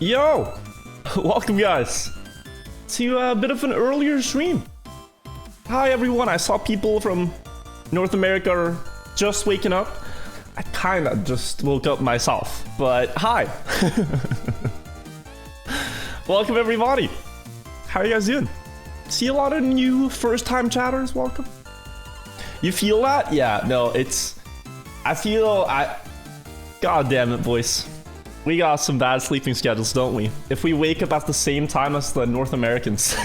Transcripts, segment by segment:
Yo! Welcome, guys, to a bit of an earlier stream. Hi, everyone. I saw people from North America are just waking up. I kinda just woke up myself, but hi. Welcome, everybody. How are you guys doing? See a lot of new first-time chatters. Welcome. You feel that? Yeah, no, it's... God damn it, boys. We got some bad sleeping schedules, don't we? If we wake up at the same time as the North Americans.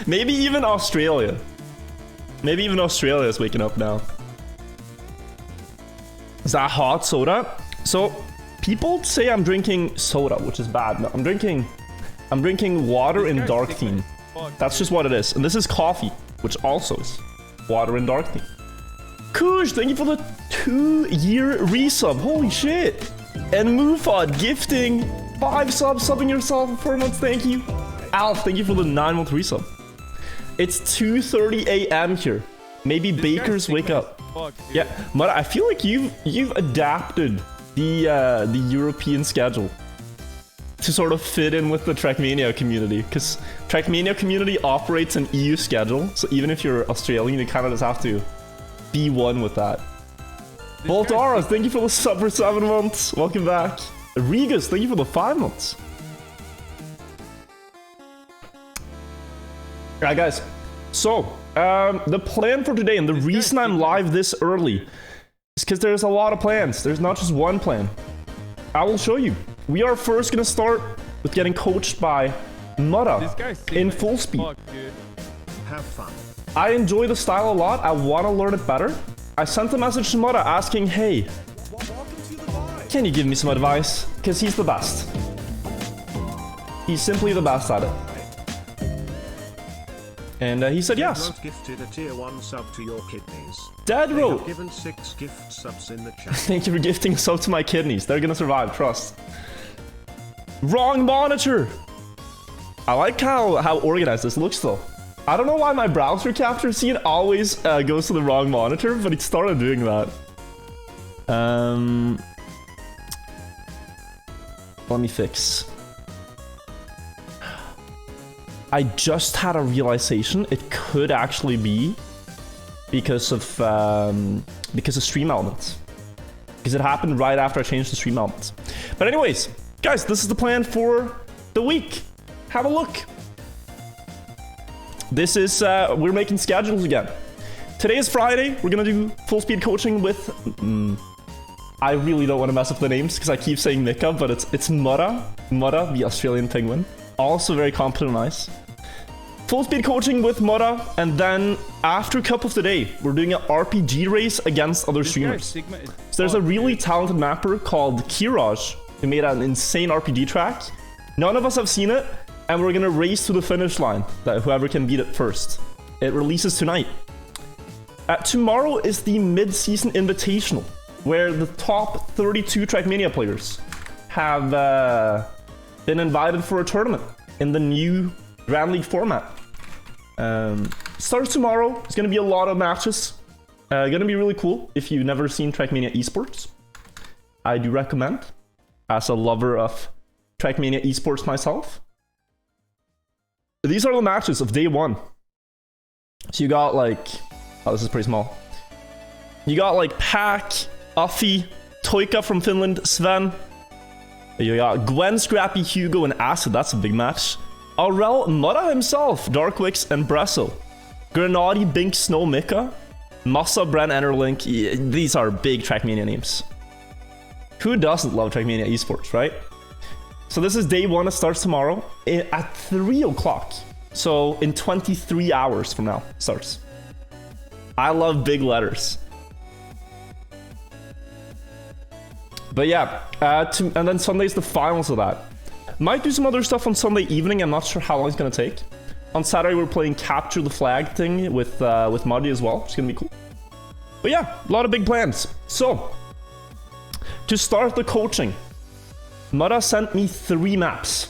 Maybe even Australia. Maybe even Australia is waking up now. Is that hot soda? So, people say I'm drinking soda, which is bad. No, I'm drinking water in dark theme. That's just what it is. And this is coffee, which also is water in dark theme. Kush, thank you for the 2-year resub. Holy shit. And Mufad gifting 5 subs, subbing yourself for 4 months. Thank you. Alf, thank you for the 9-month resub. It's 2:30 a.m. here. Maybe bakers wake up. Yeah, but I feel like you've adapted the European schedule to sort of fit in with the Trackmania community, because Trackmania community operates an EU schedule. So even if you're Australian, you kind of just have to be one with that. Voltaras, thank you for the sub for 7 months. Welcome back. Regas, thank you for the 5 months. Alright, guys. So, the plan for today, and the reason I'm live this early, is because there's a lot of plans. There's not just one plan. I will show you. We are first going to start with getting coached by Mudda in full speed. Have fun. I enjoy the style a lot. I want to learn it better. I sent a message to Mudda asking, hey, can you give me some advice? Because he's the best. He's simply the best at it. And he said yes. Gifted a tier 1 sub to your kidneys. Dead wrote. Given 6 gift subs in the chat. Thank you for gifting a sub to my kidneys. They're gonna survive, trust. Wrong monitor. I like how organized this looks though. I don't know why my browser capture scene always goes to the wrong monitor, but it started doing that. Let me fix. I just had a realization. It could actually be because of stream elements. Because it happened right after I changed the stream elements. But anyways, guys, this is the plan for the week. Have a look. This is, we're making schedules again. Today is Friday. We're gonna do full speed coaching with, I really don't want to mess up the names because I keep saying Mika, but it's Mudda. Mudda, the Australian penguin. Also very competent and nice. Full speed coaching with Mudda, and then after Cup of the Day, we're doing an RPG race against other streamers. So there's a really talented mapper called Kiraj who made an insane RPG track. None of us have seen it. And we're gonna race to the finish line, that whoever can beat it first. It releases tonight. Tomorrow is the mid-season invitational, where the top 32 Trackmania players have been invited for a tournament in the new Grand League format. Starts tomorrow. It's gonna be a lot of matches. Gonna be really cool if you've never seen Trackmania esports. I do recommend, as a lover of Trackmania esports myself. These are the matches of day 1. So you got like... Oh, this is pretty small. You got like Pack, Uffy, Toika from Finland, Sven. You got Gwen, Scrappy, Hugo, and Acid. That's a big match. Aurel, Mudda himself, Darkwix, and Bresso. Grenadi, Bink, Snow, Mika. Massa, Bren, Enterlink. These are big Trackmania names. Who doesn't love Trackmania esports, right? So this is day 1. It starts tomorrow at 3 o'clock. So in 23 hours from now, it starts. I love big letters. But yeah, and then Sunday's the finals of that. Might do some other stuff on Sunday evening. I'm not sure how long it's gonna take. On Saturday, we're playing Capture the Flag thing with Mudda as well. It's gonna be cool. But yeah, a lot of big plans. So, to start the coaching, Mudda sent me 3 maps,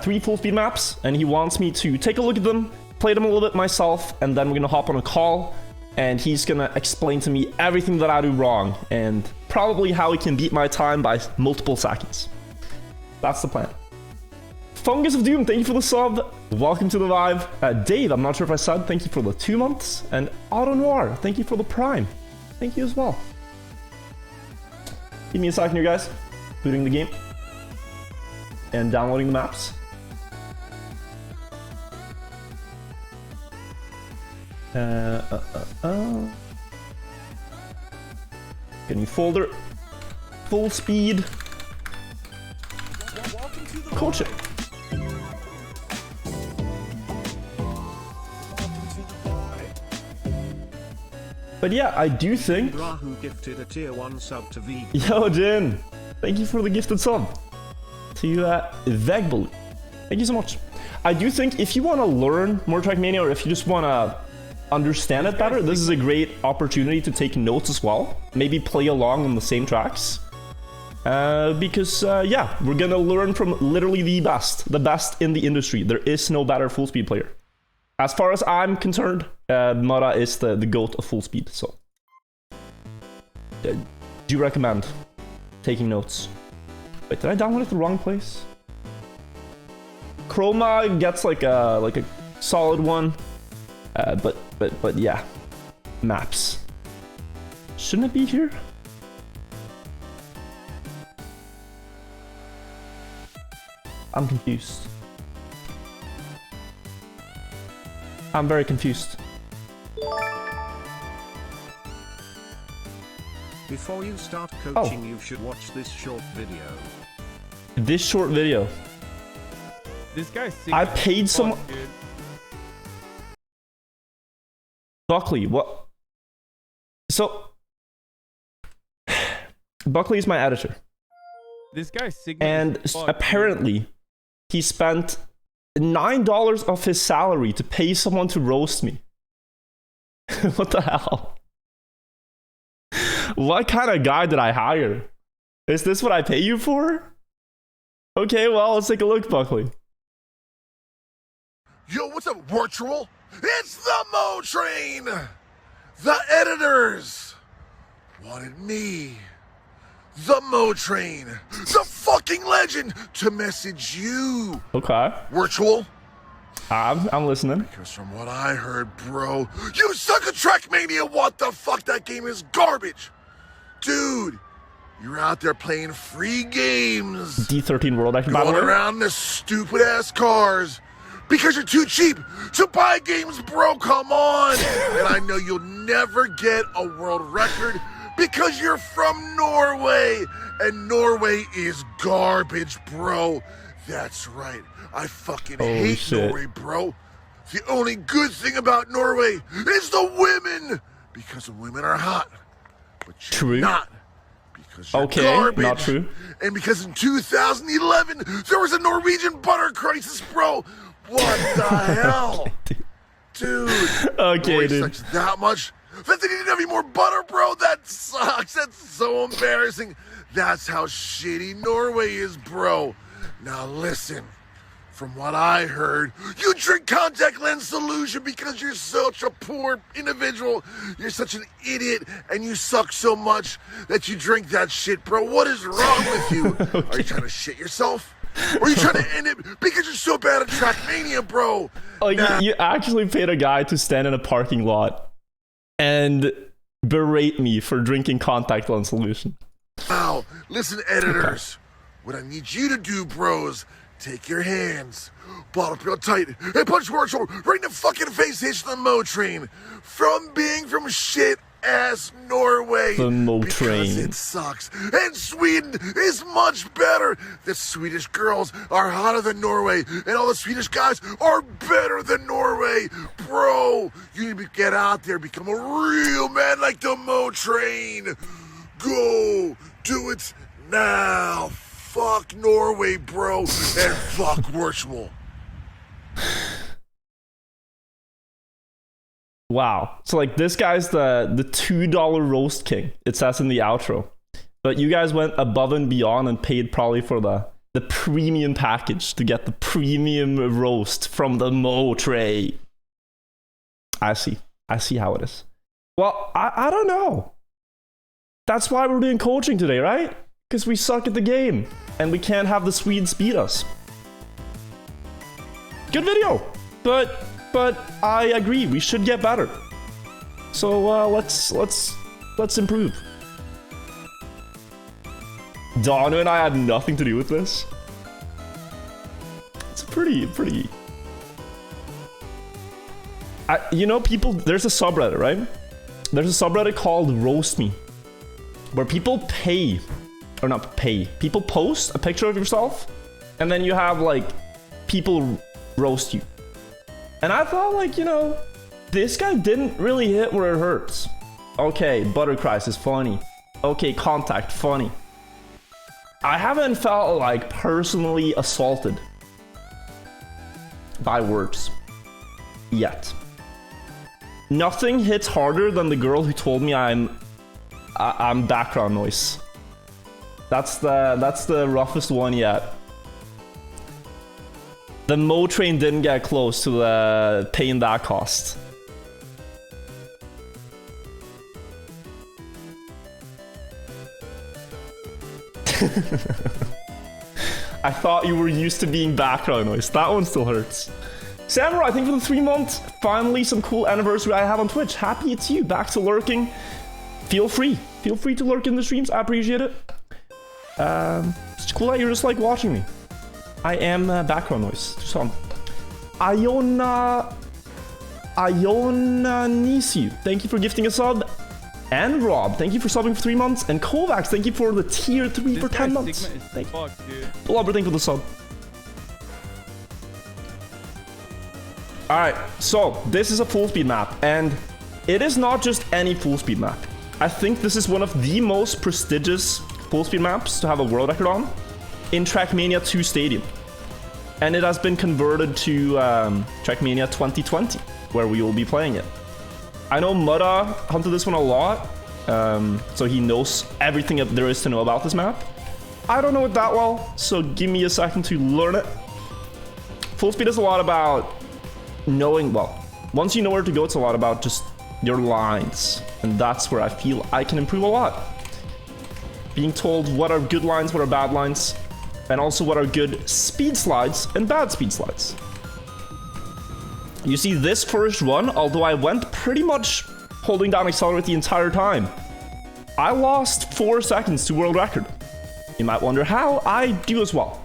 3 full speed maps, and he wants me to take a look at them, play them a little bit myself, and then we're gonna hop on a call, and he's gonna explain to me everything that I do wrong, and probably how he can beat my time by multiple seconds. That's the plan. Fungus of Doom, thank you for the sub. Welcome to the live. Dave, I'm not sure if I said, thank you for the 2 months. And Auto Noir, thank you for the Prime. Thank you as well. Give me a second here, guys. Booting the game. And downloading the maps. Get a new folder. Full speed. Coach it. But yeah, I do think... Rahu gifted a tier 1 sub to V. Yo, Jin! Thank you for the gifted sub. To Vegbal. Thank you so much. I do think if you want to learn more Trackmania, or if you just want to understand it better, this is a great opportunity to take notes as well. Maybe play along on the same tracks. Because, yeah, we're gonna learn from literally the best in the industry. There is no better full speed player. As far as I'm concerned, Mudda is the GOAT of full speed, so. Do you recommend taking notes? Wait, did I download it the wrong place? Chroma gets like a solid one, but yeah, maps. Shouldn't it be here? I'm confused. I'm very confused. Before you start coaching, you should watch this short video. This short video. This guy's sick. I paid some. Dude. Buckley, what? So, Buckley is my editor. This guy's sick. And apparently, he spent $9 of his salary to pay someone to roast me. What the hell? What kind of guy did I hire? Is this what I pay you for? Okay, well, let's take a look, Buckley. Yo, what's up, Wirtual? It's the Mo Train! The editors wanted me, the Mo Train, the fucking legend, to message you. Okay. Wirtual? I'm listening. Because from what I heard, bro, you suck at Trackmania. What the fuck? That game is garbage. Dude, you're out there playing free games. D13 World Action Battle. Going around in stupid ass cars because you're too cheap to buy games, bro. Come on. And I know you'll never get a world record because you're from Norway. And Norway is garbage, bro. That's right. I fucking hate shit. Norway, bro. The only good thing about Norway is the women. Because the women are hot. But you're True. not. Because you're Okay, garbage. not true. And because in 2011, there was a Norwegian butter crisis, bro. What the hell? Dude. Okay, Norway dude. sucks that much that they didn't have any more butter, bro. That sucks. That's so embarrassing. That's how shitty Norway is, bro. Now listen. From what I heard, you drink contact lens solution because you're such a poor individual. You're such an idiot and you suck so much that you drink that shit, bro. What is wrong with you? Okay. Are you trying to shit yourself? Or are you trying to end it because you're so bad at Trackmania, bro? Oh, you actually paid a guy to stand in a parking lot and berate me for drinking contact lens solution. Now, listen, editors. What I need you to do, bros, take your hands, ball up real tight, and punch Wirtual right in the fucking face, hitch the Mo Train. From being from shit-ass Norway. The Mo because Train. it sucks. And Sweden is much better. The Swedish girls are hotter than Norway, and all the Swedish guys are better than Norway. Bro, you need to get out there, become a real man like the Mo Train. Go, do it now. Fuck Norway, bro, and fuck Wirtual. Wow. So like this guy's the $2 roast king, it says in the outro. But you guys went above and beyond and paid probably for the premium package to get the premium roast from the Mo tray. I see how it is. Well, I don't know. That's why we're doing coaching today, right? Because we suck at the game. And we can't have the Swedes beat us. Good video. But I agree, we should get better. So let's improve. Donna and I had nothing to do with this. It's pretty. You know, people, there's a subreddit, right? There's a subreddit called Roast Me, where people pay, or not pay, people post a picture of yourself, and then you have like people roast you. And I thought, like, you know, this guy didn't really hit where it hurts. Okay, Buttercries is funny. Okay, Contact, funny. I haven't felt like personally assaulted by words yet. Nothing hits harder than the girl who told me I'm background noise. That's the roughest one yet. The Mo train didn't get close to the paying that cost. I thought you were used to being background noise. That one still hurts. Samurai, thank you for the 3 months. Finally, some cool anniversary I have on Twitch. Happy it's you. Back to lurking. Feel free. Feel free to lurk in the streams. I appreciate it. It's cool that you're just like watching me. I am background noise. So, Iona Nisiu, thank you for gifting a sub. And Rob, thank you for subbing for 3 months. And Kovacs, thank you for the tier 3 for 10 months. Thank you. Blubber, thank you for the sub. Alright, so this is a full speed map, and it is not just any full speed map. I think this is one of the most prestigious full speed maps to have a world record on in Trackmania 2 Stadium. And it has been converted to Trackmania 2020, where we will be playing it. I know Mudda hunted this one a lot, so he knows everything there is to know about this map. I don't know it that well, so give me a second to learn it. Full speed is a lot about knowing, well, once you know where to go, it's a lot about just your lines. And that's where I feel I can improve a lot. Being told what are good lines, what are bad lines, and also what are good speed slides and bad speed slides. You see, this first run, although I went pretty much holding down accelerate the entire time, I lost 4 seconds to world record. You might wonder how. I do as well.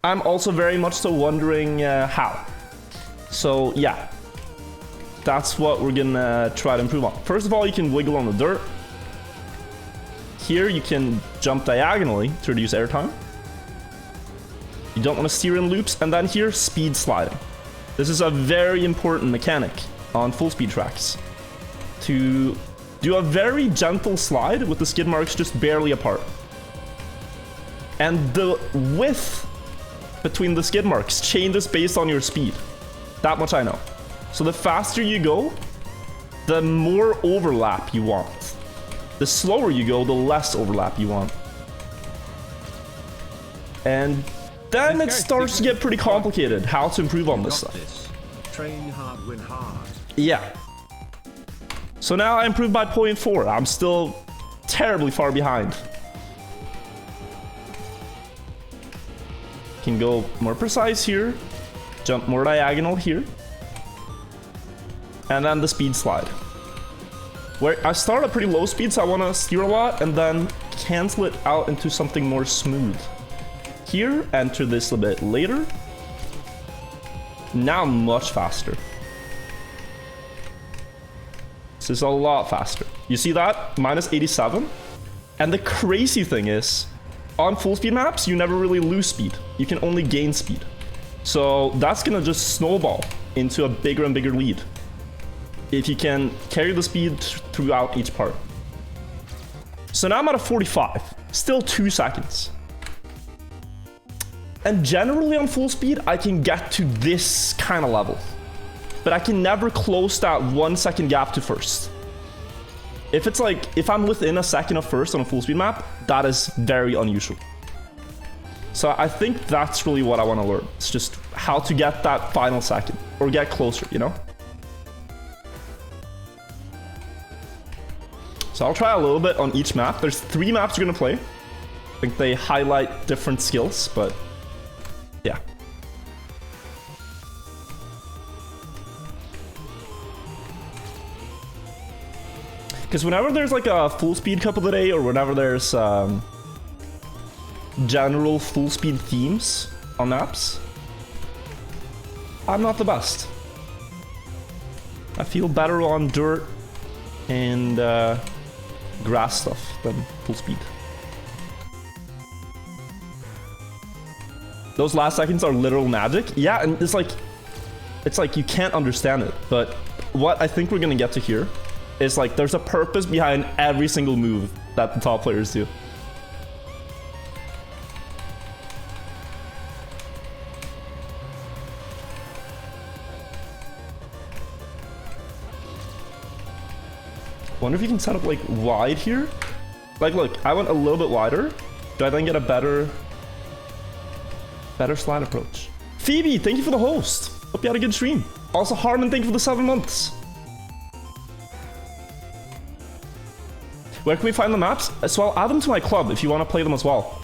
I'm also very much so wondering how. So yeah, that's what we're gonna try to improve on. First of all, you can wiggle on the dirt. Here you can jump diagonally to reduce airtime. You don't want to steer in loops. And then here, speed sliding. This is a very important mechanic on full speed tracks. To do a very gentle slide with the skid marks just barely apart. And the width between the skid marks changes based on your speed. That much I know. So the faster you go, the more overlap you want. The slower you go, the less overlap you want. And then it starts to get pretty complicated how to improve on this stuff. Train hard, win hard. Yeah. So now I improved by 0.4. I'm still terribly far behind. Can go more precise here. Jump more diagonal here. And then the speed slide. Where I start at pretty low speed, so I want to steer a lot and then cancel it out into something more smooth. Here, enter this a bit later. Now much faster. This is a lot faster. You see that? Minus 87. And the crazy thing is, on full speed maps, you never really lose speed. You can only gain speed. So that's gonna just snowball into a bigger and bigger lead if you can carry the speed throughout each part. So now I'm at a 45, still 2 seconds. And generally on full speed, I can get to this kind of level, but I can never close that 1 second gap to first. If it's like, if I'm within a second of first on a full speed map, that is very unusual. So I think that's really what I want to learn. It's just how to get that final second or get closer, you know? So I'll try a little bit on each map. There's 3 maps we're going to play. I think they highlight different skills, but yeah. Because whenever there's like a full speed cup of the day, or whenever there's general full speed themes on maps, I'm not the best. I feel better on dirt and grass stuff than full speed. Those last seconds are literal magic. Yeah, and it's like you can't understand it. But what I think we're gonna get to here is like there's a purpose behind every single move that the top players do. Wonder if you can set up like wide here. Like, look, I went a little bit wider. Do I then get a better slide approach? Phoebe, thank you for the host. Hope you had a good stream. Also, Harmon, thank you for the 7 months. Where can we find the maps? So I'll add them to my club if you want to play them as well.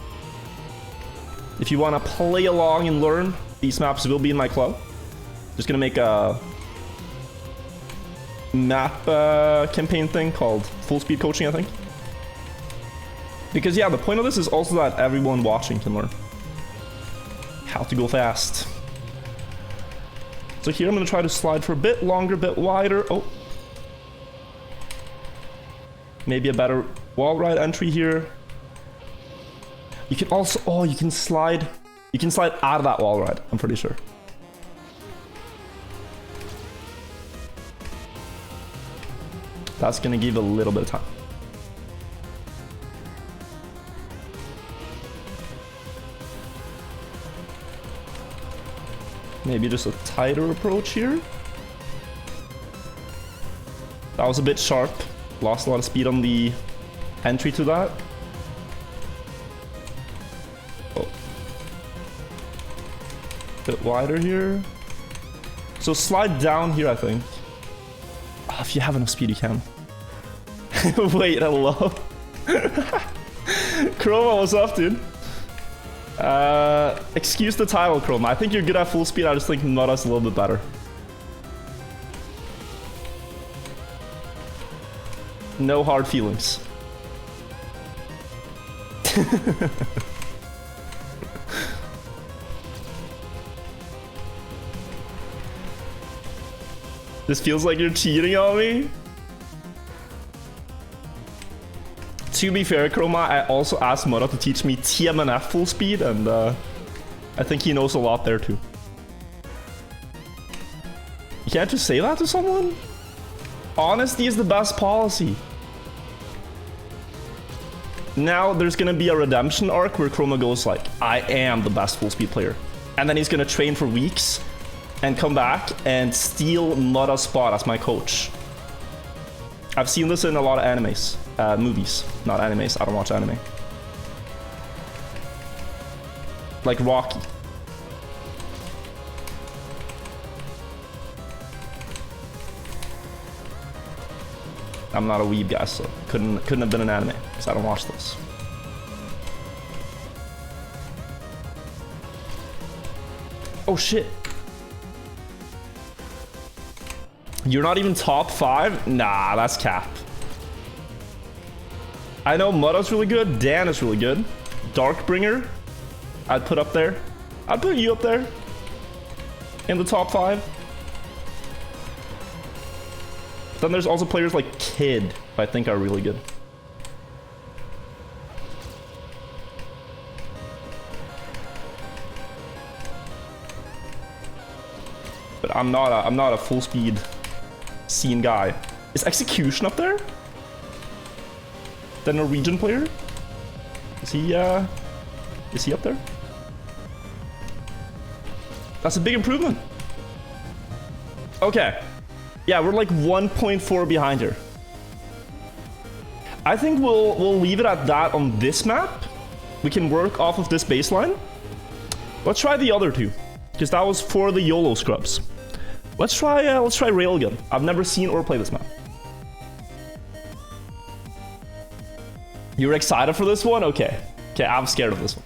If you want to play along and learn, these maps will be in my club. Just gonna make a map campaign thing called full speed coaching, I think. Because yeah, the point of this is also that everyone watching can learn how to go fast. So here I'm gonna try to slide for a bit longer, bit wider. Oh. Maybe a better wall ride entry here. You can also, oh, you can slide out of that wall ride, I'm pretty sure. That's gonna give a little bit of time. Maybe just a tighter approach here. That was a bit sharp. Lost a lot of speed on the entry to that. Oh. Bit wider here. So slide down here, I think. Oh, if you have enough speed, you can. Wait, hello. Chroma, what's up, dude? Excuse the title, Chroma. I think you're good at full speed. I just think Mudda's a little bit better. No hard feelings. This feels like you're cheating on me. To be fair, Chroma, I also asked Mudda to teach me TMNF full speed, and I think he knows a lot there too. You can't just say that to someone? Honesty is the best policy. Now there's gonna be a redemption arc where Chroma goes like, I am the best full speed player. And then he's gonna train for weeks and come back and steal Mudda's spot as my coach. I've seen this in a lot of animes. Movies, not animes. I don't watch anime. Like Rocky. I'm not a weeb guy, so couldn't have been an anime because I don't watch those. Oh shit. You're not even top 5? Nah, that's cap. I know Mudda's really good. Dan is really good. Darkbringer, I'd put up there. I'd put you up there. In the top 5. Then there's also players like Kid, who I think are really good. But I'm not a full speed scene guy. Is Execution up there? The Norwegian player? Is he up there? That's a big improvement. Okay. Yeah, we're like 1.4 behind here. I think we'll leave it at that on this map. We can work off of this baseline. Let's try the other two, because that was for the YOLO scrubs. Let's try Railgun. I've never seen or played this map. You're excited for this one? Okay. Okay, I'm scared of this one.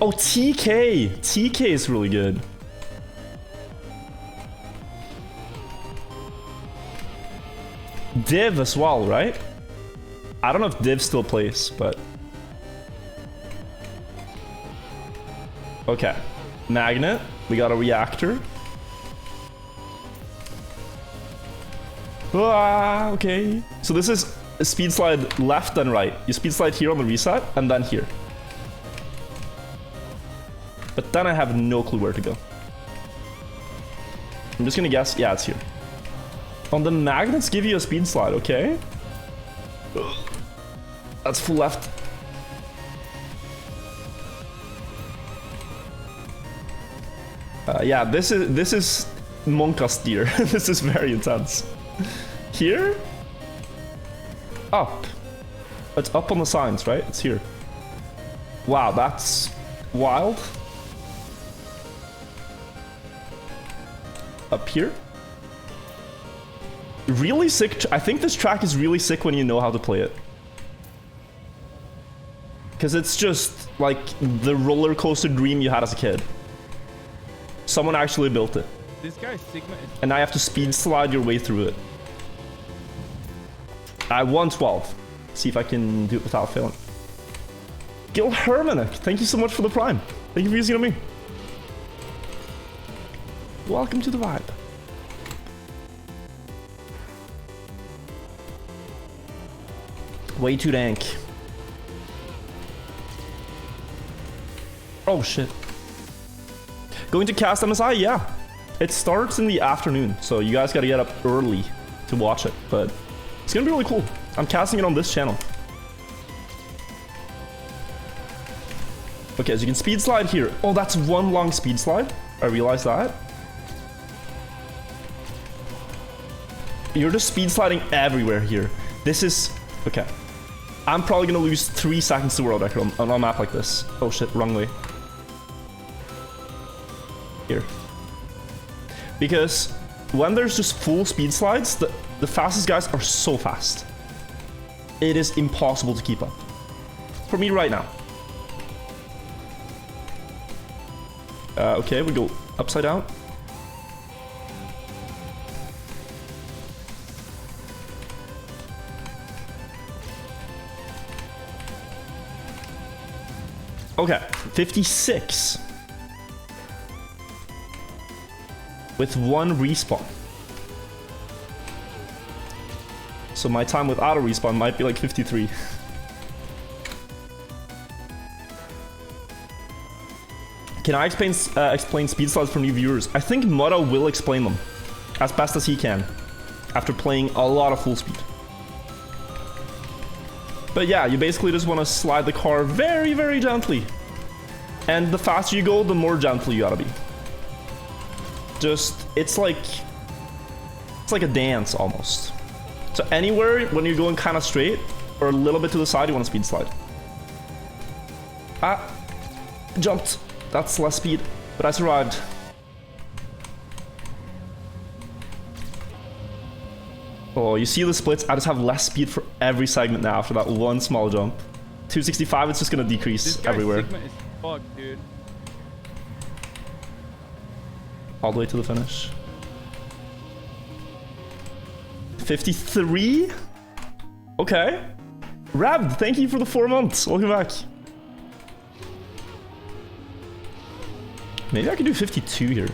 Oh, TK! TK is really good. Div as well, right? I don't know if Div still plays, but... Okay. Magnet. We got a reactor. Ah, okay. So this is a speed slide left and right. You speed slide here on the reset, and then here. But then I have no clue where to go. I'm just gonna guess. Yeah, it's here. On the magnets give you a speed slide, okay? That's full left. Yeah, this is Monka deer. This is very intense. Here? Up. It's up on the signs, right? It's here. Wow, that's wild. Up here? Really sick. I think this track is really sick when you know how to play it. Because it's just like the roller coaster dream you had as a kid. Someone actually built it. This guy Sigma is... And now you have to speed slide your way through it. I 112. See if I can do it without failing. Gil Hermanic, thank you so much for the prime. Thank you for using it on me. Welcome to the vibe. Way too dank. Oh shit. Going to cast MSI? Yeah. It starts in the afternoon, so you guys gotta get up early to watch it, but it's gonna be really cool. I'm casting it on this channel. Okay, so you can speed slide here. Oh, that's one long speed slide. I realized that. You're just speed sliding everywhere here. This is... Okay. I'm probably gonna lose 3 seconds to world record on a map like this. Oh shit, wrong way. Here. Because when there's just full speed slides, the fastest guys are so fast. It is impossible to keep up. For me right now. Okay, we go upside down. Okay, 56. With 1 respawn. So my time without a respawn might be like 53. Can I explain speed slides for new viewers? I think Mudda will explain them as best as he can after playing a lot of full speed. But yeah, you basically just want to slide the car very, very gently. And the faster you go, the more gentle you gotta be. Just, it's like a dance almost. So anywhere when you're going kind of straight or a little bit to the side, you want to speed slide. Ah, jumped. That's less speed, but I survived. Oh, you see the splits? I just have less speed for every segment now after that one small jump. 265, it's just gonna decrease everywhere. Sigma is fucked, dude. All the way to the finish. 53? Okay. Rab, thank you for the 4 months. Welcome back. Maybe I can do 52 here.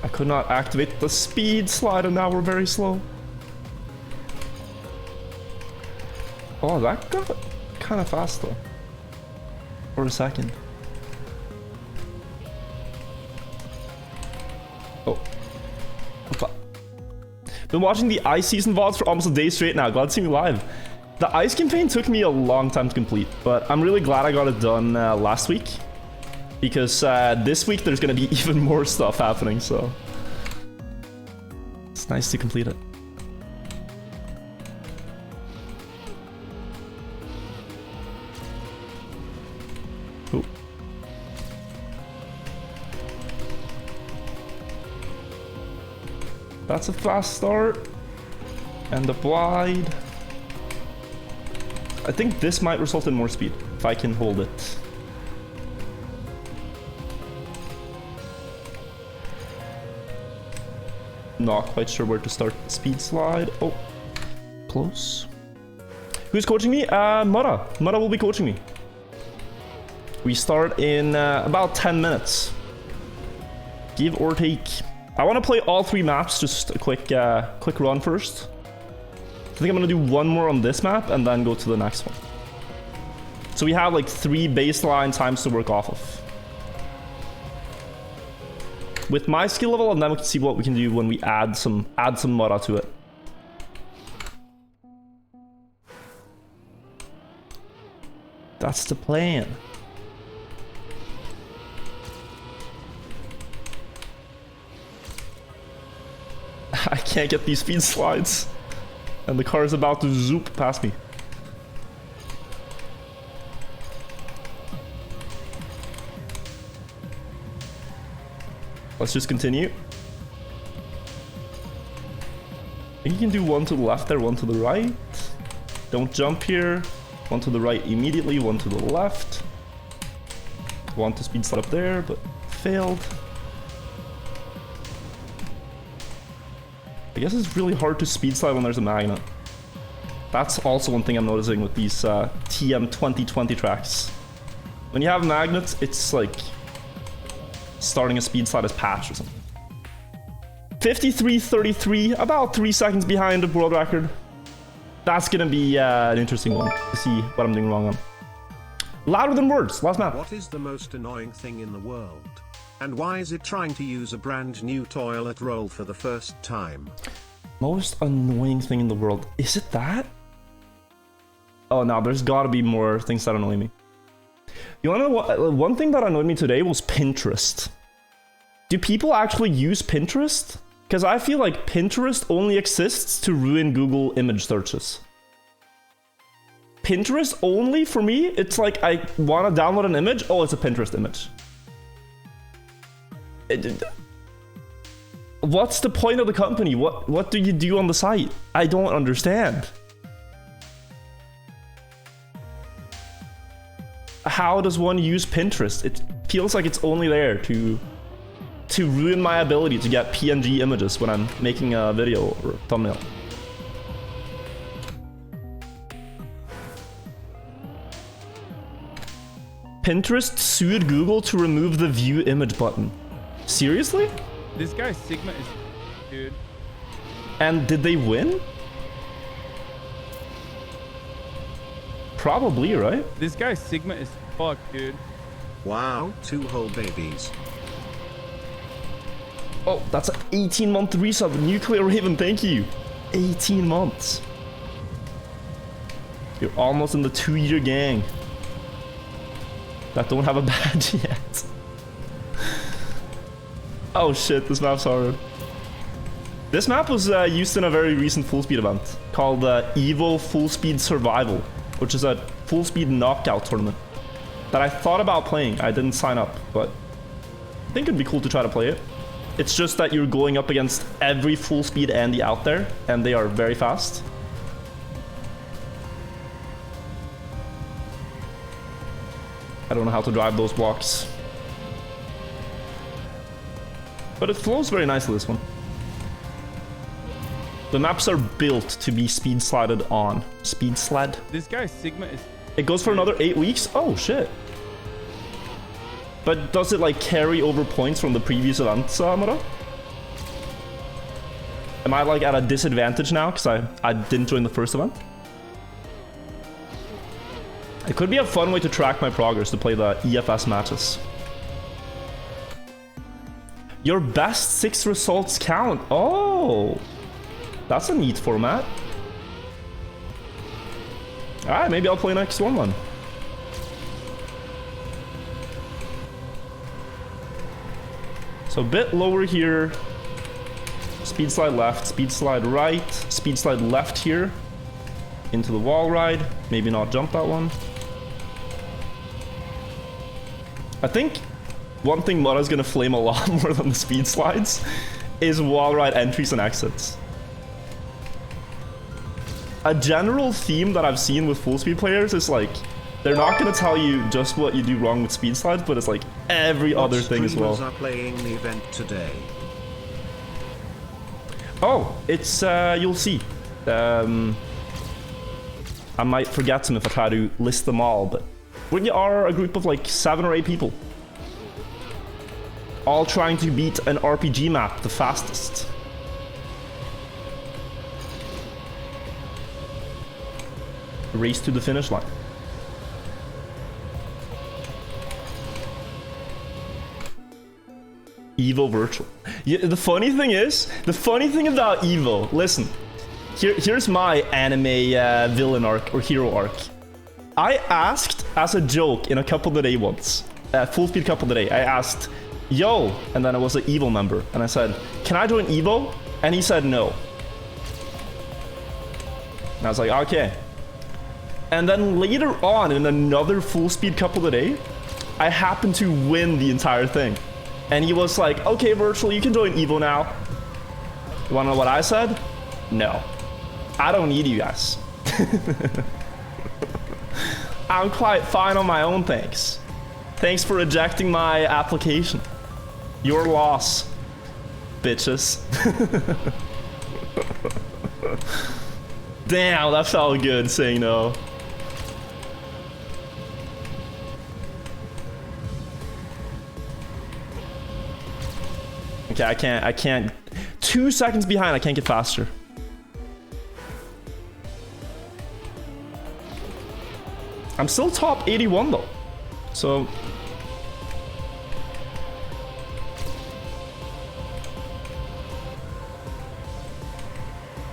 I could not activate the speed slide and now we're very slow. Oh, that got kind of fast though. For a second. Oh. Opa. Been watching the Ice Season VODs for almost a day straight now. Glad to see me live. The Ice campaign took me a long time to complete, but I'm really glad I got it done last week. Because this week there's gonna be even more stuff happening, so... It's nice to complete it. Ooh. That's a fast start. And the wide. I think this might result in more speed, if I can hold it. Not quite sure where to start the speed slide. Oh, close. Who's coaching me? Mudda. Mudda will be coaching me. We start in about 10 minutes. Give or take. I want to play all 3 maps, just a quick run first. I think I'm gonna do one more on this map and then go to the next one. So we have like 3 baseline times to work off of. With my skill level, and then we can see what we can do when we add some Mudda to it. That's the plan. I can't get these speed slides. And the car is about to zoop past me. Let's just continue. I think you can do one to the left there, one to the right. Don't jump here. One to the right immediately, one to the left. One to speed slide up there, but failed. I guess it's really hard to speed slide when there's a magnet. That's also one thing I'm noticing with these TM 2020 tracks. When you have magnets, it's like starting a speed slide as patch or something. 53.33, about 3 seconds behind the world record. That's gonna be an interesting one to see what I'm doing wrong on. Louder than words, last map. What is the most annoying thing in the world? And why is it trying to use a brand new toilet roll for the first time? Most annoying thing in the world. Is it that? Oh no, there's gotta be more things that annoy me. You wanna know what? One thing that annoyed me today was Pinterest. Do people actually use Pinterest? Because I feel like Pinterest only exists to ruin Google image searches. Pinterest only, for me, it's like I want to download an image, oh, it's a Pinterest image. What's the point of the company? What do you do on the site? I don't understand. How does one use Pinterest? It feels like it's only there to ruin my ability to get PNG images when I'm making a video or a thumbnail. Pinterest sued Google to remove the view image button. Seriously? This guy Sigma is, dude. And did they win? Probably, right? This guy Sigma is fucked, dude. Wow, 2 whole babies. Oh, that's an 18-month resub. Nuclear Raven, thank you. 18 months. You're almost in the 2-year gang that don't have a badge yet. Oh shit, this map's hard. This map was used in a very recent full speed event called Evo Full Speed Survival, which is a full speed knockout tournament that I thought about playing. I didn't sign up, but I think it'd be cool to try to play it. It's just that you're going up against every full speed Andy out there, and they are very fast. I don't know how to drive those blocks. But it flows very nicely, this one. The maps are built to be speed slided on. Speed sled? This guy Sigma is... It goes for another 8 weeks? Oh, shit. But does it, like, carry over points from the previous events, Mudda? Am I, like, at a disadvantage now because I didn't join the first event? It could be a fun way to track my progress to play the EFS matches. Your best 6 results count. Oh, that's a neat format. Alright, maybe I'll play next one then. So a bit lower here. Speed slide left, speed slide right, speed slide left here. Into the wall ride. Maybe not jump that one. I think one thing Mudda's gonna flame a lot more than the speed slides is wall ride entries and exits. A general theme that I've seen with full speed players is like, they're not going to tell you just what you do wrong with speed slides, but it's like every other thing as well. Are playing the event today? Oh, it's, you'll see. I might forget some if I try to list them all, but we are a group of like 7 or 8 people. All trying to beat an RPG map the fastest. Race to the finish line. Evo Virtual. Yeah, the funny thing about Evo, listen. Here's my anime villain arc or hero arc. I asked as a joke in a couple of the day once, full speed couple of the day, I asked, yo, and then I was an Evo member, and I said, can I join Evo? And he said no. And I was like, okay. And then later on in another full speed couple of the day, I happened to win the entire thing. And he was like, okay, Virtual, you can join Evo now. You wanna know what I said? No. I don't need you guys. I'm quite fine on my own, thanks. Thanks for rejecting my application. Your loss, bitches. Damn, that felt good saying no. Okay, I can't. 2 seconds behind, I can't get faster. I'm still top 81 though. So.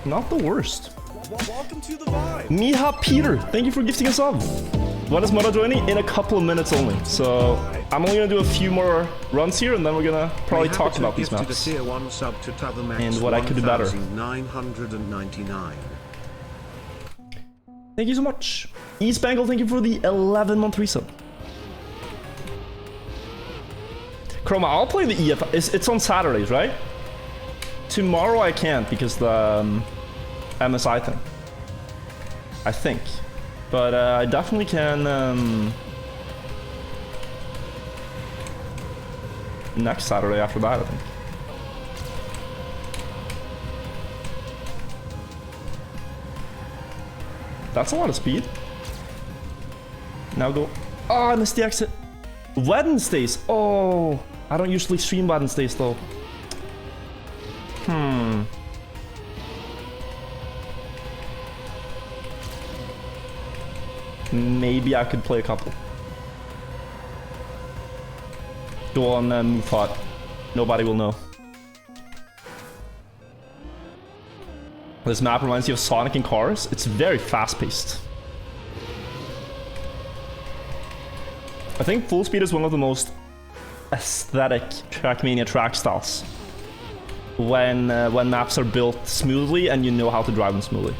Not the worst. Welcome to the vibe. Miha Peter, thank you for gifting us up. When is Mudda joining? In a couple of minutes only. So I'm only gonna do a few more runs here, and then we're gonna probably talk about these maps tier 1 sub to and what I could do better. 999. Thank you so much. Eastbangle, thank you for the 11-month resub. Chroma, I'll play the EF. It's on Saturdays, right? Tomorrow I can't because the MSI thing. I think. But I definitely can next Saturday after that, I think. That's a lot of speed. Now go. Oh, I missed the exit. Wednesdays. Oh, I don't usually stream Wednesdays though. Maybe I could play a couple. Go on, move hot. Nobody will know. This map reminds you of Sonic and Cars. It's very fast-paced. I think full speed is one of the most aesthetic Trackmania track styles. When maps are built smoothly and you know how to drive them smoothly.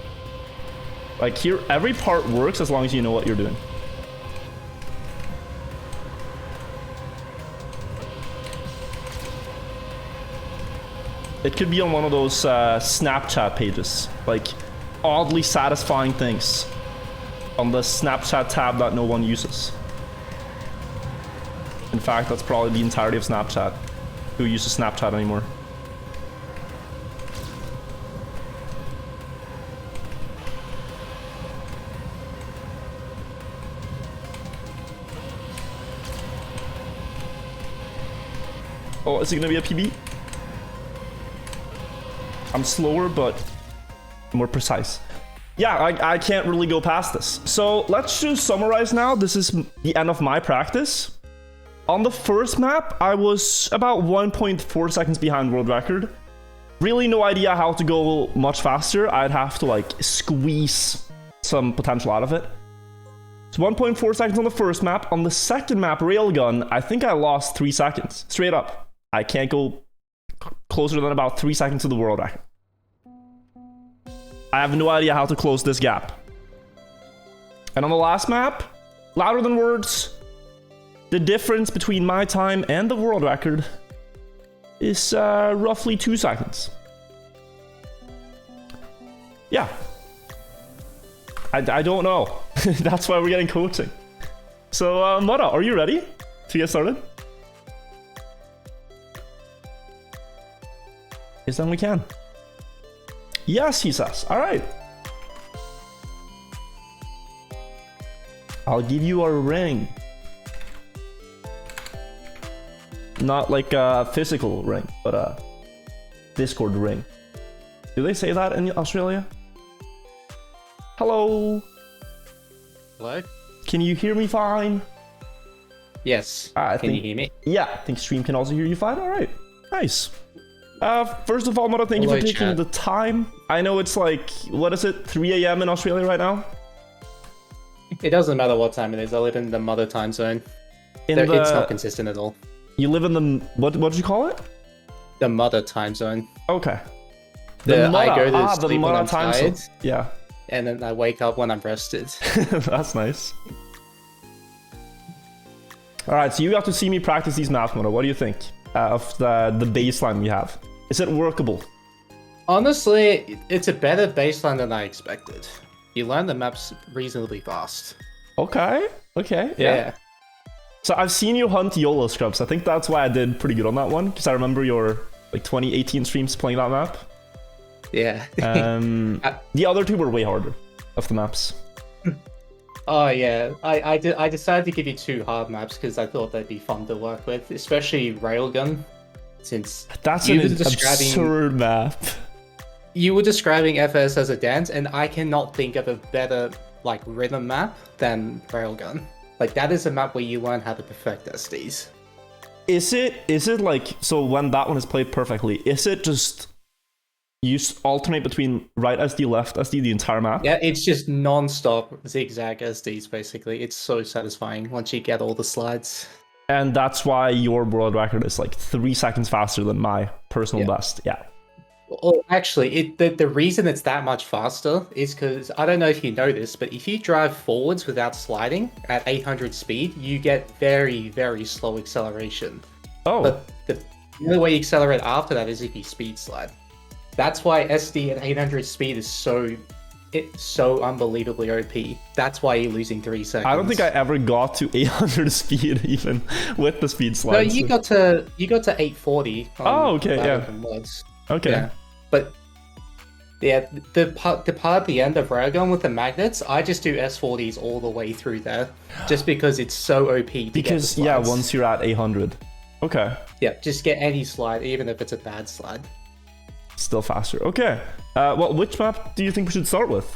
Like here, every part works as long as you know what you're doing. It could be on one of those Snapchat pages, like oddly satisfying things on the Snapchat tab that no one uses. In fact, that's probably the entirety of Snapchat. Who uses Snapchat anymore? Oh, is it gonna be a PB? I'm slower, but more precise. Yeah, I can't really go past this. So let's just summarize now. This is the end of my practice. On the first map, I was about 1.4 seconds behind world record. Really no idea how to go much faster. I'd have to like squeeze some potential out of it. So 1.4 seconds on the first map. On the second map, Railgun, I think I lost 3 seconds. Straight up. I can't go closer than about 3 seconds to the world record. I have no idea how to close this gap. And on the last map, louder than words, the difference between my time and the world record is roughly 2 seconds. Yeah. I don't know. That's why we're getting coaching. So, Mudda, are you ready to get started? Yes, then we can. Yes, he says. All right. I'll give you a ring. Not like a physical ring, but a Discord ring. Do they say that in Australia? Hello? Hello? Can you hear me fine? Yes. Can you hear me? Yeah, I think stream can also hear you fine. All right. Nice. First of all, Mudda, thank you for taking the time. I know it's like, what is it, 3 a.m. in Australia right now? It doesn't matter what time it is. I live in the Mudda time zone. It's not consistent at all. You live in the, what did you call it? The Mudda time zone. Okay. I go to sleep when I'm time tired. zone. Yeah. And then I wake up when I'm rested. That's nice. All right, so you got to see me practice these maps, Mudda. What do you think of the baseline we have? Is it workable? Honestly, it's a better baseline than I expected. You learn the maps reasonably fast. Okay. Yeah. So I've seen you hunt YOLO scrubs. I think that's why I did pretty good on that one, because I remember your like 2018 streams playing that map. Yeah. The other two were way harder of the maps. Oh yeah, I decided to give you 2 hard maps because I thought they'd be fun to work with, especially Railgun, since that's an absurd map. You were describing FS as a dance, and I cannot think of a better like rhythm map than Railgun. Like that is a map where you learn how to perfect SDs. Is it like, so when that one is played perfectly, is it just you alternate between right SD, left SD the entire map? Yeah, it's just non-stop zigzag SDs basically. It's so satisfying once you get all the slides. And that's why your world record is like 3 seconds faster than my personal best. Yeah. Well, actually, the reason it's that much faster is because, I don't know if you know this, but if you drive forwards without sliding at 800 speed, you get very, very slow acceleration. Oh. But the only way you accelerate after that is if you speed slide. That's why SD at 800 speed is so unbelievably OP. That's why you're losing 3 seconds. I don't think I ever got to 800 speed even with the speed slide. No, you got to 840. Oh, okay, yeah. Okay. Yeah. But yeah, the part at the end of Railgun with the magnets, I just do S40s all the way through there, just because it's so OP. Because yeah, once you're at 800. Okay. Yeah, just get any slide, even if it's a bad slide. Still faster. Okay. Well, which map do you think we should start with?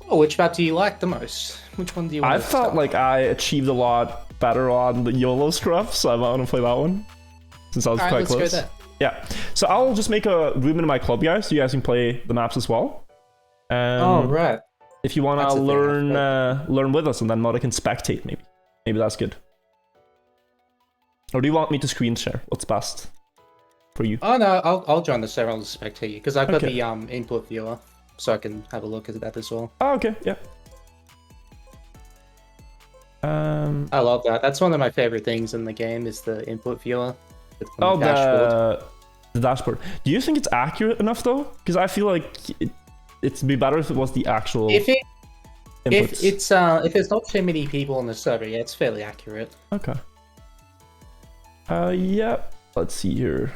Oh, which map do you like the most? Which one do you want I felt like I achieved a lot better on the YOLO scruff, so I might want to play that one, since I was quite close. Let's go there. Yeah. So I'll just make a room in my club, guys, so you guys can play the maps as well. Oh, right. If you want to learn with us, and then Mudda can spectate, maybe. Maybe that's good. Or do you want me to screen share? What's best for you? Oh no, I'll join the server on the spectate because I've got the input viewer, so I can have a look at that as well. Oh, okay, yeah. I love that. That's one of my favorite things in the game is the input viewer. Oh, the dashboard. Do you think it's accurate enough though? Because I feel like it'd be better if it was the actual. If there's not too many people on the server, yeah, it's fairly accurate. Okay. Yeah. Let's see here.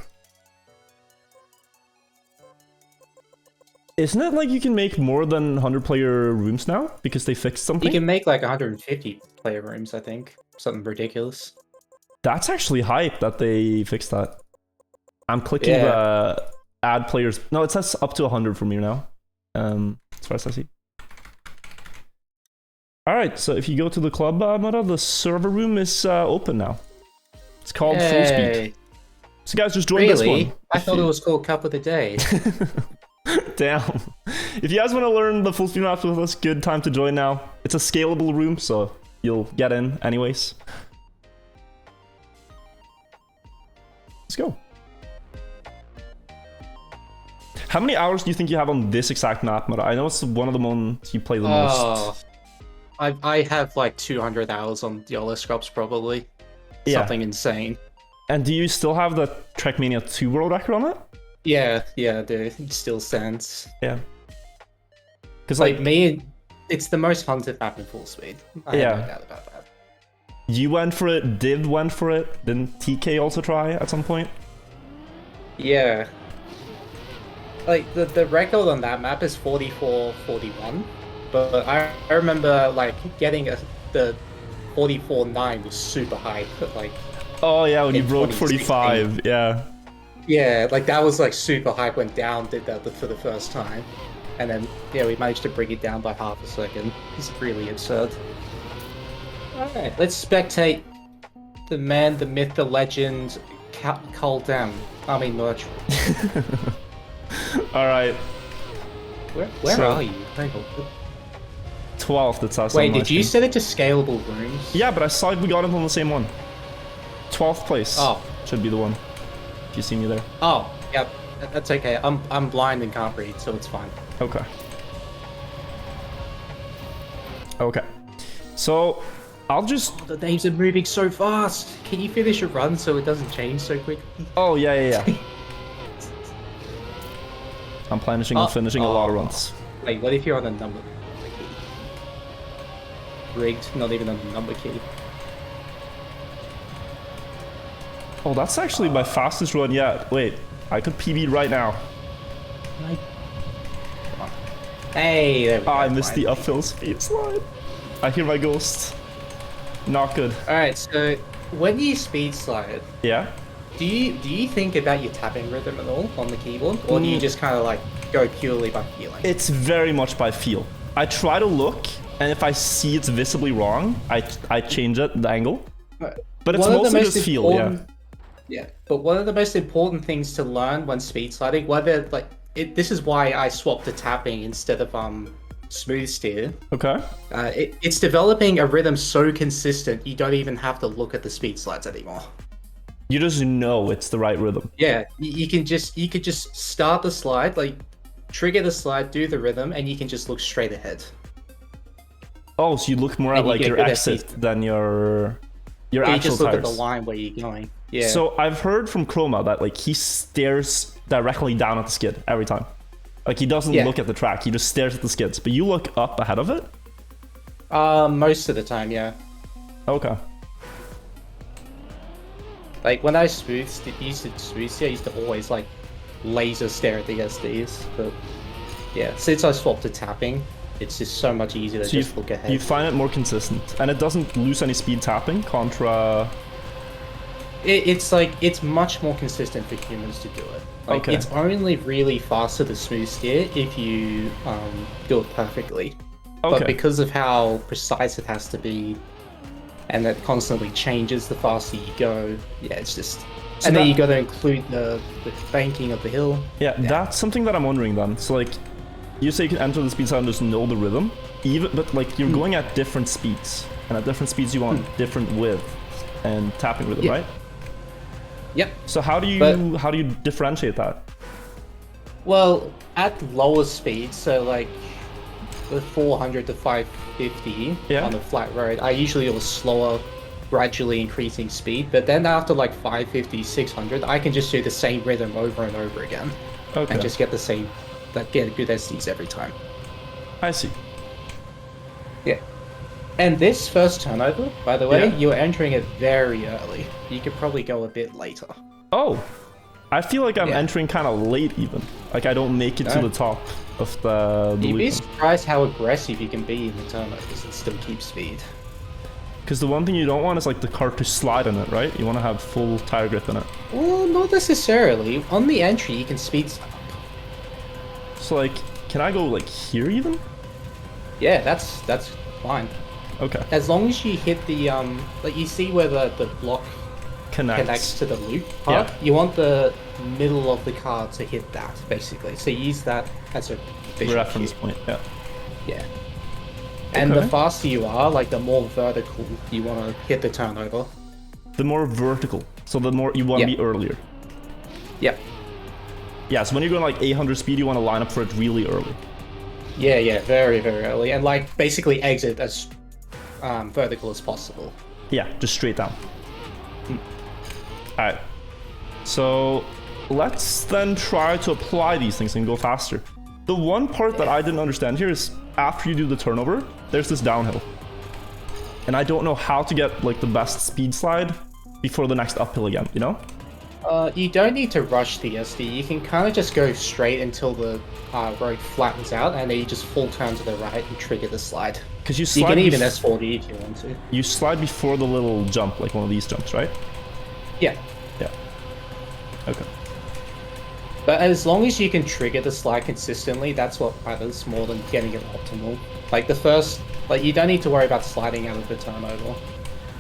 Isn't it like you can make more than 100-player rooms now because they fixed something? You can make like 150-player rooms, I think. Something ridiculous. That's actually hype that they fixed that. I'm clicking the add players. No, it says up to 100 for me now. As far as I see. All right, so if you go to the club, Mudda, the server room is open now. It's called Full Speed. So guys, just join this one. I thought it was called Cup of the Day. Damn. If you guys want to learn the Full Speed maps with us, good time to join now. It's a scalable room, so you'll get in anyways. Let's go. How many hours do you think you have on this exact map, Mudda? I know it's one of the ones you play the most. I have like 200 hours on YOLO Scrubs probably. Something insane. And do you still have the Trackmania 2 world record on it? Yeah, dude, it still stands. Yeah. Because Like me, it's the most hunted map in full speed. I have no doubt about that. you went for it, Div went for it, didn't TK also try at some point? Yeah. Like the record on that map is 44-41, but I remember like getting the 44-9 was super high, like. Oh yeah, when you in broke 2016. 45, yeah. Yeah, like that was like super hype when Down did that for the first time. And then, yeah, we managed to bring it down by half a second. It's really absurd. Alright, let's spectate the man, the myth, the legend, Cole Dam. I mean, Wirtual. Alright, Where So- are you? Hang on. 12th, it's us. Wait, on my did you screen. set it to scalable rooms? Yeah, but I saw we got it on the same one. 12th place. Oh. Should be the one. If you see me there. Oh, yep. That's okay. I'm blind and can't read, so it's fine. Okay. Okay. So, I'll just... The names are moving so fast. Can you finish a run so it doesn't change so quickly? Oh, yeah. I'm finishing Oh. a lot of runs. Wait, what if you're on a number key? Rigged, not even on the number key. Oh, that's actually my fastest run yet. Wait, I could PB right now. Hey, there we go. Ah, I missed the uphill speed slide. I hear my ghost. Not good. Alright, so when you speed slide, Yeah? do you think about your tapping rhythm at all on the keyboard? Or do you just kind of like go purely by feeling? It's very much by feel. I try to look, and if I see it's visibly wrong, I change it, the angle. But it's One of the mostly most just feel, yeah. important- Yeah, but one of the most important things to learn when speed sliding, whether like this is why I swapped to tapping instead of smooth steer. Okay. It's developing a rhythm so consistent you don't even have to look at the speed slides anymore. You just know it's the right rhythm. Yeah, you could just start the slide, like trigger the slide, do the rhythm, and you can just look straight ahead. Oh, so you look more at And you like get your good at exit speed. than your You actual just look tires. at the line where you're going. Yeah. So I've heard from Chroma that like he stares directly down at the skid every time. Like he doesn't Yeah. look at the track, he just stares at the skids. But you look up ahead of it? Most of the time, yeah. Okay. Like when I used to smooth steer, I used to always like laser stare at the SDs. But yeah, since I swapped to tapping, it's just so much easier to So just look ahead. you find it more consistent. And it doesn't lose any speed tapping contra... It's much more consistent for humans to do it. Like, Okay. It's only really faster to smooth steer if you do it perfectly. Okay. But because of how precise it has to be, and that constantly changes the faster you go, yeah, it's just. So And then that- you got to include the banking of the hill. Yeah, that's something that I'm wondering then. So like, you say you can enter the speed side and just know the rhythm, but like you're going at different speeds, and at different speeds you want different width and tapping rhythm, Yeah. right? Yep. So how do you differentiate that? Well, at lower speeds, so like the 400 to 550 Yeah. on a flat road, I usually do a slower, gradually increasing speed. But then after like 550, 600, I can just do the same rhythm over and over again, Okay, and just get get good SDs every time. I see. Yeah. And this first turnover, by the way, Yeah. you're entering it very early. You could probably go a bit later. Oh, I feel like I'm Yeah. entering kind of late even. Like I don't make it to No. the top of the You'd be loop. surprised how aggressive you can be in the turnovers and still keep speed. Because the one thing you don't want is like the car to slide in it, right? You want to have full tire grip in it. Well, not necessarily. On the entry, you can speed up. So like, can I go like here even? Yeah, that's fine. Okay, As long as you hit the like you see where the block connects to the loop part, Yeah. you want the middle of the car to hit that basically. So use that as a visual reference cue. point. Yeah. Yeah. And the Okay. faster you are, like the more vertical you want to hit the turnover. The more vertical, so the more you want to Yeah. be earlier. Yep. Yeah, so when you're going like 800 speed, you want to line up for it really early. Yeah, very, very early. And like basically exit as vertical as possible. Yeah, just straight down. Alright. So let's then try to apply these things and go faster. The one part that I didn't understand here is after you do the turnover, there's this downhill. And I don't know how to get like the best speed slide before the next uphill again, you know? You don't need to rush the SD. You can kind of just go straight until the road flattens out, and then you just full turn to the right and trigger the slide. Because you You slide can even S4D if you want to. you slide before the little jump, like one of these jumps, right? Yeah. Yeah. Okay. But as long as you can trigger the slide consistently, that's what matters more than getting it optimal. Like the first, like you don't need to worry about sliding out of the turnover.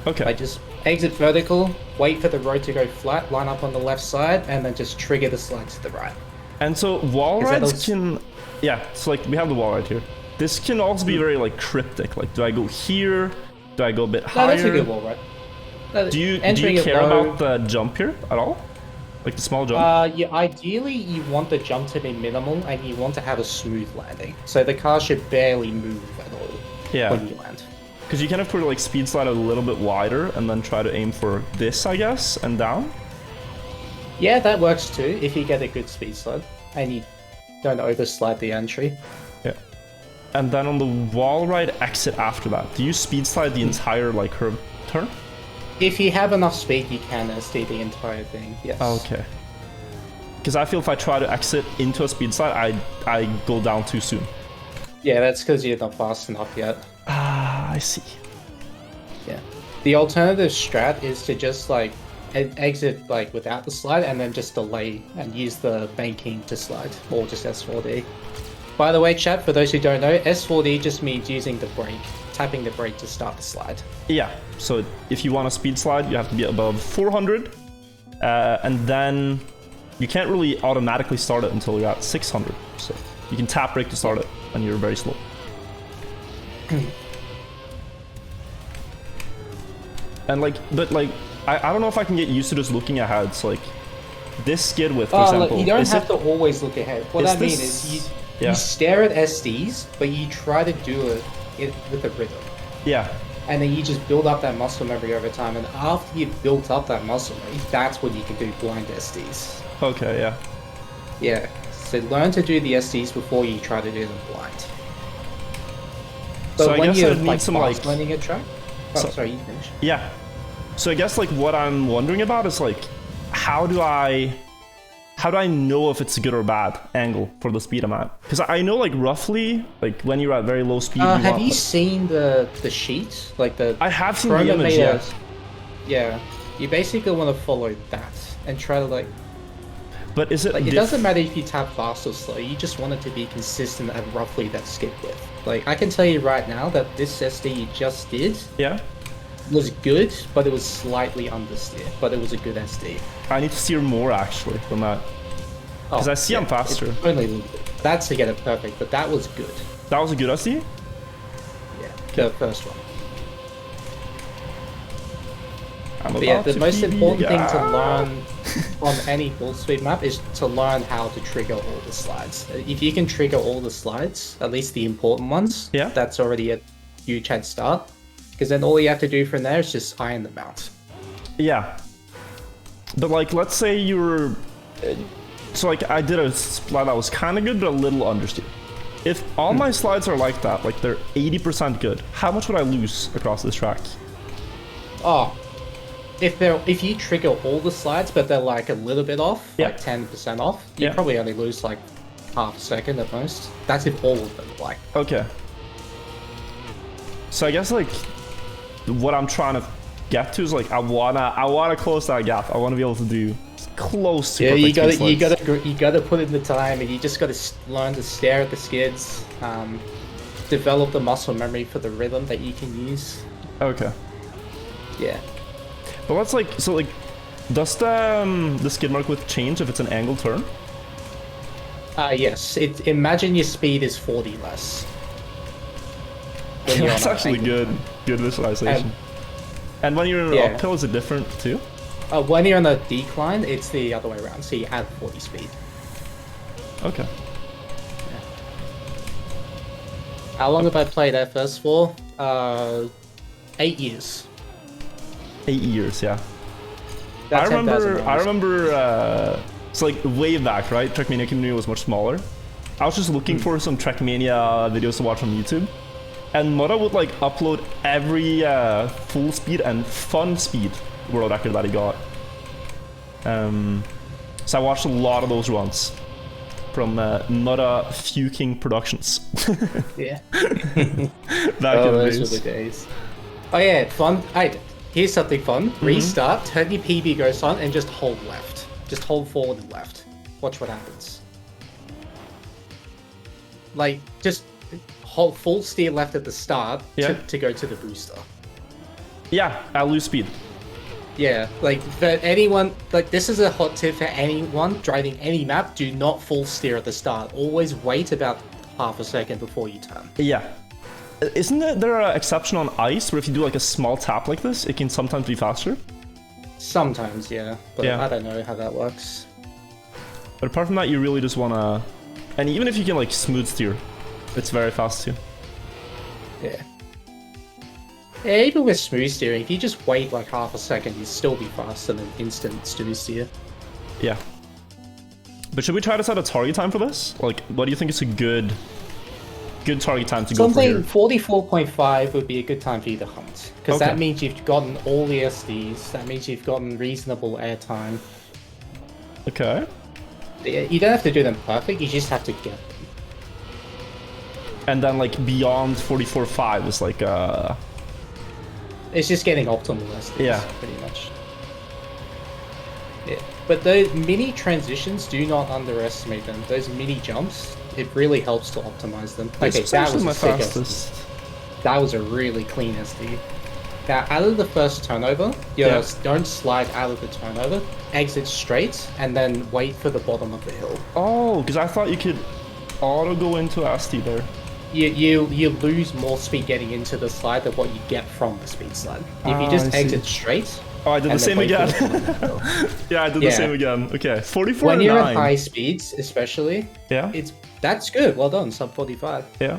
Okay. Like just exit vertical, wait for the road to go flat, line up on the left side, and then just trigger the slide to the right. And so wall Is that rides also- can, yeah. So like we have the wall ride here. This can also be very like cryptic. Like, do I go here? Do I go a bit No, higher? that's a good wall, right? Do you Entering it care low- about the jump here at all? Like the small jump? Yeah, ideally you want the jump to be minimal and you want to have a smooth landing. So the car should barely move at all Yeah. when you land. Because you kind of put like speed slide a little bit wider and then try to aim for this, I guess, and down. Yeah, that works too if you get a good speed slide and you don't overslide the entry. Yeah. And then on the wall ride exit after that, do you speed slide the entire like curve turn? If you have enough speed, you can SD the entire thing. Yes. Okay. Because I feel if I try to exit into a speed slide, I go down too soon. Yeah, that's because you're not fast enough yet. Ah, I see. Yeah. The alternative strat is to just like exit like without the slide and then just delay and use the banking to slide, or just S4D. By the way, chat, for those who don't know, S4D just means using the brake, tapping the brake to start the slide. Yeah, so if you want a speed slide, you have to be above 400, and then you can't really automatically start it until you're at 600. So you can tap brake to start it, and you're very slow. And like, but like, I don't know if I can get used to just looking ahead. So like, this skid width, for example, Look, you don't is have it- to always look ahead. What is I mean this- is yeah. you stare at SDs, but you try to do it with a rhythm. Yeah, And then you just build up that muscle memory over time. And after you've built up that muscle memory, that's when you can do blind SDs. okay, yeah. Yeah. So learn to do the SDs before you try to do them blind. But So I when guess you're I'd need some, fast like- learning a track. Oh, So- sorry, you finish. Yeah. So I guess like what I'm wondering about is like, how do I know if it's a good or bad angle for the speed I'm at? Because I know like roughly, like when you're at very low speed. Have want, you like- seen the sheet? Like the I have seen the Chroma image. made Yeah. Yeah. You basically want to follow that and try to like But is it? it doesn't matter if you tap fast or slow, you just want it to be consistent at roughly that skip width. Like, I can tell you right now that this SD you just did Yeah. was good, but it was slightly understeer, but it was a good SD. I need to steer more actually than that. Because I see I'm faster. it's only a little bit. That's to get it perfect, but that was good. That was a good SD. Yeah, the first one. I'm But yeah, about the to most PB important thing to again. learn on any full speed map is to learn how to trigger all the slides. If you can trigger all the slides, at least the important ones, Yeah. that's already a huge head start. Because then all you have to do from there is just iron them out. Yeah. But like, let's say you were. So like, I did a slide that was kind of good, but a little understeer. If all my slides are like that, like they're 80% good, how much would I lose across this track? Oh, if you trigger all the slides, but they're like a little bit off, Yeah. like 10% off, you Yeah. probably only lose like half a second at most. That's if all of them are like. Okay. So I guess like, what I'm trying to get to is like, I wanna close that gap. I wanna be able to do close to Yeah, perfect speed slides. you gotta put in the time, and you just gotta learn to stare at the skids, develop the muscle memory for the rhythm that you can use. Okay. Yeah. But let's like, so like, does the skid mark width change if it's an angle turn? Yes. Imagine your speed is 40 less. when you're That's on an actually angle good. Good visualization. And- And when you're in an Yeah. uphill, is it different too? turn. When you're on a decline, it's the other way around. So you add 40 speed. Okay. How long have I played FS for? 8 years. 8 years, yeah. That I remember. 10,000 I miles. remember. It's like way back, right? Trackmania community was much smaller. I was just looking for some Trackmania videos to watch on YouTube, and Mudda would like upload every full speed and fun speed world record that he got. So I watched a lot of those runs from Mudda Fuking Productions. Yeah. Back in the Those days. were the days. Oh yeah, fun. Here's something fun. Restart, turn your PB ghost on, and just hold left. Just hold forward and left. Watch what happens. Like, just hold full steer left at the start Yeah. to go to the booster. Yeah, I'll lose speed. Yeah, like for anyone, like this is a hot tip for anyone driving any map. Do not full steer at the start. Always wait about half a second before you turn. Yeah. Isn't there an exception on ice where if you do like a small tap like this, it can sometimes be faster? Sometimes, yeah, but Yeah. I don't know how that works. But apart from that, you really just wanna... And even if you can like smooth steer, it's very fast too. Yeah. Yeah, even with smooth steering, if you just wait like half a second, you'd still be faster than instant smooth steer. Yeah. But should we try to set a target time for this? Like, what do you think is a good target time to go for Something here? 44.5 would be a good time for you to hunt. Because Okay. that means you've gotten all the SDs, that means you've gotten reasonable airtime. Okay. Yeah, you don't have to do them perfect, you just have to get them. And then like beyond 44.5 is like It's just getting optimal SDs, Yeah. pretty much. Yeah. But the mini transitions, do not underestimate them. Those mini jumps, it really helps to optimize them. This Okay, was that actually was my a sick SD. fastest. That was a really clean SD. Now, out of the first turnover, don't slide out of the turnover, exit straight, and then wait for the bottom of the hill. Oh, because I thought you could auto go into ST there. You lose more speed getting into the slide than what you get from the speed slide. If you just I see. exit straight, Oh, I did the and then same wait for again. the bottom of the hill. Yeah, I did the Yeah. same again. Okay, 44 When to you're 9. at high speeds, especially, Yeah, that's good. Well done, sub 45. yeah.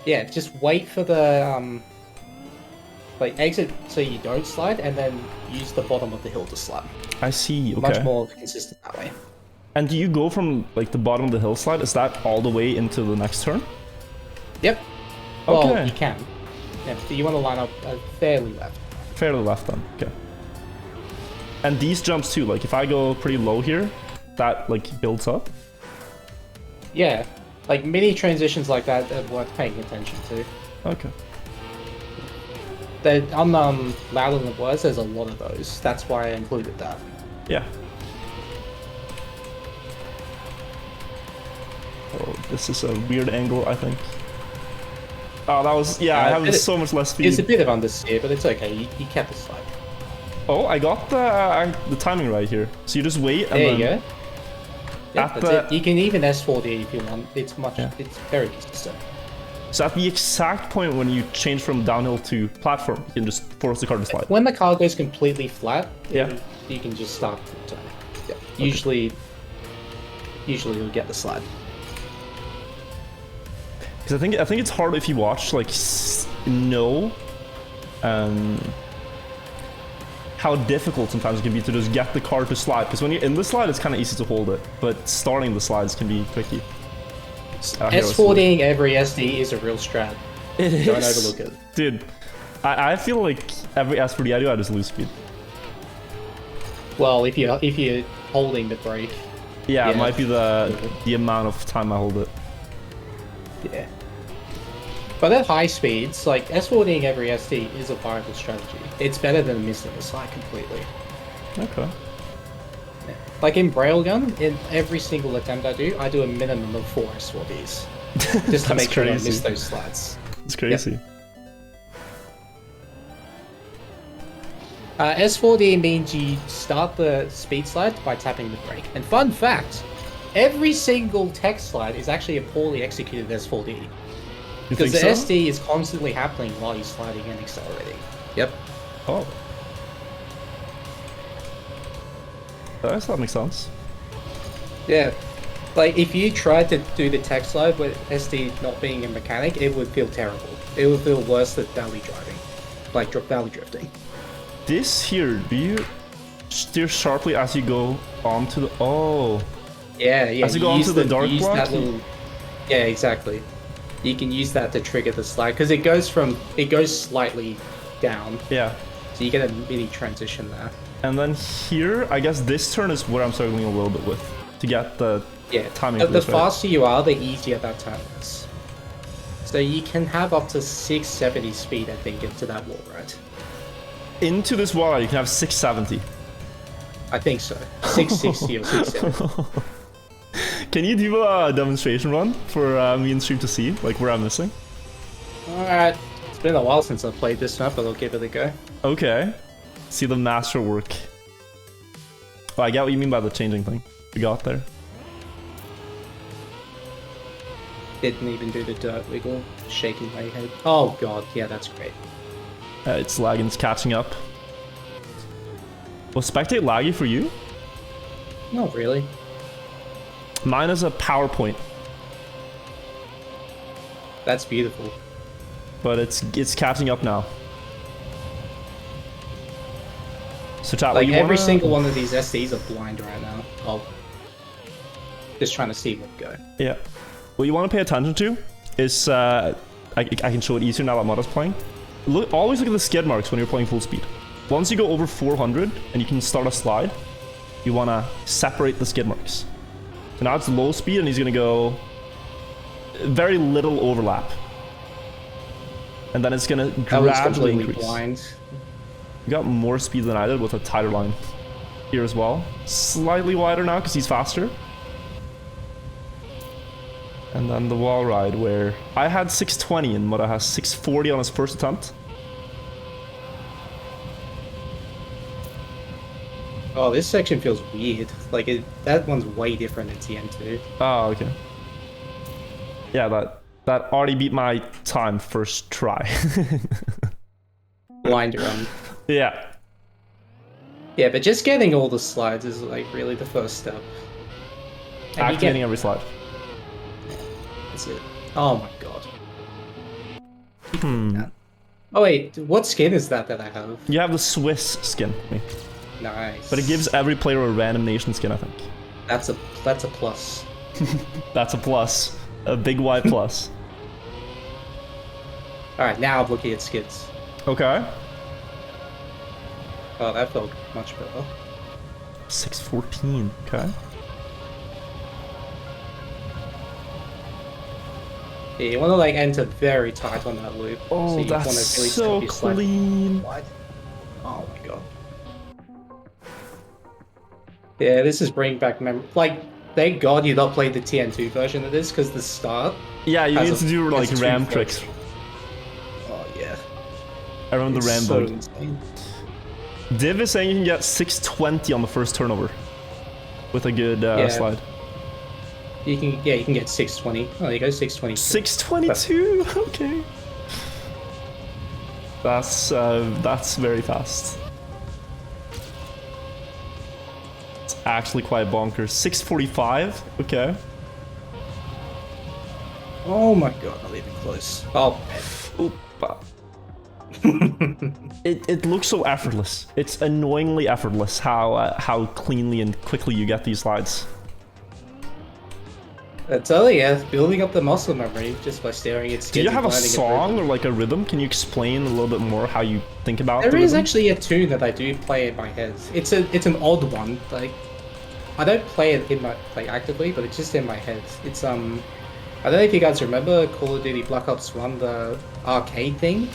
Yeah, just wait for the like exit so you don't slide, and then use the bottom of the hill to slide. I see. Okay. Much more consistent that way. And do you go from like the bottom of the hillside? Is that all the way into the next turn? Yep. Well, Okay. you can. Yeah, but you want to line up fairly left. Fairly left then. Okay. And these jumps too. Like if I go pretty low here, that like builds up. Yeah, like mini transitions like that are worth paying attention to. Okay. On Louder Than Words, there's a lot of those. That's why I included that. Yeah. Oh, this is a weird angle, I think. Oh, that was... Yeah, I have so much less speed. It's a bit of understeer, but it's okay. You kept the slide. Oh, I got the timing right here. So you just wait and There then... you go. Yeah, At that's the- it. You can even S4D if you want. It's it's very consistent. So at the exact point when you change from downhill to platform, you can just force the car to slide. When the car goes completely flat, Yeah. you can just start to turn. Yeah. Usually you'll get the slide. Because I think it's hard if you watch like know how difficult sometimes it can be to just get the car to slide. Because when you're in the slide, it's kind of easy to hold it, but starting the slides can be tricky. S4Ding every SD is a real strat. It Don't is. overlook it. Dude, I feel like every S4D I do, I just lose speed. Well, if you're holding the brake, Yeah, it Yeah. might be the amount of time I hold it. yeah. But at high speeds, like S4Ding every SD is a viable strategy. It's better than missing the slide completely. Okay. Yeah. Like in Brailgun, in every single attempt I do a minimum of 4 S4Ds. Just to make sure I don't miss those slides. It's crazy. S4D means you start the speed slide by tapping the brake. And fun fact, every single tech slide is actually a poorly executed S4D. You Because think the so? SD is constantly happening while you're sliding and accelerating. Yep. Oh. That makes sense. Yeah. Like, if you tried to do the tech slide with SD not being a mechanic, it would feel terrible. It would feel worse than valley driving. Like, valley drifting. This here, do you steer sharply as you go onto the. Oh. Yeah, yeah. As you go onto the dark use block. that little, yeah, exactly. You can use that to trigger the slide because it goes slightly down. Yeah. So you get a mini transition there. And then here, I guess this turn is where I'm struggling a little bit with to get the Yeah. timing. The for this, right? faster you are, the easier that turn is. So you can have up to 670 speed, I think, into that wall ride. Into this wall, you can have 670. I think so. 660 or 670. Can you do a demonstration run for me and stream to see, like where I'm missing? Alright. It's been a while since I've played this map, but I'll give it a go. Okay. See the masterwork. Oh, I get what you mean by the changing thing. We got there. Didn't even do the dirt wiggle. Shaking my head. Oh god, yeah, that's great. It's lagging, it's catching up. Was spectate laggy for you? Not really. Mine is a PowerPoint, That's beautiful. but it's catching up now. So chat, Like you every wanna... single one of these SDs are blind right now. Oh. Just trying to see what go. Yeah. What you want to pay attention to is, I can show it easier now that Mudda's playing. Always look at the skid marks when you're playing full speed. Once you go over 400 and you can start a slide, you want to separate the skid marks. So now it's low speed and he's going to go very little overlap. And then it's going to That was gradually completely increase. blind. You got more speed than I did with a tighter line here as well. Slightly wider now because he's faster. And then the wall ride where I had 620 and Mudda has 640 on his first attempt. Oh, this section feels weird. Like that one's way different in TN2. Oh, okay. Yeah, that already beat my time first try. Blind run. Yeah. Yeah, but just getting all the slides is like really the first step. And you Activating get, every slide. that's it. Oh my god. Hmm. Oh wait, what skin is that I have? You have the Swiss skin, Nice. but it gives every player a random nation skin, I think. that's a plus. That's a plus. A big Y plus. Alright, now I'm looking at skins. Okay. Oh, that felt much better. 614. Okay. Yeah, you want to like enter very tight on that loop. Oh, you that's wanna so stop your slide. clean. Oh my god. Yeah, this is bringing back memory. Like, thank God you not played the TN2 version of this, because the start. Yeah, you has need to do like has two ram flips. tricks. Oh yeah. I remember the ram It's so build. insane. Div is saying you can get 620 on the first turnover with a good Yeah. slide. You can get 620. Oh, there you go, 620. 622. Okay. That's very fast. It's actually quite bonkers. 645. Okay. Oh my god, not even close. Oh, Oop. It looks so effortless. It's annoyingly effortless how cleanly and quickly you get these slides. I tell you, yeah, building up the muscle memory just by staring at skins. Do you and have a learning song rhythm. or like a rhythm? Can you explain a little bit more how you think about There the is rhythm? actually a tune that I do play in my head. It's an odd one. Like, I don't play it in my actively, but it's just in my head. It's I don't know if you guys remember Call of Duty Black Ops 1, the arcade thing.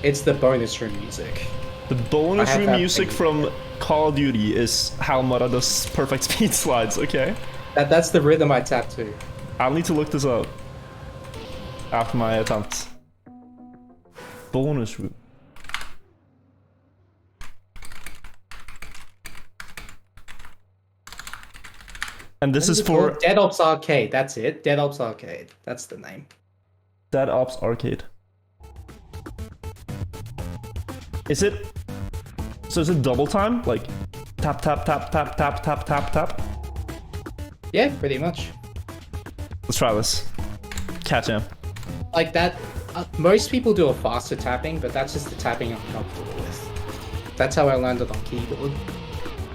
It's the bonus room music. The bonus I have room that music thing. from Call of Duty is how Mudda does perfect speed slides. Okay. That's the rhythm I tap to. I'll need to look this up after my attempt. Bonus room. And this is for Dead Ops Arcade. That's it. Dead Ops Arcade. That's the name. Dead Ops Arcade. Is it? So is it double time? Like tap tap tap tap tap tap tap tap? Yeah, pretty much. Let's try this. Catch him. Like that. Most people do a faster tapping, but that's just the tapping I'm comfortable with. That's how I learned it on keyboard.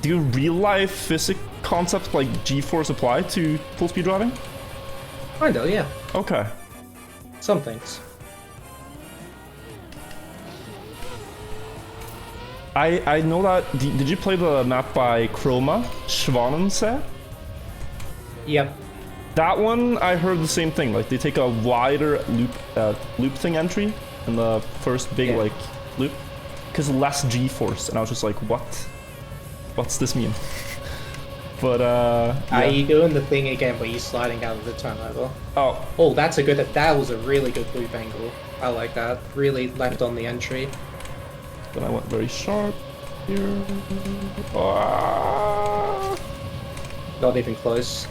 Do real life physics concepts like G-force apply to full speed driving? Kinda, yeah. Okay. Some things. I know that. Did you play the map by Chroma? Schwanense? Yep. That one, I heard the same thing. Like, they take a wider loop thing entry in the first big, like, loop. Because less G-force. And I was just like, what? What's this mean? But, Are yeah. you doing the thing again where you're sliding out of the turnover? Oh, Oh, that was a really good loop angle. I like that. Really left on the entry. then I went very sharp here. Ah. Not even close.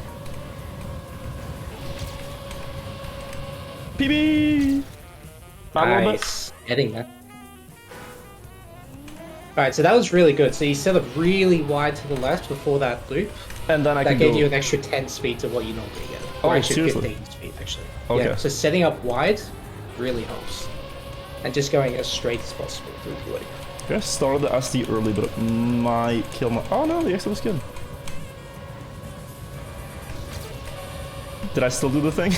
PB! Not a little bit. Nice. Getting there. Alright, so that was really good. So you set up really wide to the left before that loop. And then I That can gave go. you an extra 10 speed to what you normally get. Oh, Or actually seriously? 15 speed, actually. Okay. Yeah, so setting up wide really helps. And just going as straight as possible through the loop. I started the SD early, but it might kill my... Oh no, the exit was good. Did I still do the thing?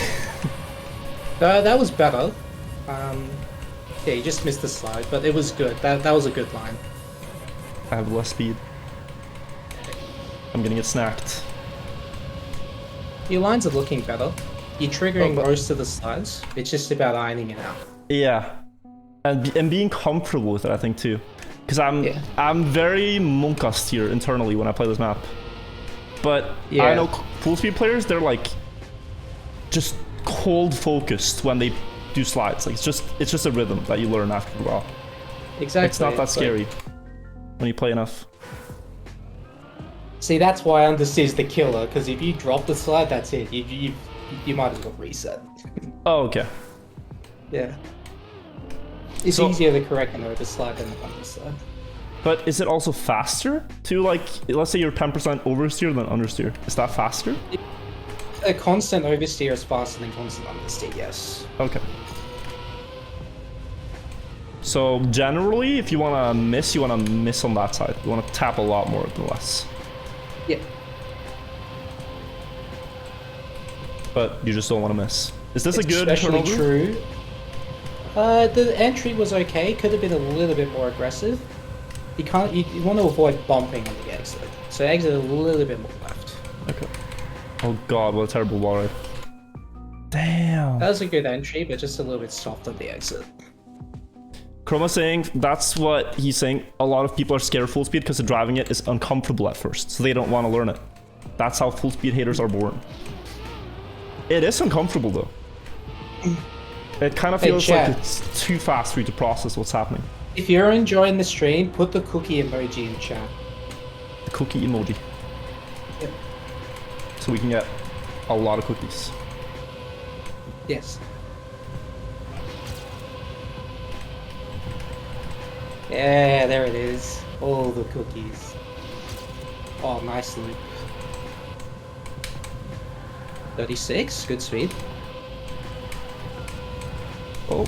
That was better. Yeah, you just missed the slide, but it was good. That was a good line. I have less speed. I'm gonna get snacked. Your lines are looking better. You're triggering but- most of the slides. It's just about ironing it out. Yeah. And being comfortable with it, I think, too. Because Yeah. I'm very monkast here internally when I play this map. But Yeah. I know full speed players, they're like just cold focused when they do slides. Like it's just a rhythm that you learn after a while. Exactly. It's not that like- scary when you play enough. See, that's why Understeer's the killer, because if you drop the slide, that's it. You might as well reset. Oh, okay. Yeah. It's So- easier to correct an overslide than an underslide. But is it also faster to, like, let's say you're 10% oversteer than understeer? Is that faster? A constant oversteer is faster than constant understeer, yes. Okay. So generally, if you want to miss on that side. You want to tap a lot more than less. Yeah. But you just don't want to miss. Is this It's a good especially turnover? true. The entry was okay. Could have been a little bit more aggressive. You can't. You want to avoid bumping on the exit. So exit a little bit more left. Okay. Oh god, what a terrible wall ride. Damn. That was a good entry, but just a little bit soft on the exit. Chroma saying that's what he's saying. A lot of people are scared of full speed because driving it is uncomfortable at first, so they don't want to learn it. That's how full speed haters are born. It is uncomfortable though. It kind of feels like chat. it's too fast for you to process what's happening. If you're enjoying the stream, put the cookie emoji in chat. The cookie emoji. Yep. So we can get a lot of cookies. Yes. Yeah, there it is. All the cookies. Oh, nice loop. 36, good speed. Oh.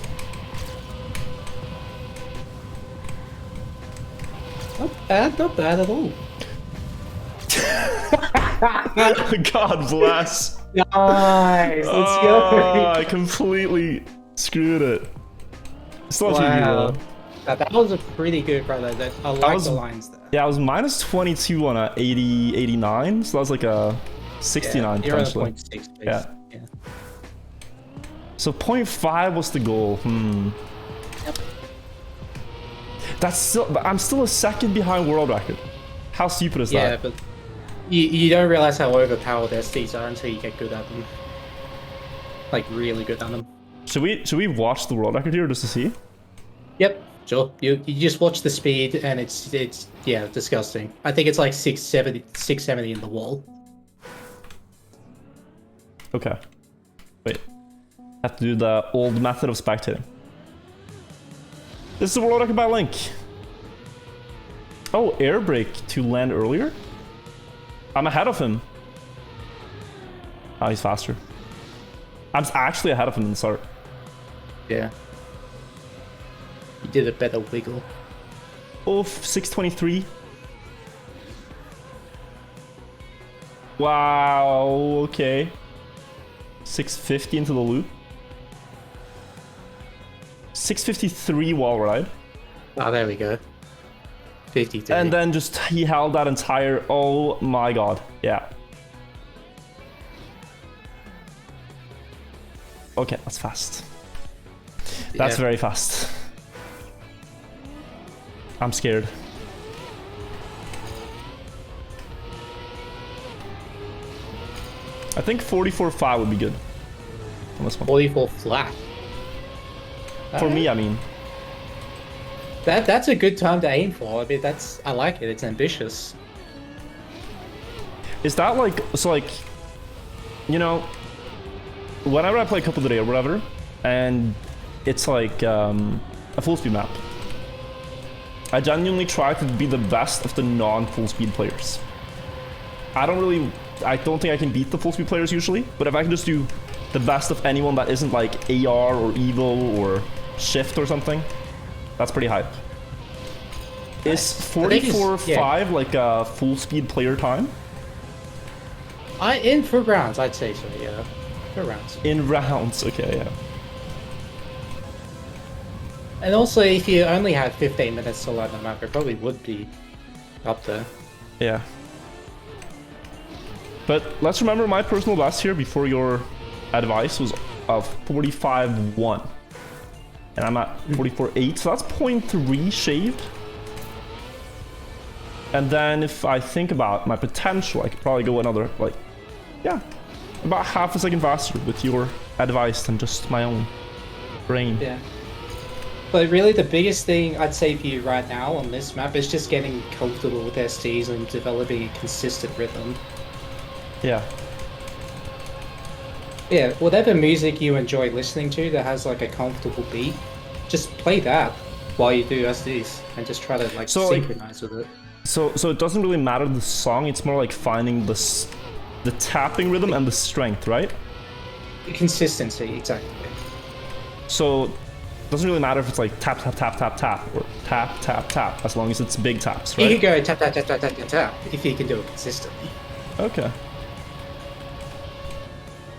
Not bad at all. God bless. Nice, let's Oh, go. I completely screwed it. It's not Wow. GG though. That was a pretty good run. I like was- the lines there. Yeah, I was minus 22 on a 80, 89, so that was like a 69 you're on a potentially. 0.6 base. Yeah. Yeah. So 0.5 was the goal. Yep. That's still, but I'm still a second behind world record. How stupid is Yeah, that? but you don't realize how overpowered SDs are until you get good at them. Like really good at them. Should we watch the world record here just to see? Yep, sure. You just watch the speed and it's yeah, disgusting. I think it's like 670 in the wall. Okay. Wait. Have to do the old method of spectating. This is the world record by Link. Oh, air brake to land earlier? I'm ahead of him. Oh, he's faster. I'm actually ahead of him in the start. Yeah. You did a better wiggle. Oh, 623. Wow, okay. 650 into the loop. 653 wall ride. Oh, there we go. 52. And then just he held that entire, oh my god, yeah. Okay, that's fast. That's very fast. I'm scared. I think 44.5 would be good on this one. 44 flat. For me, I mean. That's a good time to aim for. I mean, I like it. It's ambitious. Is that like, so like, you know, whenever I play Couple of the Day or whatever, and it's like a full speed map, I genuinely try to be the best of the non-full speed players. I don't think I can beat the full speed players usually, but if I can just do the best of anyone that isn't like AR or Evo or Shift or something, that's pretty hype. Is 44.5 like a full speed player time? In for rounds, I'd say so, yeah. For rounds. In rounds, okay, yeah. And also, if you only had 15 minutes to learn the map, it probably would be up there. Yeah. But let's remember my personal best here before your advice was of 45.1. And I'm at 44.8, so that's 0.3 shaved. And then if I think about my potential, I could probably go another, like, yeah, about half a second faster with your advice than just my own brain. Yeah. But really the biggest thing I'd say for you right now on this map is just getting comfortable with STs and developing a consistent rhythm. Yeah. Yeah, whatever music you enjoy listening to that has like a comfortable beat, just play that while you do SDs and just try to like synchronize with it. So it doesn't really matter the song, it's more like finding the tapping rhythm and the strength, right? Consistency, exactly. So it doesn't really matter if it's like tap, tap, tap, tap, tap, or tap, tap, tap, as long as it's big taps, right? You can go tap, tap, tap, tap, tap, tap, tap, if you can do it consistently. Okay.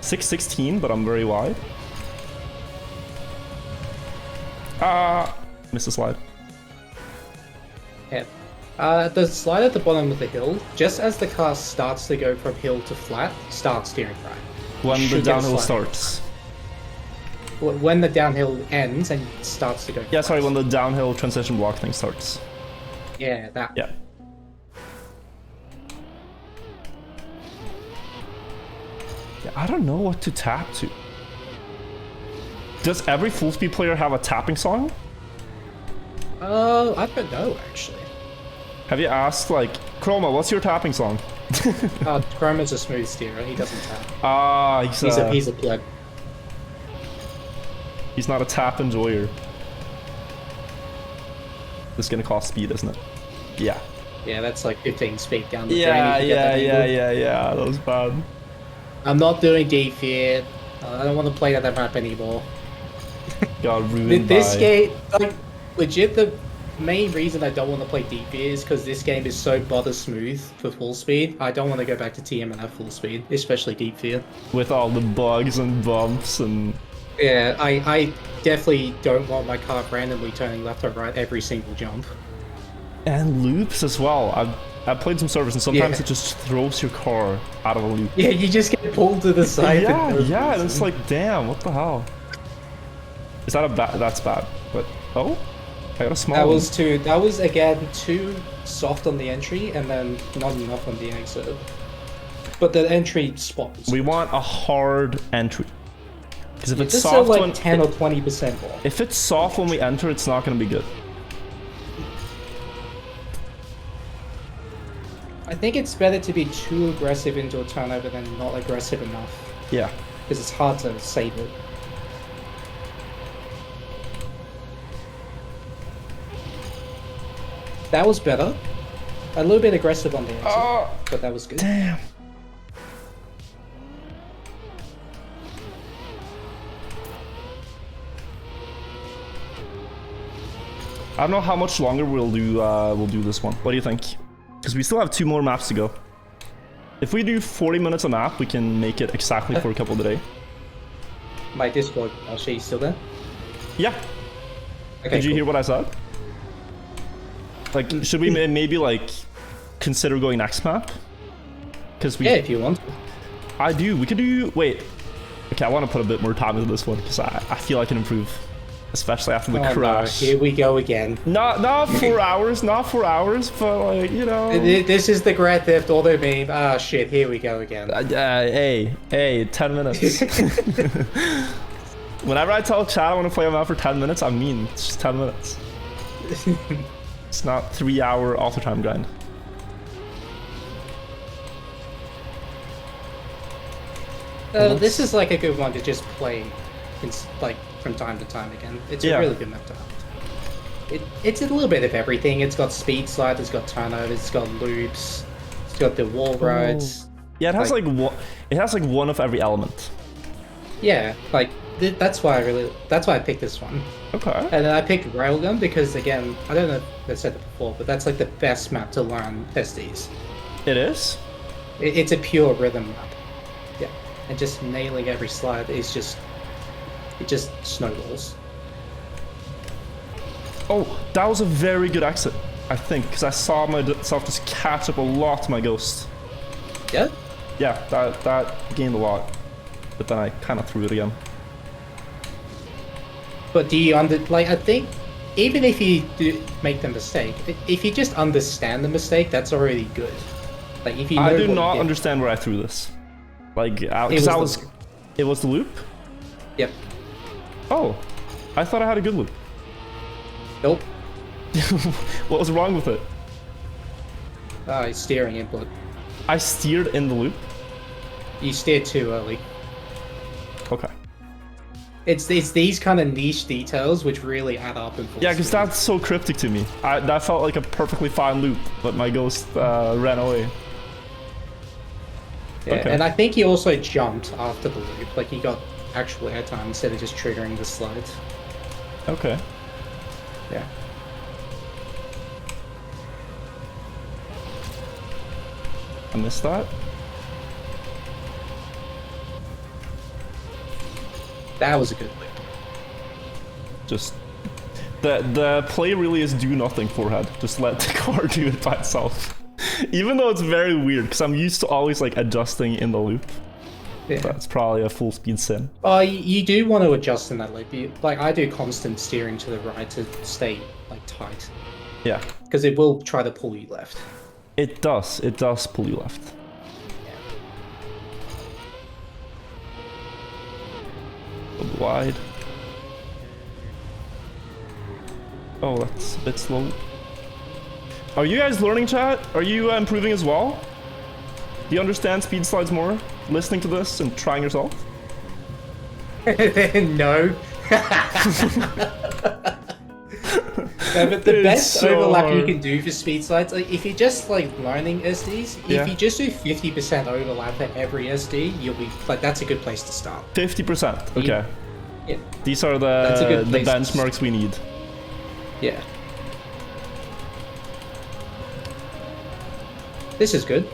616, but I'm very wide. Missed the slide. Yeah. The slide at the bottom of the hill, just as the car starts to go from hill to flat, start steering right. When the downhill starts. When the downhill ends and starts to go Yeah, sorry, when the downhill transition block thing starts. Yeah, that. Yeah. Yeah, I don't know what to tap to. Does every full speed player have a tapping song? I don't know actually. Have you asked, like, Chroma, what's your tapping song? Chroma's a smooth steerer, he doesn't tap. Ah, He's a pleb. He's not a tap enjoyer. This is gonna cost speed, isn't it? Yeah. Yeah, that's like 15 speed down the drain. Yeah, that was bad. I'm not doing deep here. I don't want to play that map anymore. Got ruined This by... game, like, legit, the main reason I don't want to play deep fear is because this game is so butter smooth for full speed. I don't want to go back to TM and have full speed, especially deep fear. With all the bugs and bumps and... Yeah, I definitely don't want my car randomly turning left or right every single jump. And loops as well. I've played some servers and sometimes it just throws your car out of a loop. Yeah, you just get pulled to the side. Yeah, and it's like, damn, what the hell? Is that a bad? That's bad. But oh, I got a small. That was again too soft on the entry, and then not enough on the exit. But the entry spot. We want a hard entry. Because if it's just soft, like 10 or 20% more. If it's soft when we enter, it's not going to be good. I think it's better to be too aggressive into a turnover than not aggressive enough. Yeah. Because it's hard to save it. That was better. A little bit aggressive on the exit, but that was good. Damn. I don't know how much longer we'll do this one. What do you think? Because we still have 2 more maps to go. If we do 40 minutes a map, we can make it exactly for a couple of days. My Discord, Asha, you still there? Yeah. Okay, Did you hear what I said? Like, should we maybe like consider going next map? Because we. Yeah, if you want. I do. We could do. Wait. Okay, I want to put a bit more time into this one because I feel I can improve, especially after the crash. No, here we go again. Not 4 hours, not 4 hours, but like, you know. This is the Grand Theft Auto meme. Ah, shit, here we go again. Hey, 10 minutes. Whenever I tell chat I want to play a map for 10 minutes, I mean it's just 10 minutes. It's not 3 hour auto time grind. This is like a good one to just play, like from time to time again. It's a really good map to have. It's a little bit of everything. It's got speed slides, it's got turnovers, it's got loops, it's got the wall rides. Yeah, it has like one of every element. Yeah, like that's why I picked this one. Okay. And then I picked Railgun because again, I don't know if I said it before, but that's like the best map to learn SDs. It is? It's a pure rhythm map. Yeah. And just nailing every slide is just snowballs. Oh, that was a very good exit, I think, because I saw myself just catch up a lot to my ghost. Yeah? Yeah, that gained a lot, but then I kind of threw it again. But do you I think even if you do make the mistake, if you just understand the mistake, that's already good. Like if you know I do what not you did. understand where I threw this. Like, It was the loop? Yep. Oh, I thought I had a good loop. Nope. What was wrong with it? It's steering input. I steered in the loop? You steered too early. Okay. It's these kind of niche details which really add up in full Yeah, because speed. that's so cryptic to me. That felt like a perfectly fine loop, but my ghost ran away. Yeah, Okay. and I think he also jumped after the loop. Like he got actual airtime instead of just triggering the slide. Okay. Yeah. I missed that. That was a good loop. Just the play really is do nothing forehead. Just let the car do it by itself. Even though it's very weird, because I'm used to always like adjusting in the loop. Yeah. That's probably a full speed sin. You do want to adjust in that loop. Like I do constant steering to the right to stay like tight, Yeah. because it will try to pull you left. It does pull you left. Wide. Oh, that's a bit slow. Are you guys learning, chat? Are you improving as well? Do you understand speed slides more? Listening to this and trying yourself? No. No, but the It's best so overlap you hard. can do for speed slides, like if you're just like learning SDs, Yeah. if you just do 50% overlap for every SD, you'll be like that's a good place to start. 50%. Okay. Yeah. These are That's a the good place to benchmarks we need. Yeah. This is good.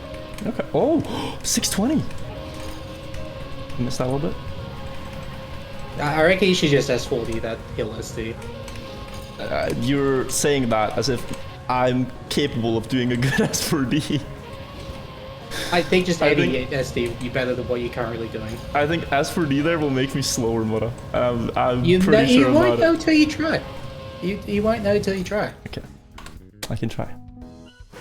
Okay. Oh, 620. Missed that a little bit. I reckon you should just S40 that hill SD. You're saying that as if I'm capable of doing a good S4D. I think just I adding think- SD would be better than what you're currently doing. I think S4D there will make me slower, Mudda. I'm You pretty sure won't about know it. till you try. You won't know till you try. Okay. I can try.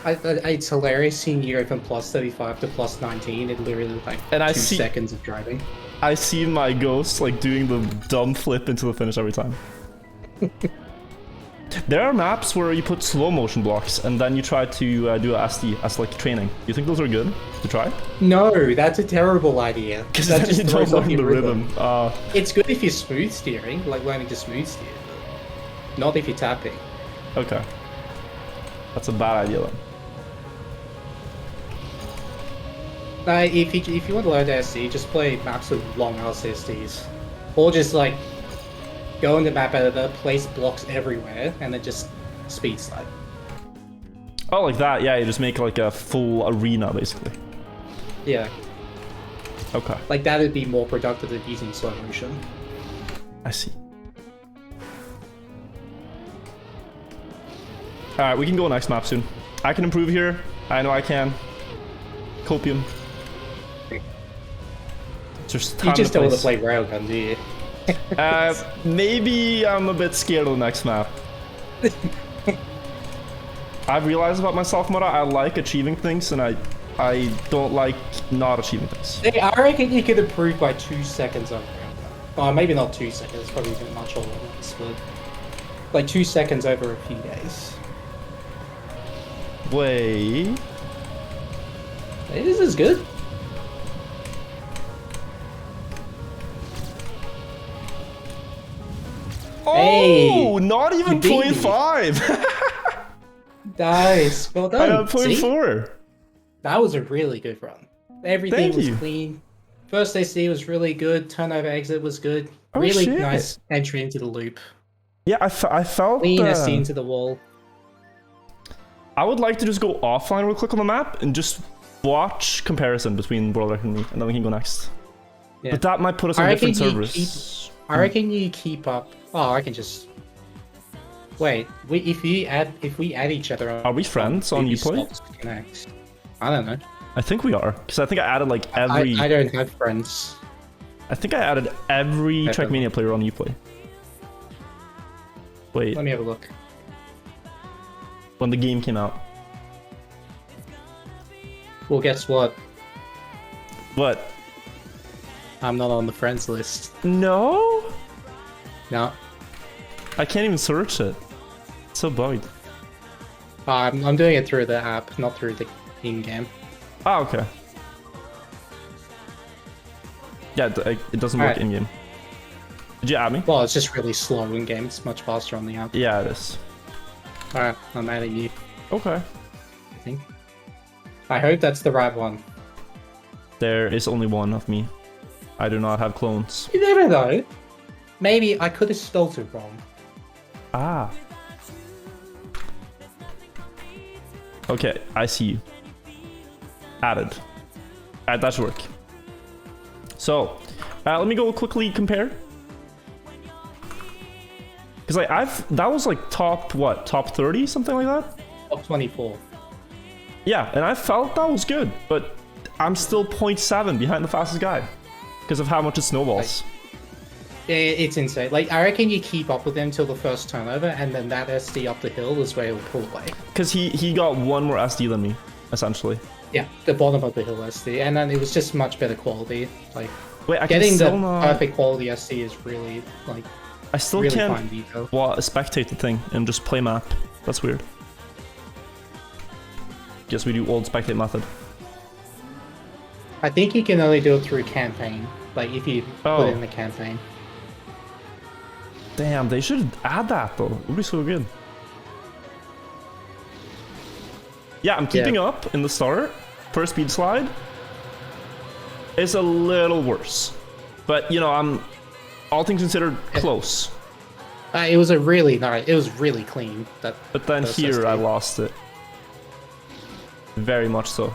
It's hilarious seeing you go from plus 35 to plus 19 in literally like And I 2 see- seconds of driving. I see my ghost like doing the dumb flip into the finish every time. There are maps where you put slow motion blocks and then you try to do a SD as like training. Do you think those are good to try? No, that's a terrible idea. Because That then just you don't throws off learn the your rhythm. It's good if you're smooth steering, like learning to smooth steer, but not if you're tapping. Okay. That's a bad idea then. If you want to learn to SD, just play maps with long ass SDs, or just like go in the map editor, place blocks everywhere, and then just speed slide. Oh, like that? Yeah, you just make like a full arena basically. Yeah, Okay, like that would be more productive than using slow motion. I see. Alright, we can go next map soon. I can improve here. I know I can. Copium. Just You just don't want to play railgun, do you? Maybe I'm a bit scared of the next map. I've realized about myself, Mudda, I like achieving things, and I don't like not achieving things. Hey, I reckon you could improve by 2 seconds over railgun. Oh, maybe not 2 seconds, probably a bit much all at once, but like 2 seconds over a few days. Wait. Hey, this is good. Oh, Hey, not even you beat me. 0.5. Nice, well I done. got See? 0.4. That was a really good run. Everything Thank was you. clean. First AC was really good. Turnover exit was good. Oh, Really shit. nice entry into the loop. Yeah, I felt. Clean SC into the wall. I would like to just go offline real quick on the map and just watch comparison between World Record and me, and then we can go next. Yeah. But that might put us I on reckon different you servers. I reckon you keep up. Oh, I can just wait. If we add each other, Are we friends on maybe Uplay? slots connect. I don't know. I think we are, because I think I added like every. I don't have friends. I think I added every Trackmania player on Uplay. Wait, Let me have a look. when the game came out. Well, guess what? What? I'm not on the friends list. No? No. I can't even search it. It's so bugged. I'm doing it through the app, not through the in-game. Ah, okay. Yeah, it doesn't work Alright. in-game. Did you add me? Well, it's just really slow in-game. It's much faster on the app. Yeah, it is. Alright, I'm adding you, Okay. I think. I hope that's the right one. There is only one of me. I do not have clones. You never know. Maybe I could have spelled it wrong. Ah. Okay, I see you. Added. Alright, that should work. So, let me go quickly compare. Because like that was like top 30, something like that? Top 24. Yeah, and I felt that was good, but I'm still 0.7 behind the fastest guy because of how much it snowballs. It's insane. Like, I reckon you keep up with them till the first turnover, and then that SD up the hill is where he'll pull away. Because he got one more SD than me, essentially. Yeah, the bottom of the hill SD, and then it was just much better quality. Like, Wait, I can getting the still not... perfect quality SD is really, like, I still really can't fine detail. spectate the thing and just play map. That's weird. Guess we do old spectate method. I think you can only do it through campaign. Like, if you put it in the campaign. Damn, they should add that though. It would be so good. Yeah, I'm keeping up in the start. First speed slide is a little worse. But, you know, I'm, all things considered, close. It was a really nice, it was really clean. But then here I lost it. Very much so.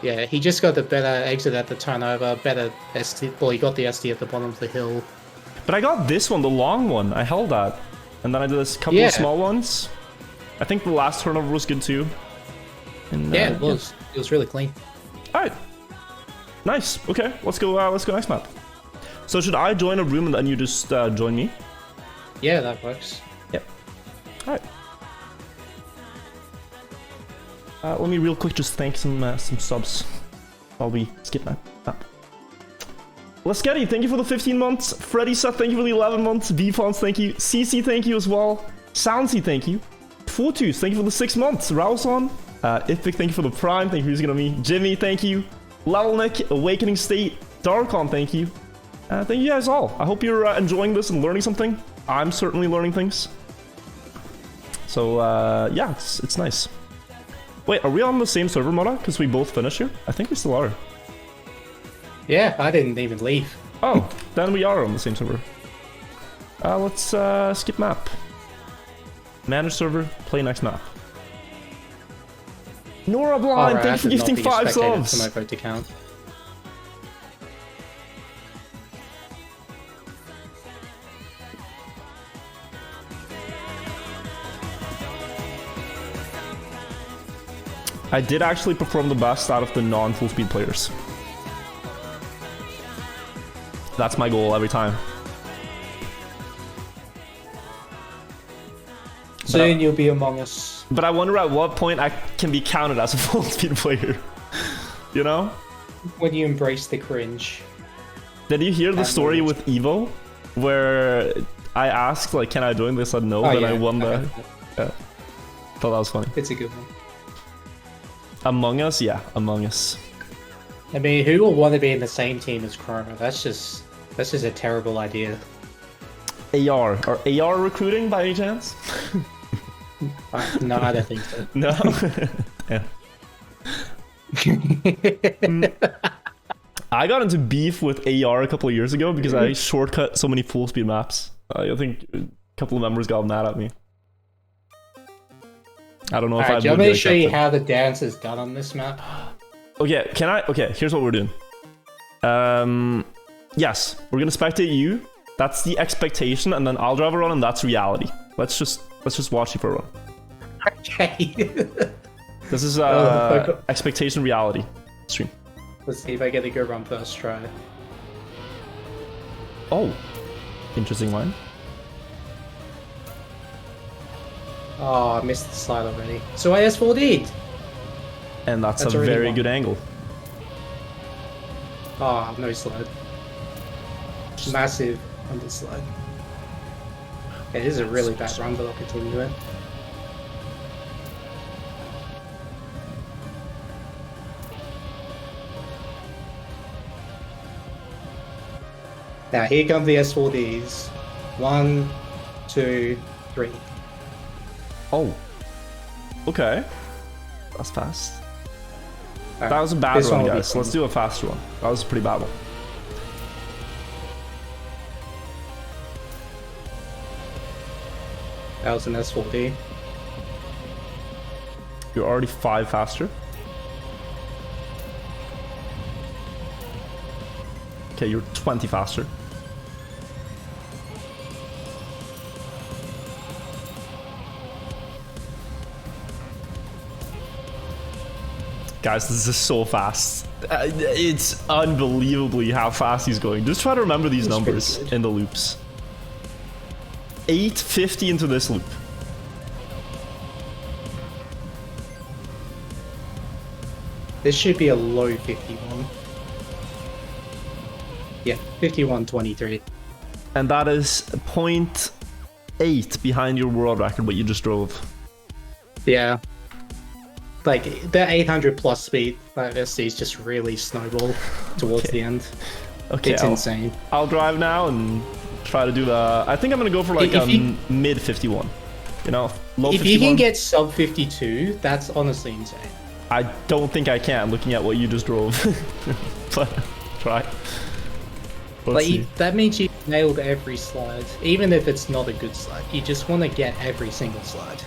Yeah, he just got the better exit at the turnover, better SD, well, he got the SD at the bottom of the hill. But I got this one, the long one. I held that. And then I did this couple of small ones. I think the last turnover was good too. And, yeah, it was. It was really clean. Alright. Nice. Okay, let's go next map. So should I join a room and then you just join me? Yeah, that works. Yep. Alright. Let me real quick just thank some subs while we skip that map. Lesketti, thank you for the 15 months. Freddy Seth, thank you for the 11 months. VFons, thank you. CC, thank you as well. Soundsy, thank you. Fortus, thank you for the 6 months. Rouson, Ifik, thank you for the prime. Thank you for using it on me. Jimmy, thank you. Levelnick, Awakening State, Darkon, thank you. Thank you guys all. I hope you're enjoying this and learning something. I'm certainly learning things. So, yeah, it's nice. Wait, are we on the same server, Mudda? Because we both finished here? I think we still are. Yeah, I didn't even leave. Oh, then we are on the same server. Let's skip map. Manage server, play next map. Nora Blind, Alright, thank you for I did not gifting think you 5 spectated subs. to my vote to count. I did actually perform the best out of the non-full speed players. That's my goal every time. Soon you'll be among us. But I wonder at what point I can be counted as a full speed player. You know? When you embrace the cringe. Did you hear the story with Evo? Where I asked, like, can I join? They said no, Oh, then yeah, I won the... heard that. Yeah. Thought that was funny. It's a good one. Among Us? Yeah, Among Us. I mean, who will want to be in the same team as Chroma? That's just a terrible idea. AR. Are AR recruiting by any chance? No, I don't think so. No? Yeah. I got into beef with AR a couple of years ago because I shortcut so many full speed maps. I think a couple of members got mad at me. I don't know if I Alright, do you want me to show you how the dance is done on this map? Okay, can I? Okay, here's what we're doing. Yes, we're gonna spectate you. That's the expectation, and then I'll drive a run, and that's reality. Let's just watch you for a run. Okay. This is expectation reality stream. Let's see if I get a good run first try. Oh, interesting line. Oh, I missed the slide already. So I S4D'd. And that's That's a already very one. good angle. Oh, no slide. Massive underslide. Yeah, this is a really bad run, but I'll continue it. Now here come the S4Ds. 1, 2, 3. Oh. Okay. That's fast. Alright, That was a bad this one run, will be guys. fun. Let's do a faster one. That was a pretty bad one. That was an S4D. You're already 5 faster. Okay, you're 20 faster. Guys, this is so fast. It's unbelievably how fast he's going. Just try to remember these That's numbers pretty good. in the loops. 850 into this loop. This should be a low 51. Yeah, 51.23. And that is 0.8 behind your world record, what you just drove. Yeah. Like, the 800 plus speed, like, SC's just really snowball towards the end. Okay, It's insane. I'll drive now and try to do the... I think I'm going to go for like If you- mid 51. You know, low If 51. you can get sub 52, that's honestly insane. I don't think I can, looking at what you just drove. But try. Let's see. That means you nailed every slide, even if it's not a good slide. You just want to get every single slide.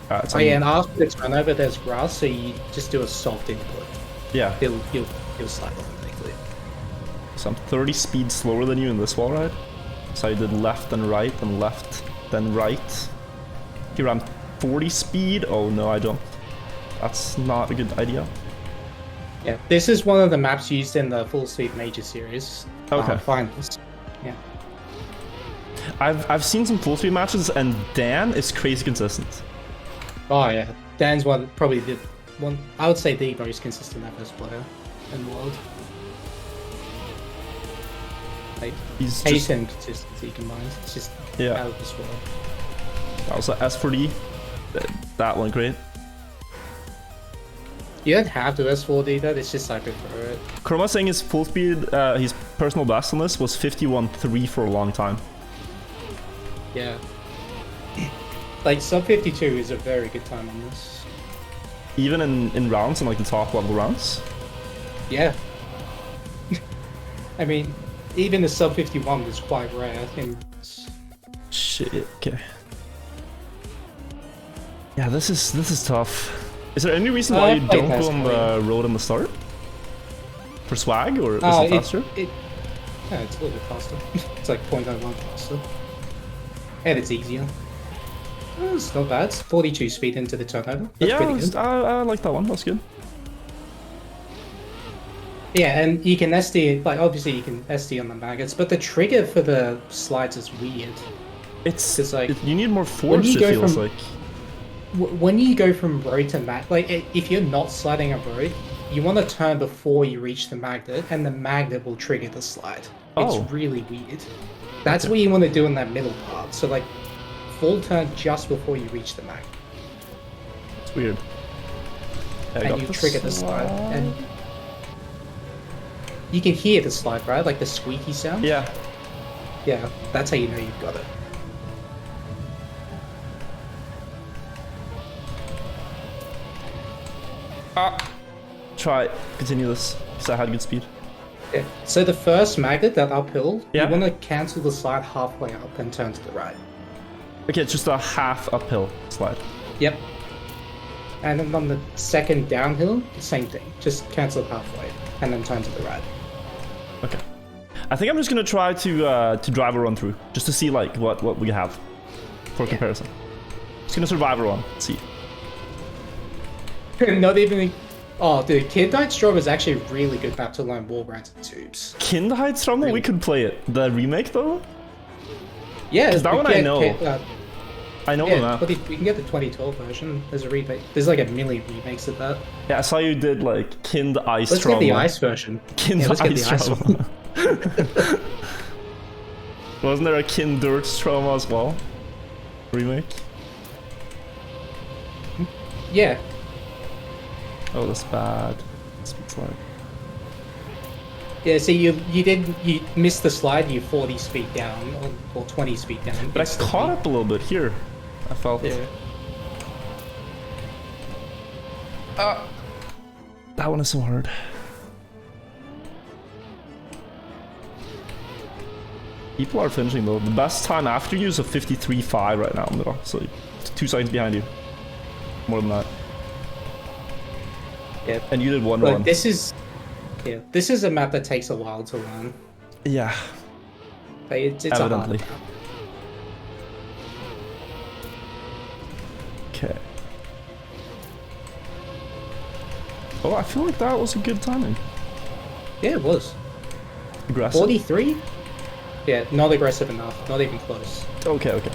Alright, so Oh yeah, and after the turn over, there's grass, so you just do a soft input. yeah, He'll slide automatically. so I'm 30 speed slower than you in this wall ride. So I did left and right and left then right. Here I'm 40 speed. Oh no, I don't. That's not a good idea. Yeah, this is one of the maps used in the Full Speed Major Series. Okay. Finals. Yeah. I've seen some full speed matches and Dan is crazy consistent. Oh yeah, Dan's probably the one. I would say the most consistent FS player in the world. Like He's pace just, and consistency combined. It's just Yeah. out of this world. also S4D. That one great. You don't have to S4D that. It's just I prefer it. Chroma saying his full speed, his personal best on this was 51.3 for a long time. Yeah. Like sub 52 is a very good time on this. Even in rounds, in like the top level rounds. Yeah. I mean, even the sub 51 is quite rare. In Shit. Okay. Yeah, this is tough. Is there any reason why you I played don't go on NASCAR, the road in the start? For swag, or is it yeah. faster? No, it's a little bit faster. It's like 0.01 faster. And it's easier. Oh, it's not bad. It's 42 speed into the turnover. That's Yeah, pretty good. I like that one. That's good. Yeah, and you can SD, like obviously you can SD on the maggots, but the trigger for the slides is weird. It's like, you need more force. you It go feels from- like. When you go from road to mag, like if you're not sliding a road, you want to turn before you reach the magnet, and the magnet will trigger the slide. Oh. It's really weird. That's what you want to do in that middle part. So like, full turn just before you reach the magnet, It's weird. Yeah, I and got you this trigger the slide, and you can hear the slide, right? Like the squeaky sound. Yeah. Yeah, that's how you know you've got it. Try continue this because I had good speed. Yeah. So the first magnet, that uphill, Yeah. you want to cancel the slide halfway up and turn to the right. Okay, it's just a half uphill slide. Yep. And then on the second downhill, the same thing. Just cancel halfway and then turn to the right. Okay. I think I'm just gonna try to drive a run through just to see like what we have for comparison. Just gonna survive a run. Let's see. Not even. Oh, dude, Kindheidstrom is actually a really good map to learn wall runs and tubes. Kindheidstrom, we could play it. The remake though. Yeah, 'Cause that we one I get know. I know the Yeah, map. but we can get the 2012 version. There's a remake. There's like a million remakes of that. Yeah, I saw you did like Kind Ice Let's Trauma. get the ice version. Kind Yeah, let's get the Ice ice Trauma. Wasn't there a Kind Dirt Trauma as well? Remake? Yeah. Oh, that's bad. Speed slide. Yeah, so you missed the slide, you 40 speed down or 20 speed down. But I instantly. caught up a little bit here. I felt. Yeah. That one is so hard. People are finishing though. The best time after you is a 53.5 right now, Mudda. So 2 seconds behind you. More than that. Yeah. And you did one Like run. this is a map that takes a while to learn. Yeah. But it's a hard Evidently. map. Okay. Oh, I feel like that was a good timing. Yeah, it was. Aggressive. 43? Yeah, not aggressive enough. Not even close. Okay, okay.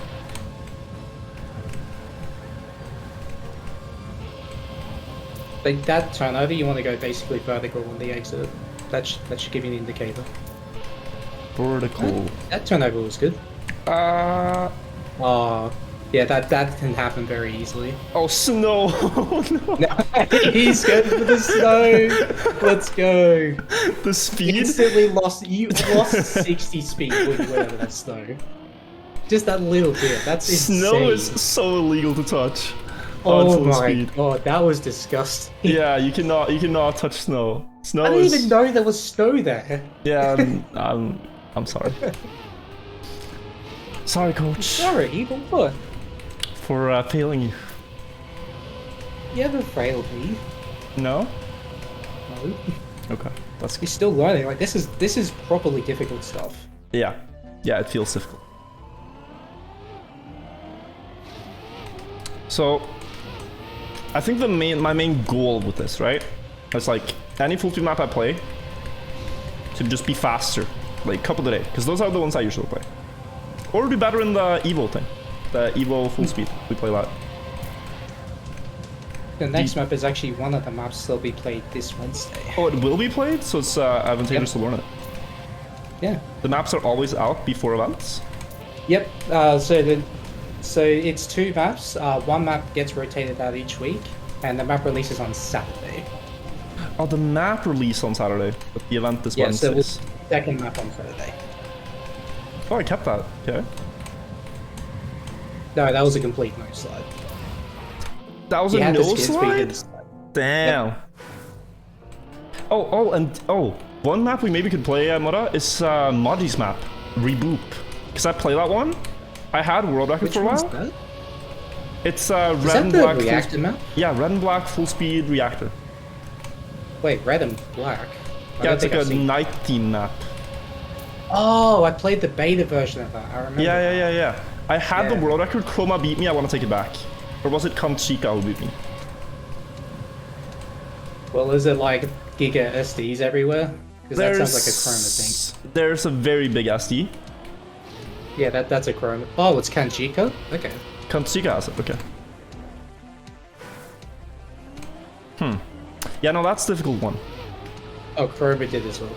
Like that turnover, you want to go basically vertical on the exit. That should give you an indicator. Vertical. That turnover was good. Oh, yeah, that can happen very easily. Oh, snow! No. He's going for the snow. Let's go. The speed? Instantly lost. You lost 60 speed when you went over that snow. Just that little bit. That's insane. Snow is so illegal to touch. Oh on full my speed. god, that was disgusting. Yeah, you cannot touch snow. Snow I didn't is. even know there was snow there. Yeah, I'm sorry. Sorry, coach, Sorry, but what? for failing you. You haven't failed me. No? No. Okay, that's You're good. still learning. Like this is properly difficult stuff. Yeah, it feels difficult. So, I think my main goal with this, right? It's like any full speed map I play to just be faster, like couple a day, because those are the ones I usually play. Or do better in the Evo thing, the Evo full speed. We play that. The next map is actually one of the maps that'll be played this Wednesday. Oh, it will be played, so it's advantageous to learn it. Yeah. The maps are always out before events. Yep. So it's 2 maps. One map gets rotated out each week, and the map releases on Saturday. Oh, the map release on Saturday, but the event is Yeah. Wednesday. So it's second map on Saturday. Oh, I kept that. Okay. No, that was a complete no slide. That was You a had no the skins, but you didn't slide? slide. Damn. Oh, one map we maybe could play, Mudda, is Muddy's map, Reboop. Because I played that one. I had world record Which for a one's while. that? It's Is red that and the black. reactor map? Yeah, red and black full speed reactor. Wait, red and black? I Yeah, don't it's like think a I've seen- night theme map. Oh, I played the beta version of that. I remember. Yeah. I had the Yeah. world record. Chroma beat me. I want to take it back. Or was it Conchica who beat me? Well, is it like Giga SDs everywhere? Because that sounds like a Chroma thing. There's a very big SD. Yeah, that's a Chroma. Oh, it's Kanjiko? Okay. Conchica has it. Okay. Yeah, no, that's a difficult one. Oh, Chroma did as well.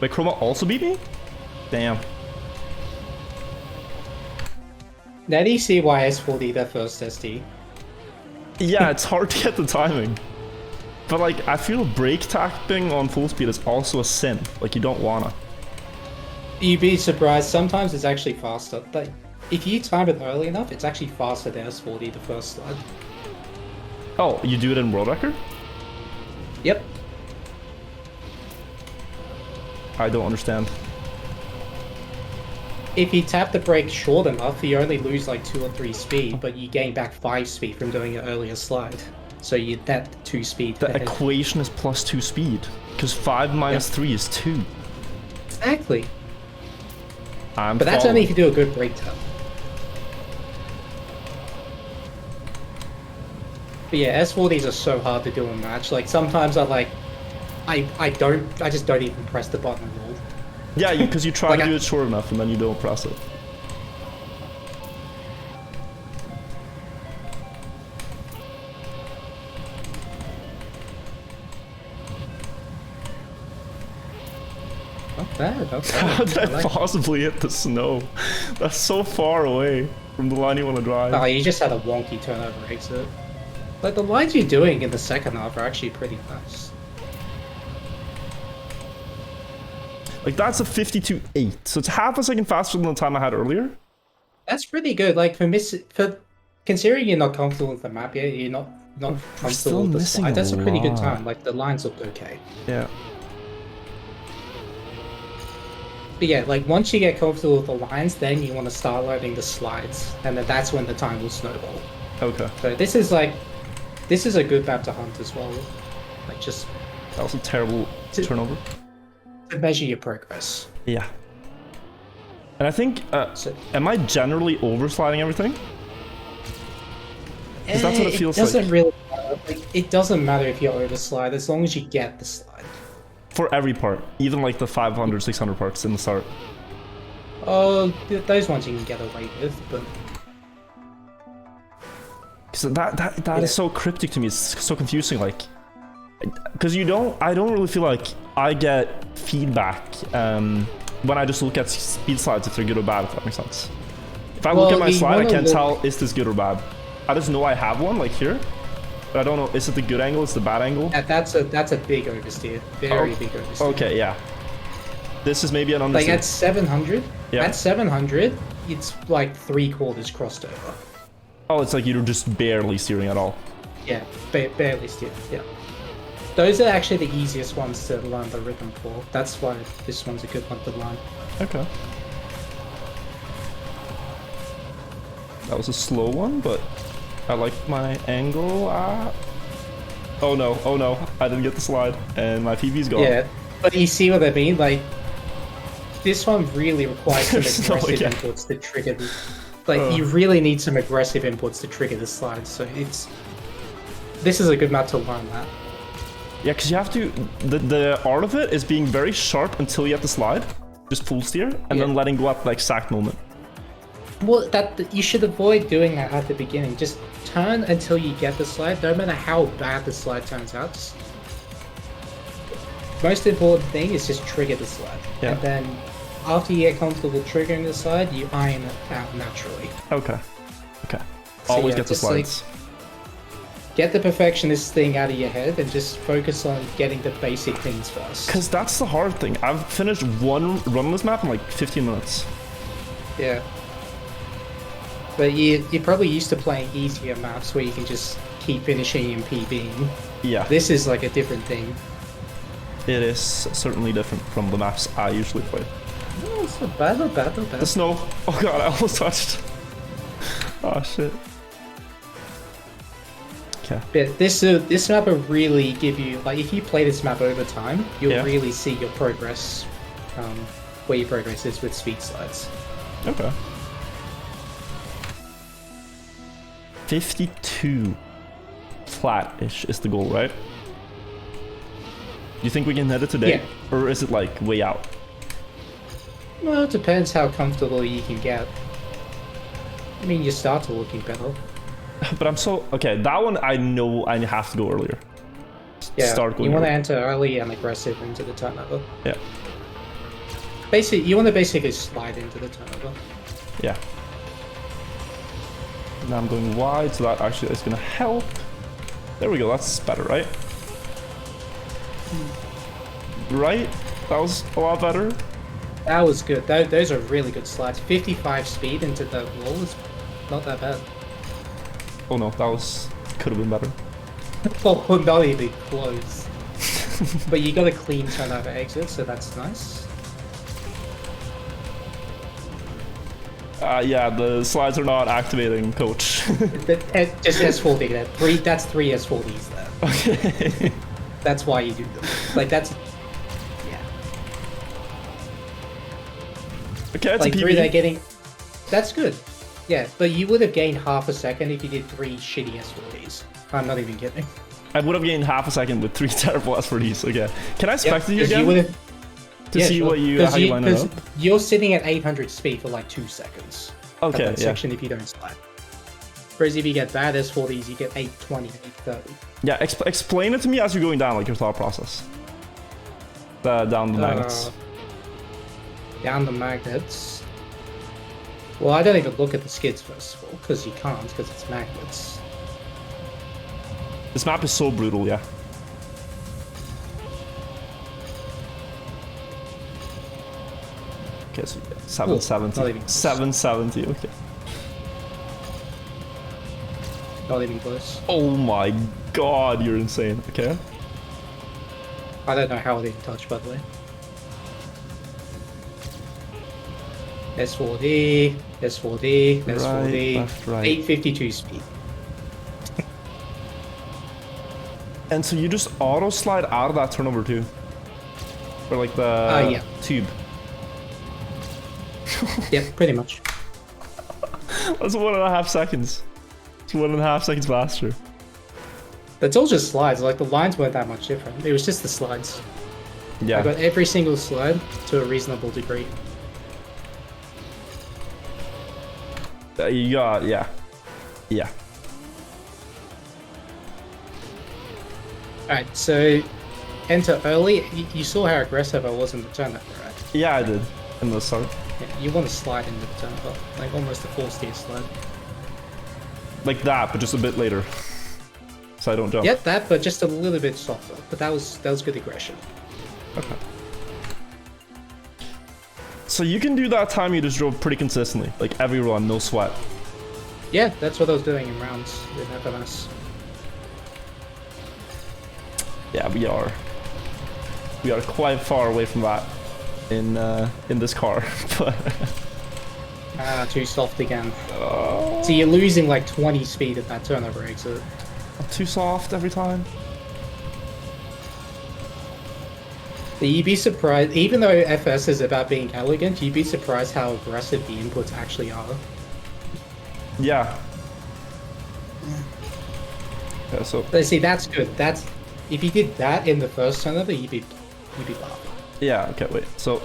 But Chroma also beat me? Damn. Now do you see why S4D their first SD? Yeah, it's hard to get the timing. But like, I feel brake tapping on full speed is also a sin. Like, you don't wanna. You'd be surprised, sometimes it's actually faster. Like, if you time it early enough, it's actually faster than S4D the first slide. Oh, you do it in world record? Yep. I don't understand. If you tap the brake short enough, you only lose like 2 or 3 speed, but you gain back 5 speed from doing an earlier slide. So you net 2 speed. The ahead. equation is +2 speed. Because 5 minus 3 is 2. Exactly. I'm But that's following. only if you do a good brake tap. But yeah, S4Ds are so hard to do in match. Like sometimes I just don't even press the button at all. Yeah, because you try Like to I- do it short enough and then you don't press it. Not bad, not bad. How did I like it. possibly hit the snow? That's so far away from the line you want to drive. Oh, you just had a wonky turnover exit. Like the lines you're doing in the second half are actually pretty nice. Like, that's a 52.8, so it's half a second faster than the time I had earlier. That's pretty good. Like for considering you're not comfortable with the map yet, you're not still comfortable with the missing slide. a That's a pretty good lot. time. Like the lines looked okay. Yeah. But yeah, like once you get comfortable with the lines, then you want to start learning the slides, and then that's when the time will snowball. Okay. So this is a good map to hunt as well. Like just That was a terrible turnover. to measure your progress. Yeah. And I think, So am I generally oversliding everything? 'Cause that's what it feels It doesn't like. really matter. Like, it doesn't matter if you overslide as long as you get the slide. For every part, even like the 500, 600 parts in the start. Oh, those ones you can get away with, but Because that is so cryptic to me. It's so confusing. Like, because I don't really feel like I get feedback when I just look at speed slides if they're good or bad. If that makes sense. If I look at my you slide, I wanna can't look- tell is this good or bad. I just know I have one like here, but I don't know is it the good angle, is it the bad angle? that's a big oversteer. Very big oversteer. Okay, yeah. This is maybe an Like understeer. at 700, Yeah. at 700, it's like 3/4 crossed over. Oh, it's like you're just barely steering at all. Yeah, barely steer. Yeah. Those are actually the easiest ones to learn the rhythm for. That's why this one's a good one to learn. Okay. That was a slow one, but I like my angle. Oh no, I didn't get the slide, and my PB's gone. Yeah, but you see what I mean? Like, this one really requires some There's no aggressive way. inputs to trigger the... Like, you really need some aggressive inputs to trigger the slide, so it's... This is a good map to learn that. Yeah, because you have to... The art of it is being very sharp until you get the slide, just full steer, and Yeah. then letting go at the exact moment. Well, you should avoid doing that at the beginning. Just turn until you get the slide, no matter how bad the slide turns out. Just... Most important thing is just trigger the slide. Yeah. And then, after you get comfortable triggering the slide, you iron it out naturally. Okay. Okay. So Always yeah, get the just, like, slides. Get the perfectionist thing out of your head and just focus on getting the basic things first. Because that's the hard thing. I've finished one run on this map in like 15 minutes. Yeah. But you're probably used to playing easier maps where you can just keep finishing and PBing. Yeah. This is like a different thing. It is certainly different from the maps I usually play. Oh, it's not bad, not bad, not bad. The snow. Oh god, I almost touched. Oh shit. Okay. But this map will really give you, like, if you play this map over time, you'll Yeah. really see your progress, where your progress is with speed slides. Okay. 52 flat-ish is the goal, right? You think we can hit it today? Yeah. Or is it like way out? Well, it depends how comfortable you can get. I mean, you start looking better. But I'm so... Okay, that one I know I have to go earlier. Yeah, Start going you want to early. enter early and aggressive into the turnover. Yeah. You want to basically slide into the turnover. Yeah. Now I'm going wide, so that actually is going to help. There we go, that's better, right? Right? That was a lot better. That was good. Those are really good slides. 55 speed into the wall is not that bad. Oh no, that was... could have been better. Oh, not even close. But you got a clean turnover exit, so that's nice. Yeah, the slides are not activating, coach. Just S4D there. That's three S4Ds there. Okay. That's why you do them. Like, that's... Yeah. Okay, it's Like, a three they're PB. getting... That's good. Yeah, but you would have gained half a second if you did 3 shitty S4Ds. I'm not even kidding. I would have gained half a second with 3 terrible S4Ds. Okay. Can I spectate you 'cause again? would've- to yeah, see sure. what you, 'Cause how you line it up? You're sitting at 800 speed for like 2 seconds. Okay, That yeah. section if you don't slide. Whereas if you get bad S4Ds, you get 820, 830. Yeah, explain it to me as you're going down, like your thought process. Down the magnets. Down the magnets. Well, I don't even look at the skids first of all, because you can't, because it's magnets. This map is so brutal, yeah. Okay, so yeah, 770. not even close. 770, okay. Not even close. Oh my god, you're insane. Okay. I don't know how it even touched, by the way. S4D, S4D, S4D, left, right. 852 speed. And so you just auto slide out of that turnover too? Or like the Yeah. tube? Yeah, pretty much. That's 1.5 seconds. It's 1.5 seconds faster. That's all just slides, like the lines weren't that much different. It was just the slides. I Yeah. got every single slide to a reasonable degree. You got, yeah. Yeah. Alright, so enter early. You saw how aggressive I was in the turnover, right? Yeah, I did. In the start. Yeah, you want to slide into the turnover, like almost a full steer slide. Like that, but just a bit later. So I don't jump. Yep, that, but just a little bit softer. But that was good aggression. Okay. So you can do that time you just drove pretty consistently. Like every run, no sweat. Yeah, that's what I was doing in rounds with FMS. Yeah, we are quite far away from that in this car. But Too soft again. So you're losing like 20 speed at that turnover exit. I'm too soft every time. You'd be surprised, even though FS is about being elegant, you'd be surprised how aggressive the inputs actually are. Yeah. Yeah, so But see, that's good. That's if you did that in the first turnover, you'd be laughing. yeah, okay, wait. So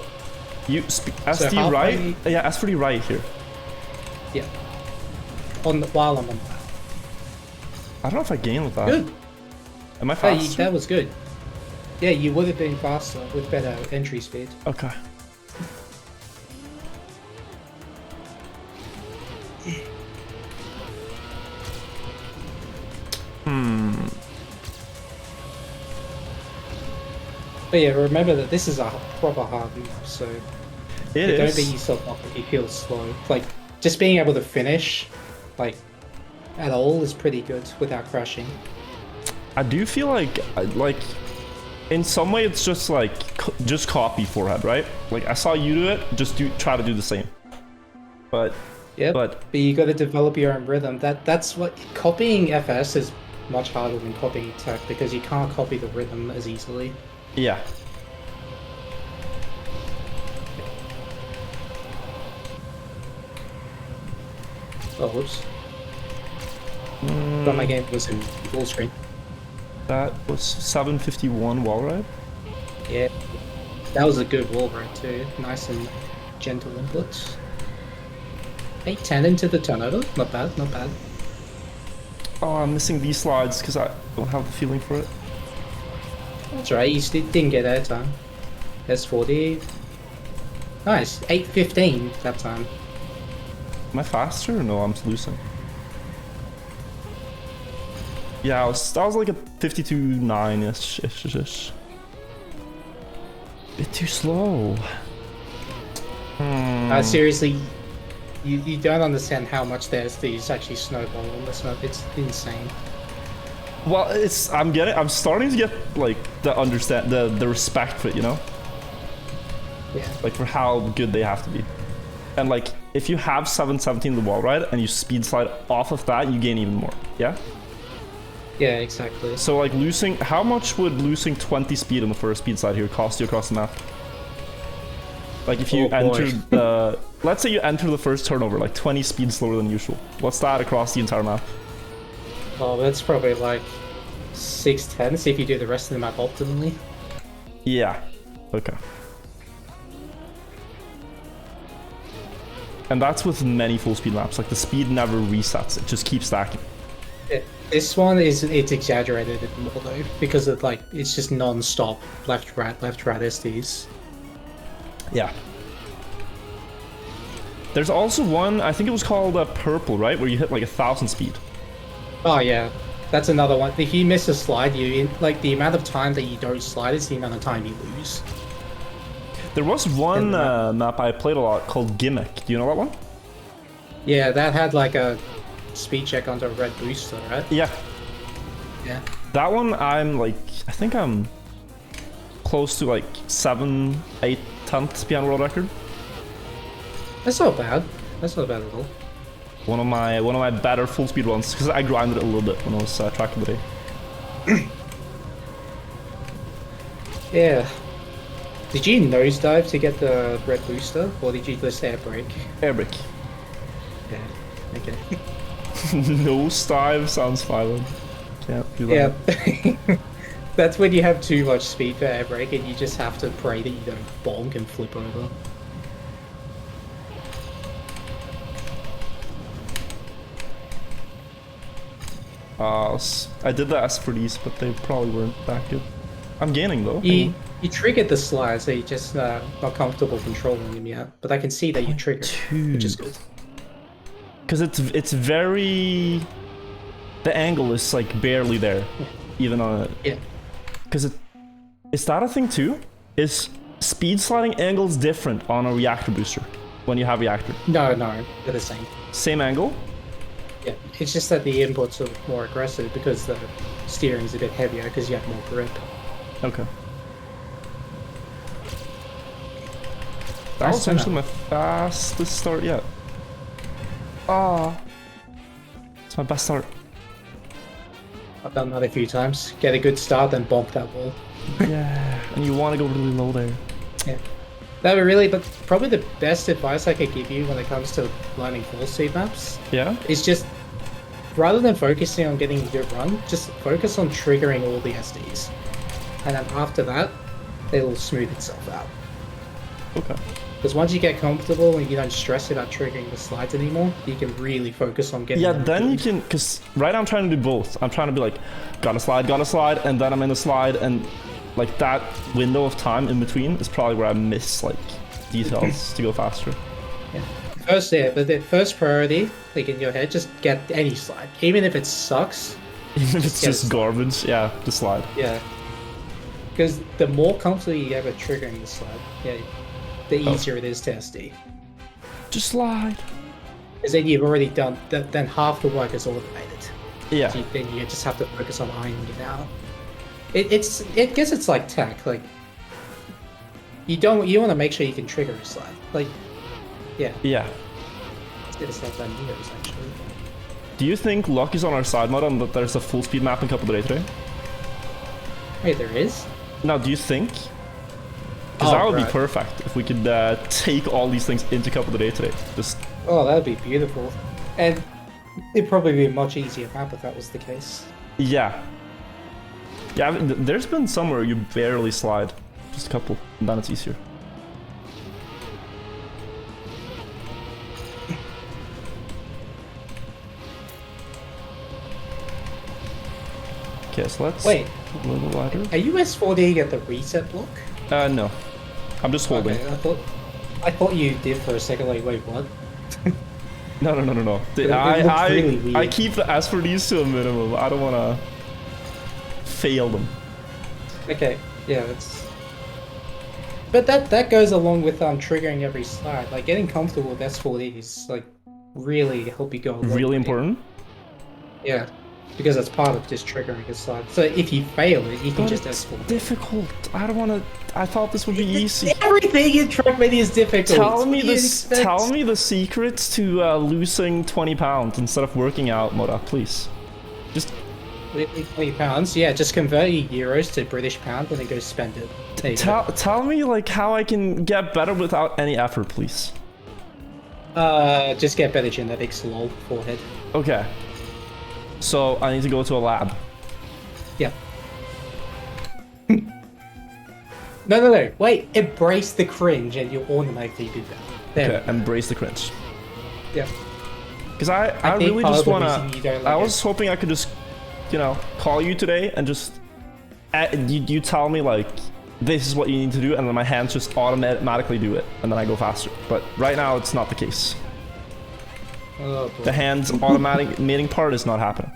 you SD halfway- right? Yeah, SD right here. Yeah. While I'm on that. I don't know if I gained with that. Good. Am I Oh, faster? that was good. Yeah, you would have been faster with better entry speed. Okay. But yeah, remember that this is a proper hard move, so It don't is. beat yourself up if you feel slow. Like, just being able to finish, like, at all is pretty good without crashing. I do feel like in some way it's just like just copy forehead, right? Like I saw you do it, just try to do the same. But Yep. But But you got to develop your own rhythm. That's what copying FS is much harder than copying tech because you can't copy the rhythm as easily. yeah. Oh, whoops. But my game was in full screen. That was 751 wall ride. Yeah. That was a good wall ride too. Nice and gentle inputs. 810 into the turnover. Not bad, not bad. Oh, I'm missing these slides because I don't have the feeling for it. That's right, you didn't get airtime. S40. Nice. 815 that time. Am I faster or no? I'm losing. Yeah, that was like a 52.9-ish. Bit too slow. Seriously, you don't understand how much these actually snowball on the snow. It's insane. Well, I'm starting to get like the respect for it, you know? Yeah. Like for how good they have to be. And like if you have 717 in the wall ride and you speed slide off of that, you gain even more. Yeah? Yeah, exactly. So like how much would losing 20 speed on the first speed slide here cost you across the map? Like if you let's say you enter the first turnover like 20 speed slower than usual. What's that across the entire map? Oh, that's probably like 610 if you do the rest of the map optimally. Yeah. Okay. And that's with many full speed maps. Like the speed never resets; it just keeps stacking. This one it's exaggerated a bit more though because of like it's just non-stop left right SDs. Yeah. There's also one, I think it was called Purple, right? Where you hit like 1,000 speed. Oh yeah, that's another one. If you miss a slide, like the amount of time that you don't slide is the amount of time you lose. There was one map I played a lot called Gimmick. Do you know that one? Yeah, that had like a speed check onto a red booster, right? Yeah. Yeah. That one, I think I'm close to like 7, 8 tenths behind world record. That's not bad. That's not bad at all. One of my better full speed ones because I grinded it a little bit when I was tracking the day. Yeah. Did you nosedive to get the red booster, or did you just air brake? Air brake. Yeah. Okay. Nosedive sounds violent. Can't do that. Yeah. That's when you have too much speed for air brake, and you just have to pray that you don't bonk and flip over. I did the S for these, but they probably weren't that good. I'm gaining though. You triggered the slide, so you're just not comfortable controlling them yet. But I can see that you triggered, which is good. Because it's very... The angle is like barely there, even on it. Yeah. Because is that a thing too? Is speed sliding angles different on a reactor booster when you have reactor? No, they're the same. Same angle? Yeah, it's just that the inputs are more aggressive because the steering is a bit heavier because you have more grip. Okay. That was actually my fastest start yet. Ah, it's my best start. I've done that a few times. Get a good start, then bonk that wall. Yeah, and you want to go really low there. Yeah. That would really, but probably the best advice I could give you when it comes to learning full speed maps Yeah? is just, rather than focusing on getting a good run, just focus on triggering all the SDs. And then after that, it'll smooth itself out. Okay. Because once you get comfortable and you don't stress about triggering the slides anymore, you can really focus on getting... Yeah, then you can, because right now I'm trying to do both. I'm trying to be like, gotta slide, and then I'm in the slide, and like that window of time in between is probably where I miss like details to go faster. Yeah. First, yeah, but the first priority, like in your head, just get any slide. Even if it sucks. Even if it's just garbage, yeah, just slide. Yeah. Because the more comfortable you have at triggering the slide, yeah, the easier it is to SD. Just slide. Because then you've already done, then half the work is automated. Yeah. So then you just have to focus on ironing it out. I guess it's like tech, like, you want to make sure you can trigger a slide. Like, yeah. Yeah. It's not that Neos, actually. Do you think luck is on our side, Mudda, and that there's a full speed map in Cup of the Day today? Wait, there is? Now, do you think? Because that would be perfect if we could take all these things into Cup of the Day today. Just Oh, that would be beautiful. And it'd probably be a much easier map if that was the case. yeah. Yeah, I mean, there's been some where you barely slide. Just a couple, and then it's easier. Okay, so let's... Wait. A little wider. Are you S4D at the reset block? No. I'm just holding. Okay, I thought you did for a second, like, wait, what? No. It looks really weird. I keep the S for these to a minimum. I don't want to fail them. Okay, yeah, that's... But that goes along with triggering every slide. Like, getting comfortable with S4D is, like, really help you go along Really with it. important? Yeah, because that's part of just triggering a slide. So if you fail it, you can But just it's S4D. difficult. I don't want to... I thought this would be easy. Everything in trackmania is difficult. Tell me What do you this. expect? Tell me the secrets to losing 20 pounds instead of working out, Mudda, please. Just 20 pounds, yeah, just convert your euros to British pound and then go spend it. There you go. tell me like how I can get better without any effort, please. Just get better genetics, lol, forehead. Okay. So I need to go to a lab. Yeah. No, wait, embrace the cringe and you'll automatically do that. There. Okay, embrace the cringe. Yeah. Because I think really part just of the wanna. reason you don't like I was hoping I could just, call you today and just. You tell me like, this is what you need to do, and then my hands just automatically do it, and then I go faster. But right now it's not the case. Oh, boy. The hands automating part is not happening.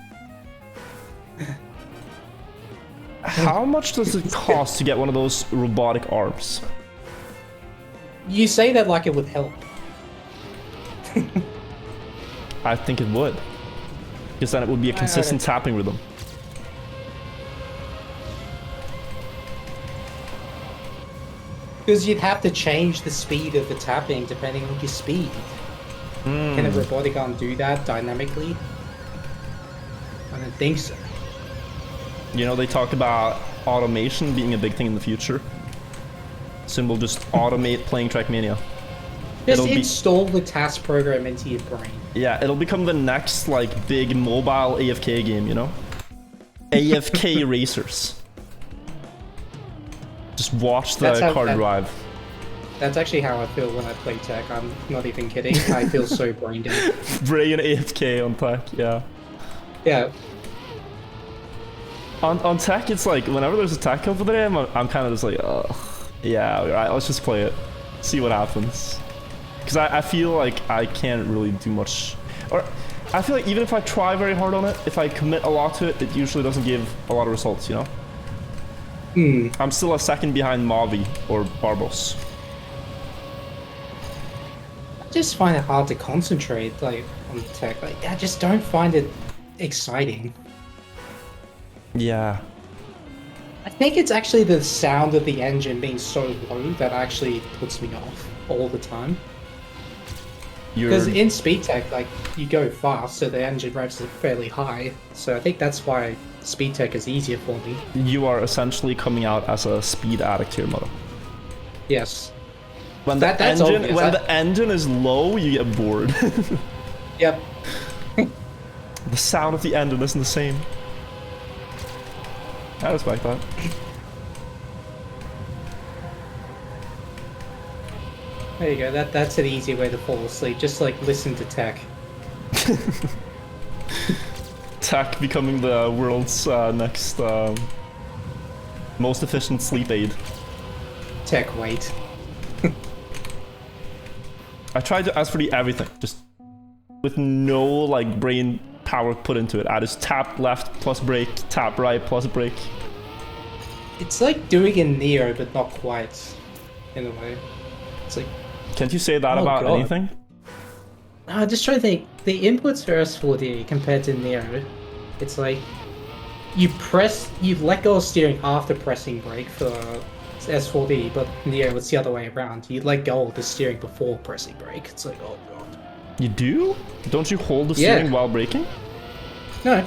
How much does it cost to get one of those robotic arms? You say that like it would help. I think it would. Because then it would be a consistent tapping rhythm. Because you'd have to change the speed of the tapping depending on your speed. Can a robotic arm do that dynamically? I don't think so. They talk about automation being a big thing in the future. Sim will just automate playing Trackmania. Just install the task program into your brain. Yeah, it'll become the next, big mobile AFK game, AFK racers. Just watch the card drive. That's actually how I feel when I play tech. I'm not even kidding. I feel so brain dead. Brain AFK on tech, yeah. Yeah. On tech, it's like, whenever there's a tech over there, I'm kind of just like, ugh. Yeah, alright, let's just play it. See what happens. Because I feel like I can't really do much. Or, I feel like even if I try very hard on it, if I commit a lot to it, it usually doesn't give a lot of results, I'm still a second behind Mavi or Barbos. I just find it hard to concentrate, on tech. I just don't find it exciting. Yeah. I think it's actually the sound of the engine being so low that actually puts me off all the time. Because in speed tech, you go fast, so the engine revs are fairly high. So I think that's why speed tech is easier for me. You are essentially coming out as a speed addict here, Mudda. Yes. When the engine is low, you get bored. Yep. The sound of the engine isn't the same. I respect that. There you go. That's an easy way to fall asleep. Just listen to tech. Tech becoming the world's next most efficient sleep aid. Tech wait. I tried to ask for everything, just with no brain power put into it. I just tap left plus brake, tap right plus brake. It's like doing a Neo, but not quite, in a way. It's like... Can't you say that about anything? No, I'm just trying to think. The inputs for S4D compared to Neo, it's like you let go of steering after pressing brake for S4D, but Neo, it's the other way around. You let go of the steering before pressing brake. It's like, oh god. You do? Don't you hold the Yeah. steering while braking? No.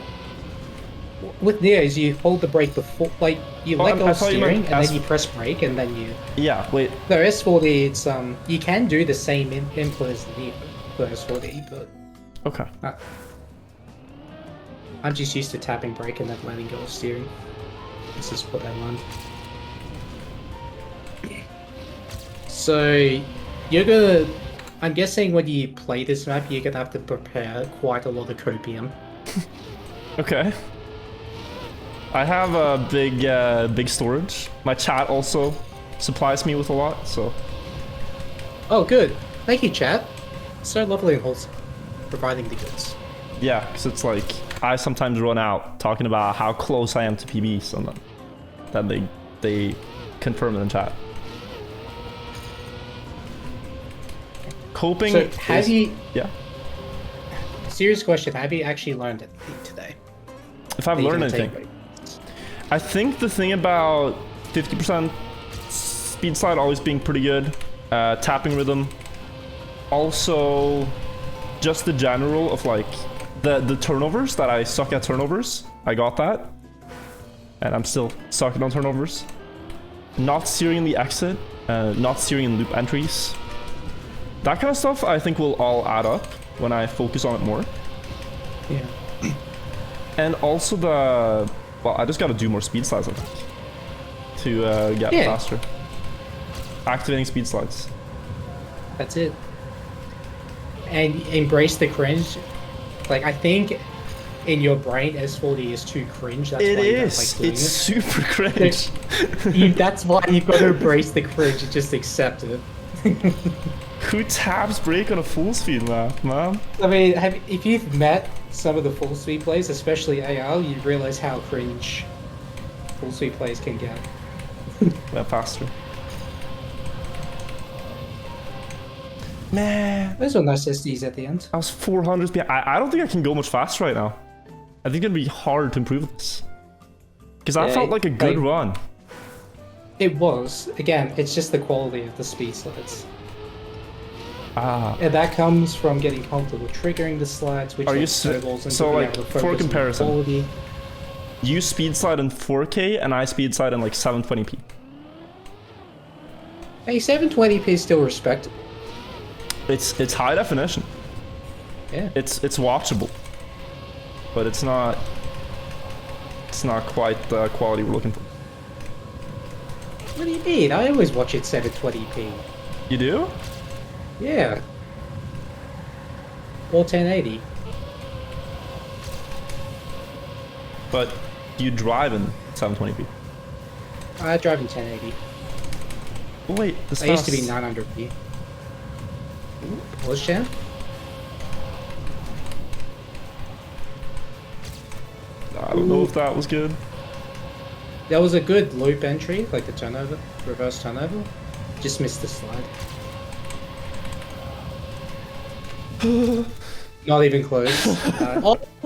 With Neos, you hold the brake before, like, you Oh, let go I of thought you steering, meant and as- then you press brake, and then you... Yeah, wait. No, S40, it's, you can do the same input as the Neo for S40, but Okay. I'm just used to tapping brake and then letting go of steering. This is what I run. So, you're gonna... I'm guessing when you play this map, you're gonna have to prepare quite a lot of copium. Okay. I have a big storage. My chat also supplies me with a lot, so... Oh, good. Thank you, chat. So lovely and wholesome. Providing the goods. Yeah, because it's like, I sometimes run out talking about how close I am to PBs, and then they confirm it in chat. Coping So, have is- you... Yeah. Serious question, have you actually learned anything today? If I've That you're learned gonna anything. take away? I think the thing about 50% speed slide always being pretty good, tapping rhythm, also just the general of like the turnovers, that I suck at turnovers. I got that, and I'm still sucking on turnovers. Not steering in the exit, not steering in loop entries. That kind of stuff I think will all add up when I focus on it more. Yeah. And also the... Well, I just gotta do more speed slides, I think, to get Yeah. faster. Activating speed slides. That's it. And embrace the cringe. Like, I think in your brain, S40 is too cringe. That's It why you don't is. like doing It's it. super cringe. That's why you've got to embrace the cringe and just accept it. Who taps brake on a full speed map, man? I mean, if you've met some of the full speed plays, especially AR, you realize how cringe full speed plays can get. Get faster. Man, Those are nice SDs at the end. I was 400 speed. I don't think I can go much faster right now. I think it'd be hard to improve this. Because that Yeah, felt like a good like- run. It was. Again, it's just the quality of the speed slides. Ah. And that comes from getting comfortable triggering the slides, which Are you like, s- snowballs into so, being like, able to for focus on the comparison, quality. You speed slide in 4K and I speed slide in like 720p. Hey, 720p is still respectable. It's high definition. Yeah. It's watchable, but it's not quite the quality we're looking for. What do you mean? I always watch it 720p. You do? Yeah. Or 1080. But you drive in 720p. I drive in 1080. Oh, wait, this I used to be fast. 900p. Pause jam? I don't know if that was good. That was a good loop entry, like the turnover, reverse turnover. Just missed the slide. Not even close.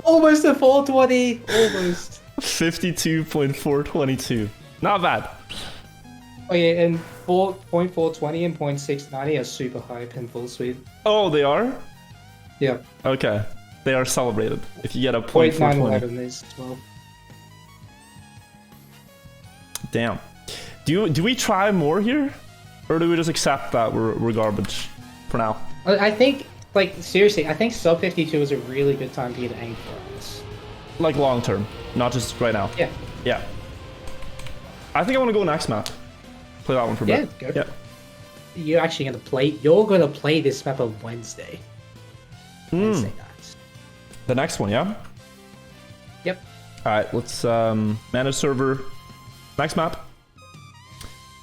Almost a 420! Almost. 52.422. Not bad. Oh yeah, and 4.420 and 0.690 are super high pin full speed. Oh, they are? Yeah. Okay. They are celebrated. If you get a .420. 0.911 is as well. Damn. Do we try more here? Or do we just accept that we're garbage for now? I think, like, seriously, I think sub 52 is a really good time for you to aim for this. Like long term, not just right now. Yeah. Yeah. I think I want to go next map. Play that one for a Yeah, bit. go. Yeah. You're actually gonna play. You're gonna play this map on Wednesday. Wednesday nights. The next one, yeah? Yep. Alright, let's manage server. Next map.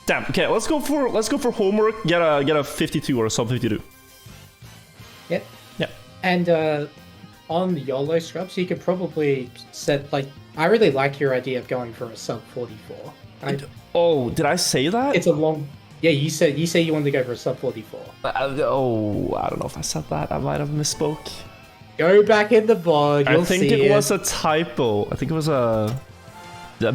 Damn, okay, let's go for homework, get a 52 or a sub 52. Yep. Yeah. And on the YOLO scrubs, you could probably set like. I really like your idea of going for a sub 44. Oh, did I say that? It's a long. Yeah, you said you wanted to go for a sub 44. Oh, I don't know if I said that. I might have misspoke. Go back in the VOD. You'll I think see it was a typo. I think it was a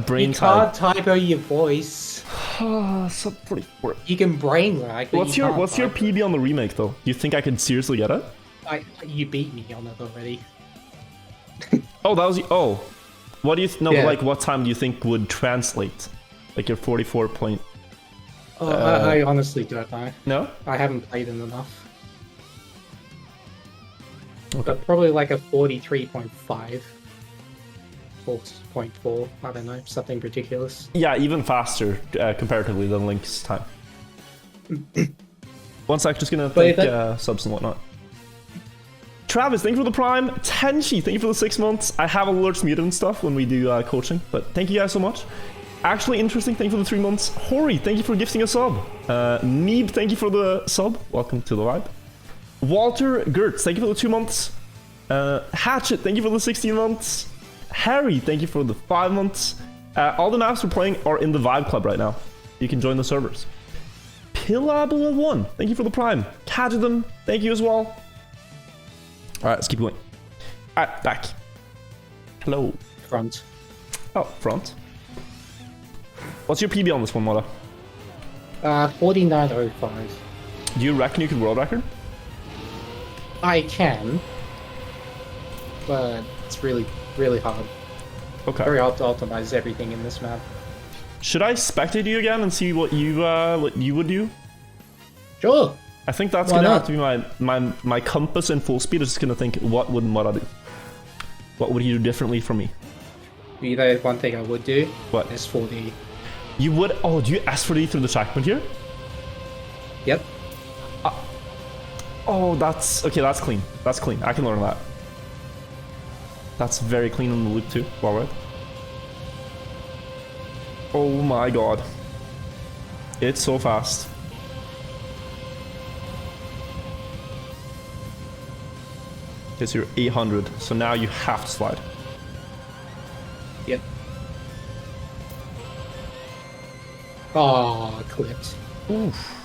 brain You type. can't typo your voice. Sub 44. You can brain lag. But What's you your can't what's your typo. PB on the remake though? You think I could seriously get it? You beat me on it already. Oh, that was oh. What do you no? Yeah. Like, what time do you think would translate? Like your 44 point? Oh, I honestly don't know. No. I haven't played it enough. Okay. But probably like a 43.5. 4.4, I don't know, something ridiculous. Yeah, even faster comparatively than Link's time. One sec, just gonna thank subs and whatnot. Travis, thank you for the Prime. Tenchi, thank you for the 6 months. I have alerts muted and stuff when we do coaching, but thank you guys so much. Actually interesting, thank you for the 3 months. Hori, thank you for gifting a sub. Neeb, thank you for the sub. Welcome to the vibe. Walter Gertz, thank you for the 2 months. Hatchet, thank you for the 16 months. Harry, thank you for the 5 months. All the maps we're playing are in the Vibe Club right now. You can join the servers. Pillable1, thank you for the Prime. Kajadam, thank you as well. Alright, let's keep going. Alright, back. Hello. Front. Oh, front. What's your PB on this one, Mudda? 49.05. Do you reckon you could world record? I can, but it's really hard. Okay. Very hard to optimize everything in this map. Should I spectate you again and see what you would do? Sure. I think that's Why gonna not? have to be my compass in full speed is just gonna think, what would Mudda do? What would he do differently from me? You know, one thing I would do What? is 4D. You would? Oh, do you S4D through the trackmania here? Yep. Oh, that's okay. That's clean. That's clean. I can learn that. That's very clean in the loop too. Well, right. Oh my god, it's so fast. Okay, so you're 800. So now you have to slide. Yep. Oh, clipped. Oof.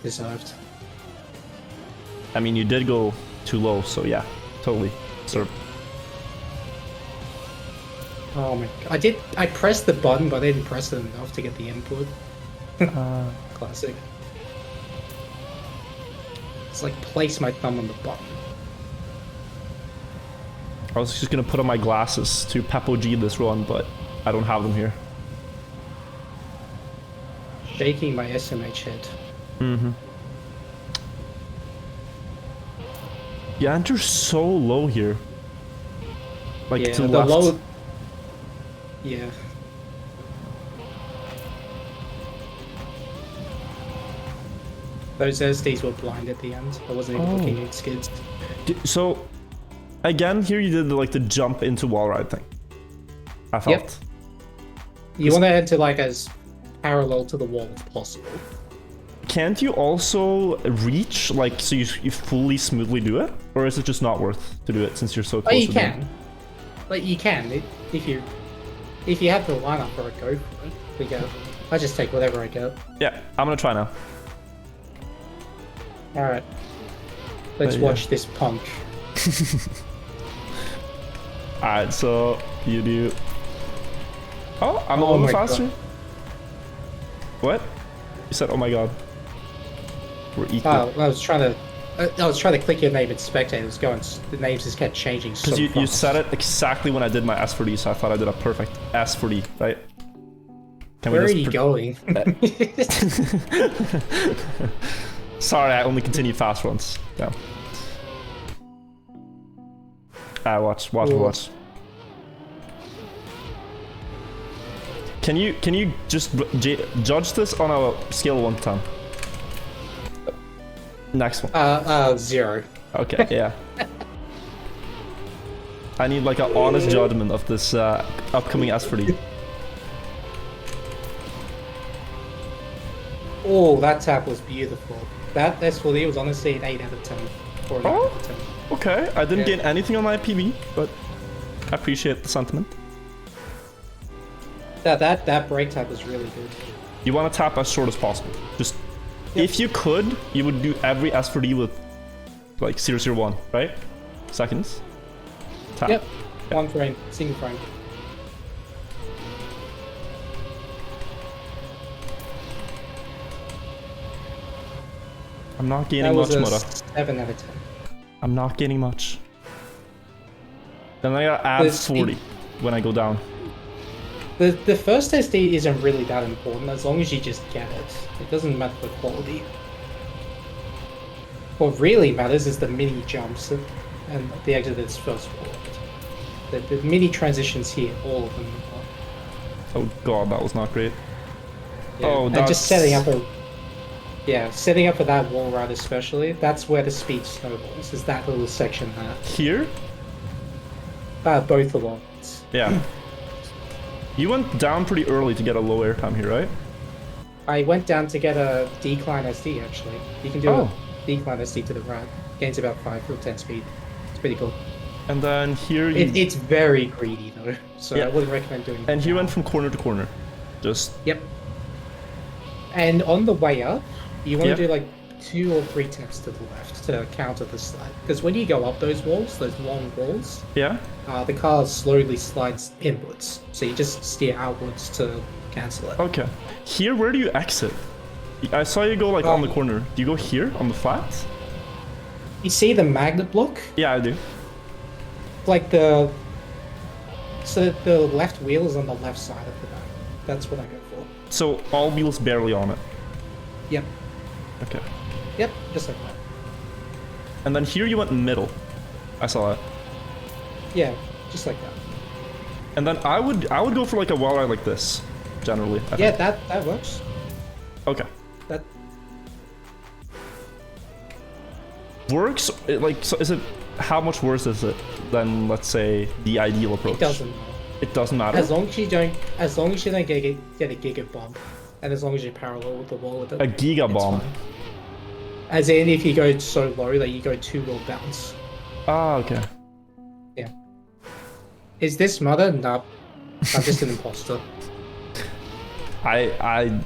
Deserved. I mean, you did go too low, so yeah, totally. Sort of. Oh my god. I pressed the button, but I didn't press it enough to get the input. Classic. It's like place my thumb on the button. I was just gonna put on my glasses to Peppo G this run, but I don't have them here. Shaking my SMH head. Mm-hmm. You enter so low here. Like Yeah, to the left. low. Yeah. Those SDs were blind at the end. I wasn't even looking at skids. So, again, here you did like the jump into wall ride thing. I felt. Yep. You want to enter like as parallel to the wall as possible. Can't you also reach, like, so you fully smoothly do it? Or is it just not worth to do it since you're so Oh, close you to can. Like, you can. If you have the lineup for it, go for it. We go. I just take whatever I get. Yeah, I'm gonna try now. Alright. Let's Yeah. watch this punk. Alright, so you do. Oh, I'm a Oh little my faster. God. What? You said, oh my god. We're equal. Oh, I was trying to click your name in spectators. Going, the names just kept changing so Because you fast. said it exactly when I did my S4D, so I thought I did a perfect S4D, right? Can Where are just you going? Sorry, I only continued fast runs. Yeah. Watch. Ooh. Can you just judge this on a scale of 1 to 10? Next one. 0. Okay, yeah. I need like an honest judgment of this upcoming S4D. Oh, that tap was beautiful. That S4D was honestly an 8 out of 10. Or an 8 out of 10. Okay, I didn't Yeah. gain anything on my PB, but I appreciate the sentiment. That break tap was really good. You want to tap as short as possible. Just, if you could, you would do every S4D with like 001, right? Seconds. Tap. Yep. 1 frame. Single frame. I'm not That gaining was much, a Mudda. 7 out of 10. I'm not gaining much. Then I gotta add The 40 when I go down. The first SD isn't really that important as long as you just get it. It doesn't matter the quality. What really matters is the mini jumps and the exit of this first world. The mini transitions here, all of them are. Oh god, that was not great. Yeah. Oh, and that's... just setting up for that wall ride especially, that's where the speed snowballs, is that little section there. Here? Both along. It's- Yeah. You went down pretty early to get a low airtime here, right? I went down to get a decline SD actually. You can do Oh. a decline SD to the right. Gains about 5 or 10 speed. It's pretty cool. And then here you... It's very greedy though, so Yeah. I wouldn't recommend doing And that you now. went from corner to corner. Just... Yep. And on the way up, you want Yeah. to do like 2 or 3 taps to the left to counter the slide. Because when you go up those walls, those long walls, Yeah? the car slowly slides inwards. So you just steer outwards to cancel it. Okay. Here, where do you exit? I saw you go like on the Um, corner. Do you go here on the flats? You see the magnet block? Yeah, I do. Like so the left wheel is on the left side of the back. That's what I go for. So all wheels barely on it. Yep. Okay. Yep, just like that. And then here you went middle. I saw that. Yeah, just like that. And then I would go for like a wall ride like this, generally. I Yeah, think. that works. Okay. That Works? Like, so is it? How much worse is it than, let's say, the ideal approach? it doesn't matter. It doesn't matter. As long as you don't get a giga bomb, and as long as you're parallel with the wall with it. A giga it's bomb. fine. As in, if you go so low that you go 2 will bounce. Ah, okay. Yeah. Is this Mudda? No. I'm just an imposter.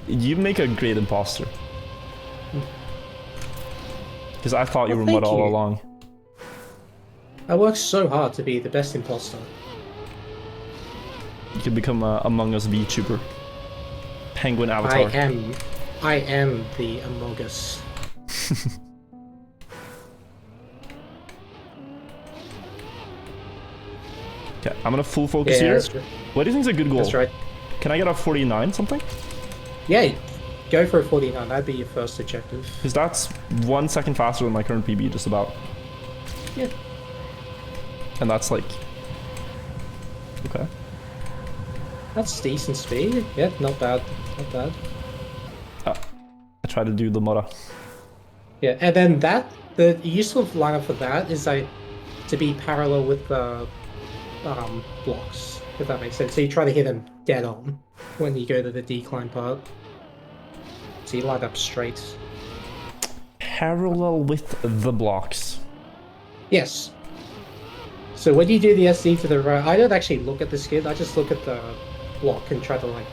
You make a great imposter. Because I thought you Well, were Mudda thank all you. along. I work so hard to be the best imposter. You could become a Among Us VTuber. Penguin avatar. I am the Among Us. Okay, I'm gonna full focus Yeah, here. that's right. What do you think is a good goal? That's right. Can I get a 49 something? Yeah, go for a 49. That'd be your first objective. Because that's 1 second faster than my current PB, just about. Yeah. And that's like... Okay. That's decent speed. Yeah, not bad. Not bad. I try to do the Mudda. Yeah, and then the useful lineup for that is like to be parallel with the blocks, if that makes sense. So you try to hit them dead on when you go to the decline part. So you line up straight. Parallel with the blocks. Yes. So when you do the SD to the right, I don't actually look at the skid, I just look at the block and try to like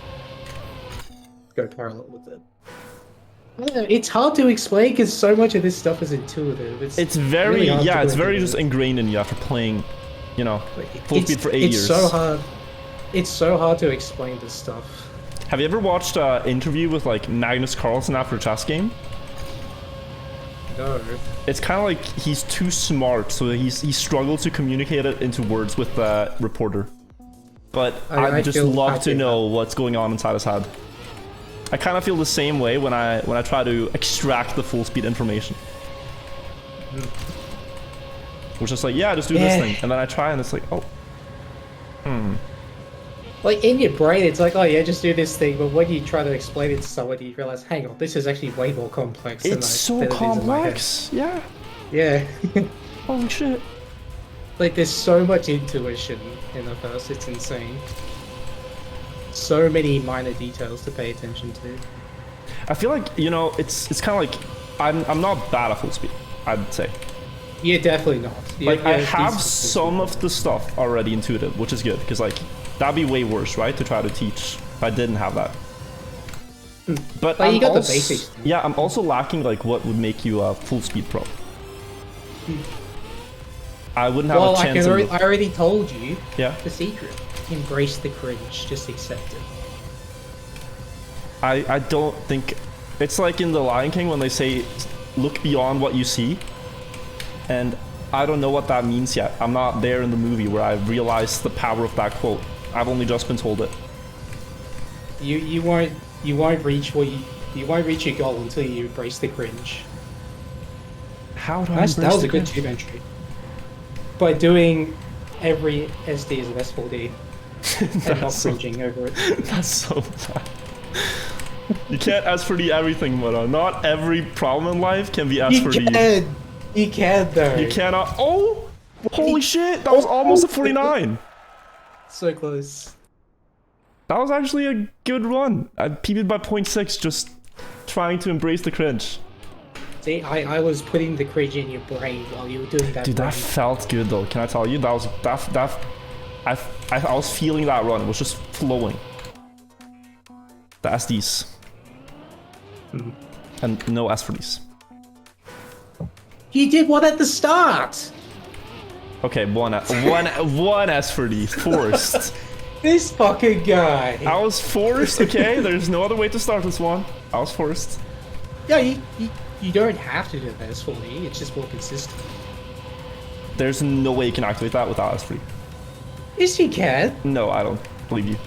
go parallel with it. I don't know, it's hard to explain because so much of this stuff is intuitive. It's very, really hard yeah, to it's go very into just it. ingrained in you after playing, you know, full It's- speed for 8 it's years. so hard. It's so hard to explain this stuff. Have you ever watched an interview with like Magnus Carlsen after a chess game? No. It's kind of like he's too smart, so he struggles to communicate it into words with the reporter. But I I just feel love happy to know about- what's going on inside his head. I kind of feel the same way when I try to extract the full speed information. Which is like, yeah, just do this Yeah. thing, and then I try, and it's like, oh, Like in your brain, it's like, oh yeah, just do this thing. But when you try to explain it to someone, you realize, hang on, this is actually way more complex. it's so than it is in my head. complex. Yeah. Yeah. Holy shit. Like there's so much intuition in the first. It's insane. So many minor details to pay attention to. I feel like, you know, it's kind of like I'm not bad at full speed, I'd say. You're definitely not. Like I You're have decent. some of the stuff already intuitive, which is good because like that'd be way worse, right? To try to teach if I didn't have that. But Like, I'm you got the also, basics. yeah, I'm also lacking like what would make you a full speed pro. I wouldn't have Well, a I chance. I already told you Yeah, the secret. Embrace the cringe. Just accept it. I don't think it's like in The Lion King when they say look beyond what you see. And I don't know what that means yet. I'm not there in the movie where I realized the power of that quote. I've only just been told it. You won't reach you won't reach your goal until you embrace the cringe. How do I embrace That was the a good cringe? tube entry. By doing every SD as an S4D and not cringing over it. That's so bad. You can't S4D everything, Mudda. Not every problem in life can be S4D. You can though. You cannot. Oh! Holy shit! That was almost a 49! So close. That was actually a good run. I PB'd by 0.6 just trying to embrace the cringe. See, I was putting the cringe in your brain while you were doing that. Dude, that felt good though. Can I tell you? That was I was feeling that run. It was just flowing. The SDs. And no S4Ds. You did one at the start. Okay, one S4D. Forced. This fucking guy. I was forced, okay? There's no other way to start this one. I was forced. Yeah, you don't have to do this for me. It's just more consistent. There's no way you can activate that without S4D. Yes, you can. No, I don't believe you.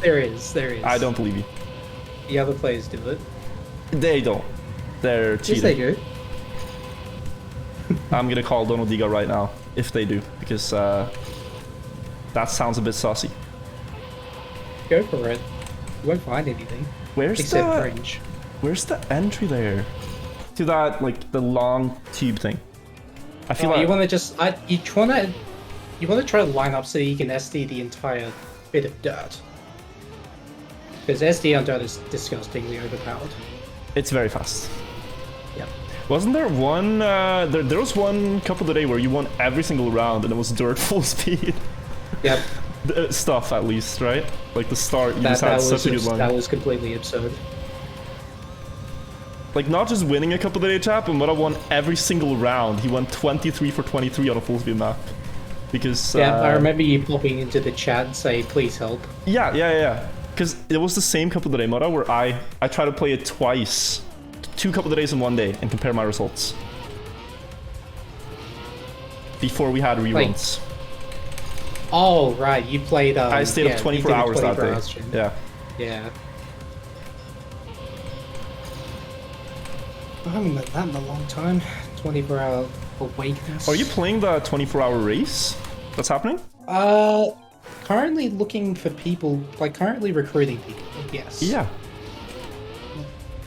There is. I don't believe you. The other players do it. They don't. They're cheating. Yes, they do. I'm gonna call Donald Diga right now, if they do, because that sounds a bit saucy. Go for it. You won't find anything. Except cringe. Where's the entry there? To that, like, the long tube thing. I feel like... You want to try to line up so you can SD the entire bit of dirt. Because SD on dirt is disgustingly overpowered. It's very fast. Yep. Wasn't there one... there was one couple of days where you won every single round and it was dirt full speed? Yep. Stuff, at least, right? Like, the start, you just That had was such a good line. That was completely absurd. Like, not just winning a couple of day chat, but Mudda won every single round. He won 23 for 23 on a full speed map. Because... Yeah, I remember you popping into the chat and saying, please help. Yeah. Because it was the same couple of day Mudda where I tried to play it twice. 2 couple of days in one day and compare my results. Before we had reruns. Oh, right, you played... I stayed up 24 hours that day. Yeah. Yeah. I haven't done that in a long time. 24-hour awakeness. Are you playing the 24-hour race that's happening? Currently looking for people, like currently recruiting people, yes. Yeah. I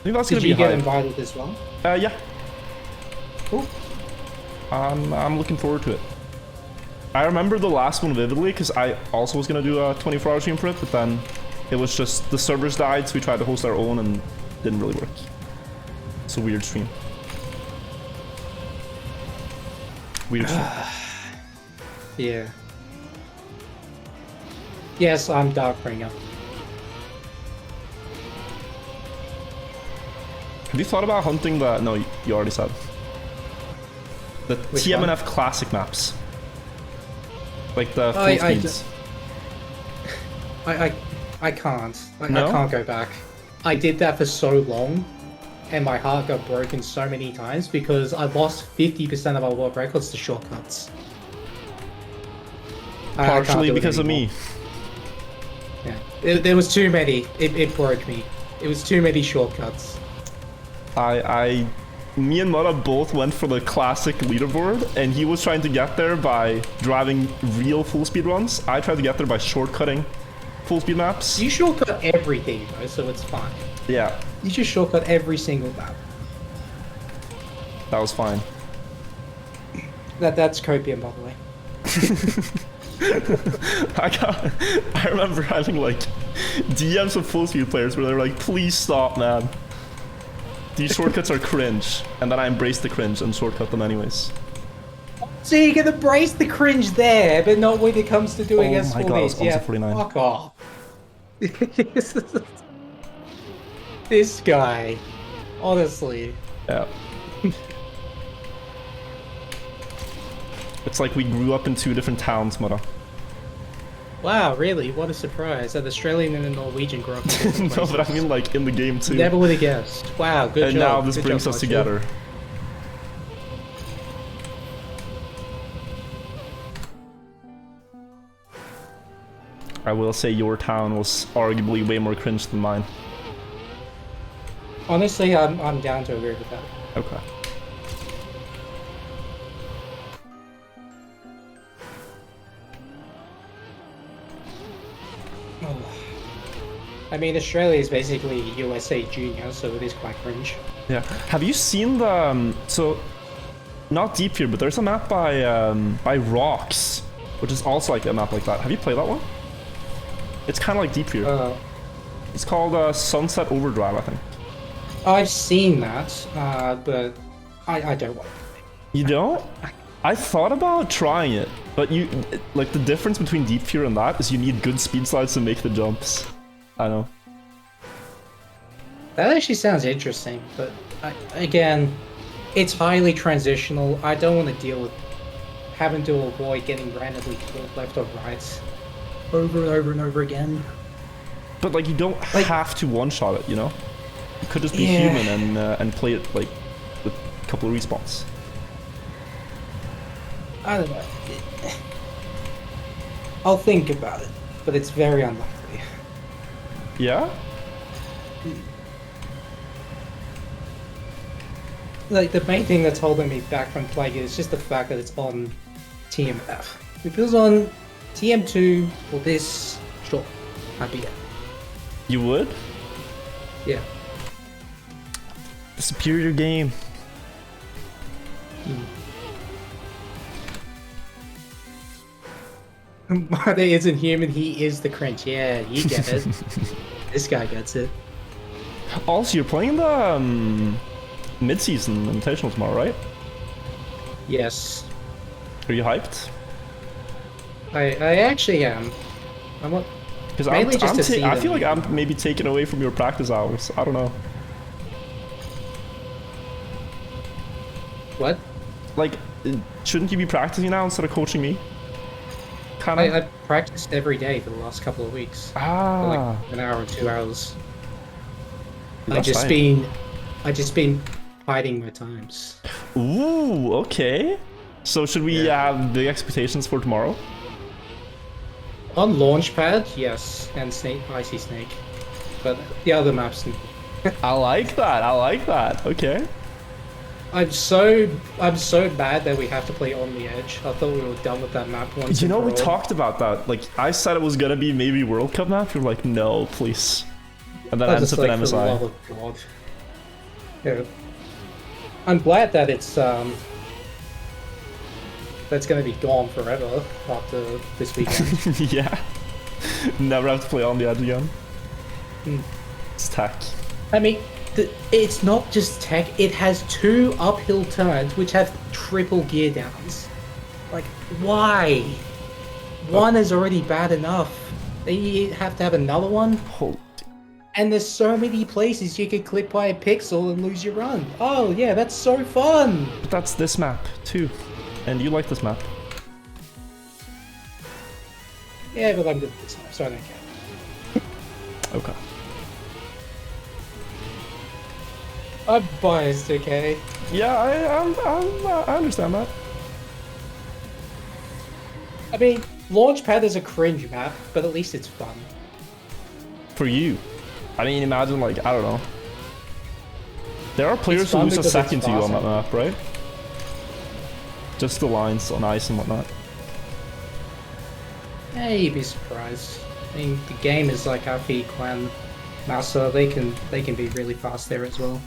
think that's gonna be Did you get hype. invited as well? Yeah. Cool. I'm looking forward to it. I remember the last one vividly because I also was gonna do a 24-hour stream for it, but then it was just the servers died, so we tried to host our own and didn't really work. It's a weird stream. Weird stream. Yeah. Yes, I'm Darkbringer. Have you thought about hunting the... No, you already said. The Which TMNF one? classic maps. Like the full I speeds. I can't. No? I can't go back. I did that for so long, and my heart got broken so many times because I lost 50% of our world records to shortcuts. I can't Partially do it because of anymore. me. Yeah. There was too many. It broke me. It was too many shortcuts. Me and Mudda both went for the classic leaderboard, and he was trying to get there by driving real full speed runs. I tried to get there by shortcutting full speed maps. You shortcut everything though, so it's fine. Yeah, You just shortcut every single map. that was fine. That's copium, by the way. I remember having like DMs with full speed players where they were like, please stop, man. These shortcuts are cringe. And then I embraced the cringe and shortcut them anyways. So you can embrace the cringe there, but not when it comes to doing Oh S4Ds. my God, it was Yeah, almost 49. fuck off. This guy. Honestly. Yeah. It's like we grew up in 2 different towns, Mudda. Wow, really? What a surprise. An Australian and a Norwegian grew up in different No, but I places. mean like in the game too. Never would have guessed. Wow, good And job. now this Good brings job, us Marshall. together. I will say your town was arguably way more cringe than mine. Honestly, I'm down to agree with that. Okay. Oh. I mean, Australia is basically USA Junior, so it is quite cringe. Yeah. Have you seen the so not Deep Fear, but there's a map by Rocks, which is also like a map like that. Have you played that one? It's kind of like Deep Fear. It's called Sunset Overdrive, I think. I've seen that, but I don't want it. You don't? I thought about trying it, but you like the difference between Deep Fear and that is you need good speed slides to make the jumps. I know. That actually sounds interesting, but again, it's highly transitional. I don't want to deal with having to avoid getting randomly killed left or right over and over and over again. But like you don't have to one-shot it, you know? You could just be human and play it like with a couple of respawns. I don't know. I'll think about it, but it's very unlikely. Yeah? Like, the main thing that's holding me back from playing it is just the fact that it's on TMF. If it was on TM2 or this, sure, I'd be it. You would? Yeah. The superior game. Mudda isn't human, he is the cringe. Yeah, you get it. This guy gets it. Also, you're playing the mid-season invitational tomorrow, right? Yes. Are you hyped? I actually am. Because Mainly just to see I feel them. like I'm maybe taken away from your practice hours. I don't know. What? Like, shouldn't you be practicing now instead of coaching me? Kind of. I practiced every day for the last couple of weeks. For Ah. like an hour or 2 hours. That's I just been hiding my times. Ooh, okay. So should we have big expectations for tomorrow? On Launchpad, yes, and Icy Snake. But the other maps, I like that. I like that. Okay. I'm so bad that we have to play On the Edge. I thought we were done with that map once. You know, and we for all. talked about that. Like, I said it was gonna be maybe World Cup map. You're like, no, please. And then I it ends was up just in like, for the MSI. love of God. Yeah. I'm glad that it's that's gonna be gone forever after this weekend. Yeah. Never have to play on the edge again. It's tech. I mean, it's not just tech, it has 2 uphill turns which have triple gear downs. Like, why? One is already bad enough. Then you have to have another one? Holy. And there's so many places you could clip by a pixel and lose your run. Oh yeah, that's so fun! But that's this map, too. And you like this map. Yeah, but I'm good at this map, so I don't care. Okay. I'm biased, okay? Yeah, I understand that. I mean, Launchpad is a cringe map, but at least it's fun. For you. I mean, imagine, like, I don't know. There are players who fun lose a because second it's to you on fast. that map, right? Just the lines on ice and whatnot. Yeah, you'd be surprised. I mean, the game is like Afi, Clan, Massa, they can be really fast there as well.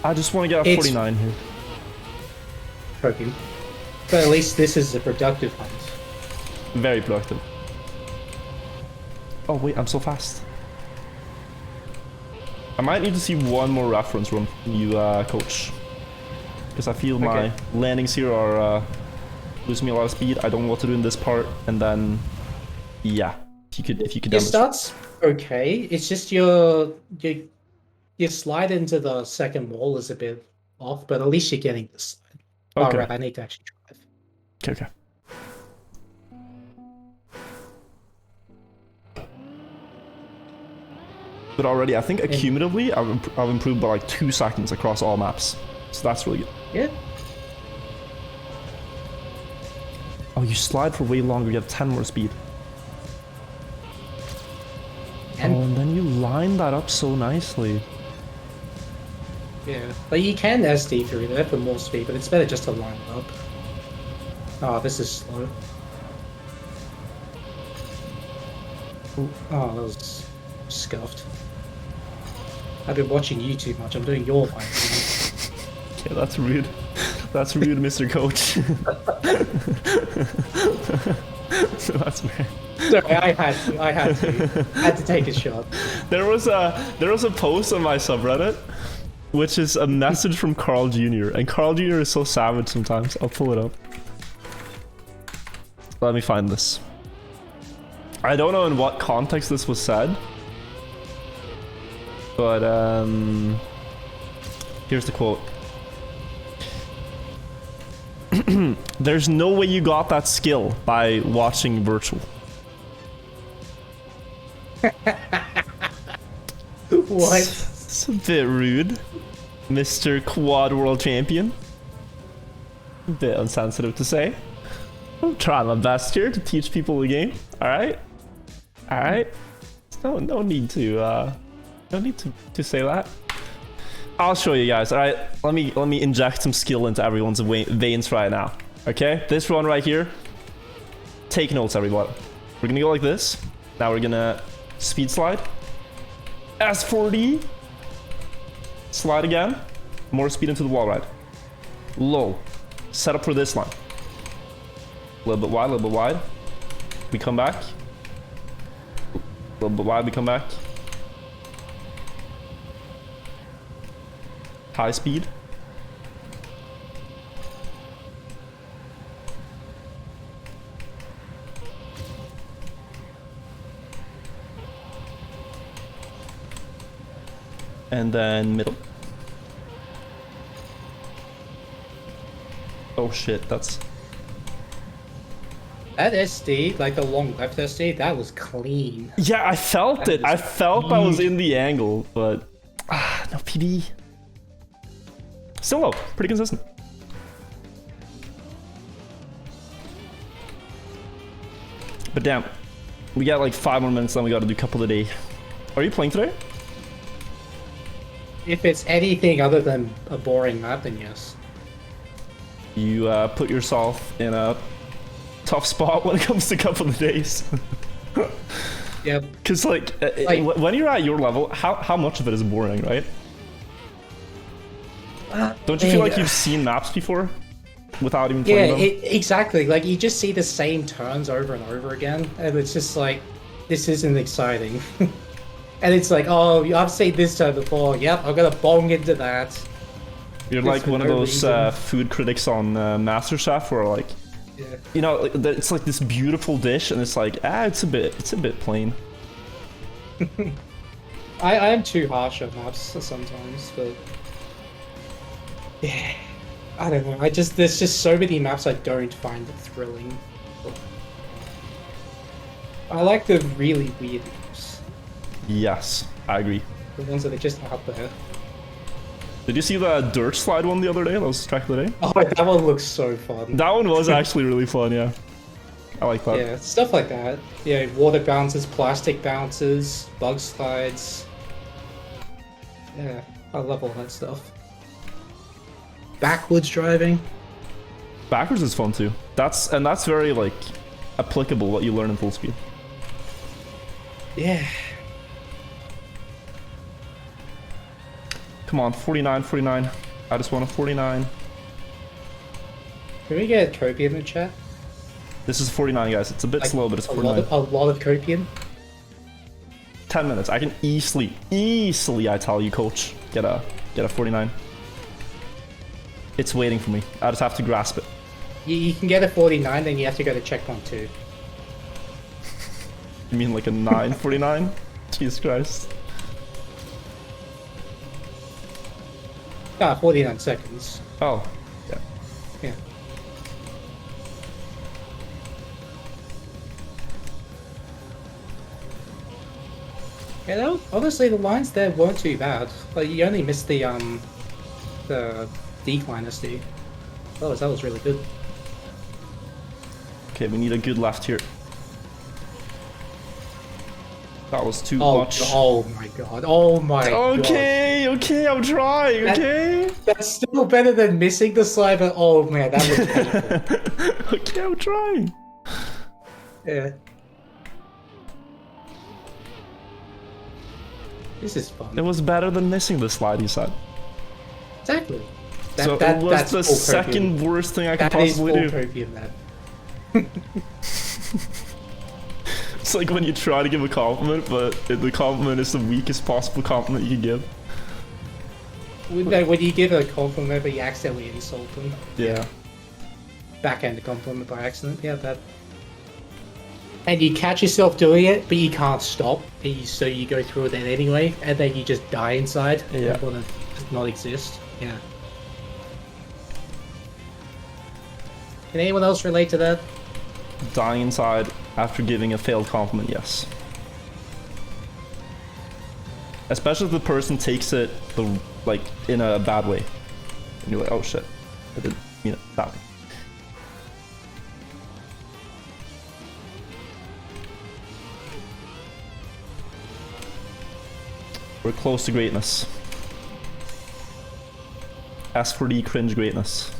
I just want to get a It's- 49 here. Hoping. But at least this is a productive hunt. Very productive. Oh wait, I'm so fast. I might need to see one more reference run from you, coach. Because I feel my landings here are losing me a lot of speed. I don't know what to do in this part, and then yeah, if you could Your demonstrate. start's okay. It's just your slide into the second wall is a bit off, but at least you're getting the slide. Okay. Alright, I need to actually drive. Okay. But already, I think accumulatively, I've improved by like 2 seconds across all maps. So that's really good. Yeah. Oh, you slide for way longer, you have 10 more speed. And And then you line that up so nicely. yeah, but you can SD through there for more speed, but it's better just to line it up. Oh, this is slow. Ooh, oh, that was scuffed. I've been watching you too much. I'm doing your line. Yeah, that's rude. That's rude, Mr. Coach. That's fair. Sorry, I had to take a shot. There was a post on my subreddit, which is a message from Carl Jr. And Carl Jr. is so savage sometimes. I'll pull it up. Let me find this. I don't know in what context this was said, but here's the quote. There's no way you got that skill by watching Wirtual. What? It's a bit rude, Mr. Quad World Champion. A bit insensitive to say. I'm trying my best here to teach people the game. All right, all right. No need to say that. I'll show you guys. All right, let me inject some skill into everyone's veins right now. Okay, this one right here. Take notes, everybody. We're gonna go like this. Now we're gonna speed slide. S4D. Slide again. More speed into the wall ride. Low. Set up for this line. A little bit wide, a little bit wide. We come back. A little bit wide, we come back. High speed. And then middle. Oh shit, that's... That SD, like the long left SD, that was clean. Yeah, I felt it. I felt I was in the angle, but... no PD. Still low. Pretty consistent. But damn. We got like 5 more minutes, then we gotta do couple of the day. Are you playing today? If it's anything other than a boring map, then yes. You put yourself in a tough spot when it comes to couple of days. Yeah. Because like when you're at your level, how much of it is boring, right? Don't you feel like you've seen maps before without even playing them? Exactly. Like you just see the same turns over and over again, and it's just like, this isn't exciting. And it's like, oh, I've seen this turn before. Yep, I'm gonna bong into that. You're like one of those food critics on MasterChef, where like, yeah. you know, it's like this beautiful dish, and it's like, it's a bit plain. I am too harsh on maps sometimes, but yeah, I don't know. There's just so many maps I don't find thrilling. I like the really weird maps. Yes, I agree. The ones that are just out there. Did you see the dirt slide one the other day? That was track of the day. Oh, that one looks so fun. That one was actually really fun, yeah. I like that. Yeah, stuff like that. Yeah, water bounces, plastic bounces, bug slides. Yeah, I love all that stuff. Backwards driving. Backwards is fun too. That's very like applicable what you learn in full speed. Yeah. Come on, 49, 49. I just want a 49. Can we get Copium in the chat? This is 49, guys. It's a bit slow, but it's 49. A lot of Copium. 10 minutes. I can easily, I tell you, coach, get a 49. It's waiting for me. I just have to grasp it. You can get a 49, then you have to go to checkpoint 2. You mean like a 949? Jesus Christ. 49 seconds. Oh, yeah. Yeah. Yeah, honestly, the lines there weren't too bad. Like, you only missed the decline SD. That was really good. Okay, we need a good left here. That was too Oh, much. oh my god. Oh my god. Okay, okay, I'm trying, okay? That's still better than missing the slide, but oh man, that was painful. Okay, I'm trying. Yeah. This is fun. It was better than missing the slide, he said. Exactly. So it was that's the full second copium. worst thing I could That is possibly full do. copium, man. It's like when you try to give a compliment, but the compliment is the weakest possible compliment you can give. When you give a compliment, but you accidentally insult them. Yeah. Backhand compliment by accident. Yeah, that. And you catch yourself doing it, but you can't stop. So you go through it anyway, and then you just die inside. Yeah. And want to not exist. Yeah. Can anyone else relate to that? Dying inside after giving a failed compliment, yes. Especially if the person takes it like in a bad way. And you're like, oh shit, I didn't mean it that way. We're close to greatness. S4D cringe greatness.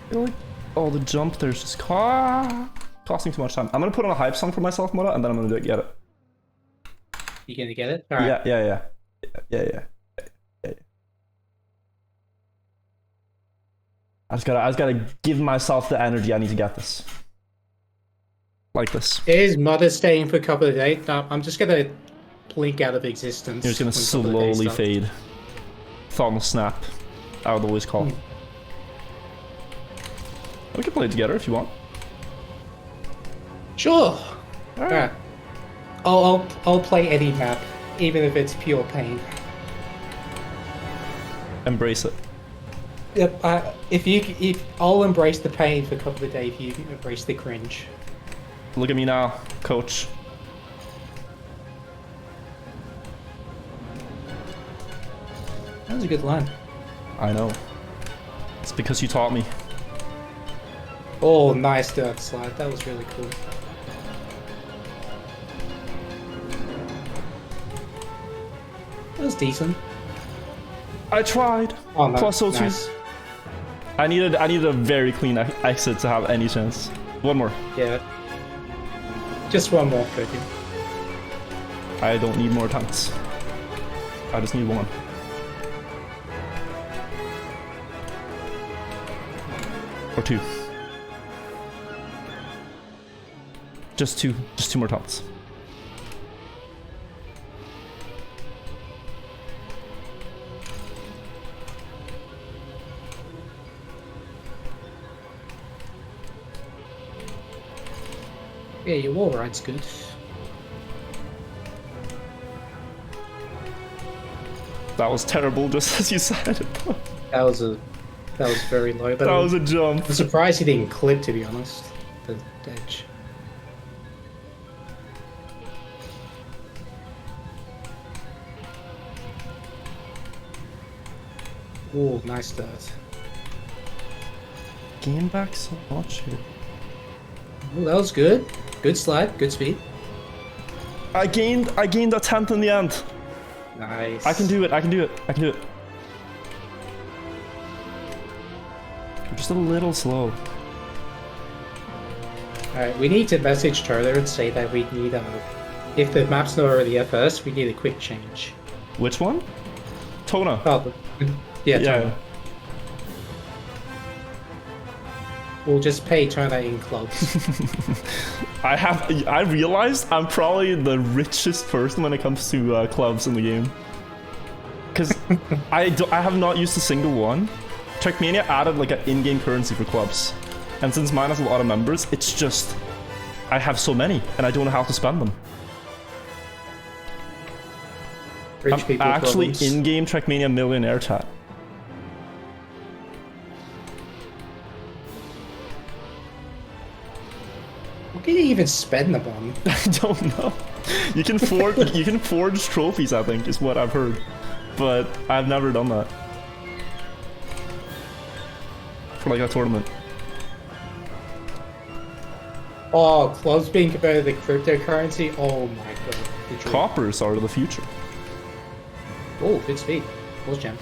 I feel like, oh, the jump there's just costing too much time. I'm gonna put on a hype song for myself, Mudda, and then I'm gonna get it. You gonna get it? All right. Yeah. I just gotta give myself the energy. I need to get this. Like this. Is Mudda staying for a couple of days? No, I'm just gonna blink out of existence. You're just gonna when a couple of days slowly start. fade. Thermal snap. I would always call. We can play it together if you want. Sure. Alright. Alright. I'll play any map, even if it's pure pain. Embrace it. Yep. If I'll embrace the pain for a couple of days, if you embrace the cringe. Look at me now, coach. That was a good line. I know. It's because you taught me. Oh, nice dirt slide. That was really cool. That was decent. I tried. Oh, no. Plus O2. Nice. I needed a very clean exit to have any chance. One more. Yeah. Just one more, Cookie. I don't need more attempts. I just need one. Or two. Just two more attempts. Yeah, your wall ride's good. That was terrible, just as you said. That was very low. But That was a jump. I'm surprised he didn't clip, to be honest. The edge. Ooh, nice start. Gain back so much here. Ooh, that was good. Good slide, good speed. I gained a tenth in the end. Nice. I can do it. I'm just a little slow. Alright, we need to message Turner and say that we need if the map's not already at first, we need a quick change. Which one? Tona. Oh, yeah, Turner. Yeah. We'll just pay Turner in clubs. I realized I'm probably the richest person when it comes to clubs in the game. Because I have not used a single one. Trackmania added like an in-game currency for clubs. And since mine has a lot of members, it's just... I have so many, and I don't know how to spend them. Rich I'm people actually problems. in-game Trackmania millionaire chat. What can you even spend them on? I don't know. You can forge trophies, I think, is what I've heard. but I've never done that. For like a tournament. Oh, clubs being converted to cryptocurrency? Oh my god. The dream. Coppers are the future. Oh, good speed. Pulse gem.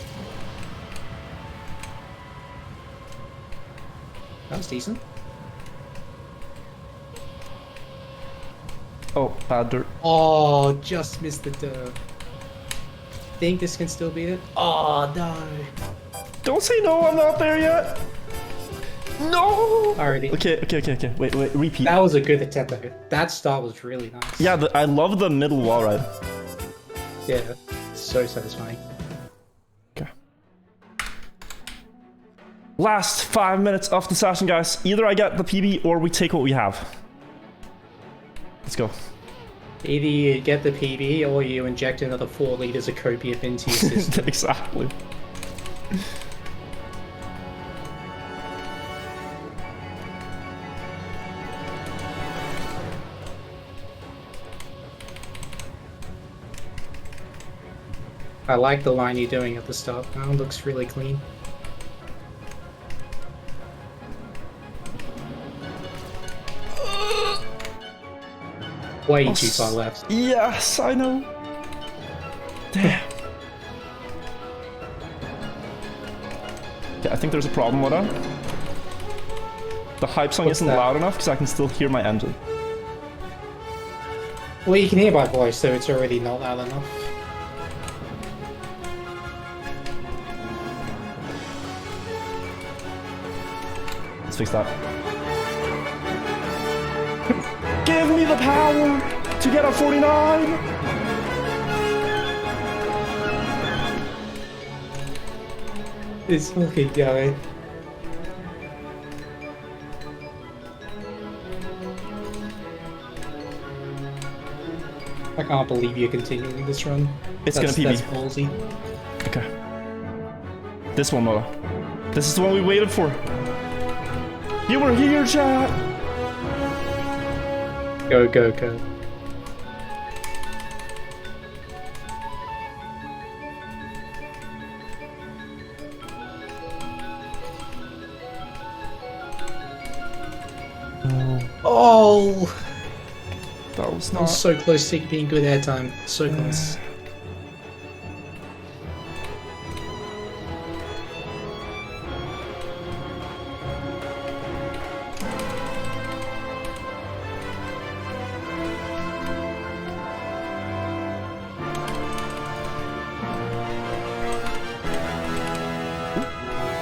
That was decent. Oh, bad dirt. Oh, just missed the dirt. Think this can still be it? Oh, no. Don't say no, I'm not there yet. No! Alrighty. Okay. Wait, repeat. That was a good attempt though. That start was really nice. Yeah, I love the middle wall ride. Yeah, so satisfying. Okay. Last 5 minutes of the session, guys. Either I get the PB or we take what we have. Let's go. Either you get the PB or you inject another 4 liters of copium into your system. Exactly. I like the line you're doing at the start. That one looks really clean. Way too far left. Yes, I know. Damn. Okay, I think there's a problem with that. The hype song What's isn't that? loud enough because I can still hear my engine. Well, you can hear my voice, so it's already not loud enough. Let's fix that. Give me the power to get a 49! It's fucking going. I can't believe you're continuing this run. It's gonna PB. That's ballsy. Okay. This one, Mudda. This is the one we waited for. You were here, chat! Go, go, go. Oh! That was I not... was so close to being good airtime. So close.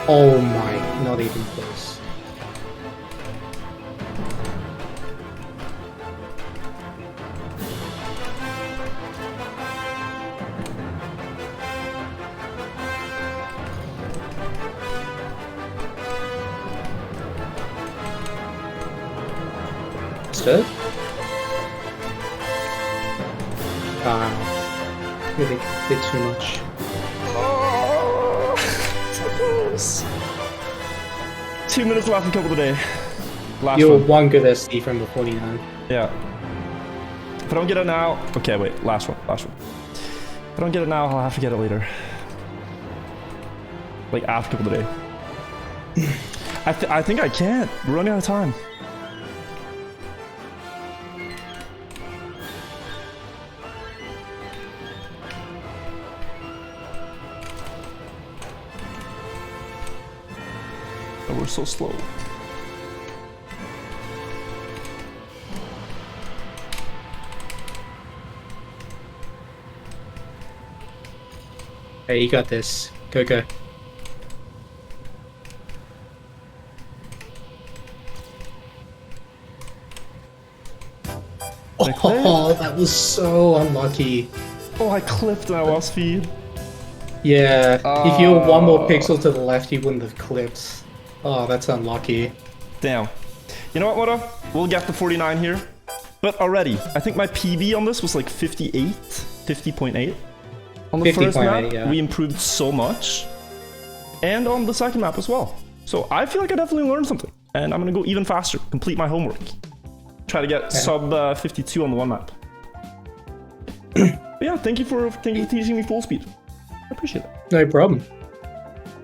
Oh my, not even close. Stood? Really did too much. Oh, so close. 2 minutes left in couple of the day. Last You're one. one good SD from the 49. Yeah. If I don't get it now... Okay, wait. Last one. If I don't get it now, I'll have to get it later. Like, after couple of the day. I think I can't. We're running out of time. Oh, we're so slow. Hey, you got this. Go, go. Oh, that was so unlucky. Oh, I clipped and I lost speed. Yeah, if you were one more pixel to the left, you wouldn't have clipped. Oh, that's unlucky. Damn. You know what, Mudda? We'll get the 49 here. But already, I think my PB on this was like 58, 50.8. On the first map, yeah. we improved so much. And on the second map as well. So I feel like I definitely learned something. And I'm gonna go even faster, complete my homework. Try to get sub 52 on the one map. But yeah, thank you for teaching me full speed. appreciate it. No problem.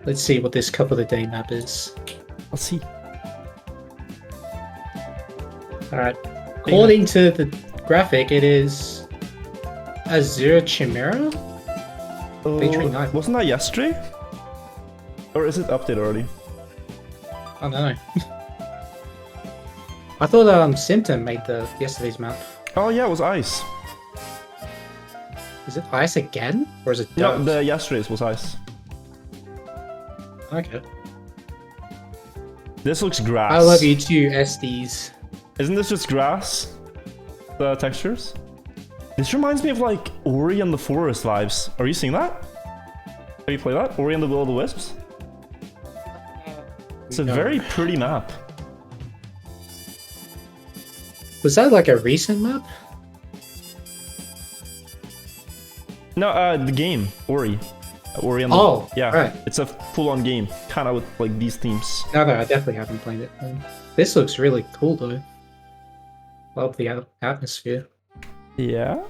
Let's see what this couple of day map is. Let's see. Alright. According to the graphic, it is Azure Chimera? Featuring Night. Wasn't that yesterday? Or is it updated already? I don't know. I thought Symptom made the yesterday's map. Oh yeah, it was ice. Is it ice again? Or is it No, dirt? the yesterday's was ice. Okay. This looks grass. I love you too, SDs. Isn't this just grass? The textures? This reminds me of like Ori and the Forest vibes. Are you seeing that? Have you played that? Ori and the Will of the Wisps? It's a No. very pretty map. Was that like a recent map? No, the game, Ori. Ori and the... Oh, yeah. right. It's a full-on game, kind of with like these themes. No, I definitely haven't played it. This looks really cool though. Love the atmosphere. Yeah.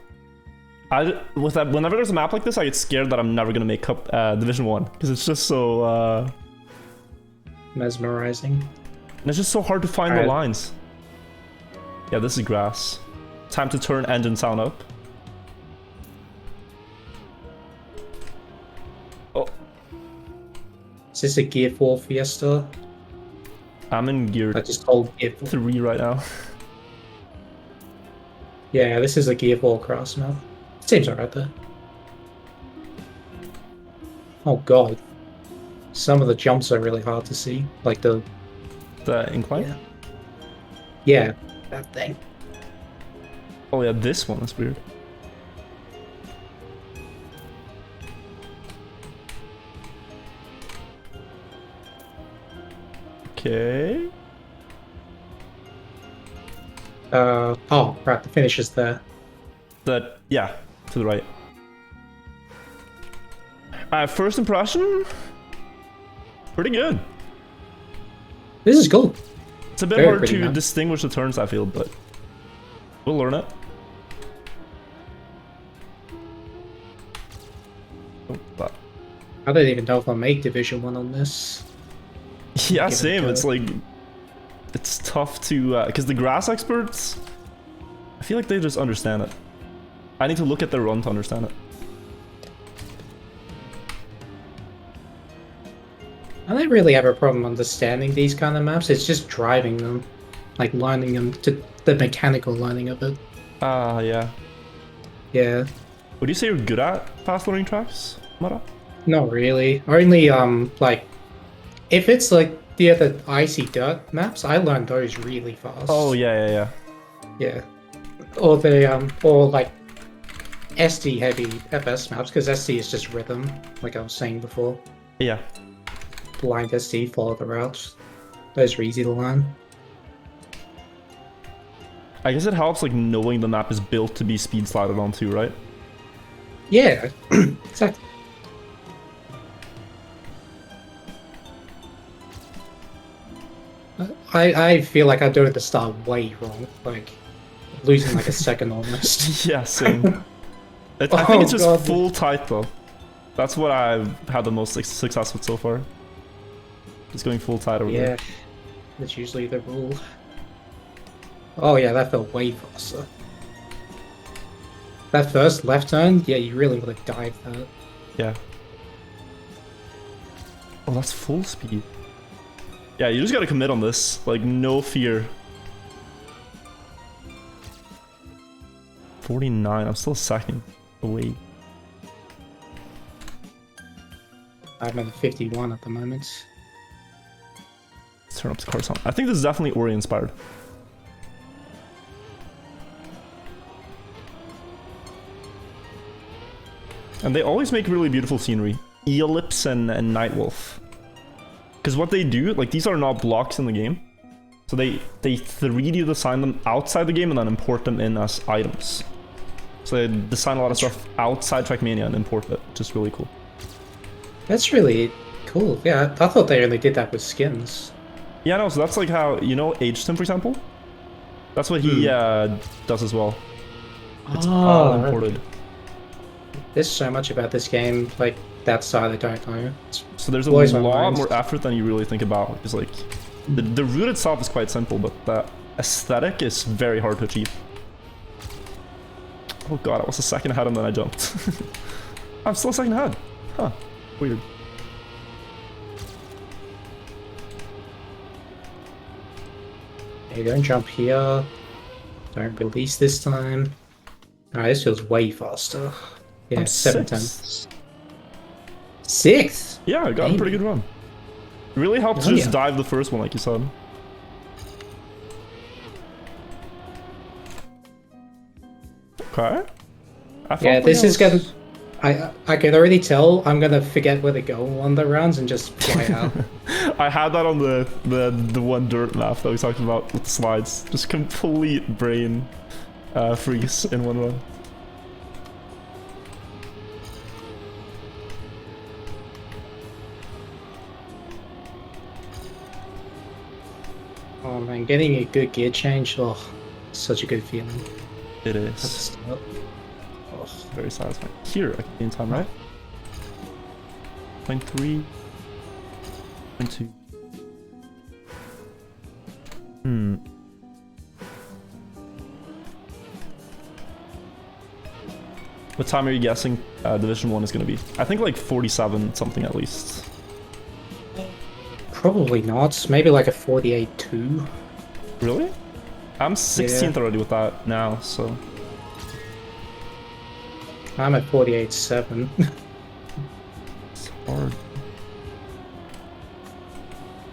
With that, whenever there's a map like this, I get scared that I'm never gonna make Division 1 because it's just so Mesmerizing. and it's just so hard to find the Alright. lines. Yeah, this is grass. Time to turn engine sound up. Oh, Is this a Gear 4 Fiesta? I'm in gear I just hold Gear 4. 3 right now. Yeah, this is a Gear 4 cross map. Seems alright though. Oh god. Some of the jumps are really hard to see. Like the... The incline? Yeah. Yeah, that thing. Oh yeah, this one is weird. Okay. Oh, right, the finish is there. Yeah, to the right. First impression, pretty good. This is cool. It's a bit Very hard pretty to map. distinguish the turns, I feel, but we'll learn it. Oh, but I don't even know if I'll make Division 1 on this. yeah, Give it a same. go. It's like it's tough to because the grass experts, I feel like they just understand it. I need to look at their run to understand it. I don't really have a problem understanding these kind of maps. It's just driving them, like lining them to the mechanical lining of it. Ah, yeah. Yeah, Would you say you're good at fast learning tracks, Mudda? not really. Only like if it's like the other icy dirt maps, I learn those really fast. Oh yeah, yeah, yeah. Yeah. Or the or like SD heavy FS maps, because SD is just rhythm, like I was saying before. Yeah. Blind SD, follow the routes. Those are easy to learn. I guess it helps like knowing the map is built to be speed slided onto, right? Yeah, exactly. I feel like I do it at the start way wrong, like losing like a second almost. Yeah, same. I think Oh, it's just God. full tight though. That's what I've had the most success with so far. Just going full tight over Yeah, there. that's usually the rule. Oh yeah, that felt way faster. That first left turn, yeah, you really would have dived that. Yeah. Oh, that's full speed. Yeah, you just gotta commit on this. Like, no fear. 49, I'm still a second away. I'm at 51 at the moment. Let's turn up the car sound. I think this is definitely Ori inspired. And they always make really beautiful scenery. Ellipse and Nightwolf. Because what they do, like these are not blocks in the game. So they 3D design them outside the game and then import them in as items. So they design a lot of stuff outside Trackmania and import it, which is really cool. That's really cool. Yeah, I thought they only did that with skins. Yeah, no, so that's like how, you know, Agesim, for example? That's what he does as well. It's all imported. There's so much about this game, like, that side I don't know. So there's a Blows my lot mind. more effort than you really think about. It's like the route itself is quite simple, but the aesthetic is very hard to achieve. Oh god, I was a second ahead and then I jumped. I'm still a second ahead. Huh. Weird. Hey, don't jump here. Don't release this time. Alright, this feels way faster. Yeah, I'm 7-10. sixth. Sixth? Yeah, I got a pretty good run. It really helped to Oh, just yeah. dive the first one, like you said. Okay. I felt Yeah, like this I is gonna... was- I can already tell I'm gonna forget where to go on the rounds and just fly out. I had that on the one dirt map that we talked about with the slides. Just complete brain freeze in one run. Oh man, getting a good gear change, oh, such a good feeling. It At the is start. Oh. very satisfying. Here, I can gain time, right? 0.3, 0.2. Hmm. What time are you guessing Division 1 is going to be? I think like 47 something at least. Probably not. Maybe like a 48-2. Really? I'm 16th already with that now, so... I'm at 48-7. It's hard.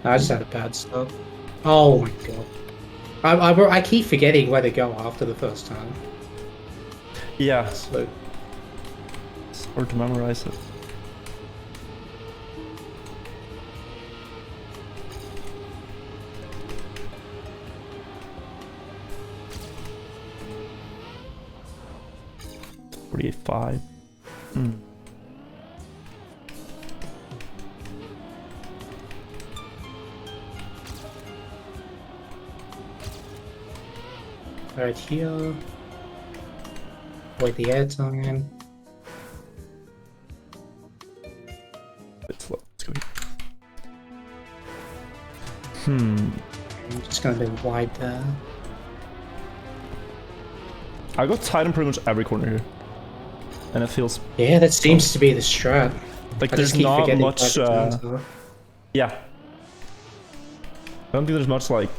I just had a bad start. Oh my god. I keep forgetting where to go after the first time. Yeah, So, it's hard to memorize it. $48.5. Hmm. right here. Wait the air time. Bit slow. Let's go here. Hmm. I'm just gonna be wide there. I got tight in pretty much every corner here. And it feels Yeah, that seems to be the strat. like I there's just keep not forgetting much where the turns are. yeah. I don't think there's much like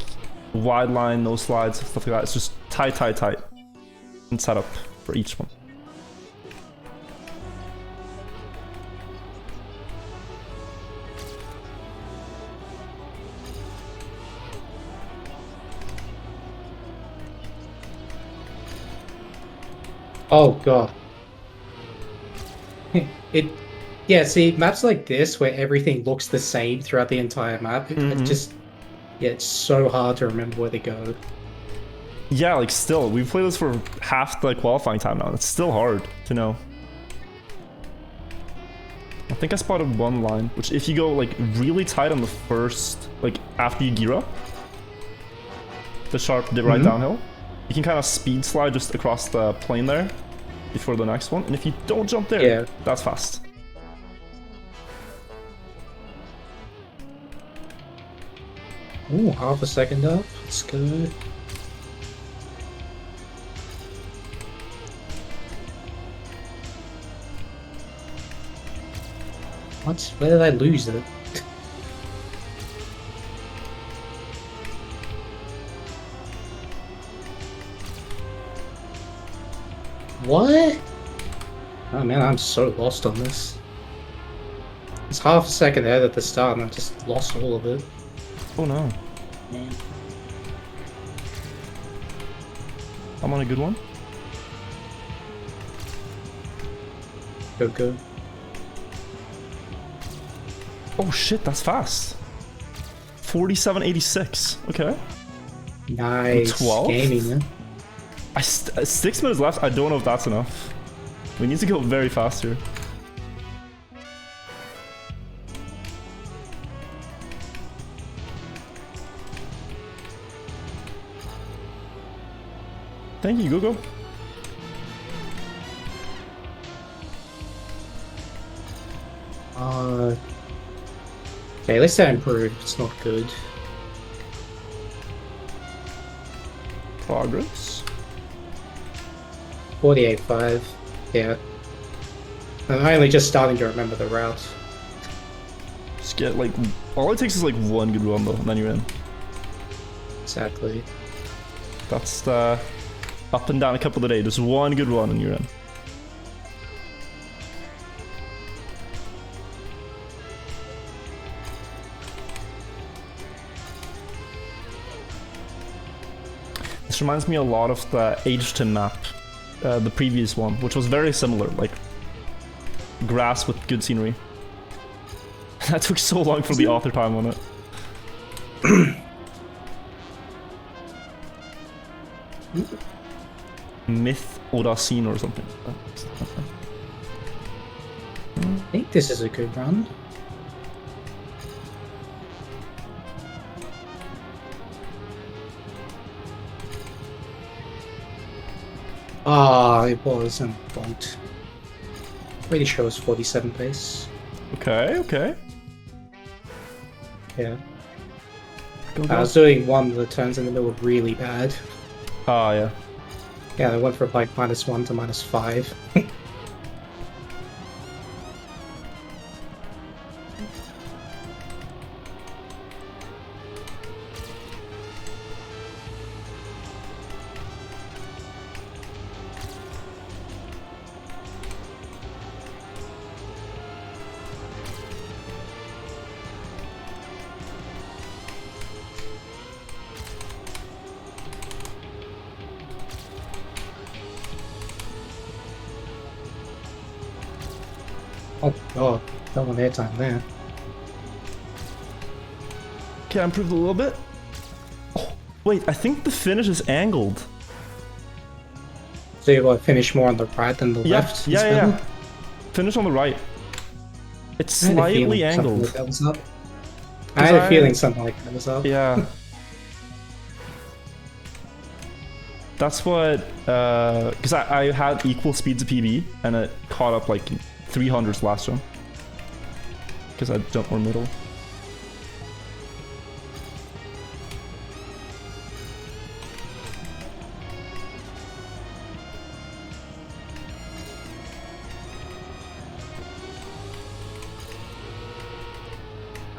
wide line, no slides, stuff like that. It's just tight, tight, tight. And set up for each one. Oh god. Yeah, see, maps like this where everything looks the same throughout the entire map, it just, yeah, it's so hard to remember where to go. Yeah, like still, we've played this for half the qualifying time now. It's still hard to know. I think I spotted one line, which if you go like really tight on the first, like after you gear up, the sharp right downhill, you can kind of speed slide just across the plane there before the next one. And if you don't jump there, Yeah. that's fast. Ooh, half a second up. Let's go. What? Where did I lose it? What? Oh man, I'm so lost on this. It's half a second ahead at the start and I just lost all of it. Oh no. Man. I'm on a good one. Go. Oh shit, that's fast. 47.86. Okay. Nice. 12? Gaming, man. 6 minutes left. I don't know if that's enough. We need to go very fast here. Thank you, go. Okay, let's say improve. It's not good. Progress. 48.5. Yeah. I'm only just starting to remember the route. Just get like, all it takes is like one good run though, and then you're in. Exactly. That's the up and down a couple of days. Just one good run and you're in. This reminds me a lot of the Ageton map, the previous one, which was very similar, like grass with good scenery. That took so long for the author time on it. Myth Odacine or something. I think this is a good run. Ah, it was and bumped. Pretty sure it was 47 pace. Okay, okay. Yeah. Go, I go. was doing one of the turns in the middle really bad. Ah, yeah. Yeah, I went from like -1 to -5. Oh god, that one airtime there. Can I improve it a little bit? Oh, wait, I think the finish is angled. So you got to finish more on the right than the Yeah, left? yeah, is yeah, better? yeah. Finish on the right. It's I had a slightly feeling something angled. like that was up. I had a feeling something like that was up. Yeah. That's what, because I had equal speed to PB, and it caught up like 300s last jump. Because I jumped more middle.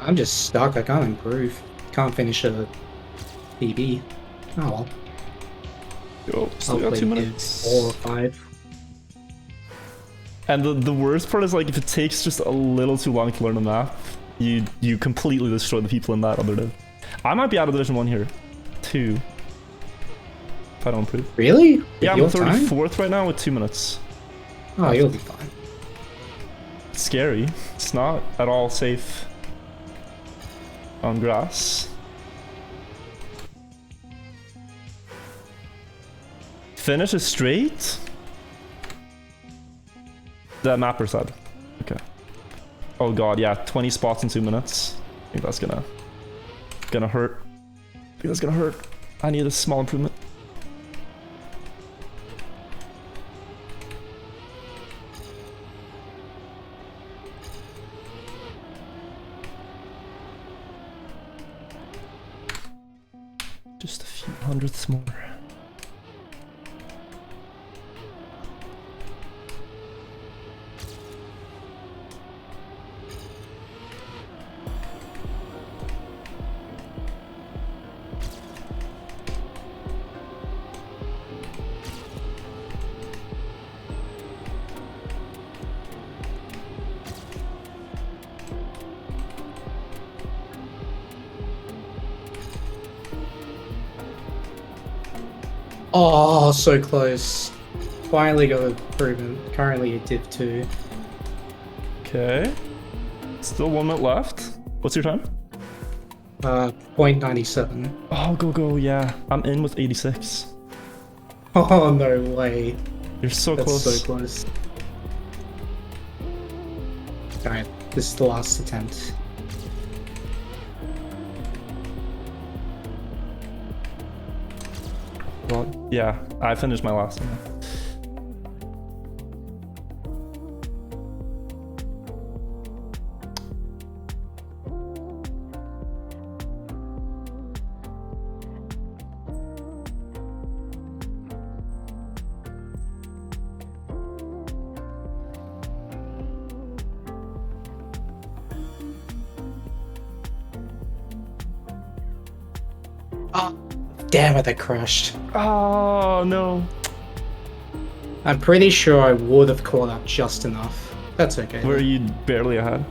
I'm just stuck, I can't improve. Can't finish a PB. Oh well. Yo, still got 2 Hopefully minutes. 4 or 5. And the worst part is like if it takes just a little too long to learn a map, you completely destroy the people in that other div. I might be out of Division 1 here. 2. If I don't improve. Really? With Yeah, I'm your time? 34th right now with 2 minutes. Oh, you'll be fine. It's scary. It's not at all safe on grass. Finish is straight? The mapper said. Okay. Oh god, yeah, 20 spots in 2 minutes. I think that's gonna hurt. I think that's gonna hurt. I need a small improvement. Just a few hundredths more. Oh, so close. Finally got an improvement. Currently at Div 2. Okay. Still 1 minute left. What's your time? 0.97. Oh, go, yeah. I'm in with 86. Oh, no way. You're so That's close. so close. Alright, this is the last attempt. Well, yeah, I finished my last one. Oh, damn it, I crashed. Oh no. I'm pretty sure I would have caught up just enough. That's okay. Were you barely ahead?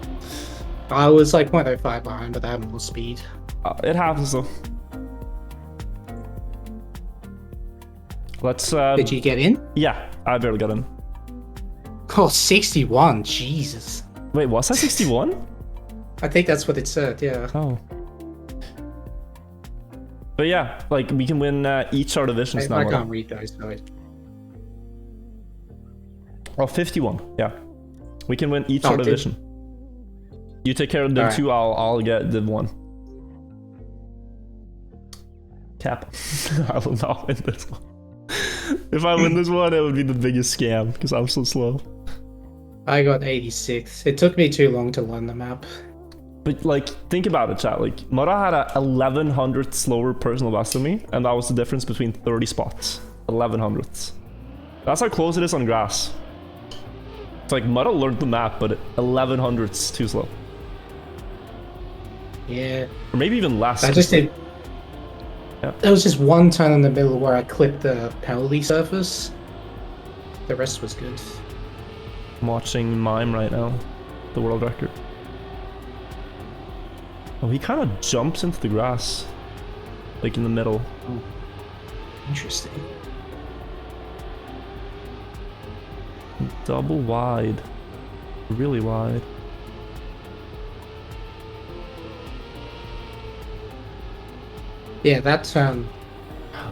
I was like 0.05 behind, but I had more speed. It happens though. Let's Did you get in? Yeah, I barely got in. Oh, 61, Jesus. Wait, was that 61? I think that's what it said, yeah. Oh. But yeah, like we can win each our divisions now. I can't read those, so Oh, 51. Yeah, we can win each our dude. division. You take care of Div 2, I'll get Div 1. Cap. I will not win this one. If I win this one, it would be the biggest scam because I'm so slow. I got 86. It took me too long to learn the map. But like, think about it, chat. Like, Mudda had a 1100th slower personal best than me, and that was the difference between 30 spots. 1100ths. That's how close it is on grass. It's like Mudda learned the map, but 1100ths too slow. Yeah. Or maybe even less. I just did. Yeah. There was just one turn in the middle where I clipped the penalty surface. The rest was good. I'm watching Mime right now. The world record. Oh, he kind of jumps into the grass. Like in the middle. Oh. Interesting. Double wide. Really wide. Yeah, that turn.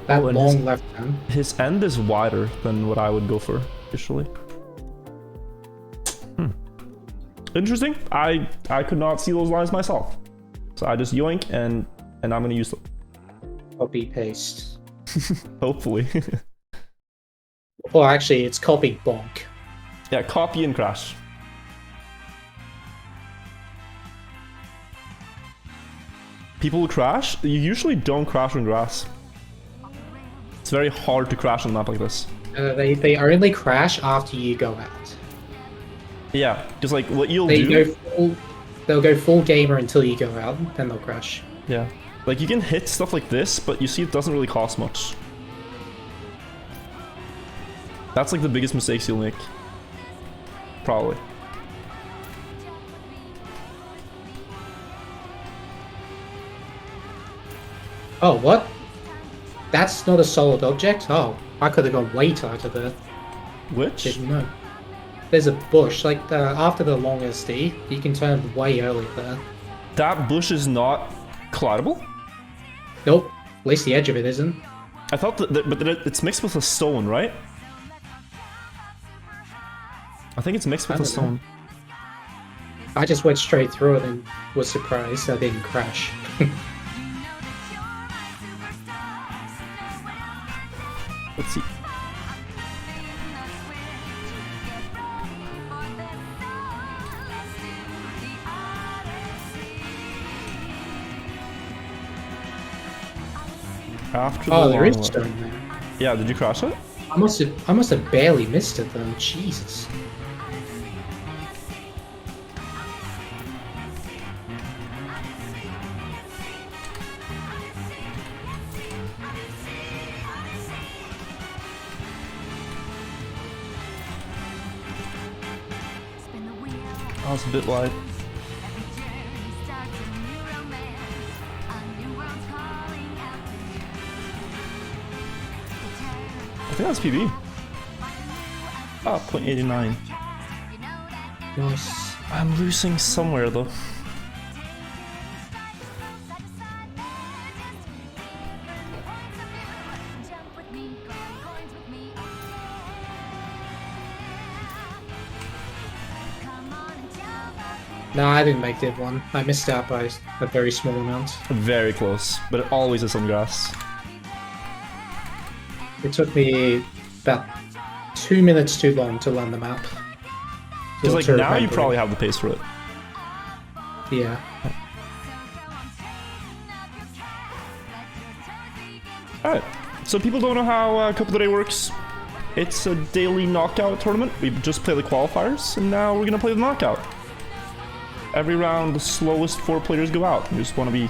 That Oh, and long left turn. His end is wider than what I would go for, usually. Interesting. I could not see those lines myself. So I just yoink and I'm gonna use them. Copy paste. Hopefully. Well, actually, it's copy bonk. Yeah, copy and crash. People who crash, you usually don't crash on grass. It's very hard to crash on a map like this. They only crash after you go out. Yeah, because like what you'll They'll go full gamer until you go out, then they'll crash. Yeah, like you can hit stuff like this, but you see it doesn't really cost much. That's like the biggest mistakes you'll make. Probably. Oh, what? That's not a solid object? Oh, I could have gone way tighter there. Which? Didn't know. There's a bush, like after the long SD, you can turn way early there. That bush is not collidable? Nope, at least the edge of it isn't. I thought that, but it's mixed with a stone, right? I think it's mixed with a stone. I just went straight through it and was surprised I didn't crash. Let's see. After the Oh, there long is one. stone there. Yeah, did you crash it? I must have barely missed it though. Jesus. Oh, it's a bit wide. I think that's PB. Ah, 0.89. Nice. I'm losing somewhere though. No, I didn't make Div 1. I missed out by a very small amount. Very close, but it always is on grass. It took me about 2 minutes too long to learn the map. Because like To now you remember probably it. have the pace for it. Yeah. Alright, so people don't know how Cup of the Day works. It's a daily knockout tournament. We just play the qualifiers, and now we're gonna play the knockout. Every round, the slowest 4 players go out. We just want to be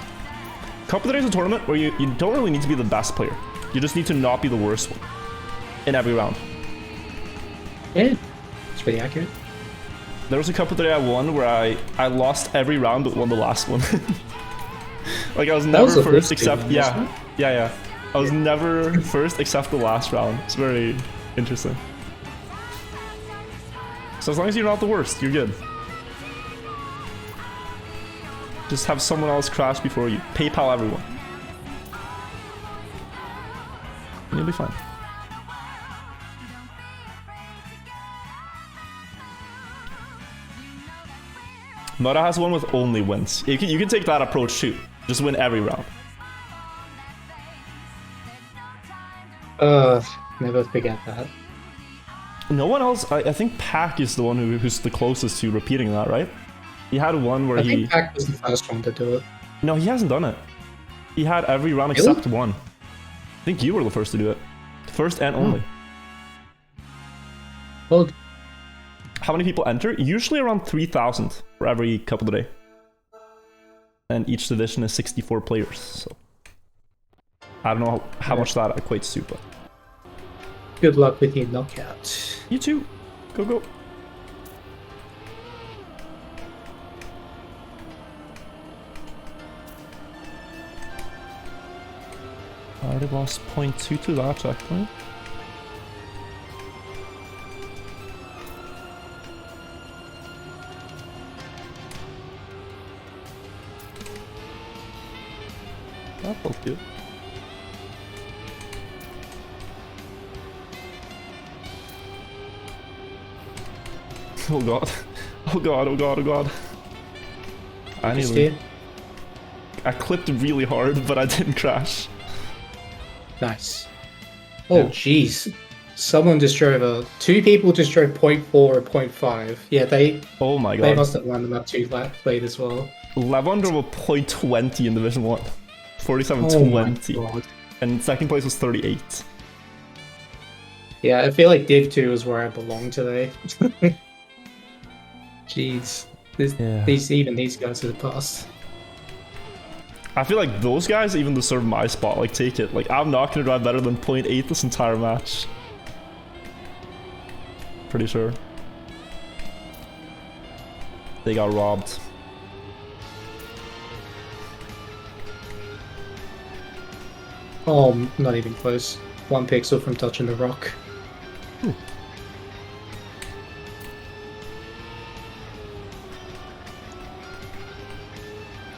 Couple of days of tournament where you don't really need to be the best player. You just need to not be the worst one in every round. Yeah, it's pretty accurate. There was a couple that I won where I lost every round but won the last one. Like I was never was the first first except game, yeah, wasn't yeah. I was never first except the last round. It's very interesting. So as long as you're not the worst, you're good. Just have someone else crash before you. PayPal everyone. And you'll be fine. Mudda has one with only wins. You can take that approach too. Just win every round. Never forget that. No one else. I think Pac is the one who's the closest to repeating that, right? He had one where I think Pac was the first one to do it. No, he hasn't done it. He had every round Really? except one. I think you were the first to do it. First and only. Well, How many people enter? Usually around 3,000 for every couple of days. And each division is 64 players, so... I don't know how much that equates to, but... good luck with your knockout. You too. Go, go. I already lost 0.2 to that checkpoint. That felt good. Oh god. Oh god, oh god, oh god. I clipped really hard, but I didn't crash. Nice. Oh, jeez. Someone just drove two people just drove 0.4 or 0.5. Yeah, Oh my they god. must have lined them up too late as well. Levon drove a 0.20 in Division 1. Oh my 47.20. god. And second place was 38. Yeah, I feel like Div 2 is where I belong today. Jeez. Yeah. These guys are the past. I feel like those guys even deserve my spot. Like, take it. Like, I'm not gonna drive better than 0.8 this entire match. Pretty sure. They got robbed. Oh, not even close. 1 pixel from touching the rock. Ooh.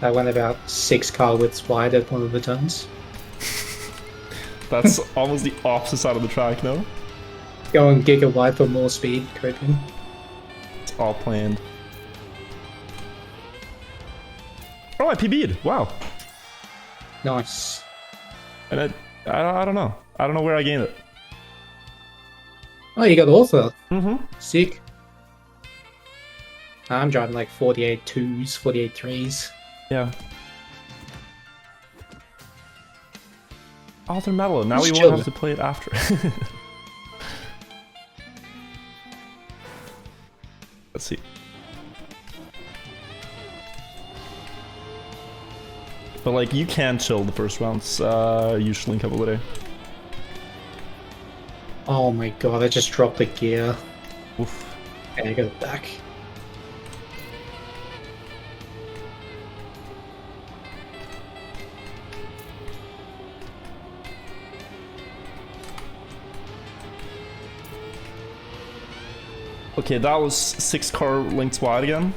I went about 6 car widths wide at one of the turns. That's almost the opposite side of the track, no? Going giga wide for more speed, creeping. It's all planned. Oh, I PB'd. Wow. Nice. And I don't know. I don't know where I gained it. Oh, you got author. Mm-hmm. Sick. I'm driving like 48 2s, 48 3s. Yeah. Author Medal. Now Just we chill. won't have to play it after. Let's see. But like, you can chill the first rounds, usually in couple of days. Oh my god, I just dropped the gear. Oof. Okay, I got it back. Okay, that was 6 car lengths wide again.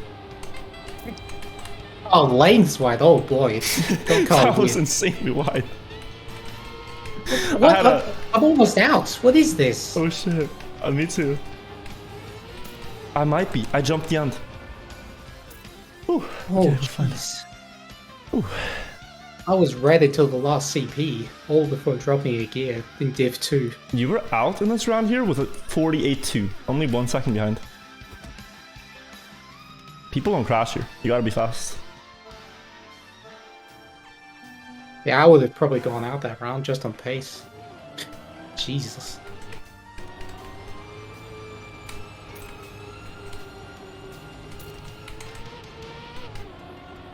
Oh, lanes wide. Oh boy. Don't call That me. was insanely wide. What? I had I'm almost out. What is this? Oh shit. Me too. I might be. I jumped the end. Ooh, Oh, okay, fine. jeez. Ooh. I was ready till the last CP, all before dropping a gear in Div 2. You were out in this round here with a 48-2. Only 1 second behind. People don't crash here. You gotta be fast. Yeah, I would have probably gone out that round just on pace. Jesus.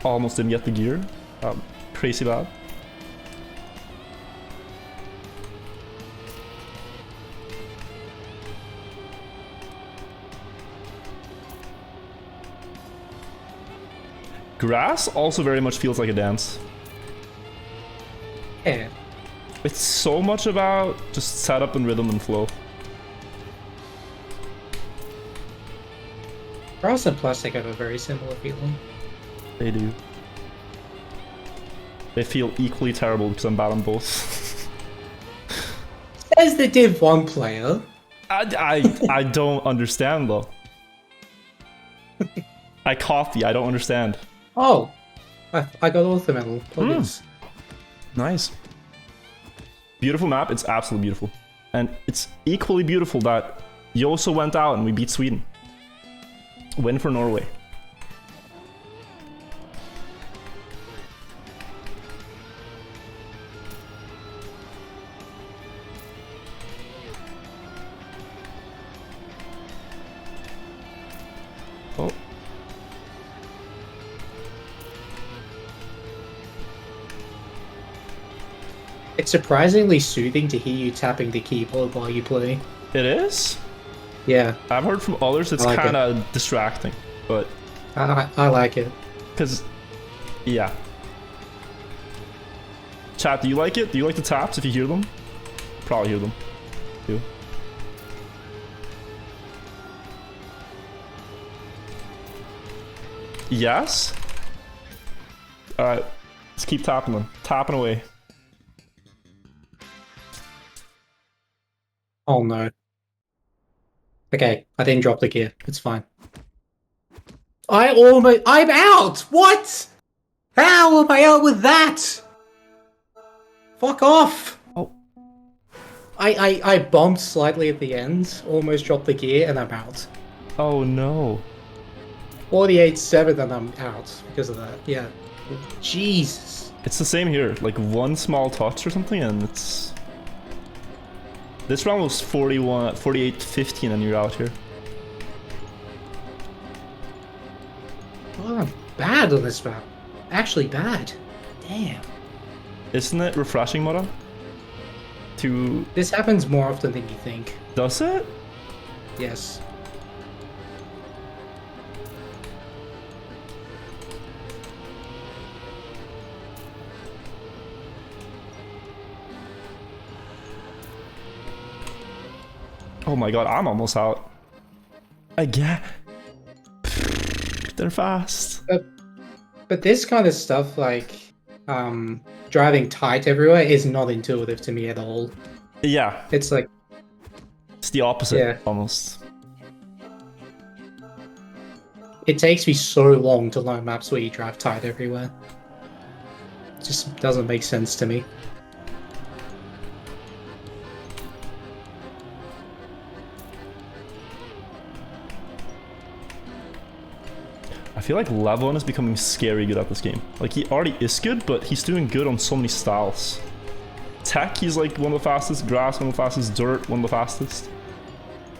Almost didn't get the gear. Crazy bad. Grass also very much feels like a dance. Yeah. It's so much about just setup and rhythm and flow. Grass and plastic have a very similar feeling. They do. They feel equally terrible because I'm bad on both. Says the Div 1 player. I don't understand though. I copy, I don't understand. Oh, I got author medal. Plugins. Nice. Beautiful map, it's absolutely beautiful. And it's equally beautiful that Yoso went out and we beat Sweden. Win for Norway. Oh. It's surprisingly soothing to hear you tapping the keyboard while you play. It is? Yeah, I've heard from others it's I like kind of distracting, but... I like it. Because, yeah. Chat, do you like it? Do you like the taps if you hear them? Probably hear them. Too. Yes? Alright, let's keep tapping them. Tapping away. Oh no. Okay, I didn't drop the gear. It's fine. I'm out! What? How am I out with that? Fuck off! Oh. I bumped slightly at the end, almost dropped the gear, and I'm out. Oh no. 48-7 and I'm out because of that. Yeah. Jesus. It's the same here. Like one small touch or something and it's... This round was 48-15 and you're out here. Oh, I'm bad on this map. Actually bad. Damn. Isn't it refreshing, Mudda? To... This happens more often than you think. Does it? Yes. Oh my god, I'm almost out. Again? They're fast. But this kind of stuff, like, driving tight everywhere is not intuitive to me at all. Yeah, It's like, it's the opposite, Yeah. almost. it takes me so long to learn maps where you drive tight everywhere. It just doesn't make sense to me. I feel like Levon is becoming scary good at this game. Like, he already is good, but he's doing good on so many styles. Tech, he's like one of the fastest. Grass, one of the fastest. Dirt, one of the fastest.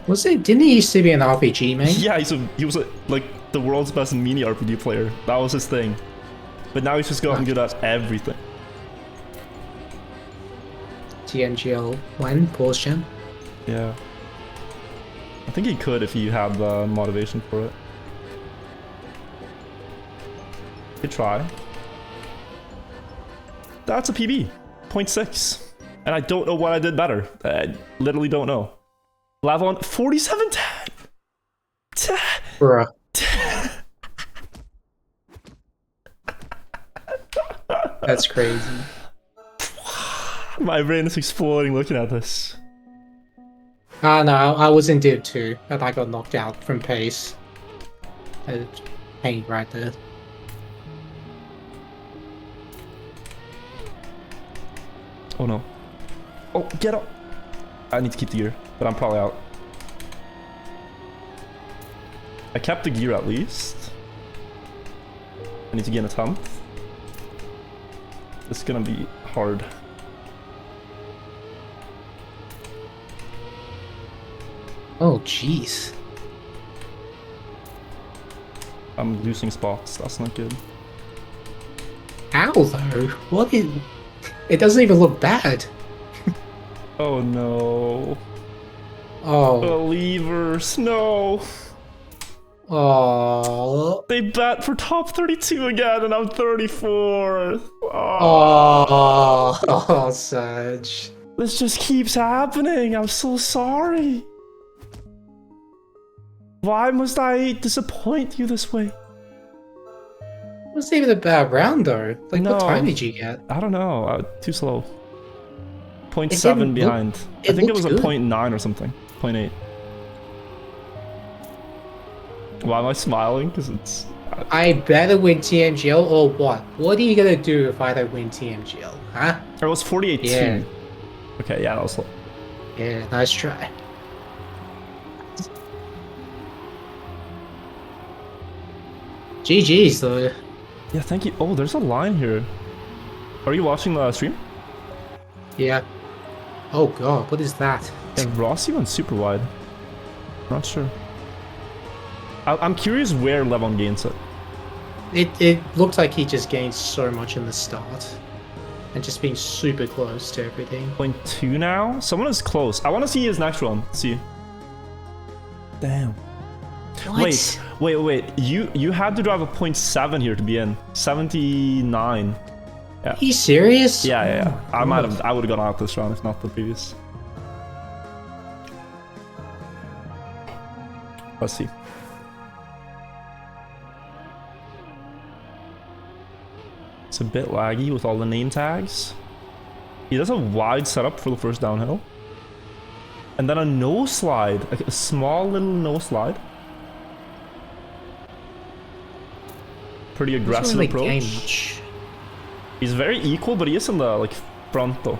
Didn't he used to be an RPG main? Yeah, he was like the world's best mini RPG player. That was his thing. But now he's just gotten good at everything. TNGL when? Pause gen? Yeah. I think he could if he had the motivation for it. Good try. That's a PB. 0.6. And I don't know what I did better. I literally don't know. Lavon, 47-10. Bruh. That's crazy. My brain is exploding looking at this. Ah, no, I was in Div 2, and I got knocked out from pace. Hanging right there. Oh no. Oh, get up. I need to keep the gear, but I'm probably out. I kept the gear at least. I need to gain a 10th. This is gonna be hard. Oh, jeez. I'm losing spots. That's not good. How though? What is... It doesn't even look bad. Oh no. Oh. Believers, no. Oh. They a bet for top 32 again, and I'm 34th. Oh, Serge. This just keeps happening. I'm so sorry. Why must I disappoint you this way? It wasn't even a bad round though. Like, No. what time did you get? I don't know. Too slow. It 0.7 didn't behind. it I think it was looked a good. 0.9 or something. 0.8. Why am I smiling? Because it's... I better win TMGL or what? What are you gonna do if I don't win TMGL? Huh? It was 48.2. Yeah. Okay, yeah, that was slow. Yeah, nice try. GG's though. Yeah, thank you. Oh, there's a line here. Are you watching the stream? Yeah. Oh god, what is that? Yeah, Rossi went super wide. Not sure. I'm curious where Levon gains it. It looked like he just gained so much in the start. And just being super close to everything. 0.2 now? Someone is close. I want to see his next run. See. Damn. What? Wait. You had to drive a 0.7 here to be in. 79. Are you serious? Yeah. Oh, I would have gone out this round if not the previous. Let's see. It's a bit laggy with all the name tags. He does a wide setup for the first downhill. And then a no slide, like a small little no slide. Pretty aggressive Doesn't really gain approach. much. He's very equal, but he is in the like front though.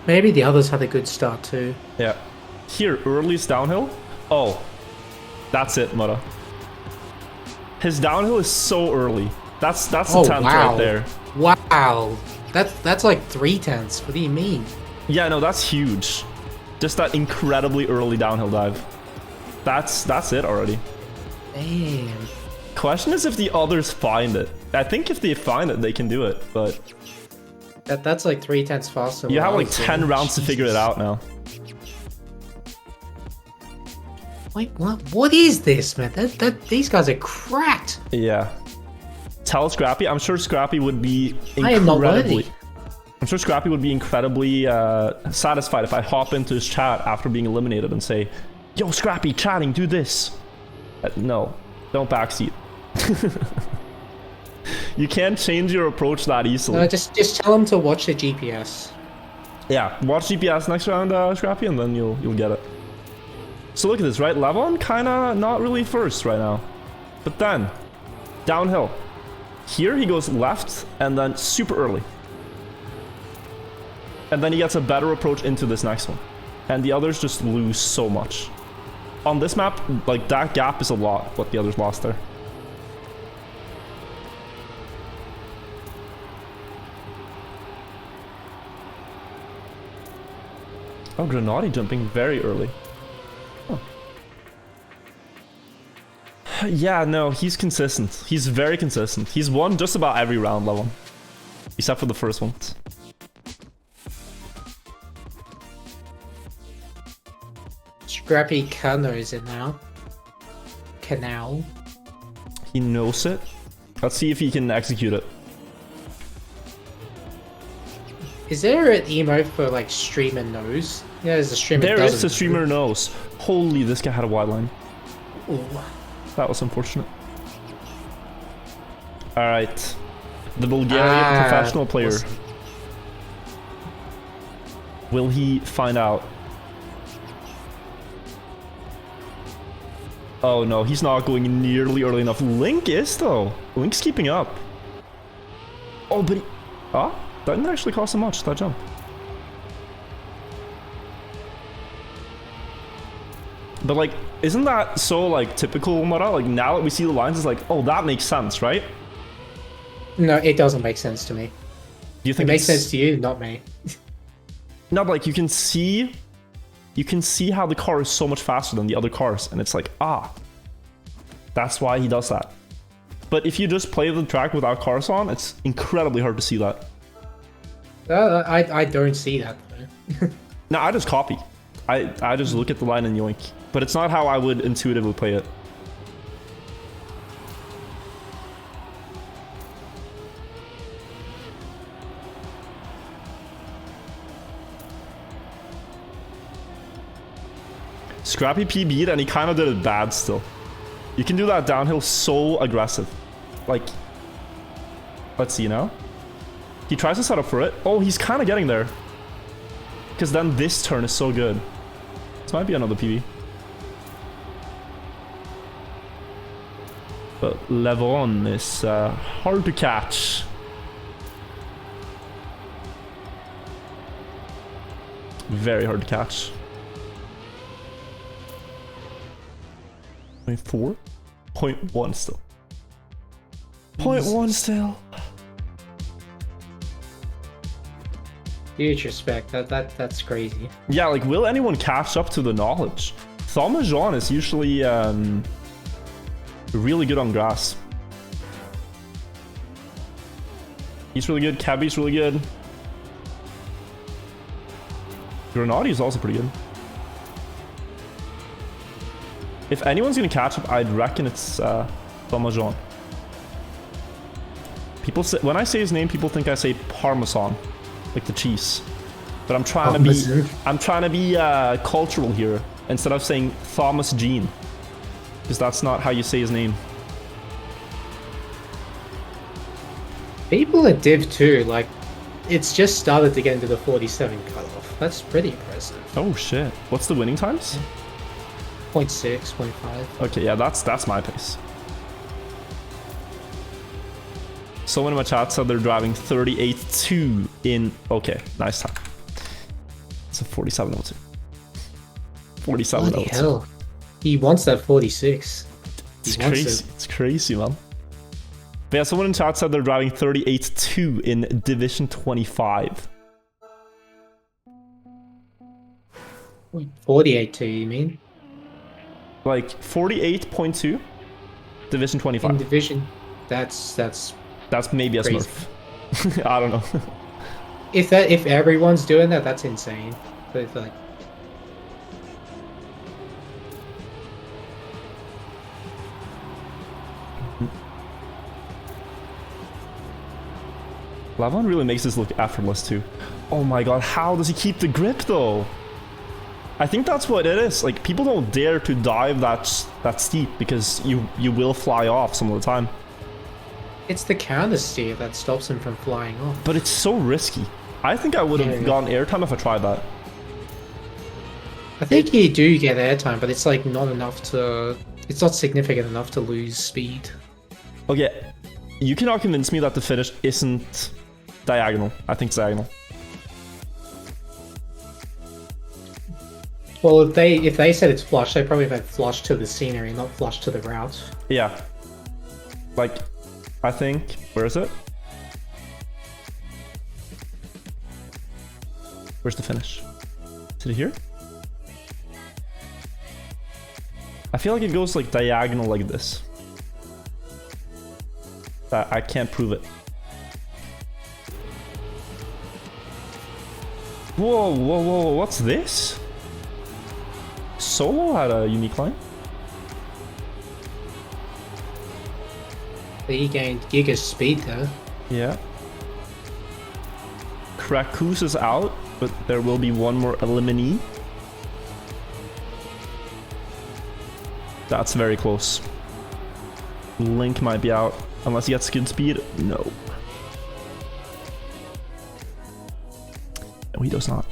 Maybe the others had a good start too. Yeah. Here, earliest downhill. Oh, that's it, Mudda. His downhill is so early. That's the 10th right there. Wow. That's like 3/10. What do you mean? Yeah, no, that's huge. Just that incredibly early downhill dive. That's it already. Damn. Question is if the others find it. I think if they find it, they can do it, but That's like 3/10 faster. you than have I like was 10 doing. rounds to figure it Jesus. out now. Wait, what is this, man? These guys are cracked. Yeah. Tell Scrappy. I'm sure Scrappy would be I am not worthy. incredibly... I'm sure Scrappy would be incredibly satisfied if I hop into his chat after being eliminated and say, "Yo, Scrappy, chatting, do this." No, don't backseat. You can't change your approach that easily. No, just tell them to watch the GPS. Yeah, watch GPS next round, Scrappy, and then you'll get it. So look at this, right? Levon kinda not really first right now. But then, downhill. Here he goes left, and then super early. And then he gets a better approach into this next one. And the others just lose so much. On this map, like, that gap is a lot, what the others lost there. Oh, Granati jumping very early. Oh. Yeah, no, he's consistent. He's very consistent. He's won just about every round, Levon. Except for the first ones. Scrappy knows it now. Canal. He knows it. Let's see if he can execute it. Is there an emote for like streamer knows? Yeah, there's a streamer. There is doesn't a streamer know. knows. Holy, this guy had a wide line. Ooh. That was unfortunate. Alright. The Bulgarian professional player. awesome. Will he find out? Oh no, he's not going nearly early enough. Link is though. Link's keeping up. Oh, but he... Ah, that didn't actually cost him much, that jump. But like, isn't that so like typical Mudda? Like now that we see the lines, it's like, oh, that makes sense, right? No, it doesn't make sense to me. Do you It think makes it's... sense to you, not me. No, but like you can see how the car is so much faster than the other cars, and it's like, ah, that's why he does that. But if you just play the track without cars on, it's incredibly hard to see that. I don't see that though. No, I just copy. I just look at the line and yoink. But it's not how I would intuitively play it. Scrappy PB'd and he kind of did it bad still. You can do that downhill so aggressive. Like, let's see now. He tries to set up for it. Oh, he's kind of getting there. Because then this turn is so good. This might be another PB. But Levon is hard to catch. Very hard to catch. 0.4? 0.1 still. 0.1 still. Huge respect. That's crazy. Yeah, like, will anyone catch up to the knowledge? Thomas Jean is usually really good on grass. He's really good. Cabby's really good. Grenadi is also pretty good. If anyone's gonna catch up, I'd reckon it's Thomas Jean. People say, when I say his name, people think I say Parmesan, like the cheese. But I'm trying to be cultural here instead of saying Thomas Jean, because that's not how you say his name. People at Div 2, like, it's just started to get into the 47 cutoff. That's pretty impressive. Oh shit! What's the winning times? 0.6, 0.5. Okay, yeah, that's my pace. Someone in my chat said they're driving 38.2 in... Okay, nice time. It's a 47.02. 47.02. Bloody hell. He wants that 46. It's crazy. It's crazy, man. But yeah, someone in chat said they're driving 38.2 in Division 25. 48.2, you mean? Like 48.2? Division 25. In Division, that's maybe a crazy. Smurf. I don't know. If everyone's doing that, that's insane. But it's like, Lavon really makes this look effortless too. Oh my god, how does he keep the grip though? I think that's what it is. Like, people don't dare to dive that steep because you will fly off some of the time. it's the counter steer that stops him from flying off. But it's so risky. I think I would have gotten airtime if I tried that. I think you do get airtime, but it's like not enough to... It's not significant enough to lose speed. Okay, you cannot convince me that the finish isn't diagonal. I think it's diagonal. Well, if they said it's flush, they probably meant flush to the scenery, not flush to the route. Yeah. Like, I think... Where is it? Where's the finish? Is it here? I feel like it goes like diagonal like this. I can't prove it. Whoa, whoa, whoa, what's this? Solo had a unique line. He gained giga speed though. Yeah. Krakus is out, but there will be one more eliminee. That's very close. Link might be out. Unless he gets skid speed. No. No, he does not.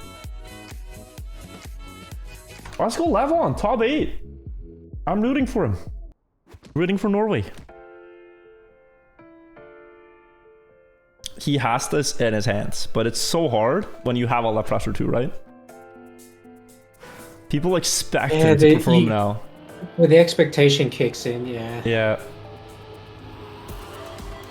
Let's go Levon, top 8. I'm rooting for him. Rooting for Norway. He has this in his hands, but it's so hard when you have all that pressure too, right? People expect him to perform now. Well, the expectation kicks in, yeah. Yeah.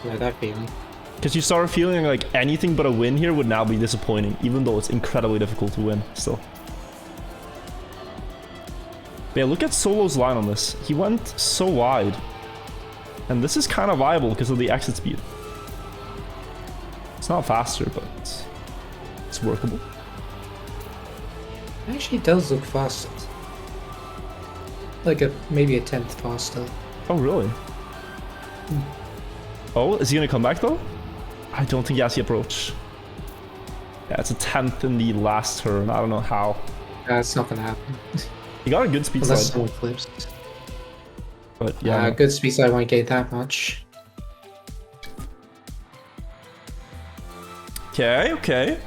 Yeah, that feeling. Because you start feeling like anything but a win here would now be disappointing, even though it's incredibly difficult to win still. But yeah, look at Solo's line on this. He went so wide. And this is kind of viable because of the exit speed. It's not faster, but it's workable. It actually does look faster. Like maybe a 10th faster. Oh, really? Oh, is he gonna come back though? I don't think he has the approach. Yeah, it's a 10th in the last turn. I don't know how. That's not gonna happen. You got a good speed Unless slide. someone flips. But yeah. no. Good speed slide won't get that much. Okay, okay.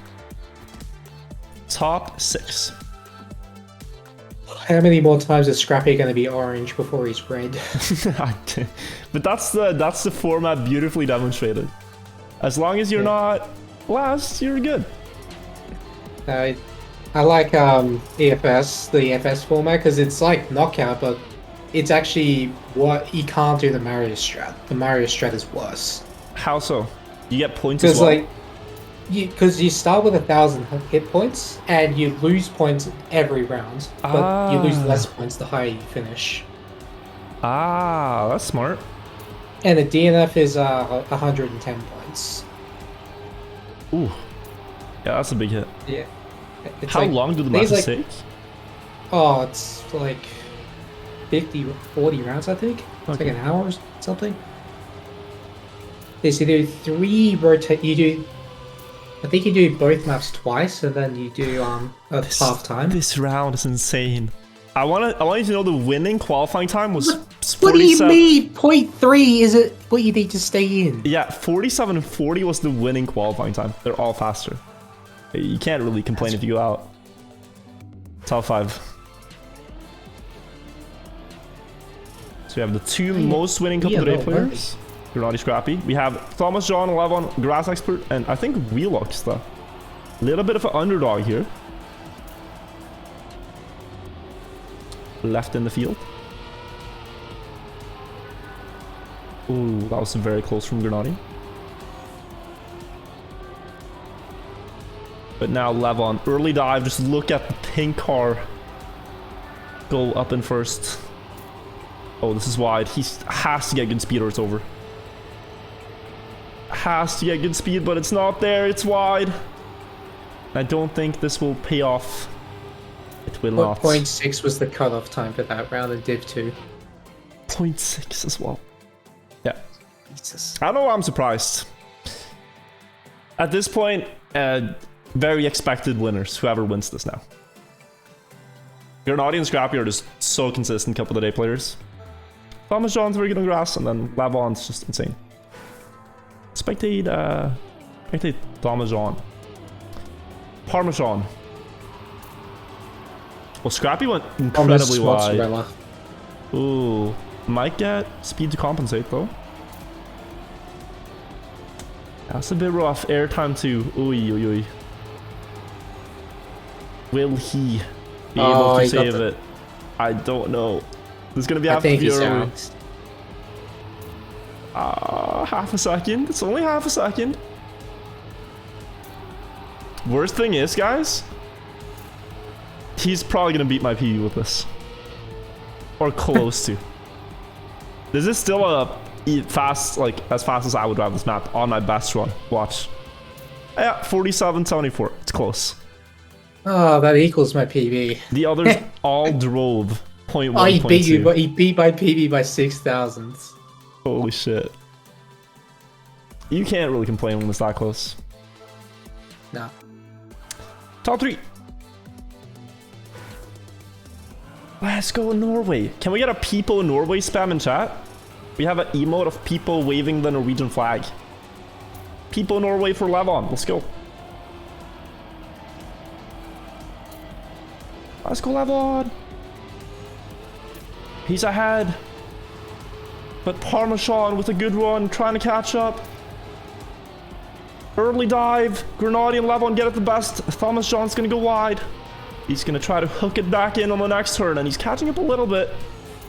Top 6. How many more times is Scrappy going to be orange before he's red? But that's the format beautifully demonstrated. As long as you're not last, you're good. I like EFS, the EFS format, because it's like knockout, but it's actually what you can't do the Mario strat. The Mario strat is worse. How so? You get points as Because well. like, you start with 1,000 hit points and you lose points every round, but you lose less points the higher you finish. Ah, that's smart. And the DNF is 110 points. Ooh. Yeah, that's a big hit. Yeah. It's How like, long do the these, matches like, take? Oh, it's like 40 rounds, I think. It's Okay. like an hour or something. Yes, you do 3 rotate. You do. I think you do both maps twice, and then you do a half time. This round is insane. I want you to know the winning qualifying time was What do you 47 mean? 0.3 is it? What you need to stay in? Yeah, 47:40 was the winning qualifying time. They're all faster. You can't really complain if you go out. Top 5. So we have the 2 most winning couple of the day players. Granati Scrappy. We have Thomas John, Levon, Grass Expert, and I think Wheelock's the little bit of an underdog here. Left in the field. Ooh, that was very close from Granati. But now Levon, early dive, just look at the pink car go up in first. Oh, this is wide. He has to get good speed or it's over. Has to get good speed, but it's not there. It's wide. I don't think this will pay off. It will not. 0.6 was the cutoff time for that round in Div 2. 0.6 as well. Yeah. Jesus. I don't know why I'm surprised. At this point, very expected winners, whoever wins this now. Granati and Scrappy are just so consistent couple of day players. Thomas John's very good on grass, and then Lavon's just insane. Spectate Thomas John. Parmesan. Well, Scrappy went incredibly wide. Mozzarella. Ooh. Might get speed to compensate, though. That's a bit rough. Airtime too. Ooh, ooh, ooh. Will he be able to save it? I don't know. There's gonna be I think he's Fury. out. Half a second. It's only half a second. Worst thing is, guys, he's probably gonna beat my PB with this, or close to. This is still a fast, like as fast as I would drive this map on my best run. Watch. Yeah, 47.74. It's close. Oh, that equals my PB. The others all drove 0.1. Oh, he beat you, 0.2. but he beat my PB by 6,000. Holy shit. You can't really complain when it's that close. No. Top 3. Let's go Norway. Can we get a people in Norway spam in chat? We have an emote of people waving the Norwegian flag. People in Norway for Levon. Let's go. Let's go, Levon. He's ahead. But Parmesan with a good run, trying to catch up. Early dive. Granati and Levon get it the best. Thomas John's gonna go wide. He's gonna try to hook it back in on the next turn, and he's catching up a little bit.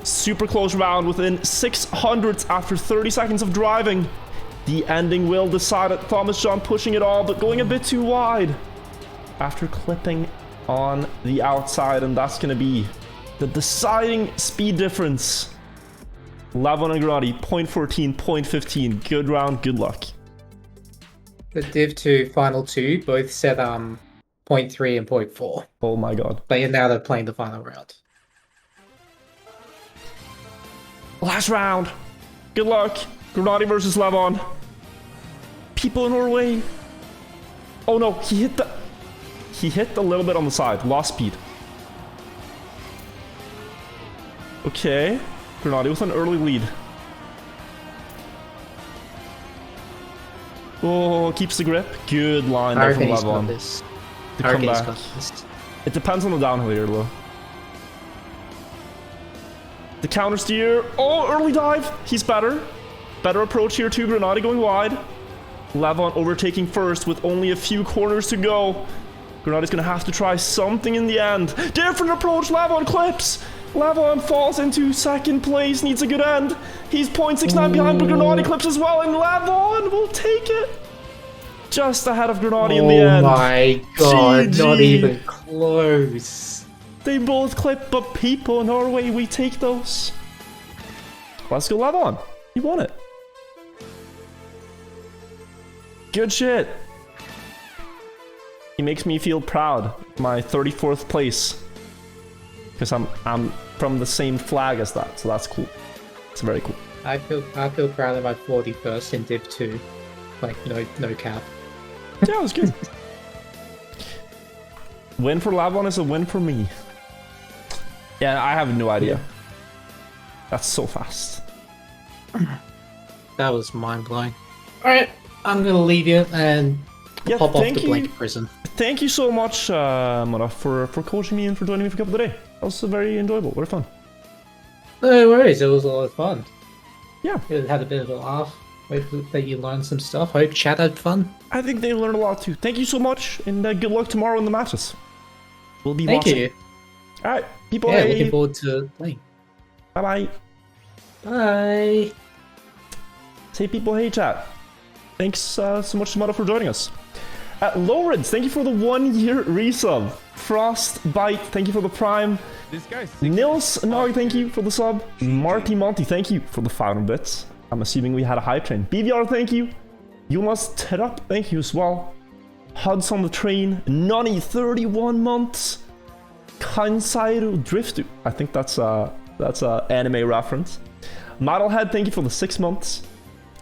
Super close round within 600ths after 30 seconds of driving. The ending will decide it. Thomas John pushing it all, but going a bit too wide after clipping on the outside, and that's gonna be the deciding speed difference. Levon and Granati, 0.14, 0.15. Good round, good luck. The Div 2 final 2 both set 0.3 and 0.4. Oh my god. But now they're playing the final round. Last round. Good luck. Granati versus Levon. People in Norway. Oh no, he hit a little bit on the side. Lost speed. Okay. Grenade with an early lead. Oh, keeps the grip. Good line there from Hurricane's got Levon. this. To come Hurricane's back. got this. It depends on the downhill here, though. The counter steer. Oh, early dive. He's better. Better approach here too. Grenade going wide. Levon overtaking first with only a few corners to go. Grenade's gonna have to try something in the end. Different approach. Levon clips. Levon falls into second place. Needs a good end. He's 0.69 behind, but Grenade clips as well, and Levon will take it. Just ahead of Grenade in the end. Oh my god, GG. not even close. They both clip, but people in Norway, we take those. Let's go Levon. You won it. Good shit. He makes me feel proud. My 34th place. Because I'm from the same flag as that, so that's cool. It's very cool. I feel proud of my 41st in Div 2. Like, no cap. Yeah, it was good. Win for Levon is a win for me. Yeah, I have no idea. Yeah. That's so fast. That was mind-blowing. Alright, I'm gonna leave you and Yeah, pop off thank to you. Blank Prison. Thank you so much, Mudda, for coaching me and for joining me for a couple of days. That was very enjoyable. Very fun. No worries, it was a lot of fun. Yeah. It had a bit of a laugh. Hope that you learned some stuff. Hope chat had fun. I think they learned a lot too. Thank you so much, and good luck tomorrow in the matches. We'll be Thank watching. you. All right, people. Yeah, Hey. looking forward to playing. Bye bye. Bye. Say people, hey chat. Thanks so much, Mudda, for joining us. Lawrence, thank you for the 1 year resub. Frostbite, thank you for the prime. This guy's Sigma Nils is Nog, fucked, thank dude. you for the sub. Marty Monty, thank you for the 500 bits. I'm assuming we had a hype train. BVR, thank you. Jonas Terap, thank you as well. Huds on the train. Nani, 31 months. Kansairu Driftu. I think that's a anime reference. Metalhead, thank you for the 6 months.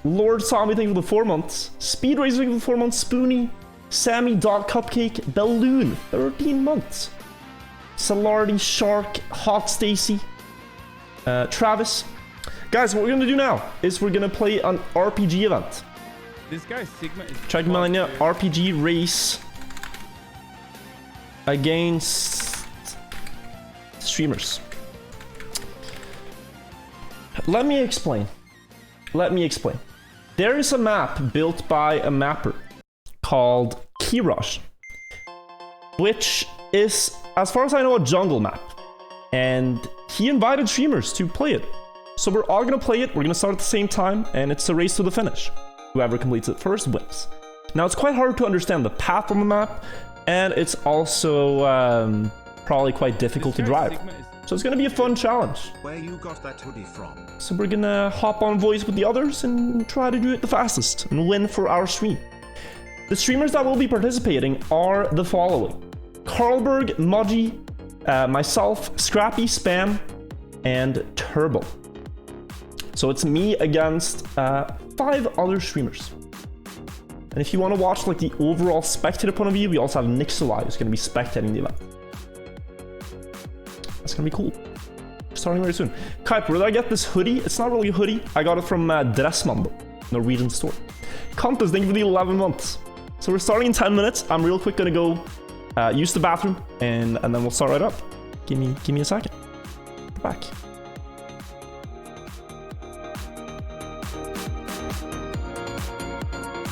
Lord Zombie, thank you for the 4 months. Speed Racer, thank you for the 4 months. Spoonie, Sammy, Dog Cupcake, Balloon, 13 months. Salardi, Shark, Hot Stacy, Travis. Guys, what we're gonna do now is we're gonna play an RPG event. This guy's Sigma is Trackmania fucked, dude. RPG race against streamers. Let me explain. There is a map built by a mapper called Kirosh, which is, as far as I know, a jungle map. And he invited streamers to play it. So we're all gonna play it, we're gonna start at the same time, and it's a race to the finish. Whoever completes it first wins. Now, it's quite hard to understand the path on the map, and it's also probably quite difficult to This guy's drive. Sigma is So it's gonna be a fun challenge. Where you got that hoodie from? So we're gonna hop on voice with the others and try to do it the fastest and win for our stream. The streamers that will be participating are the following: Carlberg, Mudgy, myself, Scrappy, Spam, and Turbo. So it's me against 5 other streamers. And if you want to watch like the overall spectator point of view, we also have Nixolai who's going to be spectating the event. That's going to be cool. Starting very soon. Kuiper, where did I get this hoodie? It's not really a hoodie. I got it from Dressmann, Norwegian store. Compass, thank you for the 11 months. So we're starting in 10 minutes. I'm real quick going to go use the bathroom and then we'll start right up. Give me a second. Back.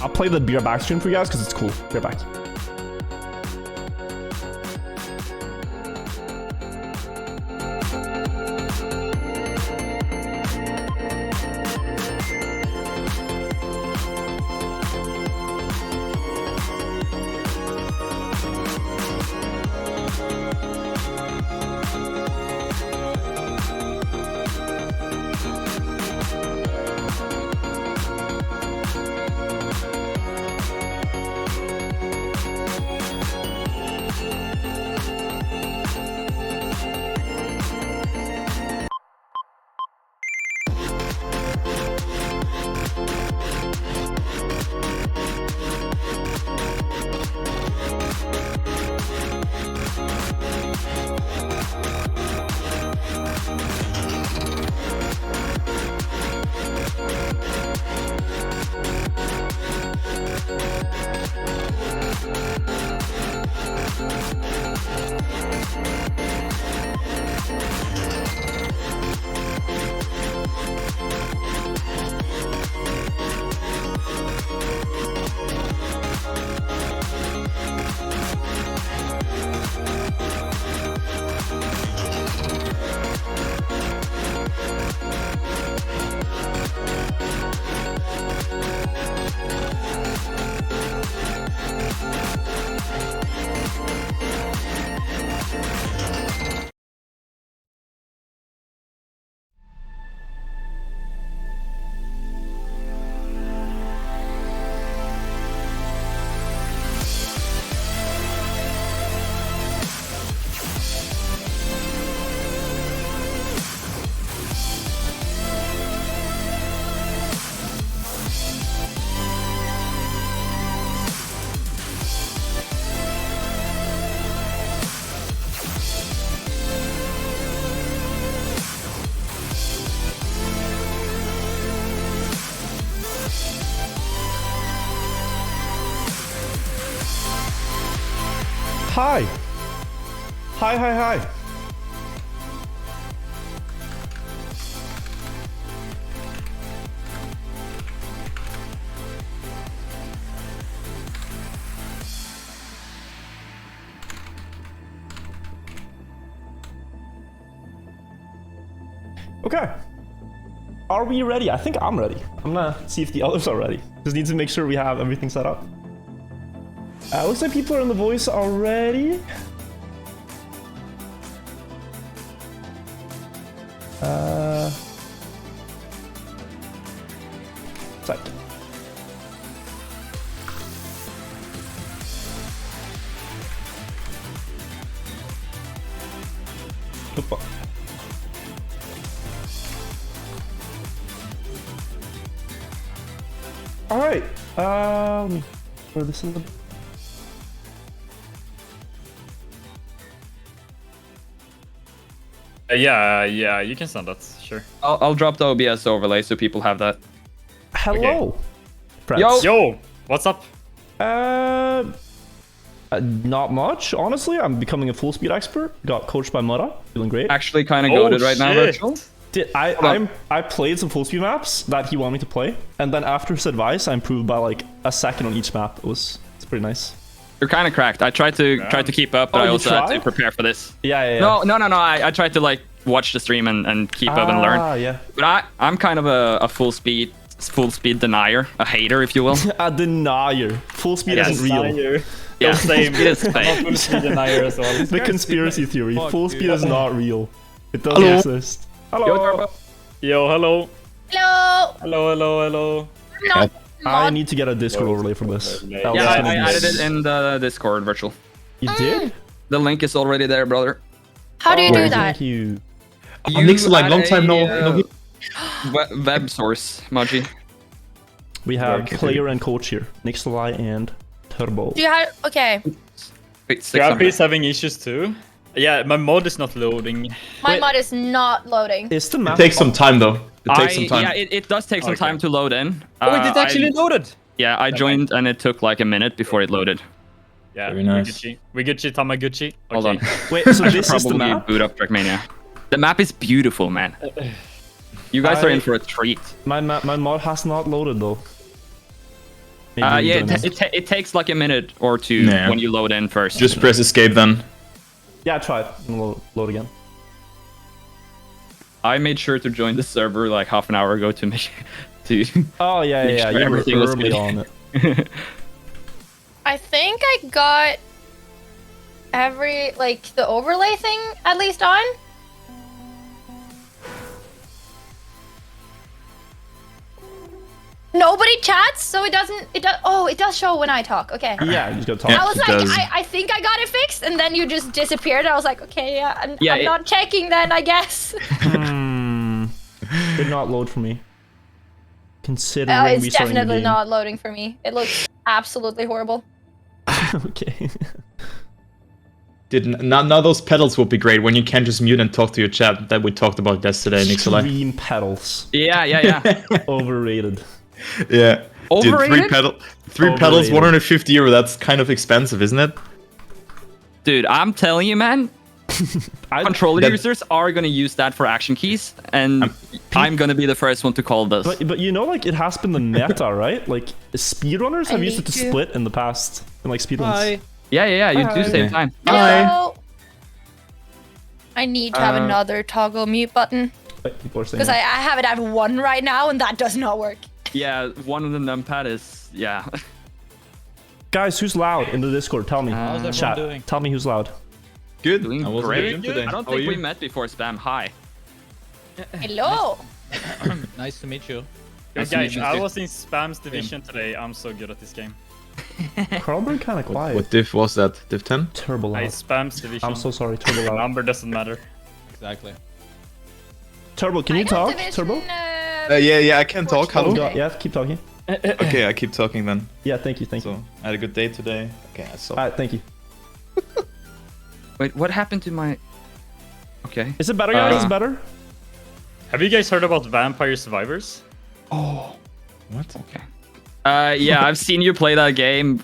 I'll play the beer back stream for you guys because it's cool. Beer back. Hi. Hi. Okay. Are we ready? I think I'm ready. I'm gonna see if the others are ready. Just need to make sure we have everything set up. Looks like people are in the voice already. Sec. Opa. All right. Throw this in the. Yeah, you can send that, sure. I'll drop the OBS overlay so people have that. Hello. Yo! Yo, what's up? Not much, honestly. I'm becoming a full speed expert. Got coached by Mudda. Feeling great. Actually kind of goated right now, shit. Virtual. I played some full speed maps that he wanted me to play, and then after his advice, I improved by like a second on each map. It's pretty nice. You're kind of cracked. I tried to keep up, but Oh, I you also had to tried? prepare for this. Yeah. No. I tried to like watch the stream and keep up and learn. Yeah. But I'm kind of a full speed denier, a hater, if you will. A denier. Full speed isn't real. Yeah, Same. it is fake. Full speed denier as well. The conspiracy theory. Fuck, Full dude. speed is not real. It doesn't exist. Hello. Yo, Turbo. Yo, hello. Hello. Hello. Not, I need to get a Discord overlay for this. That was Yeah, gonna I be added nice. it in the Discord, Virtual. You did? The link is already there, brother. How do you do that? Thank you. Nix, like, long time no web source, Maji. We have Okay. player and coach here. Nixlai and Turbo. Do you have? Okay, Wait, Scrappy 600. is having issues too. Yeah, my mod is not loading. my Wait. mod is not loading. Is the map It takes some time though. It takes some time. Yeah, it does take some Okay. time to load in. Oh, it actually loaded. Yeah, I joined and it took like a minute before it loaded. Yeah, Very nice. Wiguchi Tamaguchi. Hold on. Wait, so I should this is the probably map? boot up Trackmania. The map is beautiful, man. You guys are in for a treat. My mod has not loaded though. Maybe Yeah, we don't know. it takes like a minute or two Nah. when you load in first. Just press escape then. Yeah, try it. And load again. I made sure to join the server like half an hour ago to make Oh yeah. Make sure You were everything was early good. on it. I think I got the overlay thing at least on. Nobody chats, so it doesn't. It does. Oh, it does show when I talk. Okay. Yeah, you just gotta talk. Yeah. I was it like, does. I think I got it fixed, and then you just disappeared. I was like, okay, yeah, I'm Yeah, it- not checking then, I guess. Did not load for me. Considering It's restarting the definitely game. not loading for me. It looks absolutely horrible. Okay. Now those pedals would be great when you can just mute and talk to your chat that we talked about yesterday, Nixolai. Extreme pedals. yeah. Overrated. Yeah. Dude, Overrated? three pedals, Overrated. 150 euro. That's kind of expensive, isn't it? Dude, I'm telling you, man. Controller that- users are gonna use that for action keys, and I'm gonna be the first one to call this. But you know, like it has been the meta, right? Like speedrunners have used it to need to- split in the past, in like speedruns. Yeah, you do Hi. save time. Hello. I need to have Uh, another toggle mute button Like, people are saying. because I have it at 1 right now, and that does not work. Yeah, one of the numpad is Guys, who's loud in the Discord? Tell me. How's everyone Chat. doing? Tell me who's loud. Good. doing I wasn't great. at the gym today. I don't How are think we you? met before, Spam. Hi. Hello. Nice to meet you. Yo, Nice to meet guys, you I too. was in Spam's division today. I'm so good at this game. Carlberg kind of quiet. What diff was that? Diff 10? Turbo I loud. Spam's division. I'm so sorry, Turbo The loud. number doesn't matter. Exactly. Turbo, can I you got talk? division, Turbo? Yeah, I can talk. Oh, Hello. God, yeah, keep talking. Okay, I keep talking then. Yeah, thank you, thank you. So, I had a good day today. Okay, I saw. Alright, thank you. Wait, what happened to my? Okay. Is it better, guys? Is it better? Have you guys heard about Vampire Survivors? What? Okay. Yeah, I've seen you play that game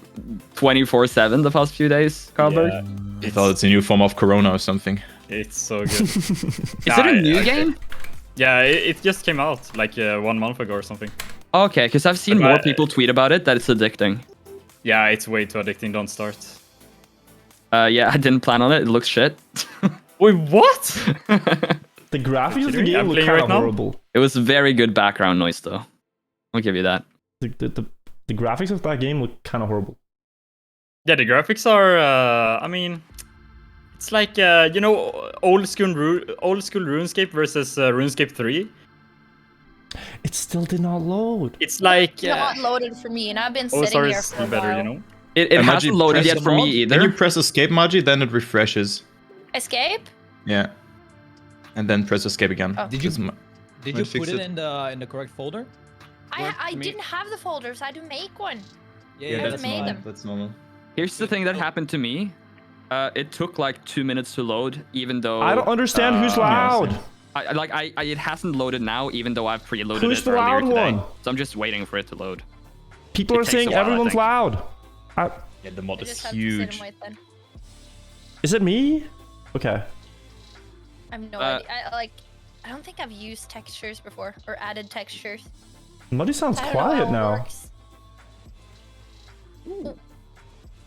24/7 the past few days, Carlberg. Yeah. I thought it's a new form of Corona or something. It's so good. Is it a new game? Yeah, it just came out like 1 month ago or something. Okay, because I've seen more people tweet about it that it's addicting. Yeah, it's way too addicting. Don't start. Yeah, I didn't plan on it. It looks shit. Wait, what? The graphics of the I'm game look playing kind right of now. horrible. It was very good background noise, though. I'll give you that. The graphics of that game look kind of horrible. Yeah, the graphics are. I mean, it's like you know, old school RuneScape versus RuneScape 3. It still did not load. It's like. Not loaded for me, and I've been sitting OSR here is for a better, while. you know. It And hasn't Mudgy, loaded press yet the for me mod. either. Then you press escape, Mudgy, then it refreshes. Escape? Yeah. And then press escape again. Oh. Did you Just m- did might you fix put it it. in the correct folder? I didn't have the folders. I had to make one. Yeah, that's that's made fine. them. That's normal. Here's the thing that happened to me. It took like 2 minutes to load, even though I don't understand who's loud. it hasn't loaded now, even though I've preloaded Who's it the earlier loud today. one? So I'm just waiting for it to load. People It are takes a saying while, I everyone's think. loud. Yeah, the mod I is just have to sit huge. and wait then. Is it me? Okay. I have no idea. I don't think I've used textures before or added textures. Muddy sounds I don't know quiet how it now. works.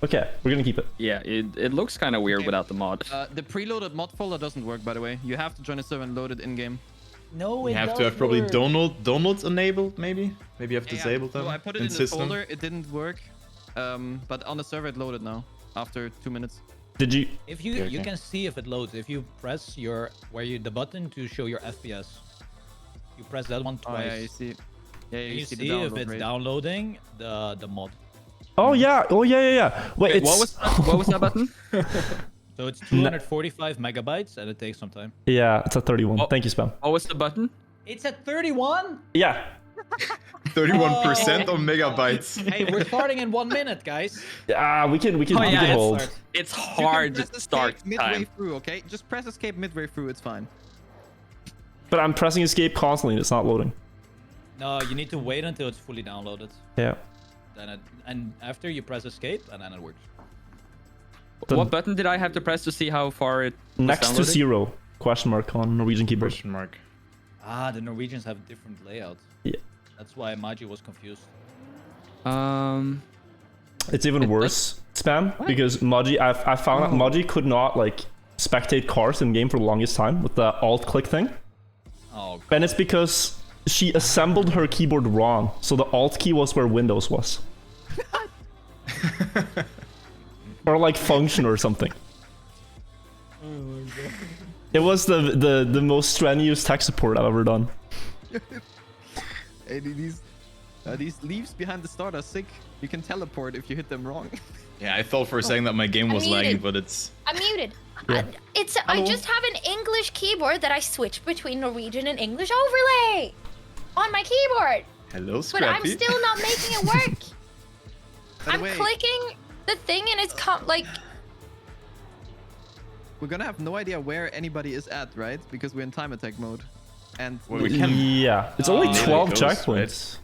Okay, we're gonna keep it. Yeah, it looks kind of weird Okay. without the mod. The preloaded mod folder doesn't work, by the way. You have to join a server and load it in-game. No, You have to have probably downloads enabled, maybe? Maybe you have disabled them So I put it in the system. folder. It didn't work. But on the server, it loaded now after 2 minutes. Did you? If you you can see if it loads. If you press the button to show your FPS, you press that one Oh, twice. yeah, you see. Yeah, and you see see the if download it's rate. downloading the mod. Oh yeah. Oh yeah. Wait, Wait, it's what was that button? So it's 245 megabytes, and it takes some time. yeah, it's at 31. Oh. Thank you, Spam. What was the button? It's at 31. Yeah. 31% of megabytes. Hey, we're starting in 1 minute, guys. Yeah, we can Oh, yeah, we can it's- hold. It's You can hard to press start escape midway time. through, okay? Just press escape midway through. It's fine. But I'm pressing escape constantly and it's not loading. No, you need to wait until it's fully downloaded. Yeah. And after you press escape, and then it works. What button did I have to press to see how far it was Next to downloaded? 0 question mark on Norwegian keyboard. Question mark. Ah, the Norwegians have different layouts. Yeah. That's why Maji was confused. It's even worse, Spam, because Mudgy, I found out Mudgy could not like spectate cars in game for the longest time with the alt click thing. Oh, And it's because she assembled her keyboard wrong. So the alt key was where Windows was. Or like function or something. It was the most strenuous tech support I've ever done. Hey, these leaves behind the start are sick. You can teleport if you hit them wrong. Yeah, I thought for a second that my game was I'm lagging, muted. but it's... I'm muted. Yeah. I just have an English keyboard that I switched between Norwegian and English overlay on my keyboard. Hello, But I'm Scrappy. still not making it work. By the I'm way, clicking the thing and it's like we're gonna have no idea where anybody is at, right? Because we're in time attack mode. And Well, we can... Yeah, it's only Oh. 12 Goes, checkpoints.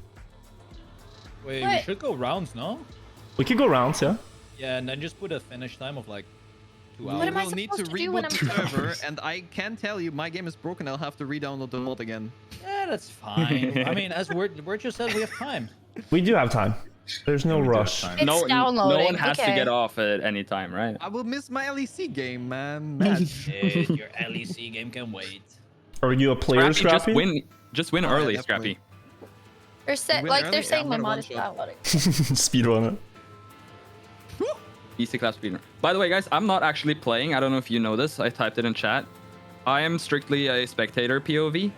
Wait, we What? should go rounds, no? We could go rounds, yeah. Yeah, and then just put a finish time of like 2 What hours. am I we'll need to supposed to do when reboot the I'm server, and I can tell you my game is broken. I'll have to re-download the mod again. Yeah, that's fine. I mean, as Word just said, we have time. We do have time. There's no we do have rush. time. It's No downloading. one has to Okay. get off at any time, right? I will miss my LEC game, man. Mad. Hey, your LEC game can wait. Are you a player, Scrappy, Scrappy? just win Oh, yeah, early, definitely. Scrappy. they're Win like early? they're saying Yeah, my I'm mod is gonna downloading. Speedrun it. Easy class speedrun. By the way, guys, I'm not actually playing. I don't know if you know this. I typed it in chat. I am strictly a spectator POV.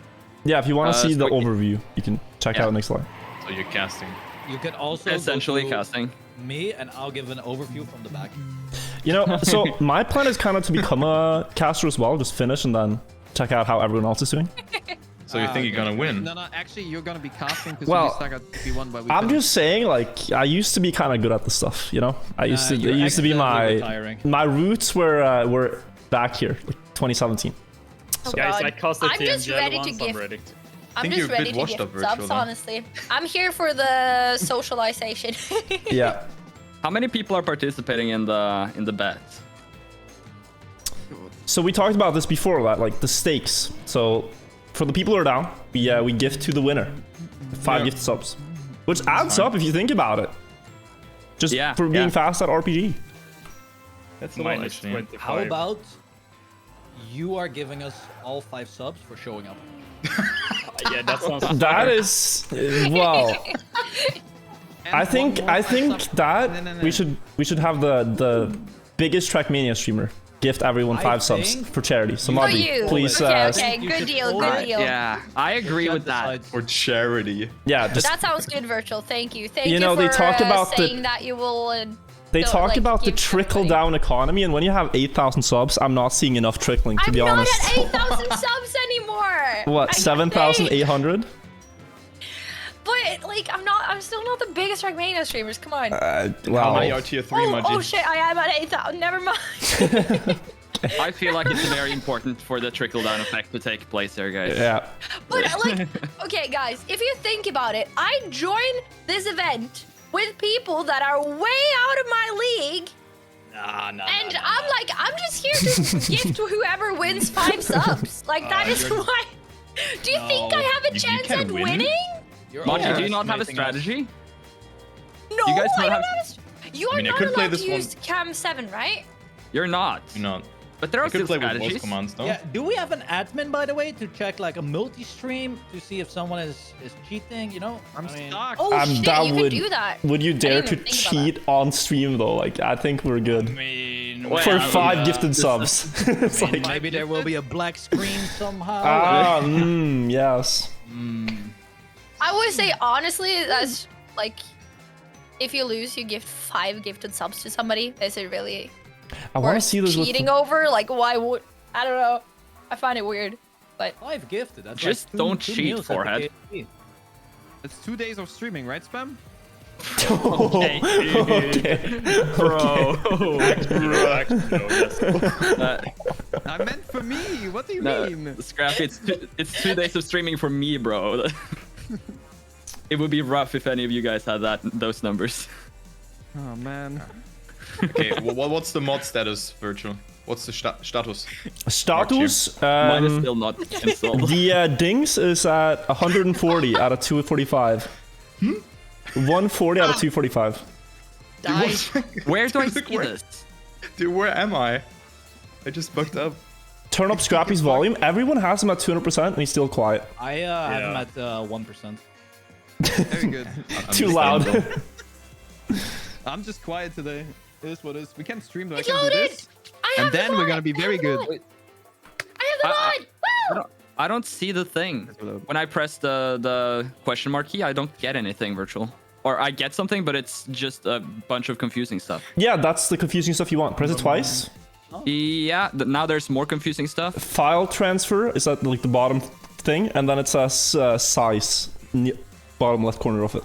Yeah, if you want to see the so- overview, you can check Yeah. out next slide. So you're casting. You can also go Essentially to casting. me, and I'll give an overview from the back. You know, so my plan is kind of to become a caster as well, just finish and then check out how everyone else is doing. So you think you're gonna win? No, actually, you're gonna be casting because Well, you stuck at P1 by I'm just saying, like, I used to be kind of good at this stuff, you know? It used to be accidentally my retiring. roots were back here, like 2017. Oh, Guys, God. I casted I'm just TNGL ready to once, I'm give. ready. I'm think just you're a bit ready to washed give up, Wirtual, subs, huh? honestly. I'm here for the socialization. Yeah. How many people are participating in the bet? So we talked about this before, that like the stakes. So for the people who are down, we gift to the winner 5 gift subs, which adds up if you think about it. Just for being fast at RPG. That's minus 25. How about you are giving us all 5 subs for showing up? Yeah, that sounds. That is well. I think that we should have the biggest Trackmania streamer gift everyone 5 subs for charity. So Muddy, please. Okay, good deal, good deal. Yeah, I agree with that. For charity. Yeah, just, That sounds good, Virtual. Thank you. Thank You you, know, for they talk about saying that you will. they talk like, about the give trickle down economy, and when you have 8,000 subs, I'm not seeing enough trickling, to be honest. I'm not at 8,000 subs anymore. What, 7,800? But like, I'm still not the biggest Trackmania streamers. Come on. Wow. How many are tier 3, Muddy? Oh shit, I am at 8,000. Never mind. I feel like it's very important for the trickle-down effect to take place here, guys. Yeah. But like, okay, guys, if you think about it, I joined this event with people that are way out of my league. And I'm like, I'm just here to gift to whoever wins 5 subs. Like, that is why. Do you think I have a chance at winning? Monty, do you not have a strategy? No, You guys I don't don't have- have You are I not could play allowed this to one- use Cam 7, right? You're not. You're not. But there are I could still play with strategies. voice commands, no? Yeah, do we have an admin, by the way, to check like a multi-stream to see if someone is cheating, you know? I'm I mean, stuck. Oh shit, that you would, can do that. Would you dare didn't to even think about cheat on stream though? Like, I think we're good. well, For yeah, 5 gifted subs. It's I mean, like, maybe there will be a black screen somehow. yes. I would say honestly, that's like, if you lose, you gift 5 gifted subs to somebody. Is it really I want to worth see this with cheating over? Like, why would? I don't know. I find it weird. But 5 gifted. That's Just like don't two cheat, meals at the forehead. KFC. It's 2 days of streaming, right, Spam? Okay. Bro. Actually, no, yes. I meant for me. What do you No, mean? Scrappy, it's 2 days of streaming for me, bro. It would be rough if any of you guys had those numbers. Oh man. Okay, what's the mod status, Virtual? What's the status? Status. Mine is still not installed. The dings is at 140 out of 245. 140 out of 245. Where do I see this? Dude, where am I? I just bugged up. Turn up Scrappy's volume. Everyone has him at 200% and he's still quiet. I have him at 1%. Very good. Too loud. I'm just quiet today. It is what it is. We can stream though. I It's can do loaded. this. I have And then the we're mod. gonna be I very have the good. mod. I have the mod. Woo! I don't see the thing. When I press the question mark key, I don't get anything, Virtual. Or I get something, but it's just a bunch of confusing stuff. Yeah, that's the confusing stuff you want. Press it twice. Yeah, now there's more confusing stuff. File transfer is at like the bottom thing, and then it says size, bottom left corner of it.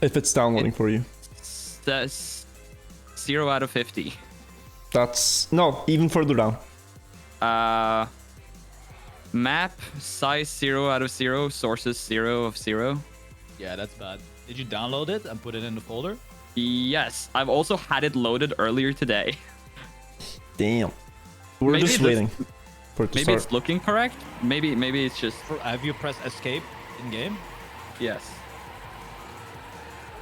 If it's downloading for you. Says 0 out of 50. That's no, even further down. Map size 0 out of 0, sources 0 of 0. Yeah, that's bad. Did you download it and put it in the folder? Yes, I've also had it loaded earlier today. Damn. We're Maybe just this- waiting for it to Maybe start. it's looking correct. Maybe it's just Have you pressed escape in game? yes.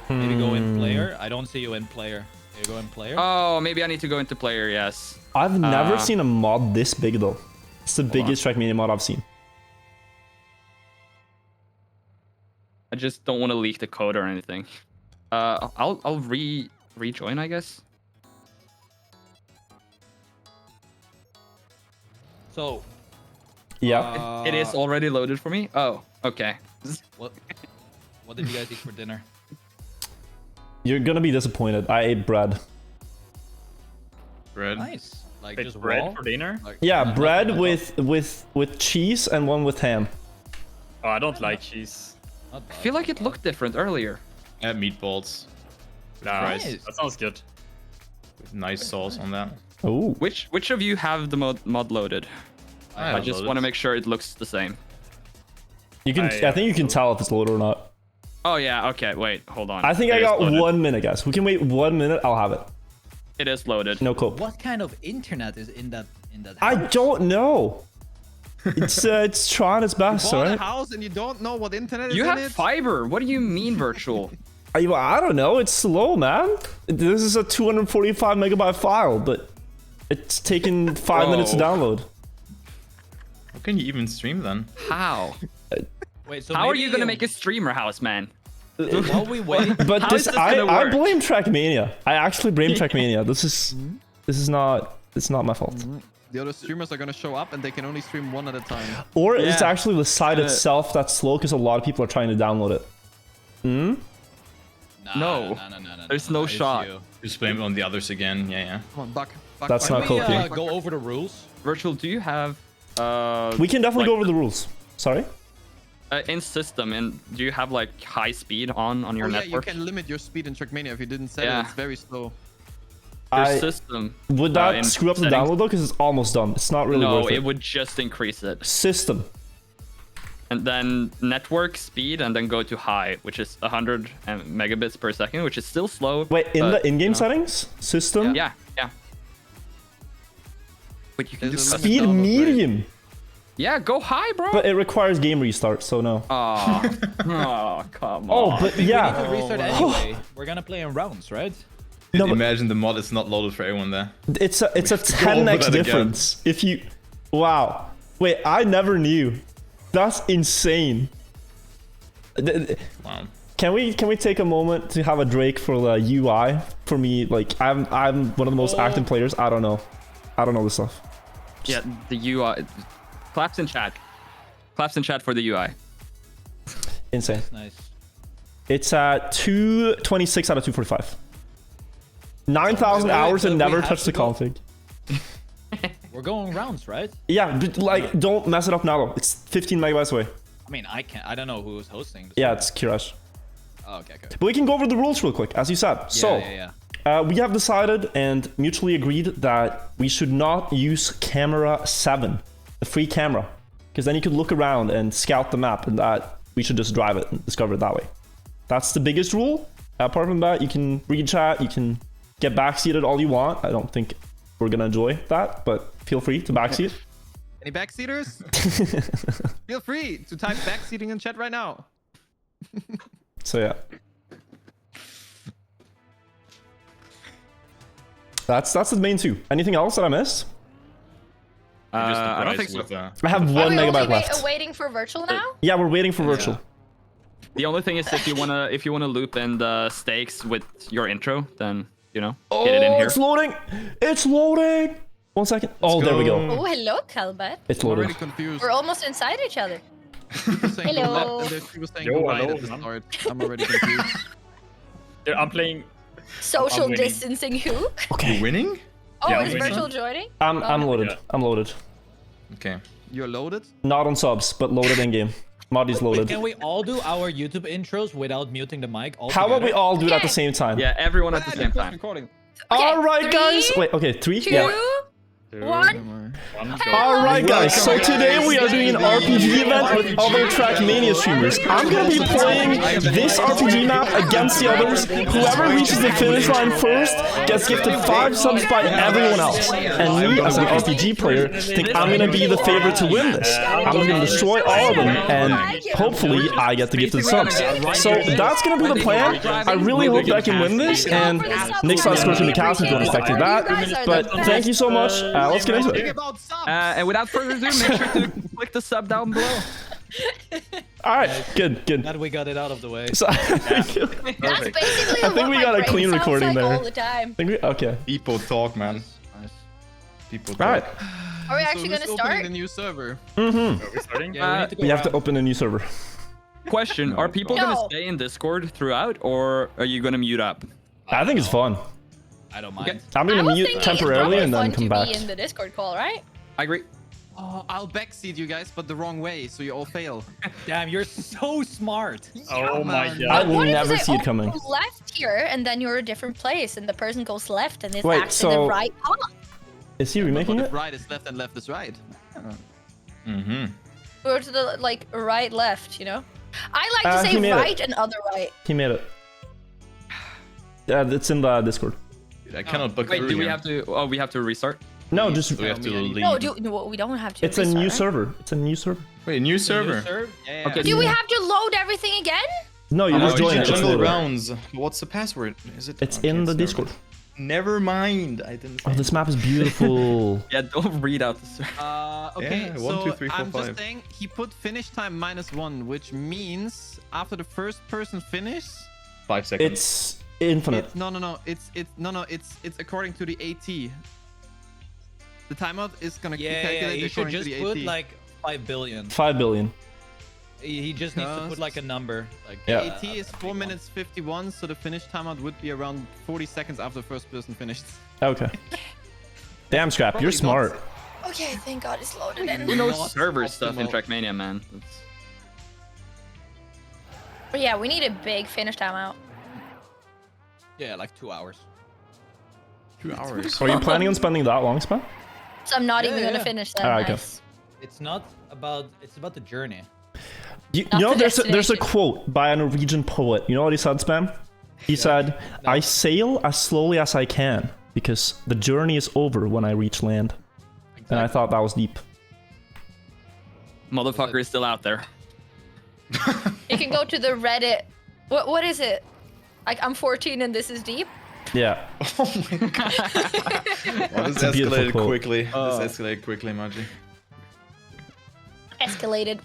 Maybe go in player. I don't see you in player. You go in player. Oh, maybe I need to go into player. Yes. I've never seen a mod this big though. It's the biggest Trackmania mod I've seen. I just don't want to leak the code or anything. I'll rejoin, I guess. So Yeah. It is already loaded for me. Oh, okay. what did you guys eat for dinner? You're gonna be disappointed. I ate bread. Bread. Nice. Like Wait, just bread raw? for dinner? Like, Yeah, not- bread not- with cheese and one with ham. Oh, I don't like cheese. not I bad. feel like it looked different earlier. And meatballs. Nah, Nice. that sounds good. With nice sauce on that. Oh. Which of you have the mod loaded? I have just loaded. want to make sure it looks the same. You can. I think you can tell if it's loaded or not. Oh yeah. Okay. Wait. Hold on. I think I It is got loaded. 1 minute, guys. We can wait 1 minute. I'll have it. It is loaded. No cope. What kind of internet is in that I house? don't know. It's trying its best, Bought a right? house and you don't know what internet is You in have it? fiber. What do you mean virtual? I don't know. It's slow, man. This is a 245 megabyte file, but it's taking 5 minutes to download. How can you even stream then? How? Wait, so How are maybe, you gonna make a streamer house, man? While we wait, But How this, is this gonna I work? blame Trackmania. I actually blame Trackmania. This is not. It's not my fault. The other streamers are gonna show up and they can only stream one at a time. Or it's Yeah. actually the site itself that's slow because a lot of people are trying to download it. No. There's no it's shot. you. Just blame it on the others again. Yeah. Come on, Buck. That's not Can we cool. go over the rules? Virtual, do you have We can definitely like, go over the rules. Sorry. in system, and do you have like high speed on your Oh yeah, you network? can limit your speed in Trackmania if you didn't set Yeah. it. It's very slow. Your system. Would that in screw up the settings? download though? Because it's almost done. It's not really No, worth it it. would just increase it. System. And then network speed, and then go to high, which is 100 megabits per second, which is still slow. Wait, in but, the in-game you know, settings, system, Yeah. But you can do There's a custom. speed download rate. medium, Yeah, go high, bro. but it requires game restart, so no. Oh, come on. Oh, but We need to yeah, restart anyway. We're gonna play in rounds, right? No, but- Imagine the mod is not loaded for everyone there. it's a We have to go over 10x that again. difference. If you, wow, wait, I never knew. That's insane. Wow. Can we take a moment to have a Drake for the UI? For me, like I'm one of the most active players. I don't know this stuff. Yeah, the UI. Claps in chat. Claps in chat for the UI. Insane. Nice. It's at 226 out of 245. 9,000 Wait, hours so and we never have touched to the go- config. We're going rounds, right? Yeah, but like, don't mess it up now though. It's 15 megabytes away. I mean, I don't know who's hosting. Yeah, it's Kirash. Oh, okay. But we can go over the rules real quick, as you said. So, Yeah. we have decided and mutually agreed that we should not use camera 7, the free camera, because then you could look around and scout the map, and that we should just drive it and discover it that way. That's the biggest rule. Apart from that, you can read chat, you can get backseated all you want. I don't think we're gonna enjoy that, but feel free to backseat. Any backseaters? Feel free to type backseating in chat right now. So yeah. That's the main two. Anything else that I missed? I don't think so. I have Are 1 we megabyte only left. waiting for virtual now? Yeah, we're waiting for virtual. The only thing is if you wanna loop in the stakes with your intro, then you know Oh, get it in here. it's loading! It's loading! 1 second. Oh, there we go. Oh, hello, Calbert. It's I'm loaded. already confused. We're almost inside each other. People saying go Hello. left and there's people saying Yo, go right hello, at the man. start. I'm already confused. Yeah, I'm playing. Social winning. distancing who? Okay. Winning? Oh, Yeah, is I'm winning. virtual joining? I'm loaded. Yeah. I'm loaded. Okay. You're loaded? Not on subs, but loaded in game. Moddy's Wait, loaded. can we all do our YouTube intros without muting the mic? All How about we together? all do it at the Yeah. same time? Yeah, everyone at the same time. Recording. All right, three, guys. Wait, okay, 3? 2, Yeah. 1. All right, guys. So today we are doing an RPG event with other Trackmania streamers. I'm gonna be playing this RPG map against the others. Whoever reaches the finish line first gets gifted 5 subs by everyone else. And me, as an RPG player, think I'm gonna be the favorite to win this. I'm gonna destroy all of them, and hopefully I get the gifted subs. So that's gonna be the plan. I really hope that I can win this, and Nick's not scorching the cast is going to affect that. But thank you so much. Let's get into it. And without further ado, make sure to click the sub down below. All right, good. Glad we got it out of the way. So, That's basically I think we got a clean recording there. all the time. Okay. People talk, man. People talk. All right. Are we actually so gonna who's start? opening the new server? Are we starting? Yeah, we need to go We have to round. open a new server. Question: are people gonna No. stay in Discord throughout, or are you gonna mute up? I think it's fun. I don't mind. I'm I gonna was mute thinking temporarily it's and probably then fun come to back. be in the Discord call, right? I agree. Oh, I'll backseat you guys, but the wrong way, so you all fail. Damn, you're so smart. Oh my man. god. I will What if never you say, see it "Oh, coming. go left here, and then you're a different place, and the person goes left, and it's Wait, actually so- the right path. Is he But remaking if it? right is left and left is right. Mm-hmm. Go to the like right, left. You know. I like he to say made it. right and other right. He made it. Yeah, it's in the Discord. I cannot bug Wait, through do we here. have to? Oh, we have to restart. No, just We have to leave. No, no, we don't have to. it's a new restart, right? server. It's a new server. Wait, new server. Yeah. Okay. Do we have to load everything again? No, you just Oh, join it. It's jungle loaded. rounds. What's the password? Is it? It's okay, in the never Discord. mind. Never mind. I didn't. Oh, this map is beautiful. Yeah, don't read out the server. Okay, Yeah, so 1, 2, 3, 4, I'm 5. just saying he put finish time -1, which means after the first person finish, 5 seconds. It's infinite. it's according to the AT. The timeout is gonna be Yeah, calculated you should according just to the put AT. like 5 billion. 5 billion. He just needs to put like a number. Like Yeah. AT is 4 minutes 51, so the finish timeout would be around 40 seconds after the first person finished. Okay. Damn, Scrap, you're Probably not- smart. Okay, thank God it's loaded in. Who knows Not server stuff in optimal. Trackmania, man? That's... But yeah, we need a big finish timeout. yeah, like 2 hours. 2 hours. Are you planning on spending that long, Span? So I'm not even Yeah, gonna yeah. finish that. Alright, Nice. It's not about. It's about the journey. You Not know, the there's a destination. quote by a Norwegian poet. You know what he said, Spam? He said, "I sail as slowly as I can because the journey is over when I reach land." And I thought that was deep. Motherfucker is still out there. You can go to the Reddit. What is it? Like I'm 14 and this is deep. Yeah. Oh my god. Well, this a beautiful escalated quote. quickly. This escalated quickly, Maji. Escalated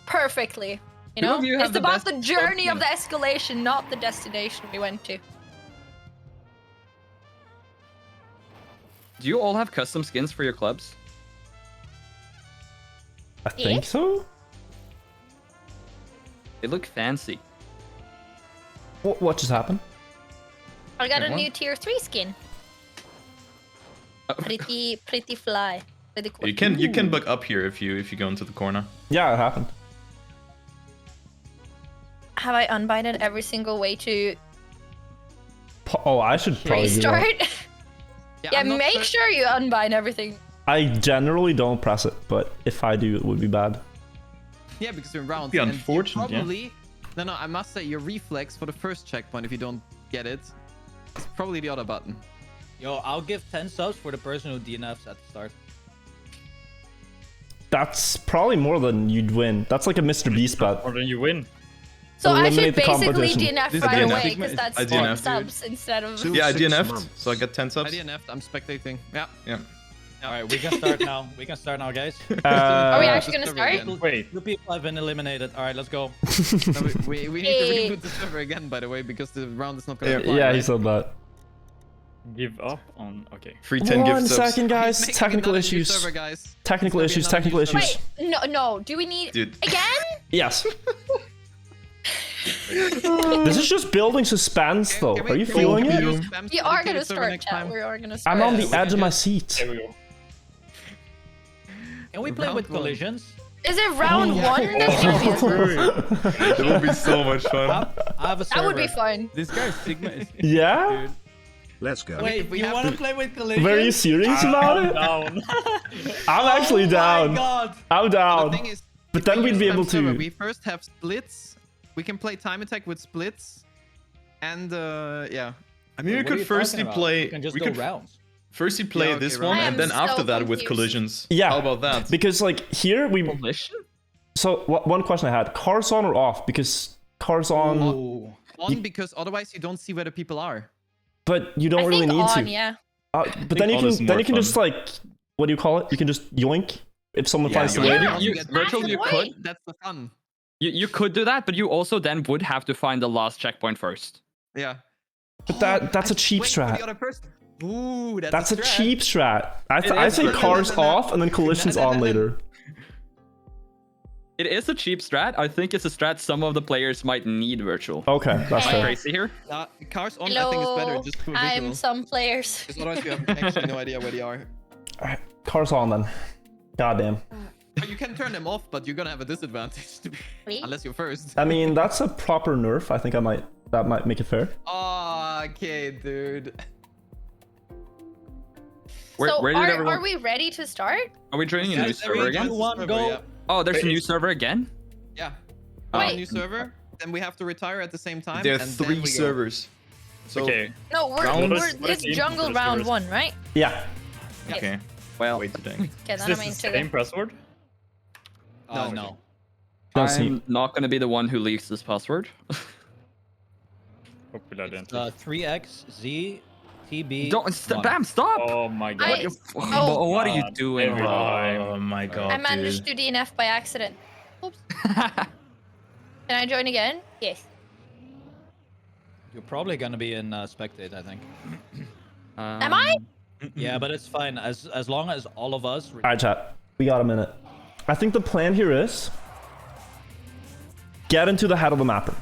perfectly. You Who know, of you have it's the about best the journey of the escalation, not the destination we went to. Do you all have custom skins for your clubs? I think Yes. so. They look fancy. What just happened? I got a what? new tier 3 skin. Pretty fly. Pretty cool. You can bug up here if you go into the corner. Yeah, it happened. Have I unbinded every single way to Oh, I should probably do that. restart? Yeah, I'm not make sure you unbind everything. I generally don't press it, but if I do, it would be bad. Yeah, because you're in rounds. Be and you unfortunate, yeah. probably, No, I must say your reflex for the first checkpoint, if you don't get it, is probably the other button. Yo, I'll give 10 subs for the person who DNFs at the start. That's probably more than you'd win. That's like a Mr. Beast bet. Or then you win. So I should Eliminate the basically competition. DNF This is right DNF. away because that's I 10 DNF'd, subs instead of. Yeah, I 6 DNF'd, months. so I got 10 I subs. DNF'd, I'm spectating. Yeah. Yeah. All right, we can start now. We can start now, guys. Are we Uh, actually gonna start? Again. Wait. 2 people have been eliminated. All right, let's go. No, we need Hey. to reboot the server again, by the way, because the round is not gonna apply. yeah, right? he said that. Give up on. Okay. Free 10 One gift subs. second, guys. He's making Technical another new issues. server, guys. Technical It's issues. gonna be Technical another new issues. Wait, no. Do we need Dude. again? Yes. This is just building suspense, though. Can we- Are you can we feeling use it? spam We are dedicated gonna server start, next chat. time? We are gonna start. I'm on the we edge of can my just- seat. There we go. Can we play Round with one. collisions? Is it round yeah. 1 that's easiest? That would be so much fun. I have a server. That would be fun. This guy Sigma is. Yeah? Let's go. Wait, We you have want to to- play with collisions? Very serious about it? Down. I'm actually Oh down. my god. I'm The down. thing is, But if then we we'd use be spam able server, to. We first have splits. We can play time attack with splits, and yeah. I mean, we What are could you firstly talking about? play. You can just We go could rounds. firstly play Yeah, okay, this right. one, I and then am after so that with confused. collisions. Yeah. How about that? Because, like, here we. Collision? So, one question I had: cars on or off? Because cars on, Ooh. On because otherwise you don't see where the people are. but you don't I really think need on, to. yeah. But then you on is can more just fun. like, what do you call it? You can just yoink if someone Yeah, finds the yoink. lady. Yeah. You, That's virtually, you the could. That's the fun. You could do that, but you also then would have to find the last checkpoint first. Yeah. But that's a cheap Wait for strat. the other person. Ooh, That's a strat. cheap strat. I is say a- cars no, no, no. off and then collisions on later. It is a cheap strat. I think it's a strat some of the players might need virtual. Okay, that's Am I fair. crazy here? Cars on, I think is better. Hello. Just for I'm visual. some players. Because otherwise you have actually no idea where they are. Alright, cars on then. Goddamn. You can turn them off, but you're gonna have a disadvantage to be, Me? unless you're first. I mean, that's a proper nerf. I think that might make it fair. Okay, dude. Where So did everyone... are we ready to start? Are we joining a new Yes, server everyone again? joins the One, server, go. Yeah. Oh, there's a new server again? Yeah. Oh. A Wait. new server. Then we have to retire at the same time. There are and then 3 we go. servers. So, Okay. No, Round- it's jungle round 1, right? Yeah. Okay. Well, Wait today. Okay, Is then this I'm the into same it. password? No. Don't see. I'm not gonna be the one who leaks this password. Hopefully I didn't. 3XZTB. Don't, Bam, stop! Oh my god. What are you doing, Every bro? time. Oh my god, I managed to DNF by accident. Oops. Can I join again? Yes. You're probably gonna be in spectate, I think. Am I? Yeah, but it's fine as long as all of us. Alright, chat. We got a minute. I think the plan here is get into the head of the mapper.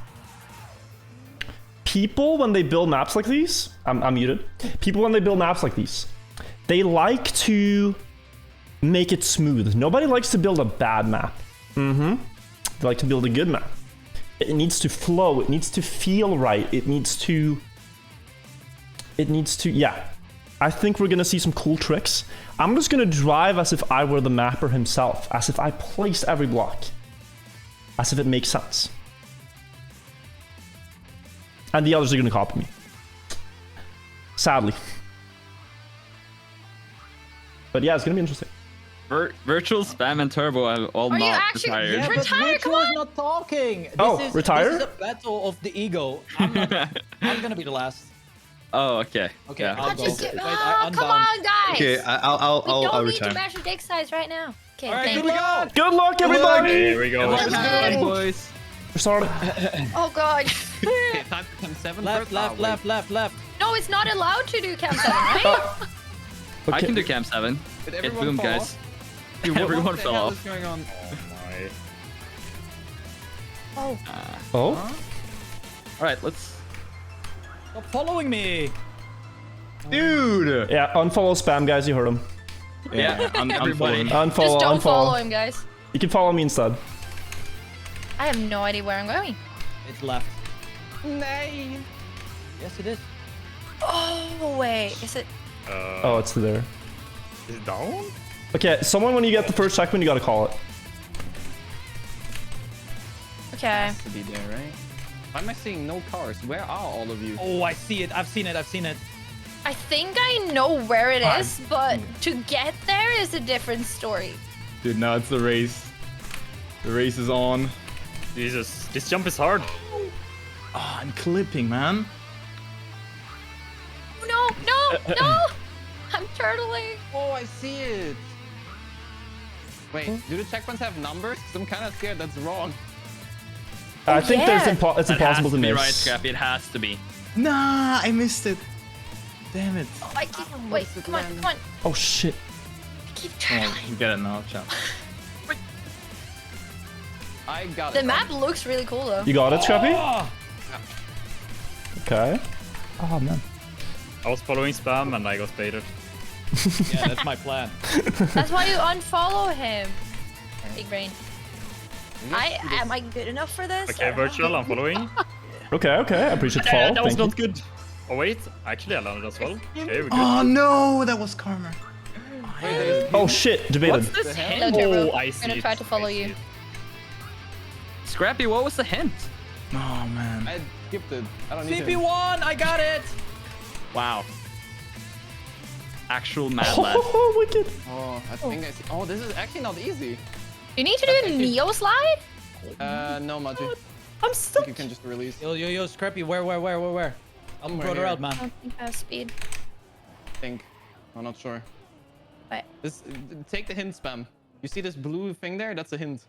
People, when they build maps like these, I'm muted. People, when they build maps like these, they like to make it smooth. Nobody likes to build a bad map. They like to build a good map. It needs to flow. It needs to feel right. It needs to, yeah. I think we're gonna see some cool tricks. I'm just gonna drive as if I were the mapper himself, as if I placed every block, as if it makes sense. And the others are gonna copy me. Sadly. But yeah, it's gonna be interesting. Virtual spam and turbo are all Are you not actually- retired. Yeah, but Retire, come Virtual is on! not talking. Retire? This is a battle of the ego. I'm gonna be the last. Oh, okay. Okay, Yeah. I'll go. Just Wait, get, I come on, guys! Okay, I'll we don't need retire. to measure dick size right now. Okay, All right, thank good you. luck. Good luck, everybody! Here we go. Good luck. boys. We're starting. Oh god. Okay, time to come 7 Left, first. left, left, left, left. No, it's not allowed to do cam 7, right? I can do cam 7. Did Get everyone boom, fall guys. off? Everyone What the fell hell off. is going on? Oh. Oh? Alright, let's... Stop following me. Dude! Yeah, unfollow spam, guys. You heard him. Yeah, I'm Everybody. following. Unfollow, Just don't follow unfollow. him, guys. You can follow me instead. I have no idea where I'm going. It's left. Nay. Yes, it is. Oh, wait. Is it? Oh, it's there. Is it down? Okay, someone, when you get the first checkpoint, you gotta call it. Okay. Has to be there, right? Why am I seeing no cars? Where are all of you? Oh, I see it. I've seen it. I've seen it. I think I know where it is, but to get there is a different story. Dude, now it's the race. The race is on. Jesus, this jump is hard. Oh, I'm clipping, man. No, no, no! I'm turtling. Oh, I see it. Wait, do the checkpoints have numbers? 'Cause I'm kind of scared that's wrong. I think yeah. it's impossible to be miss. right, Scrappy. It has to be. Nah, I missed it. Damn it. Oh, I keep. Wait, come on, come on. Oh shit. I keep Oh, turtling. you get it now, chat. I got The it. map looks really cool though. You got it, Scrappy? Oh, Okay. Oh man. I was following spam and I got baited. yeah, that's my plan. That's why you unfollow him. Big brain. Am I good enough for this? Okay, Virtual, I'm following. Okay, okay. I appreciate the follow. That was Thank not good. Oh wait, actually I landed as well. Okay, we're good. Oh no, that was karma. you. Oh shit, debated. What's this Hello, hint? Turbo. I I'm see gonna it. try to follow you. Scrappy, what was the hint? Oh man. I skipped it. I don't need to. CP1, I got it. Wow. Actual mad lad. Oh, wicked. Oh, I think I see. Oh, this is actually not easy. You need to do a Neo slide? No, Mudda. I'm I stuck. think you can just release. Yo, Scrappy, where? I'll Somewhere brother here. out, man. I don't think I have speed. I think. I'm not sure. Wait. Take the hint spam. You see this blue thing there? That's a hint.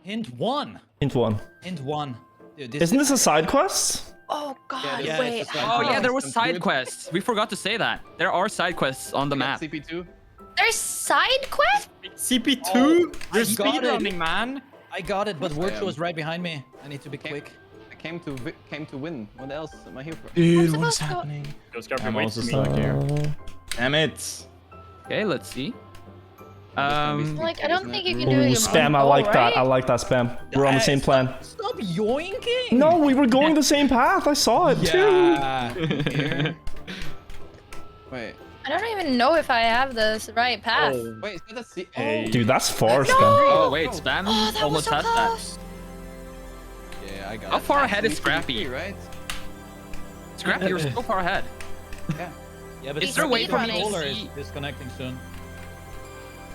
Hint 1. Hint one. Hint 1. Dude, Isn't this a side quest? Oh god, Yeah, wait. it's just Oh yeah, there Oh. was side quests. We forgot to say that. There are side quests on the map. CP2. There's side quest? CP2? Oh, You're I got it. speedrunning, man. I got it, but Wirtual am. is right behind me. I need to be quick. I came to win. What else am I here for? Dude, I'm what is supposed to- happening? Go Scrappy, I'm wait also for me. stuck here. Damn it. Okay, let's see. Like, I don't think you can do Ooh, it. in spam. I one like go, that. right? I like that spam. We're on the same plan. Stop yoinking. No, we were going the same path. I saw it too. Yeah. Here. Wait. I don't even know if I have the right path. Oh, Wait, is that a C? Hey. Dude, that's far, No! spam. Oh wait, spam Oh, that was almost so has that. close. Yeah, I got How it. far ahead is CP3, Scrappy? right? Scrap, you're so far ahead. Yeah, but Is there a way for me to controller see- is disconnecting soon.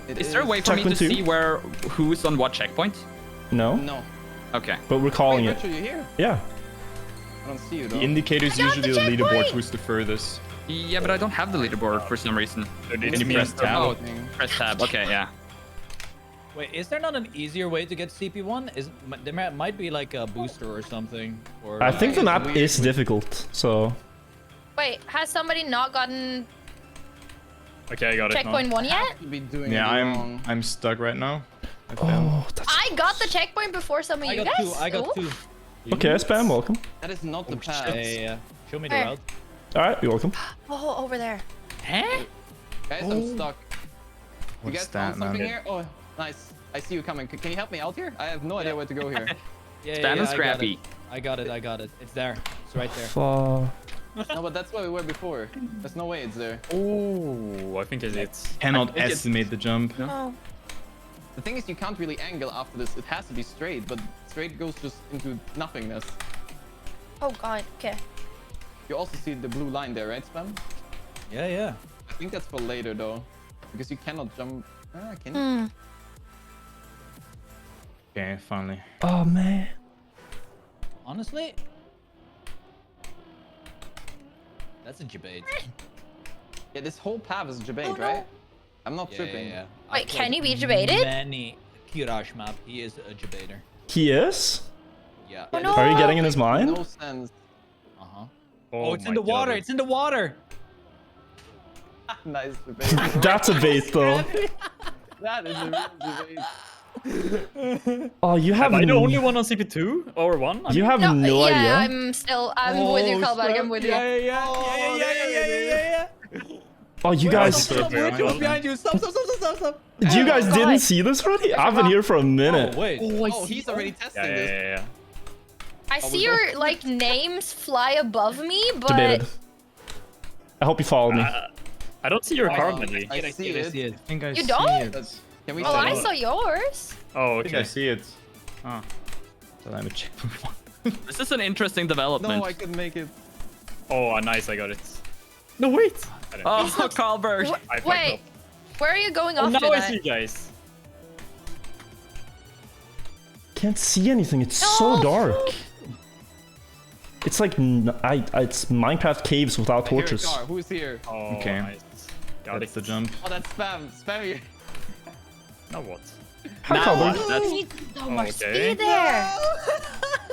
Is there a way for me to Checkpoint 2. see where who's on what checkpoint? No, No. Okay. but we're calling Wait, it. Richard, you here? Yeah. I don't see you The though. indicator's I got usually the the leaderboard checkpoint! who's the furthest. Yeah, but I don't have the leaderboard for some reason. Can you press tab? Oh, press tab. Okay, yeah. Wait, is there not an easier way to get CP1? There might be like a booster or something. Or I think the it's map weird. is difficult, so... Wait, has somebody not gotten Okay, I got it now. checkpoint 1 yet? To be doing Yeah, it wrong. I'm stuck right now. I failed. Oh, that's... I got the checkpoint before some of I you got guys. two. I got Ooh. two. Okay, Spam, welcome. That is not the path. Yeah. Show me the Where? route. Alright, you're welcome. Oh, over there. Huh? Guys, I'm stuck. You What's guys that, found something man? here? Oh, nice. I see you coming. Can you help me out here? I have no idea where to go here. Yeah, Spam and I got Scrappy. it. I got it. It's there. It's right there. Fuck. No, but that's where we were before. There's no way it's there. Oh, I think it's. Cannot I think it's- estimate the jump. Oh. The thing is, you can't really angle after this. It has to be straight, but straight goes just into nothingness. Oh god. Okay. You also see the blue line there, right, Spam? Yeah. I think that's for later, though. Because you cannot jump... can you? Hmm. Okay, finally. Oh, man. Honestly, that's a debate. Yeah, this whole path is debate, Oh, no. right? I'm not Yeah, tripping. yeah. Wait, I've can played he be debated? Many Kirash map. He is a debater. He is? Yeah. Oh, no. Are you getting in his mind? No sense. Uh-huh. Oh, it's in the my God. water. It's in the water. Nice debate. That's a bait, though. That is a real debate. Oh, you have... Am I the n- only one on CP2 or one? You have no yeah, idea. I'm with you, Kalberg. I'm with you. Yeah. Oh, you guys... Stop, Wirtual behind you. Stop. You guys Oh, didn't God. see this already? I've been here for a minute. Oh, wait. Oh, he's already testing this. Yeah. I see your like names fly above me, but Debated. I hope you followed me. I don't see your car, Buddy. I see it. I think I You see don't? it. Can we oh, I see saw yours. Oh, I think I okay. see it. Ah. So I'm a checkpoint one. This is an interesting development. No, I couldn't make it. Oh, nice, I got it. No, wait. I didn't. Oh, Carlberg. Oh, I fucked Wait, up. where are you going Oh, after now I that? see you guys. Can't see anything. It's so No. dark. It's like it's Minecraft caves without Here, torches. car. Who's here? Oh, Okay. nice. Got That's it. the jump. Oh, that's spam. Spam you. Now what? Hi, Now Kalberg. what? That's- You need so much Okay. speed there.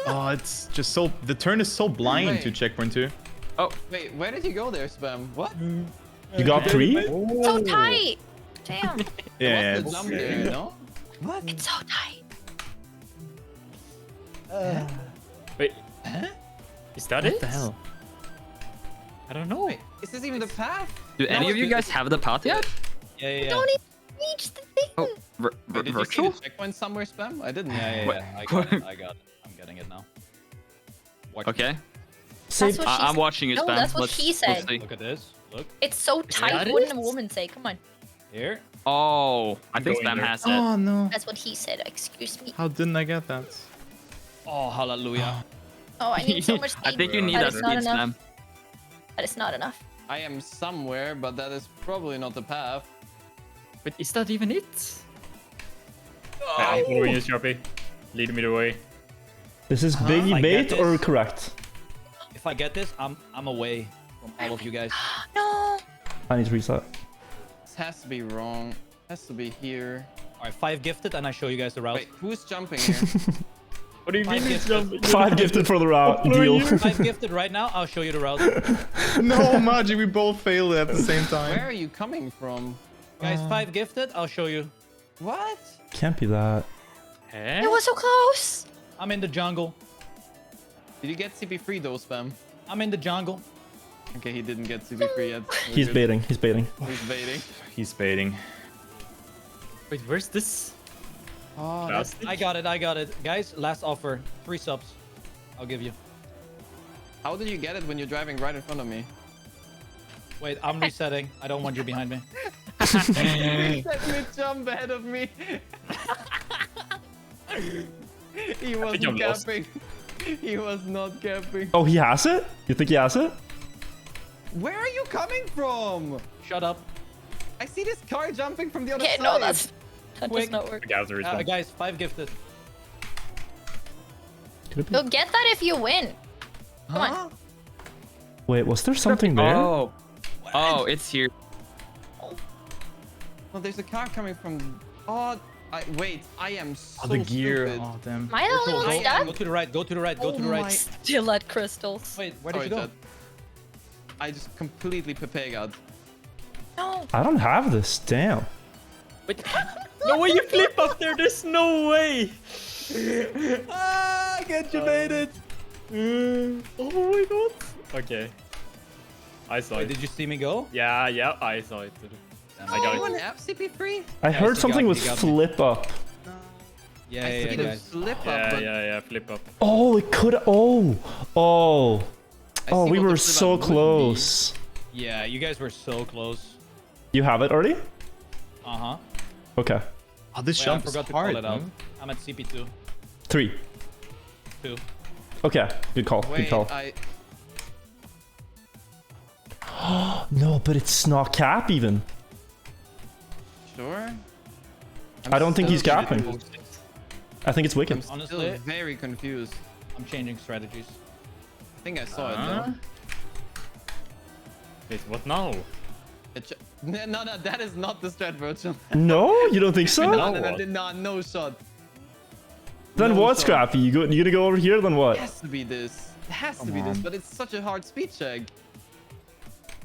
Oh, it's just so... The turn is so blind Wait. to checkpoint 2. Oh, Wait, where did you go there, spam? What? You got 3? So tight. Damn. Yeah, What's the jump there, no? It's so tight. Wait. Is that it? What the hell? I don't know. Wait, is this even the path? do any of you guys have the path yet? Yeah. Don't even reach the thing. Oh, Wait, did you see virtual? the checkpoint somewhere, spam? I didn't. Yeah. I got it. I'm getting it now. Watch. Okay. Say, That's what she I'm said. watching you, No, Spam. that's what Let's- she let's said. see. Look at this. Look. It's so tight. that Wouldn't a it? woman say? Come on. Here. Oh, I think going Spam there. has it. Oh, no. That's what he said. Excuse me. How didn't I get that? Oh, hallelujah. Oh, I need so much speed. I think you need That that is not speed, enough. Spam. That is not enough. I am somewhere, but that is probably not the path. But is that even it? I'm following you, Sharpie. Lead me the way. this is biggie I bait get or this. correct? If I get this, I'm away from all of you guys. No. I need to reset. This has to be wrong. Has to be here. All right, 5 gifted, and I show you guys the route. Wait, who's jumping here? What do you mean Five it's gifted. jumping? 5 gifted for the route deal. 5 gifted right now. I'll show you the route. No, Maji, we both failed at the same Where time. are you coming from? Guys, 5 gifted. I'll show you. What? Can't be that. Eh? It was so close. I'm in the jungle. Did you get CP3 though, spam? I'm in the jungle. Okay, he didn't get CP3 yet. We're He's good. baiting. He's baiting. He's baiting. He's baiting. Wait, where's this? Oh, Last I got it. Guys, last offer. 3 subs. I'll give you. how did you get it when you're driving right in front of me? Wait, I'm resetting. I don't want you behind me. Let me jump ahead of me. He wasn't I'm lost. camping. He was not camping. Oh, he has it? You think he has it? Where are you coming from? Shut up. I see this car jumping from the other Okay, side. no, that does Quick. not work. Guys, 5 gifted. You'll get that if you win. Come on. Wait, was there something there? Oh. Oh, it's here. Oh, there's a car coming from. Oh, wait. I am so the gear. stupid. Oh, damn. Am I the only one Go stuck? to the right, go to the right, go to the right. Still at crystals. Wait, where did Sorry, you go? Chad. I just completely pepegaed. No. I don't have this. Damn. Wait. No way you flip up there. There's no way. Ah, get you made it. Oh my god. Okay. I saw Wait, it. did you see me go? Yeah, I saw it. I got Anyone it. have CP3? I heard he something got with me, he got me. flip up. Yeah, I see the guys. flip up, Yeah, but yeah, flip up. Oh, it could. Oh. Oh. I Oh, see we what the were flip so up would be. close. Yeah, you guys were so close. You have it already? Uh-huh. Okay. Oh, this Wait, I jump is forgot to hard, call it out. man. I'm at CP2. 3. 2. Okay. Good call. Good Wait, call. No, but it's not cap even. Sure. I don't think he's still capping. confused. I think it's I'm wicked. still Honestly- very confused. I'm changing strategies. I think I saw it though. Wait, what now? No, that is not the strat virtual. No, you don't think so? No shot. Then No what, shot. Scrappy? You gonna go over here? Then what? It has to be this. It has to be this, but it's such a hard speed check.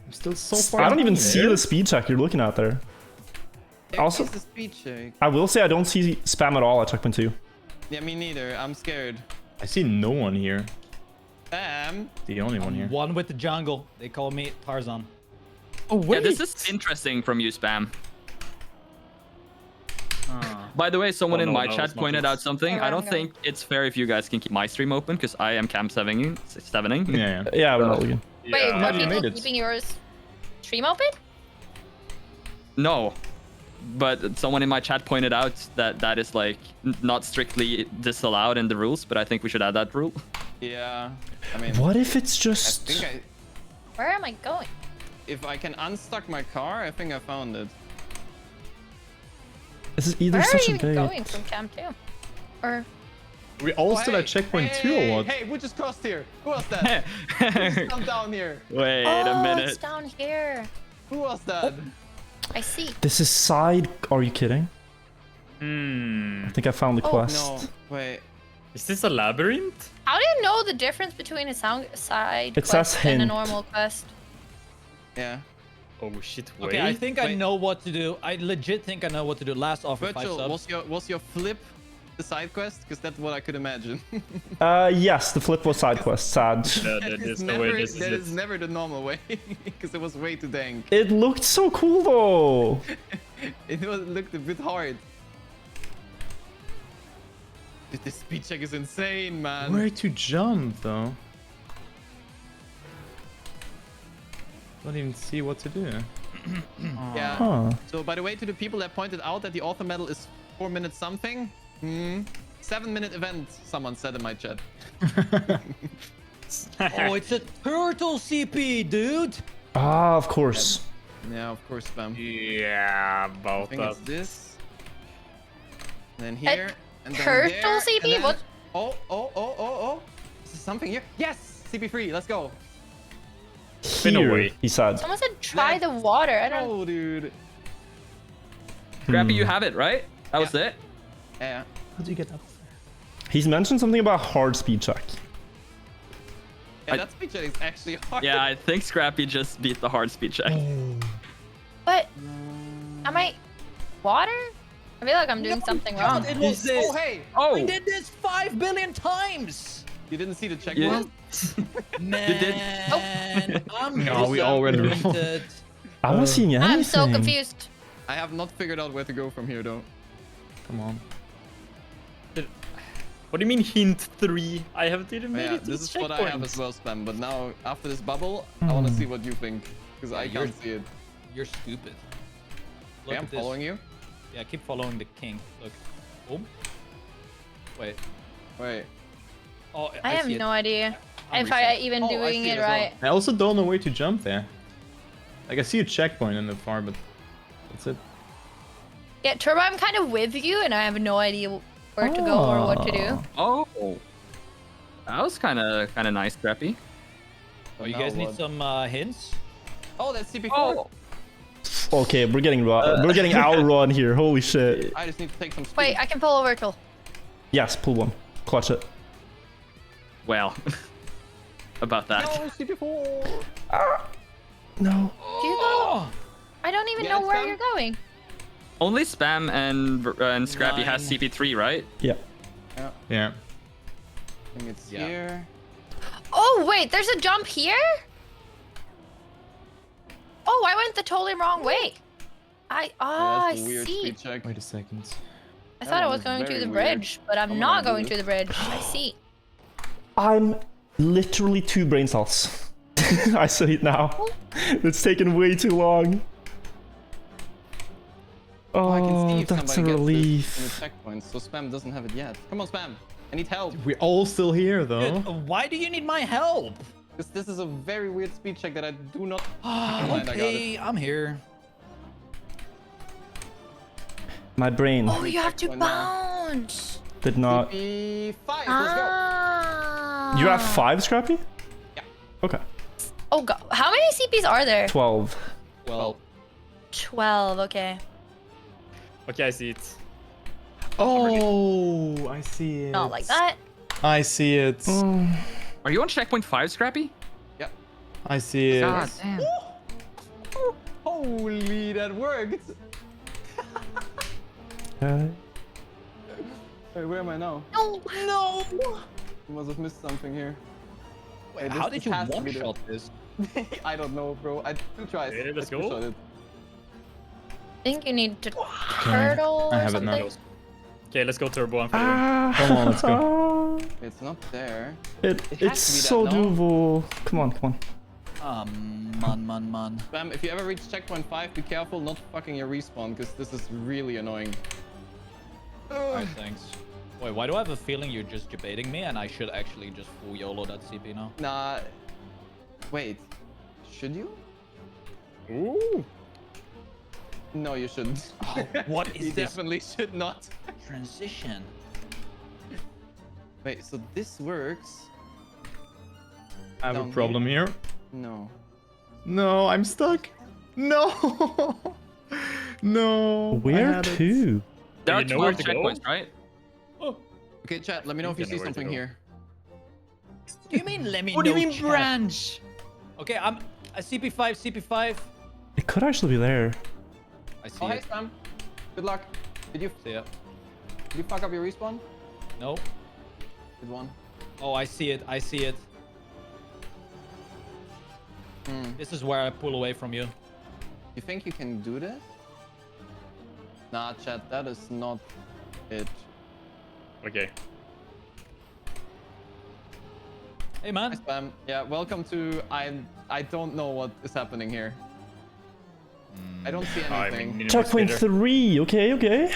I'm still so far. I don't even behind see there. the speed check you're looking at there. Also- It's the speed check. I will say I don't see spam at all at checkpoint 2. Yeah, me neither. I'm scared. I see no one here. Bam. The only one here. One with the jungle. They call me Tarzan. Oh Yeah, wait. this is interesting from you, Spam. By the way, someone Oh, in no, my no, chat it's not pointed this. out something. I don't think it's fair if you guys can keep my stream open because I am cam 7ing. Yeah. Yeah, we're not looking. Wait, Yeah. are you people made it. keeping yours stream open? No, but someone in my chat pointed out that that is like not strictly disallowed in the rules, but I think we should add that rule. Yeah. I mean, What if it's I just... think Where am I going? if I can unstuck my car, I think I found it. This is either Where are such you a big... going from camp 2? Or We all still hey, at checkpoint hey, 2 or what? Hey, we just crossed here. Who was that? Who just jumped down here? Wait oh, a minute. it's down here. Who was that? I see. This is side... Are you kidding? Hmm. I think I found the Oh, quest. No, wait. Is this a labyrinth? How do you know the difference between a side It says quest and a hint. normal quest? Yeah. Oh shit, wait. Okay, I think I Wait. know what to do. I legit think I know what to do. Last offer, 5 Virtual, subs. was your flip the side quest? Because that's what I could imagine. Yes, the flip was side quest. Sad. Yeah, That there's is no way this that is is it. never the normal way. Because it was way too dank. It looked so cool though. Looked a bit hard. Dude, this speed check is insane, man. Where to jump though? Don't even see what to do. Yeah. Huh. So by the way, to the people that pointed out that the author medal is 4 minutes something, 7-minute event, someone said in my chat. Oh, it's a turtle CP, dude. Ah, of course. Yeah, of course, spam. Yeah, I about think that. it's this. And then here. And then turtle there, CP? and then- What? Oh. This is something here. Yes! CP3, let's go. Been Here, away. he said. Someone said try the water. I don't. Oh, dude. Scrappy, you have it, right? That was it? Yeah. How do you get up? He's mentioned something about hard speed check. Yeah, that speed check is actually hard. Yeah, I think Scrappy just beat the hard speed check. But am I water? I feel like I'm doing something wrong. It was this. Oh, hey! Oh! I did this 5 billion times. You didn't see the check Yeah. one? Man, I'm No, we all went wrong. disappointed. I'm not seeing anything. I'm so confused. I have not figured out where to go from here, though. Come on. What do you mean hint 3? I haven't even made Yeah, it to this the is what I have checkpoint. as well, Spam. But now, after this bubble, I want to see what you think. Because I you're- can't see it. You're stupid. Look Okay, I'm at this. following you. Yeah, keep following the king. Look. Boom. Wait. Wait. Oh, I have see it. no idea I'm if I reset. even Oh, I doing see it it as well. right. I also don't know where to jump there. Like, I see a checkpoint in the far, but that's it. Yeah, Turbo, I'm kind of with you, and I have no idea where to go or what to do. Oh, that was kind of nice, Scrappy. Oh, you guys need some hints? Oh, that's CP4. Oh, Okay, we're getting we're getting outrun here. Holy shit. I just need to take some speed. Wait, I can pull a Wirtual. Yes, pull one. Clutch it. well, about that. No, CP4. No. Do you go? I don't even Yeah, know where spam. you're going. Only Spam and Scrappy has CP3, right? Yeah. Yeah. I think it's Yeah. here. Oh, wait, there's a jump here? Oh, I went the totally wrong way. I That's a I weird see. speed check. Wait a second. I That thought I one was is going to very the weird. bridge, but I'm I'm not gonna going do to the bridge. I see. I'm literally 2 brain cells. I see it now. It's taken way too long. Oh, I can see Oh, if that's a somebody gets this in the relief. checkpoint, so Spam doesn't have it yet. Come on, Spam. I need help. We're all still here, though. Dude, why do you need my help? Because this is a very weird speed check that I do not... Never mind, I got it. Okay, I'm here. My brain Oh, you have to Checkpoint now. bounce. did not. CP5, let's go. Ah. You have 5, Scrappy? Yeah. Okay. Oh god, how many CPs are there? 12. Well, 12. Okay. Okay, I see it. Oh, I see it. Not like that. I see it. Are you on checkpoint 5, Scrappy? Yeah. I see it. God damn. Holy, that worked. Okay. Wait, where am I now? No. No. I must have missed something here. wait, Wait, how this did you has to be the- one-shot this? I don't know, bro. I 2 tries. Okay, let's I go. two-shot it. I think you need to turtle I or have it now. something. Okay, let's go turbo. I'm feeling. Come on, let's go. It's not there. It, It has it's to be that, so no? doable. Come on, come on. Man. Spam, if you ever reach checkpoint 5, be careful not fucking your respawn, because this is really annoying. Alright, thanks. Wait, why do I have a feeling you're just debating me and I should actually just full YOLO that CP now? Nah. Wait. Should you? Ooh. No, you shouldn't. Oh, what is You this definitely should not. transition? Wait, so this works? I have Down a problem here. No. No, I'm stuck. No. No. I Where had it. to? There are you know where 12 to go? checkpoints, right? Okay, chat, let me know if you see I know where to something go. here. What do you mean let me What do you know, mean chat? branch? Okay, I'm a CP5. It could actually be there. I see Oh, hey, it. Spam. Good luck. Did you See it. fuck up your respawn? No. Good one. Oh, I see it. This is where I pull away from you. You think you can do this? Nah, chat, that is not it. Okay. Hey, Hi, man. Spam. Yeah, welcome to... I don't know what is happening here. I don't see I anything. mean, Checkpoint 3. Okay, okay.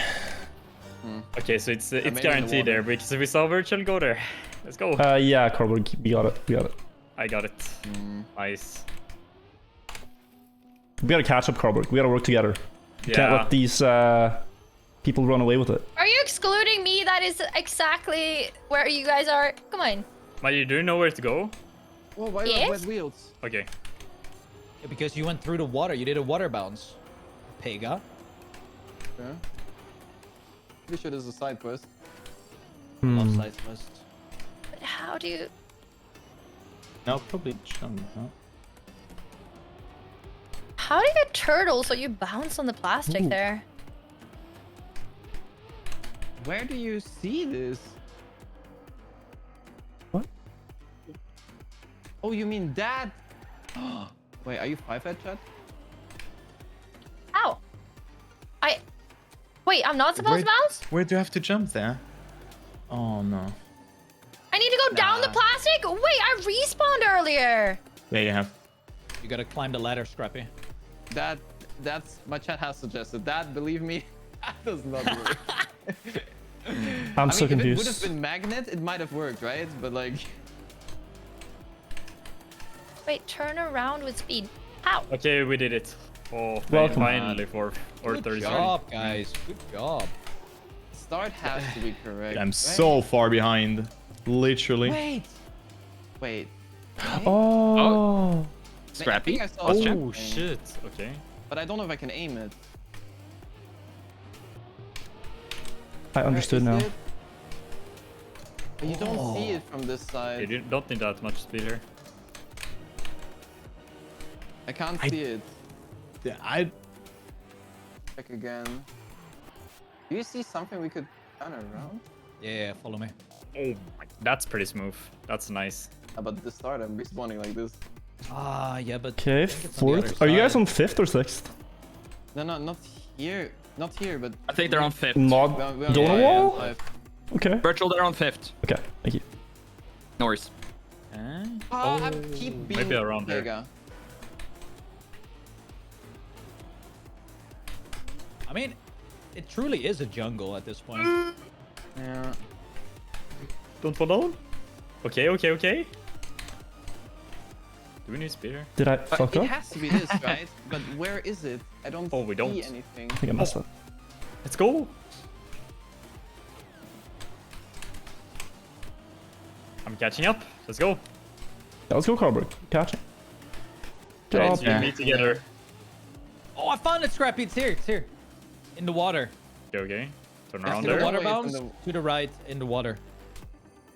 Okay, so it's maybe in the guaranteed there water. because if we saw Virtual, go there. Let's go. Yeah, Corburg, we got it. We got it. I got it. Nice. We gotta catch up, Corburg. We gotta work together. We can't Yeah. let these people run away with it. Are you excluding me? That is exactly where you guys are. Come on. But you do know where to go? Whoa, why do I have Yes? wet wheels? Okay. Yeah, because you went through the water. You did a water bounce. Pega. Yeah. Pretty sure this is a side quest. Love side quest. But how do you... No, probably jump. Huh? How do you get turtle so you bounce on the plastic there? Where do you see this? What? Oh, you mean that? Wait, are you 5 chat? How? Wait, I'm not supposed to bounce? Where do you have to jump there? Oh no. I need to go down the plastic? Wait, I respawned earlier. Yeah, you have. You gotta climb the ladder, Scrappy. That's my chat has suggested that. Believe me, that does not work. I'm so If it would have confused. been magnet, it might have worked, right? But like, Wait, turn around with speed. How? Okay, we did it. Oh, Welcome. finally for or Good 30 job, guys. Good job. start has to be correct. I'm right? so far behind. Literally. Wait. Oh. Scrappy. I saw a Oh checkpoint, shit. Okay. but I don't know if I can aim it. I understood Where now. is it? But you don't see it from this side. You don't need that much speed here. I can't see it. I Check again. Do you see something we could turn around? Yeah, follow me. Oh, that's pretty smooth. That's nice. But at the start, I'm respawning like this. Ah, yeah, but... Okay, I think it's on the fourth. other Are you guys side. on 5th or 6th? No, not here. Not here, but... I think they're on 5th. Mod We are Donut on wall? 5. Okay. Virtual, they're on 5th. Okay, thank you. No worries. I keep being maybe around there. Vega. I mean, it truly is a jungle at this point. Yeah. Don't fall down. Okay. Do we need speed here? Did I fuck It up? has to be this, right? But where is it? I don't Oh, we don't. see anything. I think I messed up. Let's go. I'm catching up. Let's go. Yeah, let's go, Carberg. Catching. Let's Job. meet together. Oh, I found it, Scrappy. It's here. It's here. In the water. Okay. Turn Yes, around to To the the there. water Wait, bounce. in To the right. In the water.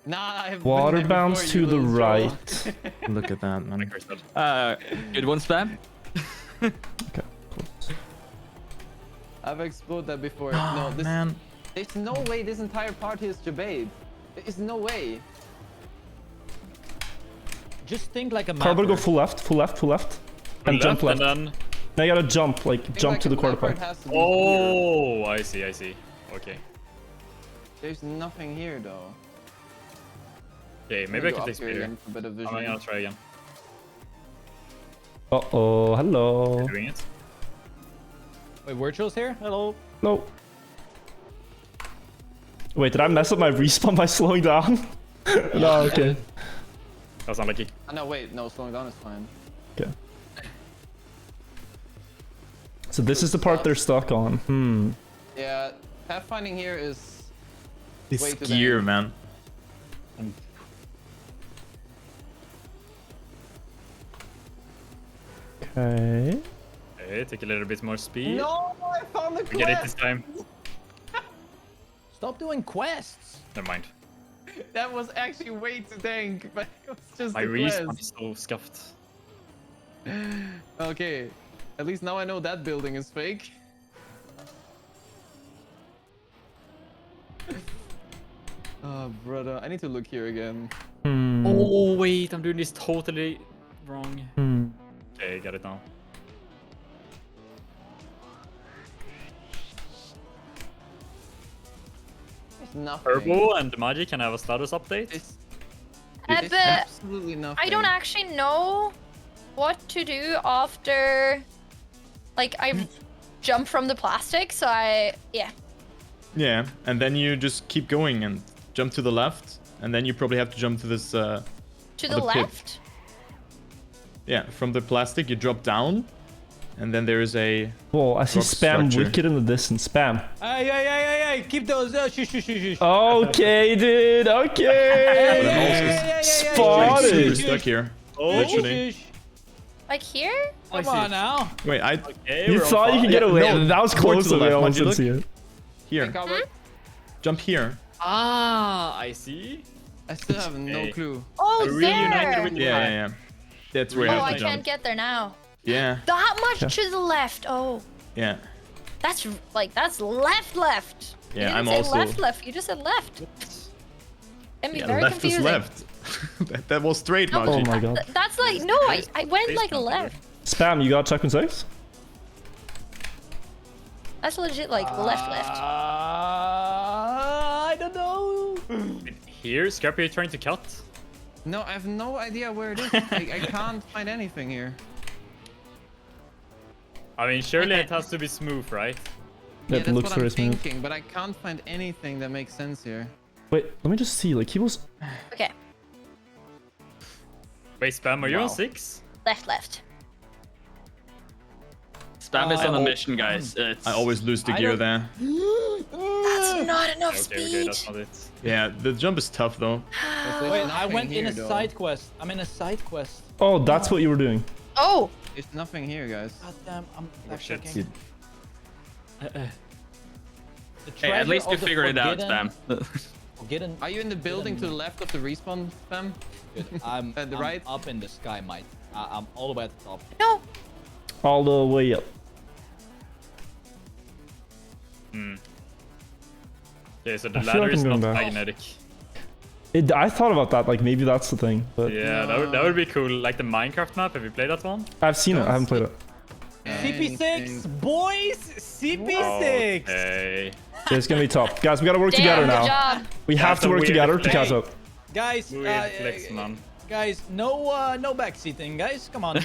Nah, I have Water been there bounce before, to you the little troll. right. look at that, man. Good one, Spam. Okay, close. I've explored that before. Oh, No, this, man. there's no way this entire party is Jabade. There is no way. Just think like a Carberg, go mapper. full left, full left, full left. And jump left. And then... Now you gotta jump, like, Think jump like to a the quarter mapper, it pipe. has to be here. Oh, I see. Okay. There's nothing here though. Okay, I'm maybe I gonna can go take up here speed here. again for better vision. I'm gonna try again. Uh-oh, hello. Doing it. Wait, Wirtual's here? Hello. No. Wait, did I mess up my respawn by slowing down? No, okay. That's unlucky. Oh, no, wait, no, slowing down is fine. Okay. So this is the part they're stuck on. Yeah, pathfinding here is This way too gear, dangerous. man. Okay. Okay, take a little bit more speed. No, I found the We get it this quest! time. Stop doing quests. Never mind. That was actually way too dank, but it was just My the respawn quest. is so scuffed. Okay, at least now I know that building is fake. Oh, brother, I need to look here again. Oh wait, I'm doing this totally wrong. Hmm. Okay, got it now. There's nothing. Turbo and Magi, can I have a status update? There's But absolutely nothing. I don't actually know what to do after, like, I've jumped from the plastic, so yeah. Yeah, and then you just keep going and jump to the left, and then you probably have to jump to this. To the other pit. left? Yeah, from the plastic you drop down, and then there is a. Whoa, I see rock spam structure. wicked in the distance. Spam. Hey, keep those. Shush. Okay, dude. Okay. Like, super Spotted. stuck here. Oh, Literally. Like here? Come on now. Wait, I Okay, You we're on thought you fire. could get Yeah, away. no, That was more to close. the I left. almost Mind didn't you, see it. here. Hey, Cowboy, Jump here. Ah, I see. I still have no Hey. clue. Oh, We're reunited there! with Yeah. That's where Oh, you have I to jump. can't get there now. Yeah, That much to the left. Oh, yeah. that's left. You Yeah, didn't I'm say also. left. You just said left. Can be Yeah, very left confusing. is left. that was straight, No, Oh Magi. my god. That's like no. I went like left. Spam, you got checkpoint 6? That's legit like left. I don't know. Here, Scrappy, you're trying to cut. No, I have no idea where it is. I can't find anything here. I mean, surely it has to be smooth, right? Yeah, That that's looks what I'm very smooth. thinking, but I can't find anything that makes sense here. Wait, let me just see. Like he was. Okay, Wait, Spam, are you Wow. on 6? left. Spam is on a Oh. mission, guys. It's... I always lose the I gear don't- there. That's not enough Okay, speed. that's not it. Yeah, the jump is tough though. There's Wait, I nothing went in here, a though. side quest. I'm in a side quest. Oh, that's what you were doing. Oh, There's nothing here, guys. God damn, I'm Oh, shit. backtracking. Hey, at least you figured it out, Spam. Forgotten. Are you in the building to the left of the respawn, Spam? Dude, I'm, At the I'm right? up in the sky, mate. I'm all the way at the top. no. All the way up. Okay, so the I feel ladder like is I'm not going back. magnetic. I thought about that. Like maybe that's the thing. But Yeah, that would be cool. Like the Minecraft map. Have you played that one? I've seen it. I haven't played it. CP6, boys! CP6! Okay. It's gonna be tough, guys. We gotta work Damn, together good now. job. We have That's to a work weird together to thing. catch up. Guys, Weird flex, man. guys, no backseating, guys. Come on.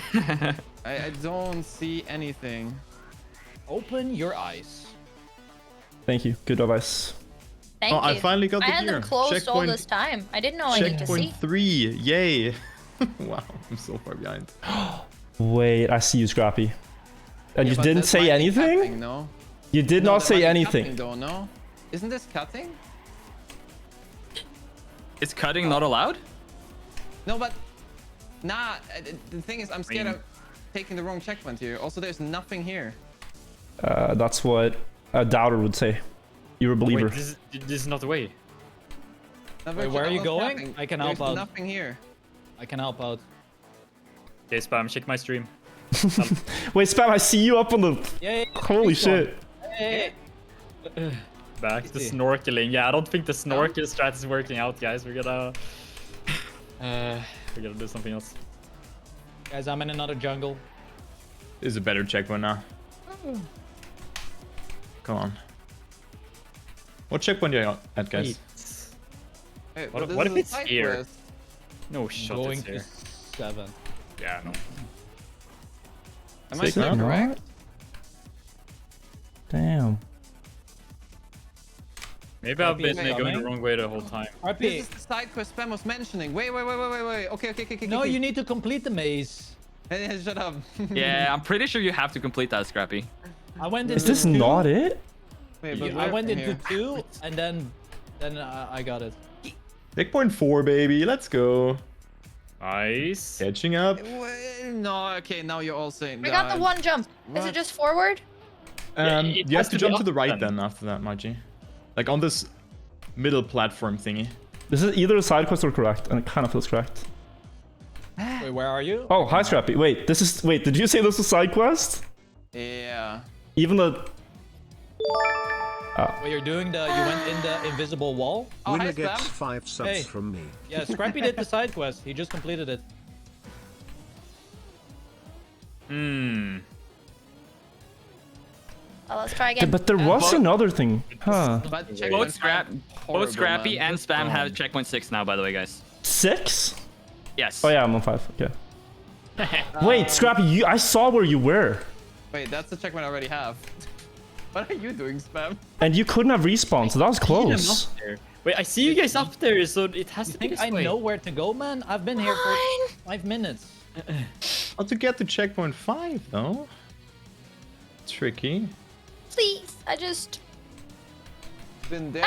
I don't see anything. Open your eyes. Thank you. Good advice. Thank Oh, you. I finally got the I had gear. them closed all Checkpoint- this time. I didn't know I need to see. Checkpoint 3, yay! Wow, I'm so far behind. Wait, I see you, Scrappy. And Yeah, you but didn't that say might be anything? cutting, no? You did No, not that say might be anything. cutting, though, no? Isn't this cutting? Is cutting not allowed? No, but nah. The thing is, I'm scared of taking the wrong checkpoint here. Also, there's nothing here. That's what a doubter would say. You're a believer. Wait, this is not the way. No, Wait, Virtual, where are I'm you not going? capping. I can There's help out. nothing here. I can help out. Okay, Spam, check my stream. Wait, Spam, I see you up on the... Yeah. Holy shit. Hey. Back to Easy. snorkeling. Yeah, I don't think the snorkel strat is working out, guys. We gotta do something else. Guys, I'm in another jungle. This is a better checkpoint now. Come on. What checkpoint are you at, guys? Wait, What- but this what is if a it's side here? quest. No shot, Going it's to here. 7. Yeah, no. Am I Is it not not? correct? Damn. Maybe I've been Wait, going coming? the wrong way the whole time. This RP. is the side quest Spam was mentioning. Wait. Okay. No, you need to complete the maze. Hey, shut up. Yeah, I'm pretty sure you have to complete that, Scrappy. I went into Is this 2. not it? Wait, but I where went from into here? 2, and then I got it. Checkpoint 4, baby, let's go. Nice. Catching up. Wait, no, okay, now you're all saying. I got the one jump. Is What? it just forward? it You has have to to be jump up to the right then. then after that, Maji. Like on this middle platform thingy. This is either a side quest or correct, and it kind of feels correct. Wait, where are you? Oh, hi, Scrappy. Wait, this is... Wait, did you say this was side quest? Yeah. Even the... Wait, you're doing the... You went in the invisible wall? Oh, hi, Winner gets Spam. 5 subs Hey. from me. Yeah, Scrappy did the side quest. He just completed it. Hmm. Oh, let's try again. But there was Both- another thing. Huh. But Both, checkpoint both five, Scrappy horrible, and man. Spam have checkpoint 6 now, by the way, guys. 6? Yes. Oh yeah, I'm on 5. Okay. Wait, Scrappy, I saw where you were. Wait, that's the checkpoint I already have. What are you doing, Spam? And you couldn't have respawned, so that was close. Up there. Wait, I see you guys up there, so it has You to be think this I way. know where to go, man? I've been here for 5 minutes. How to get to checkpoint 5 though? Tricky. Please, I just... Been there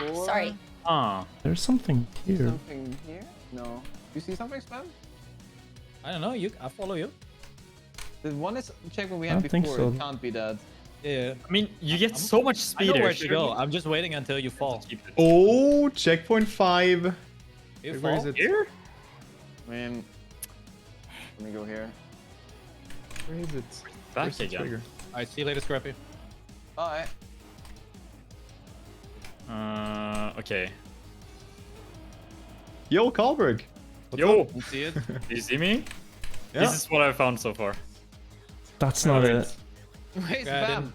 before. Sorry. Ah. There's something here. Something here? No. You see something, Spam? I don't know. I follow you. The one is checkpoint we I had don't think before. so. It can't be that. Yeah. I mean, you get so much I speed know there. where to go. surely. I'm just waiting until you fall. Keep it. Oh, checkpoint 5. You Where is fall? it? Here? Man. Let me go here. Where is it? Back Where's the again. trigger? Alright, see you later, Scrappy. Alright. Okay. Yo, Karlberg. Yo, You see it? do you see me? Yeah. This is what I found so far. That's not it. Wait, Okay, Spam.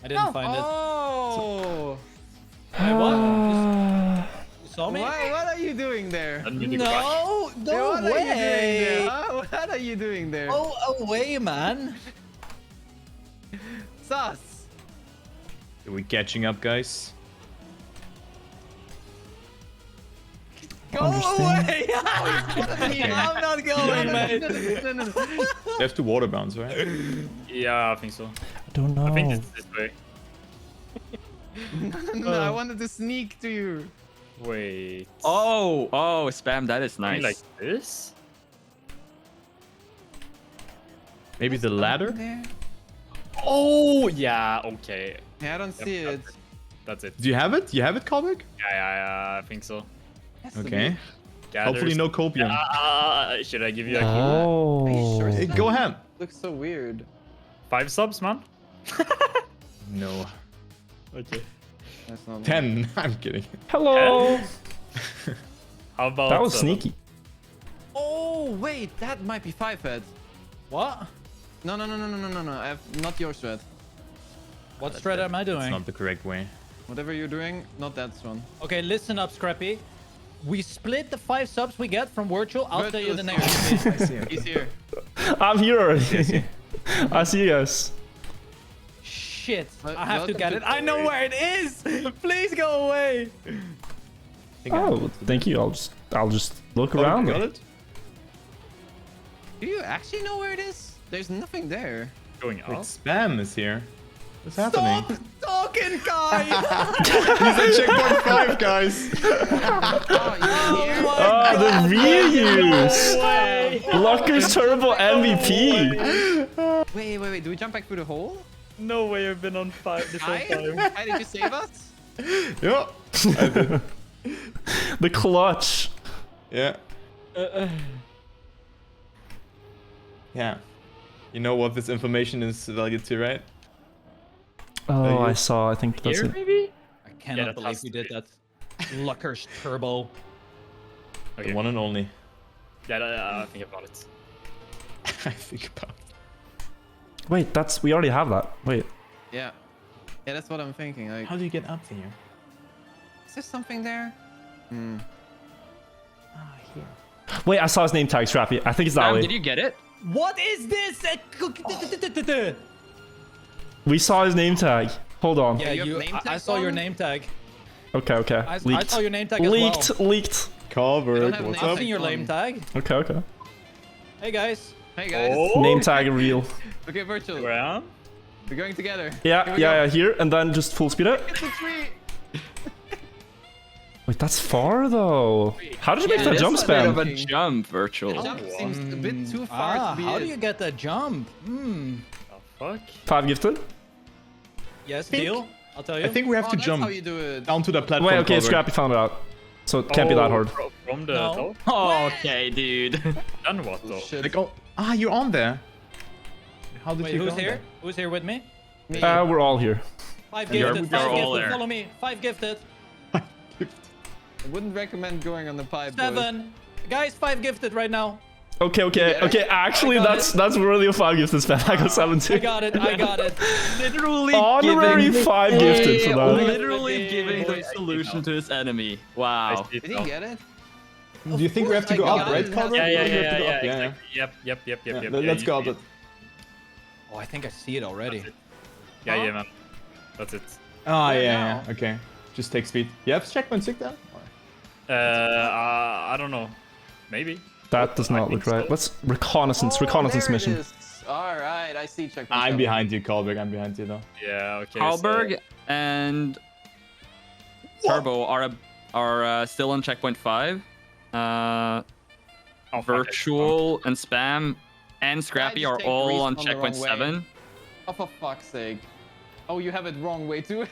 I didn't find it. Oh! Wait, what? You saw me? What are you doing there? I need to go back. No, Hey, no what are you doing there? way. Huh? What are you doing there? Go away, man. Sus! Are we catching up, guys? Go away! I'm not going, mate. They have 2 water bounds, right? Yeah, I think so. I don't know. I think it's this way. No, I wanted to sneak to you. Wait. Oh, spam. That is nice. Like this? Maybe the ladder? There? Oh, yeah. Okay. Yeah, I don't see it. That's it. Do you have it? You have it, Kalvik? Yeah, I think so. Okay. Gathers. Hopefully no copium. Should I give you a key? Oh. Hey, go ahead. Looks so weird. 5 subs, man? No. Okay. That's not 10. I'm kidding. Hello. How about That was 7? sneaky. Oh wait, that might be 5 head. What? No. I have not your thread. What strat am I It's doing? not the correct way. Whatever you're doing, not that one. Okay, listen up, Scrappy. We split the 5 subs we get from Wirtual. I'll tell you the Virtual next is one. He's here. I'm here already. I see you guys. Shit, Well, I have to welcome get to it. I know where it is. Please go away. Oh, thank you. I'll just look Oh, around. you got me. it? Do you actually know where it is? There's nothing there. Going Wait, up? spam is here. What's happening? Stop talking, guy. He's at checkpoint 5, guys. Oh, you're here? Oh, the reuse. Lucker's Turbo MVP. Wait. Do we jump back through the hole? No way, I've been on 5 this whole Hi? time. Hi, did you save us? Yeah. I did. The clutch. Yeah. Yeah. You know what this information is valued to, right? Oh, I saw. I think that's Here, it. maybe? I cannot that believe has we to did be. that. Lucker's Turbo. Okay. The one and only. Yeah, I think about it. I think about. Wait, we already have that. Wait. Yeah. Yeah, that's what I'm thinking. Like, How do you get up there? is there something there? Wait, I saw his name tag, Strappy. I think it's that Spam, way. did you get it? What is this? We saw his name tag. Hold on. Yeah, you have name I tags saw your on? name tag. Okay. I Leaked. saw your name tag as Leaked. well. Leaked. Kalvik, have what's name I've up? seen your name tag. Okay. Hey guys. Hey guys. Oh, Name tag real. Okay, Virtual. where I am? We're going together. Yeah. Here and then just full speed it. It's a tree. Wait, that's far though. How did you make Yeah, that it jump is a bit of spam? a A jump, virtual. The jump seems a bit too far to be How it. do you get that jump? The fuck? 5 gifted. Yes, deal. I'll tell you. I think we have Oh, to that's jump how you do it. down to the platform. Wait, okay, Kalvik. Scrappy found it out. So it can't be that hard. From the No. top? Okay, dude. Then what though? Shit. Like, oh, you're on there. How did Wait, you who's go here? there? Who's here with me? We're all here. 5 You're- gifted. you're 5 all gifted. there. Follow me. 5 gifted. I wouldn't recommend going on the pipe. boys. 7. Guys, 5 gifted right now. Okay. Actually, I got that's worthy of 5 gifted spam. I got 7 too. I got it. Literally Honorary giving 5 gifted for that. literally giving the solution to his enemy. Wow. I see it Did he now. get it? Do you think we have to I go got up, it. right, It has Kalvik? to Yeah, I think we have to go up, exactly. Yep. Yeah, let's go up. you It. see Oh, I think I see it already. it. Yeah, man. That's it. Oh, Where yeah. now? Okay. Just take speed. You have checkpoint 6 then? I don't know. Maybe. That does not look right. Let's reconnaissance there mission. It is. All right, I see. Checkpoint. I'm 7. behind you, Kalvik. I'm behind you, though. Yeah, okay. Halberg and Turbo are still on checkpoint 5. Virtual and Spam and Scrappy just are take all Reese on on the checkpoint wrong way? 7. Oh, for fuck's sake. Oh, you have it wrong way too.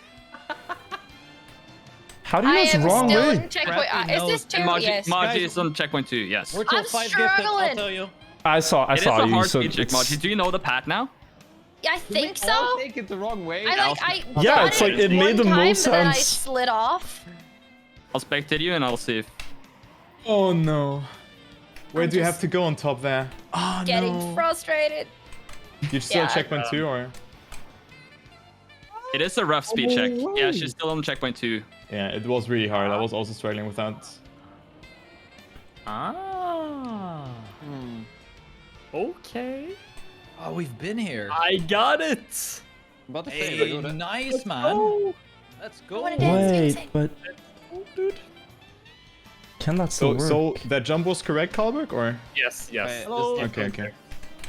How do you know I it's am wrong still way? in checkpoint. Scrappy Is this knows. two? And Yes. Maji is on checkpoint 2, yes. Virtual I'm 5 gifted, I'll struggling. tell you. I saw It is a you. hard So speed check, it's- Maji. Do you know the path now? I think I'll so. take it the wrong way. I Yeah, got it's like it one made the time, most but then I sense. slid off. I'll spectate you and I'll see if... Oh, no. Where I'm do you just have to go on top there? Oh, Getting no. frustrated. You're still Yeah. checkpoint 2, or? It is a rough speed check. Yeah, she's still on checkpoint 2. Yeah, it was really hard. I was also struggling with that. Ah. Okay. Oh, we've been here. I got it. About to say, Hey, like, nice, man. Let's go. Wait, but can that still So, work? so that jump was correct, Kalberg, or? Yes, yes. Hello. Okay, okay.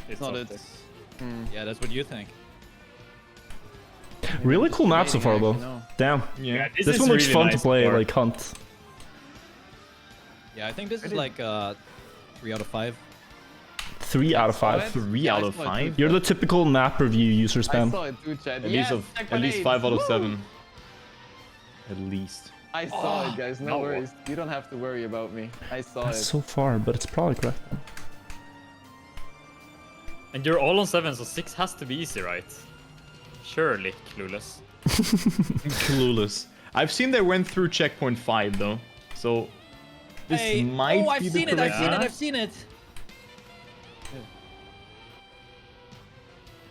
It's not not it. Yeah, that's what you think. Really cool map so far, though. No. Damn. Yeah. This is one looks really fun nice to play, for- like Hunt. Yeah, I think this is like 3 out of 5. 3 out of 5. 3 out of 5? You're the typical map review user I spam. saw it too, Chad. At Yes, least check at least my 5 out of nades. 7. At least. I saw it, guys. No worries. You don't have to worry about me. I saw That's it. so far, but it's probably correct. And you're all on 7, so 6 has to be easy, right? Surely, clueless. Clueless. I've seen they went through checkpoint 5 though, so this might oh, I've be the seen it, correct. I've seen it.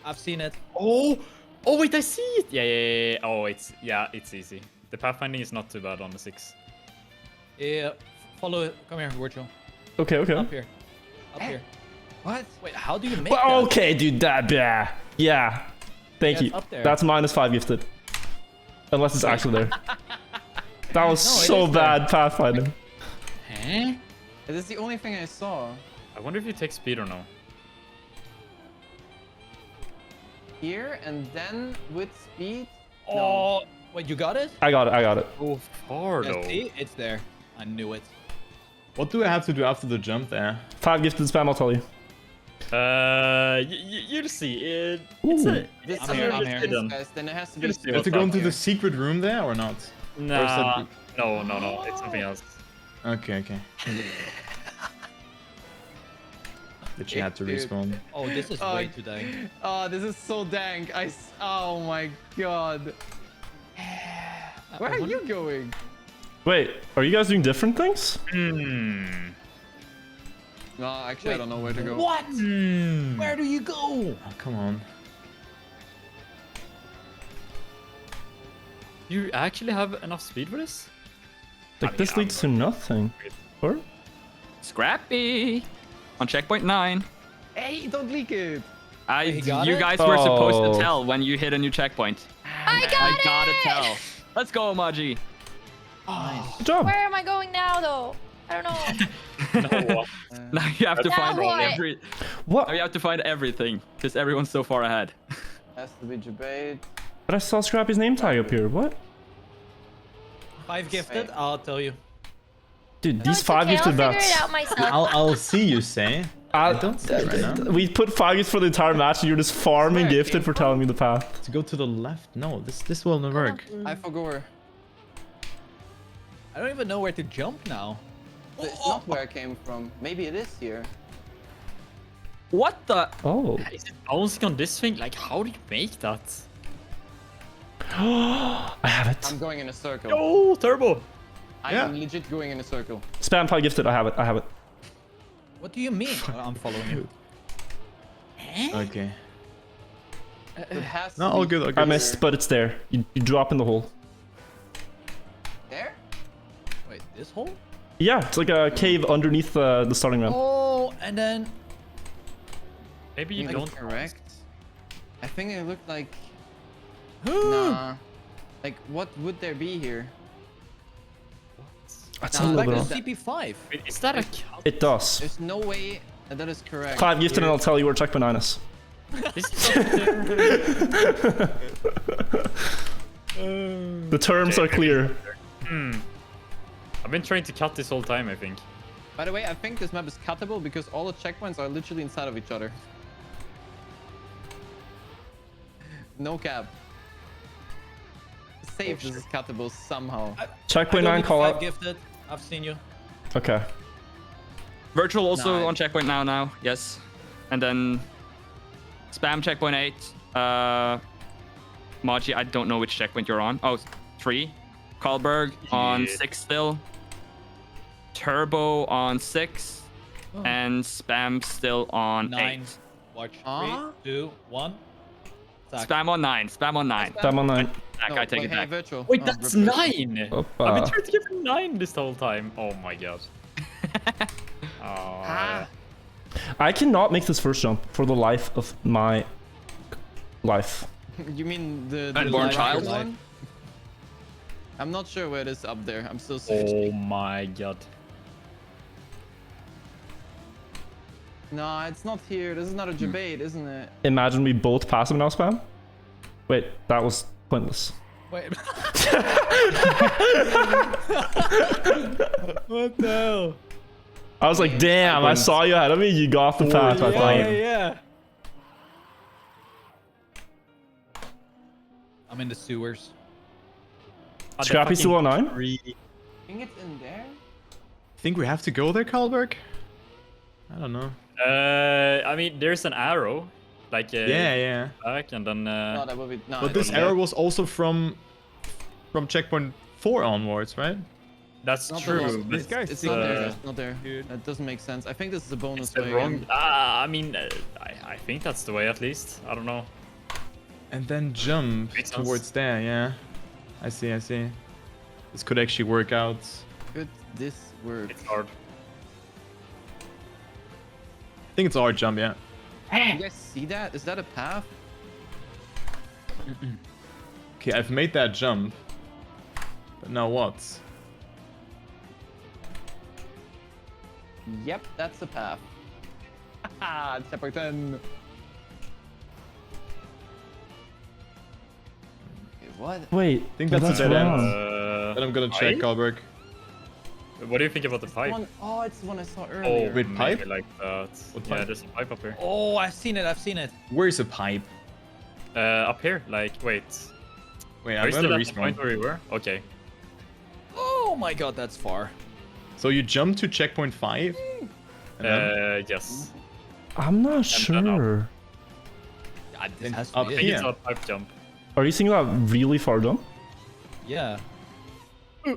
I've seen it. Oh, oh wait, I see it. Yeah. Oh, it's easy. The pathfinding is not too bad on the 6. Yeah, follow it. Come here, Wirtual. Okay, okay. Up here. Up here. What? Wait, how do you make Well, that? okay, dude, that, yeah. Thank Yeah, you. it's up there. That's -5 gifted. Unless it's actually there. That was No, it so is there. bad, pathfinding. Huh? This is the only thing I saw. I wonder if you take speed or no. Here and then with speed. Oh, wait, you got it? I got it, I got it. Oh, far Yeah, though. see? It's there. I knew it. What do I have to do after the jump there? 5 gifted spam, I'll tell you. You'll see. It's Ooh. a, This I'm here, I'm is here. done. Guys, then it has to be. Just Do I have to go into the secret room there or not? Nah, no, it's something else. Okay, okay. That you had to Dude. respawn. Oh, this is way too dang. Oh, this is so dank. Oh my god. Where are you going? Wait, are you guys doing different things? No, actually, I don't know where to go. What? Where do you go? Oh, come on. You actually have enough speed for this? Like, this leads to nothing. Or? Scrappy on checkpoint 9. Hey, don't leak it. He got You it? guys were supposed Oh. to tell when you hit a new checkpoint. I gotta tell. Let's go, Maji. Good job. Where am I going now, though? I don't know. Now you have to Now find what? What? Now you have to find everything because everyone's so far ahead. Has to be Jabate. But I saw Scrappy's name tag up here. What? 5 gifted? I'll tell you. Dude, these It's 5 okay, I'll gifted figure bats. it out myself. I'll see you say. I don't see it right now. We put 5 gifts for the entire match and you're just farming Where it gifted came for telling me the path. To go to the left? No, this will not work. I forgot. I don't even know where to jump now. It's not where I came from. Maybe it is here. What the? Oh. Is it bouncing on this thing? Like, how do you make that? I have it. I'm going in a circle. Oh, turbo! I'm legit going in a circle. Spam 5 gifted. I have it. I have it. What do you mean? I'm following you. Okay. It has to No, be all good, all good. I missed, but it's there. You drop in the hole. there. Wait, this hole? Yeah, it's like a cave underneath the starting ramp. Oh, and then... Maybe you Like, don't. correct. I think it looked like. Nah. Like, what would there be here? That's Nah, a Back little to bit. CP5. Wait, is that a cut? It does. There's no way that is correct. 5 gifted and Here. I'll tell you where checkpoint 9 is. This is The terms are clear. I've been trying to cut this whole time, I think. By the way, I think this map is cuttable because all the checkpoints are literally inside of each other. No cap. Safe, this is cuttable somehow. Checkpoint 9 call 5 out. gifted. I've seen you. Okay. Virtual also Nice. on checkpoint now. Yes. And then spam checkpoint 8. Maji, I don't know which checkpoint you're on. Oh, 3. Karlberg on Yeah. 6 still. Turbo on 6. And spam still on 9. 8. Watch. Huh? 3, 2, 1. Attack. Spam on 9. Spam on 9. Spam on 9. Back, I take wait, it hey, back. Virtual. Wait, Oh, that's rip it. 9! I've been Opa. trying to give him 9 this whole time. Oh my god. Oh, I cannot make this first jump for the life of my life. You mean the Unborn live child? one? I'm not sure where it is up there. I'm still searching. Oh my god. No, it's not here. This is not a debate, isn't it? Imagine we both pass him now, spam. Wait, that was pointless. Wait. What the hell? I was like, damn, I saw you ahead of me. You got off the path. I thought. Yeah. I'm in the sewers. Scrappy's 209? I think it's in there. Think we have to go there, Karlberg? I don't know. I mean, there's an arrow, like Yeah. back, and then. No, that will be. No, But this arrow was also from checkpoint 4 onwards, right? That's not true. This But it's not there. It's not there. That doesn't make sense. I think this is a bonus the way. wrong. again. I mean, I think that's the way at least. I don't know. And then jump Makes sense. towards there, yeah. I see. This could actually work out. Could this work? It's hard. I think it's our jump, yeah. You guys see that? Is that a path? Okay, I've made that jump. But now what? Yep, that's the path. Haha, chapter 10. Okay, what? Wait, I think that's a dead wrong. end. Then I'm gonna check, Pipe? Karlberg. What do you think about the pipe? Oh, it's the one I saw Oh, earlier. Wait, maybe pipe? like that. What Yeah, pipe? there's a pipe up here. Oh, I've seen it. Where's a pipe? Up here, like, wait. Wait, Are I'm you still gonna at the point respawn. where we were? Okay. Oh my god, that's far. So you jump to checkpoint 5? And then Yes. I'm not then sure. God, this has up to be I it. think here. it's a pipe jump. Are you seeing that really far jump? Yeah.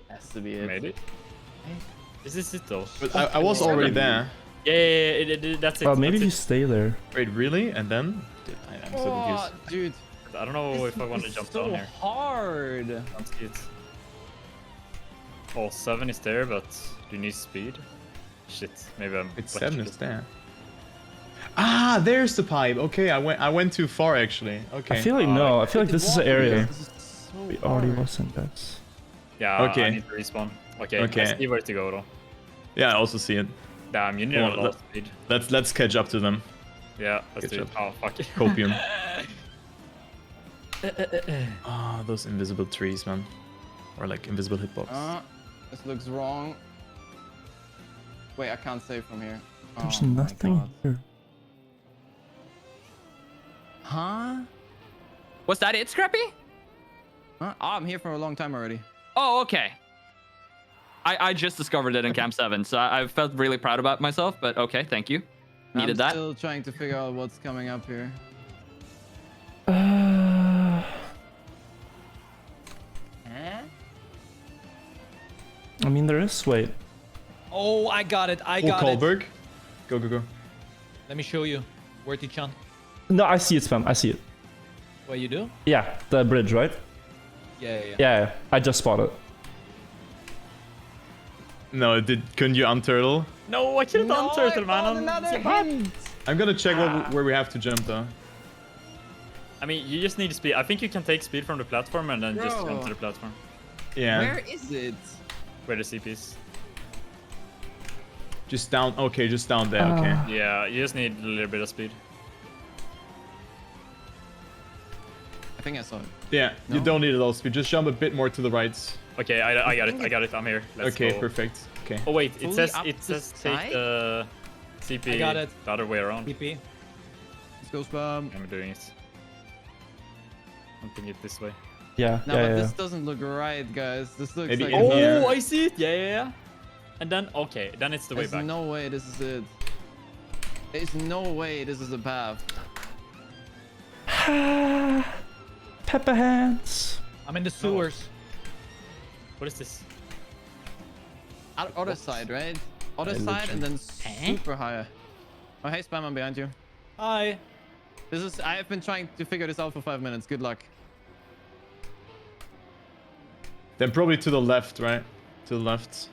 Has to be it. Maybe. Is this it though? But I was already there. Yeah, that's it. Well, maybe if that's you stay there. Wait, really? And then? I'm so Oh, confused. dude. it. I don't know if I want to jump so down here. hard. Can't see it. Oh, 7 is there, but do you need speed? Shit, maybe I'm. It's butchered 7 is it. there. Ah, there's the pipe. Okay, I went too far actually. Okay. I feel like no. I feel like this is the area. This is so We already hard. was in that. Yeah, Okay. I need to respawn. Okay, Okay. I see where to go though. Yeah, I also see it. Damn, you need Come a on, lot of speed. Let's catch up to them. Yeah, let's Good do it. job. Oh, fuck it. Copium. Ah, those invisible trees, man. Or like invisible hitbox. This looks wrong. Wait, I can't save from here. There's Oh my nothing God. here. Huh? Was that it, Scrappy? Huh? Oh, I'm here for a long time already. Oh, okay. I just discovered it in Camp 7, so I felt really proud about myself, but okay, thank you. Needed I'm that. still trying to figure out what's coming up here. I mean, there is. Wait. Oh, I got it. I Oh, got it. Karlberg. Go. Let me show you. Wirtual. No, I see it, spam. I see it. What you do? Yeah, the bridge, right? Yeah. Yeah, I just spotted it. No, couldn't you unturtle? No, I killed the turtle, man. I'm Another so bad. hint. I'm gonna check where we have to jump though. I mean, you just need speed. I think you can take speed from the platform and then just Bro. jump to the platform. Yeah. Where is it? Where the CP is. Just down. Okay, just down there. Okay. Yeah, you just need a little bit of speed. I think I saw it. Yeah, you No? don't need a lot of speed. Just jump a bit more to the right. Okay, I got it. I got it. I'm here. Let's Okay, go. perfect. Okay. Oh wait, Fully it up says the take side? the CP I got it. the other way around. TP. Let's go spam. I'm doing it. I'm thinking it this way. Yeah, No, yeah, but yeah. this doesn't look right, guys. This looks Maybe like in here. Oh, I see it. Yeah. And then okay, then it's the way There's back. no way this is it. There's no way this is a path. Pepper hands. I'm in the sewers. What is this? Other side, right? Other side and then super high. Oh, hey, spam, I'm behind you. Hi. This is. I have been trying to figure this out for 5 minutes. Good luck. Then probably to the left, right? To the left. There's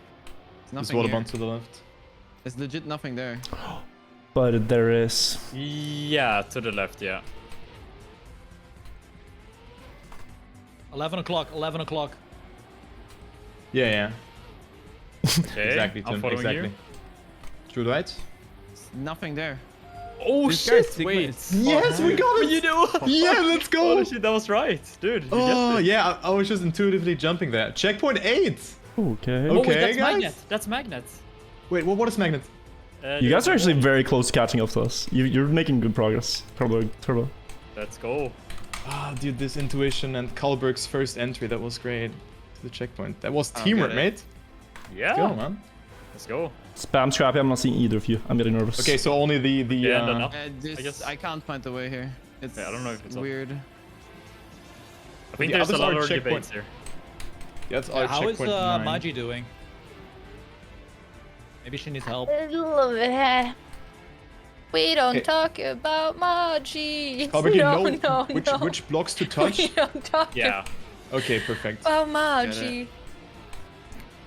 There's nothing water here. bomb to the left. There's legit nothing there. But there is. Yeah, to the left. Yeah. 11 o'clock. 11 o'clock. Yeah, yeah. Okay, Exactly, I'm Tim. following Exactly. you. True, right? Nothing there. Oh This guy's shit! Sigma Wait. is Yes, we got it! You do? Yeah, let's go! Holy shit, that was right, dude. You Oh, guessed it. yeah, I was just intuitively jumping there. Checkpoint 8! Okay. Oh, wait, Okay, that's guys. magnet. That's magnet. Wait, what is magnet? You guys are actually very close to catching up to us. You're making good progress. Turbo. Let's go. Ah, dude, this intuition and Karlberg's first entry, that was great. To the checkpoint. That was I don't teamwork, get it. mate. Yeah. Let's go, man. Let's go. Spam Scrappy, I'm not seeing either of you. I'm getting nervous. Okay, so only the Yeah, and then up. This, I guess- I can't find the way here. It's Yeah, I don't know if it's up. weird. I think The there's a others lot are of checkpoint. debates here. That's our How is checkpoint 9. Magi doing? Maybe she needs help. We don't Hey. talk about Maji. Karlberg, you no, know no. which blocks to touch? We don't talk Yeah. Okay, perfect. about Maji.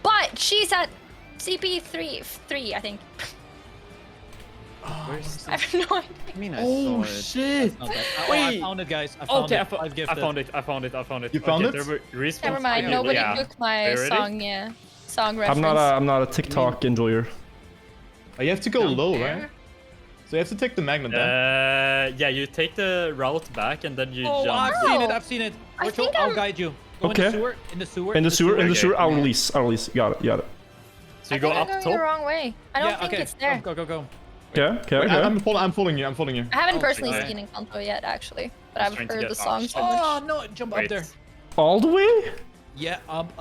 But she's at CP 3, I think. I have no idea. I mean, I Oh saw it. shit! Not that. Oh, I Wait. found it, guys. I found Okay, it. I found it. I found it. You found it? There were respawns. Never mind. Okay, Nobody yeah. took my Okay, ready? song. Yeah, song reference. I'm not a TikTok enjoyer. Oh, you have to go Down low, there? right? So you have to take the magnet down. Yeah, you take the route back and then you Oh, jump. I've seen it. I've seen it. I Virtual, think I'll I'm- guide you. Go Okay. In the sewer. In the sewer. In the sewer, Okay. I'll release. Got it. So you I go think I'm up going top. the wrong way. I don't Yeah, think okay. it's there. Go. Okay. Wait, I'm following you. I haven't Oh, personally okay. seen Encanto yet, actually, but I was I've trying to heard get the song up. so much. Oh no! Jump Wait. up there. All the way? Yeah, up.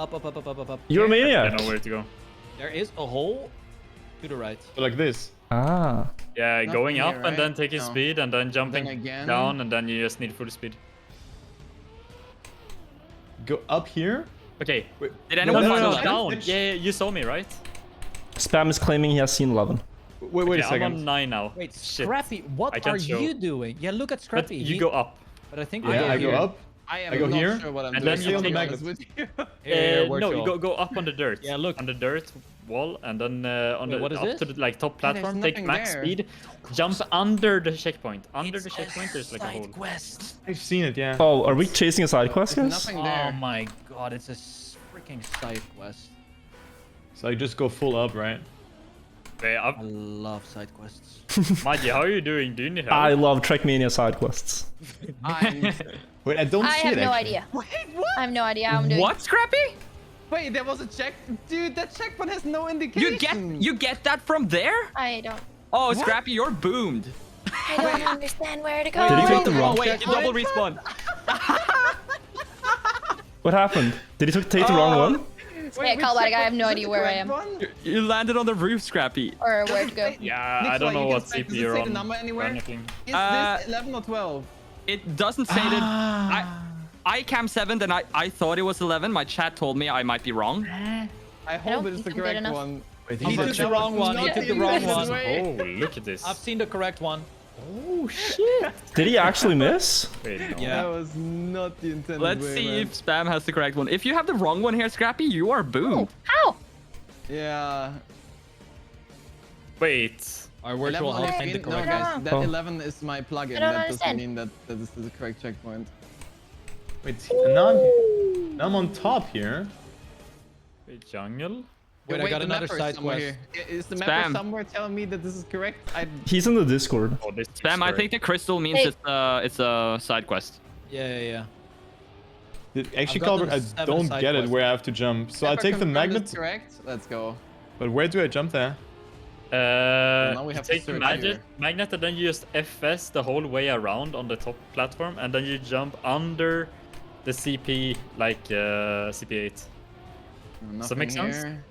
You're a I maniac. know where to go. There is a hole to the right. So like this. Ah. Yeah, Nothing going up here, and then right? taking No. speed and then jumping again. down and then you just need full speed. Go up here. Okay. Wait, Did anyone no, find no, the no, level? Down. Yeah, you saw me, right? Spam is claiming he has seen 11. Wait Okay, a I'm second. on 9 now. Wait, Shit. Scrappy, I what can't are show. you doing? Yeah, look at But Scrappy. you go up. But I think Yeah, I go here. up. I am I go not here, sure what I'm and doing. then you to be take- honest with you. Here, No, you Virtual. go up on the dirt. Yeah, look. On the dirt wall and then on Wait, the what is up this? to the like top there's platform, take nothing max there. speed, jump under the checkpoint. Under the checkpoint there's like a hole. quest. I've seen it, yeah. Oh, are we chasing a side quest, There's guys? nothing Oh there. my god, it's a freaking side quest. So I just go full up, right? Okay, I up. love side quests. Maggie, how are you doing? Do you need help? I love Trackmania side quests. I'm... Wait, I don't I see have it. no actually. idea. Wait, what? I have no idea how I'm doing. What, Scrappy? Wait, there was a check. Dude, that checkpoint has no indication. You get that from there? I don't. Oh, Scrappy, you're boomed. I don't understand where to go. Did he take the wrong? Oh wait, you double respawn. What happened? Did he take the wrong one? Yeah, which call that guy. I checkpoint? have no Is it idea the where I correct am one? You landed on the roof, Scrappy. or where to go. Yeah, Nikolai, I don't know you what can say- CP does it you're say the on. number anywhere? Panicking. Is Uh, this 11 or 12? It doesn't say that. I cam 7, then I thought it was 11. My chat told me I might be wrong. I don't hope it is think the I'm good correct enough. one. Wait, He but took the that wrong was one. He not took the in wrong this one. way. Oh, look at this. I've seen the correct one. Oh shit. Did he actually miss? Wait, no. Yeah. That was not the intended Let's way, see man. if Spam has the correct one. If you have the wrong one here, Scrappy, you are boomed. How? Yeah. Wait. Our virtual 11 help on find the screen? No, correct guys, one. that Oh. 11 is my plugin. I don't That doesn't understand. mean that this is the correct checkpoint. Wait, now I'm on top here. Wait, jungle? Wait, I got the another mapper side somewhere quest. here. Is the mapper Spam. somewhere telling me that this is correct? He's in the Discord. Oh, this Spam, I think the crystal means Hey. it's a side quest. Yeah. Actually, gotten Karlberg, I 7 don't side get it quests. where I have to jump. So I Mapper take the confirmed magnet. it's correct. Let's go. But where do I jump there? now we you have to take the search magnet, and then you just FS the whole way around on the top platform, and then you jump under the CP, like CP8. Nothing make sense? here.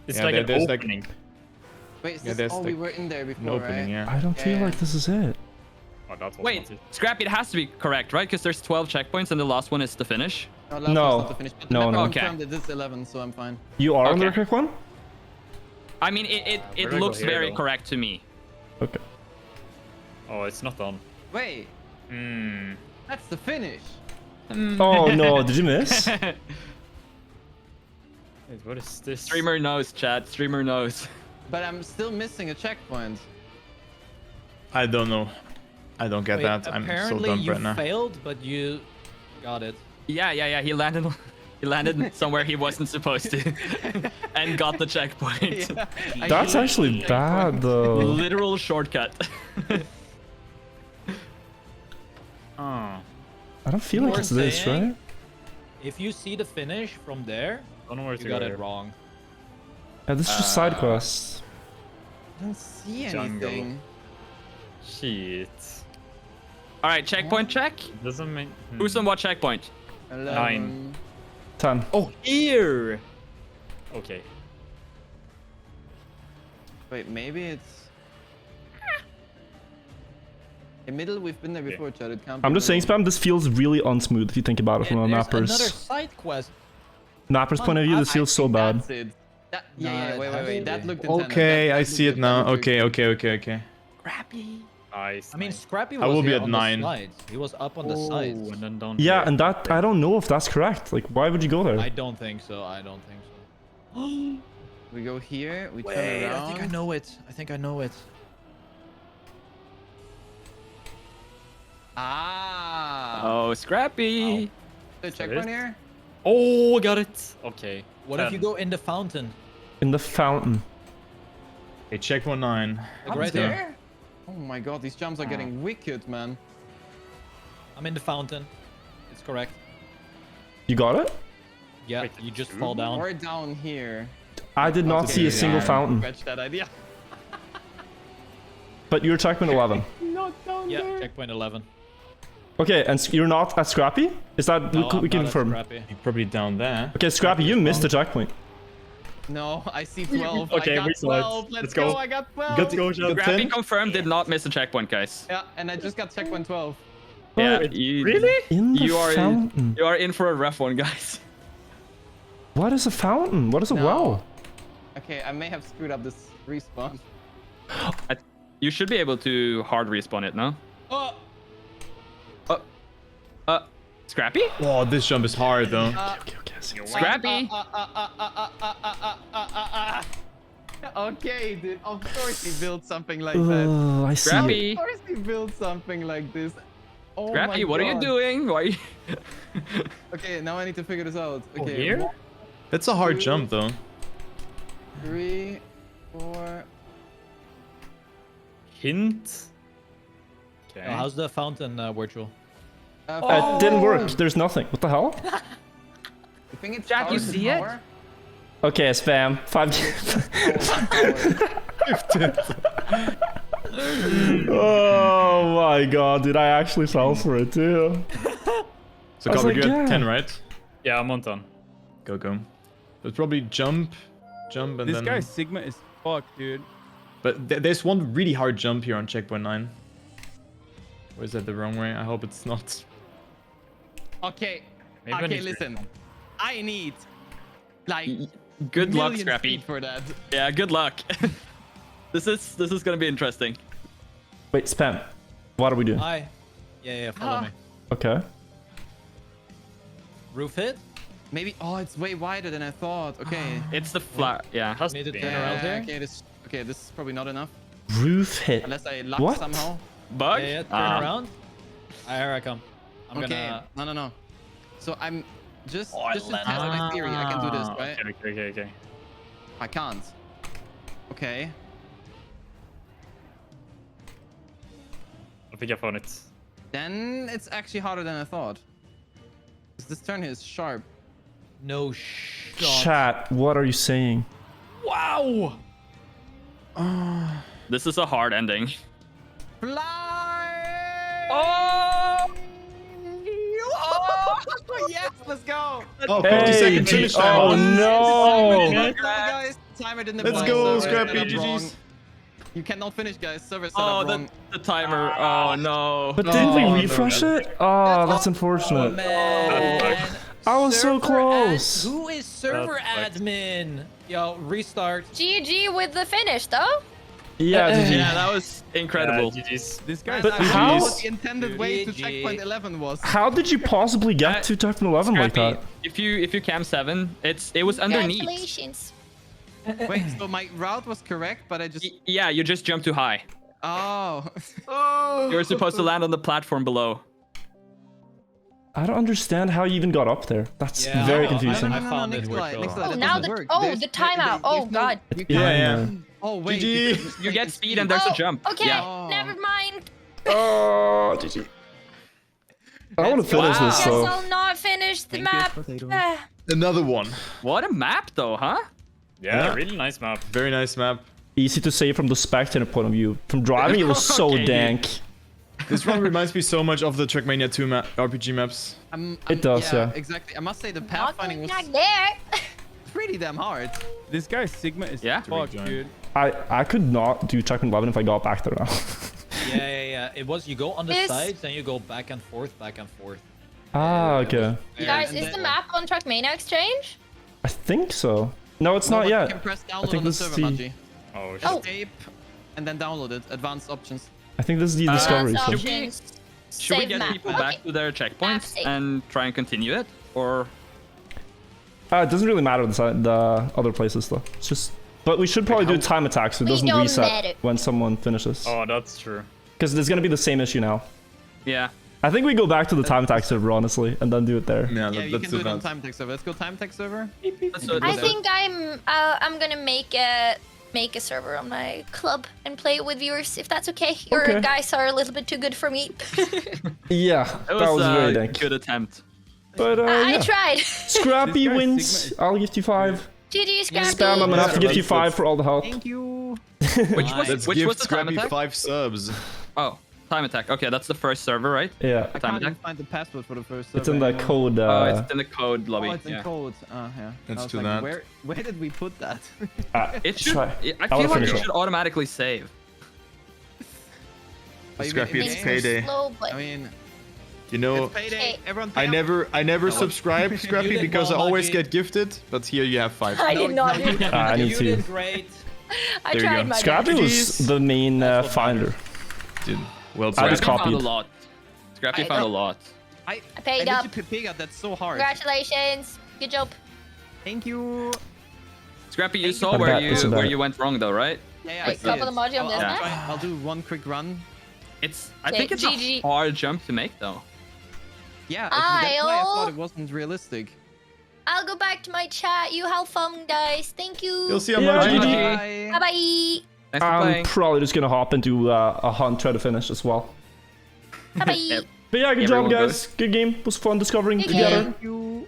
It's Yeah, like an there's like- opening. Wait, is Yeah, this? there's Oh, we like were in there before, An opening, right? yeah. I don't feel Yeah. like this is it. Oh, that was Wait, not it. Scrappy, it has to be correct, right? Because there's 12 checkpoints and the last one is the finish. No, last No. one's not the finish, but the No, mapper no. Okay. confirmed that this is 11, so I'm fine. You are on the Okay. correct one? I mean, it Where do I go looks here, very though? correct to me. Okay. Oh, it's not on. Wait, Hmm. that's the finish. Oh no, did you miss? Wait, what is this? Streamer knows, chat. Streamer knows. But I'm still missing a checkpoint. I don't know. I don't get Wait, that. I'm so apparently dumb you right now. failed, but you got it. Yeah. He landed somewhere he wasn't supposed to, and got the checkpoint. Yeah. That's actually bad, though. Literal shortcut. Oh. I don't feel like You're it's this, saying- right? If you see the finish from there, Don't know where to you go got it here. wrong. Yeah, this is just side quests. I don't see Jungle. anything. Shit. All right, checkpoint check. Doesn't make. Who's on what checkpoint? 11. 10. Oh, here. Okay. Wait, maybe it's... In middle, we've been there before, Chad. It can't be I'm just saying, middle. Spam, this feels really unsmooth if you think about it from a There's another mapper's side quest. point of view. This I feels so think bad. That's it. That, No, yeah, it wait. has to That be. looked intended. Okay, That I looked see it good, now. that looked Okay. Scrappy. Nice. I mean, Scrappy I was will be here at on 9. the sides. He was up on the Oh, sides. and then down Yeah, here. and that I don't know if that's correct. Like, why would you go there? I don't think so. I don't think so. good. We go here, we turn Wait, around. I think I know it. I think I know it. Ah! Oh, Scrappy. The checkpoint here? Oh, got it. Okay. What if you go in the fountain? In the fountain. Okay, checkpoint 9. Like Up right there? there. Oh my god, these jumps are getting wicked, man. I'm in the fountain. It's correct. You got it? Yeah, Wait, you just fall down. Or down here. I did not see a single fountain. Fetch that idea. But you're checkpoint 11. Not down Yeah, there. checkpoint 11. Okay, and you're not at Scrappy? Is that No, we I'm can not at confirm? Scrappy. You're probably down there. Okay, Scrappy, you missed the checkpoint. No, I see 12. Okay, I got we saw it. 12. Let's Let's go. go. I got 12. Good to go, Chad. Scrappy confirmed did not miss a checkpoint, guys. Yeah, and I just got checkpoint 12. Yeah, But really? in the You are fountain. you are in for a rough one, guys. What is a fountain? What is a No. well? Okay, I may have screwed up this respawn. You should be able to hard respawn it, no? Oh! Scrappy? Oh, this jump is hard though. Okay, I see. Scrappy? Okay, dude. Of course he built something like that. I see. Scrappy? Of course he built something like this. Oh Scrappy, my what are you God. doing? Why are you... Okay, now I need to figure this out. Okay, here? That's a hard jump though. 3, 4. Hint. Okay. How's the fountain, Wirtual? It didn't work. There's nothing. What the hell? I think it's Jack, you power to see it? power. Okay, Spam. 5 Oh my god, dude, I actually fell for it too. So I was Copper, like, you're yeah. at 10, right? Yeah, I'm on 10. Go. There's probably jump, and This then... guy Sigma is fucked, dude. But there's one really hard jump here on checkpoint 9. Or is that the wrong way? I hope it's not. Okay. Maybe I Okay, need to- listen. I need like Good luck, million Scrappy. speed for that. Yeah, good luck. This is gonna be interesting. Wait, Spam. What are we doing? Hi. Yeah, follow me. Okay. Roof hit? Maybe. Oh, it's way wider than I thought. Okay. It's the flat. Yeah. Has Need to to be. turn around here? Okay, this is probably not enough. Roof hit. Unless I luck What? somehow. Bug? Yeah, turn Ah. around. Here I come. I'm Okay. gonna... No. So I'm just Oh, I to test landed. my theory. I can do this, Ah, right? Okay. I can't. Okay. I think I found it. Then it's actually harder than I thought. 'Cause this turn here is sharp. No shot. Chat, what are you saying? Wow! This is a hard ending. Fly! Oh! Oh! Yes, let's go! Oh, 50 second finish time. Oh no! Let's go, guys. Timer didn't Let's apply, go, server Scrappy, set up wrong. GG's. You cannot finish, guys. Server set Oh, up wrong. the timer. Oh no. But didn't we Oh, no, refresh it? Oh, that's unfortunate. Man. I was so Server close. Who is server That's admin? Yo, restart. GG with the finish, though. Yeah, did you? Yeah, that was incredible. GG's. This guy's But I don't how- know what the intended way to GG. checkpoint 11 was. How did you possibly get to checkpoint 11 like Scrappy, that? if you cam 7, it was underneath. Congratulations. Wait, so my route was correct, but I just... Yeah, you just jumped too high. Oh. You were supposed to land on the platform below. I don't understand how you even got up there. That's Yeah, very I- confusing. I found it Nikolai, virtual. Nikolai, Oh, that now doesn't the work. the timeout. Oh god. Yeah. Oh wait. GG. because You get speed and there's a jump. Okay, Yeah. never mind. Oh, GG. I want to finish this Guess though. I'll not finish the map. Ah. Another one. What a map though, huh? Yeah, really nice map. Very nice map. Easy to say from the spectator point of view. From driving, it was so Okay, dude. dank. This one reminds me so much of the Trackmania 2 RPG maps. It does, yeah. Exactly. I must say the Not pathfinding was going back there. pretty damn hard. This guy Sigma is Yeah. fucked, dude. I could not do checkpoint 11 if I got back there now. Yeah. It was you go on the This- sides and you go back and forth. Ah, okay. Guys, And is then- the map on Trackmania Exchange? I think so. No, it's No, not but yet. You can press I download think on the this is server, the- Manji. Oh, shit. Oh. Escape, and then download it. Advanced options. I think this is the discovery. Advanced So. options. Should we Save get map. people Okay. back to their checkpoints save. and try and continue it? Or It doesn't really matter the other places though. It's just. But we should probably do time attack so it We doesn't don't reset matter. when someone finishes. Oh, that's true. Because there's gonna be the same issue now. yeah. I think we go back to the time attack server honestly, and then do it there. Yeah, Yeah, you let's can do do it on that. time tech server. Let's go time tech server. Let's do it. I Let's do it. think I'm gonna make a server on my club and play it with viewers if that's okay. Your Okay. guys are a little bit too good for me. Yeah, It that was very a dank. good attempt. But I yeah. tried. Scrappy This guy wins. Sigma I'll gift you 5. GG Scrappy. Spam, I'm gonna have to Yeah, gift you let's- 5 for all the help. Thank you. Which was Let's which give was the time Scrappy attack? 5 subs. Oh, time attack. Okay, that's the first server, right? Yeah, I Time can't even attack. find the password for the first server. it's in the anymore. code. Oh, it's in the code lobby. Oh, it's in yeah. code. Yeah. Let's I was do like, that. Where did we put that? It should. Try. I I feel wanna like finish it it. should automatically save. Scrappy, it's Games? payday. Slow, but I mean, You know, it's payday. Hey. Everyone pay I up. never subscribe, You Scrappy, did because I well, always Maggie. get gifted, but here you have 5. I did not do that. I need You to. did great. I There you tried go. my Scrappy best. was the main finder. Dude, well I done. just Scrappy found copied. a lot. Scrappy I found a know. lot. I paid need up. to pay up. That's so hard. Congratulations. Good job. Thank you. Scrappy, you Thank saw you. where It's a bet. you went wrong though, right? Yeah, Wait, I couple see it. emoji on this I'll map? try- I'll do one quick run. I Okay, think it's GG. a hard jump to make though. Yeah, that's why I I'll- thought it wasn't realistic. I'll go back to my chat. You have fun, guys. Thank you. You'll see how Yeah, much GG. Bye. Bye bye. Thanks for I'm playing. probably just gonna hop into a hunt, try to finish as well. Bye bye. But yeah, good job, Everyone guys. Good game. It was fun discovering Good together. game. Thank you.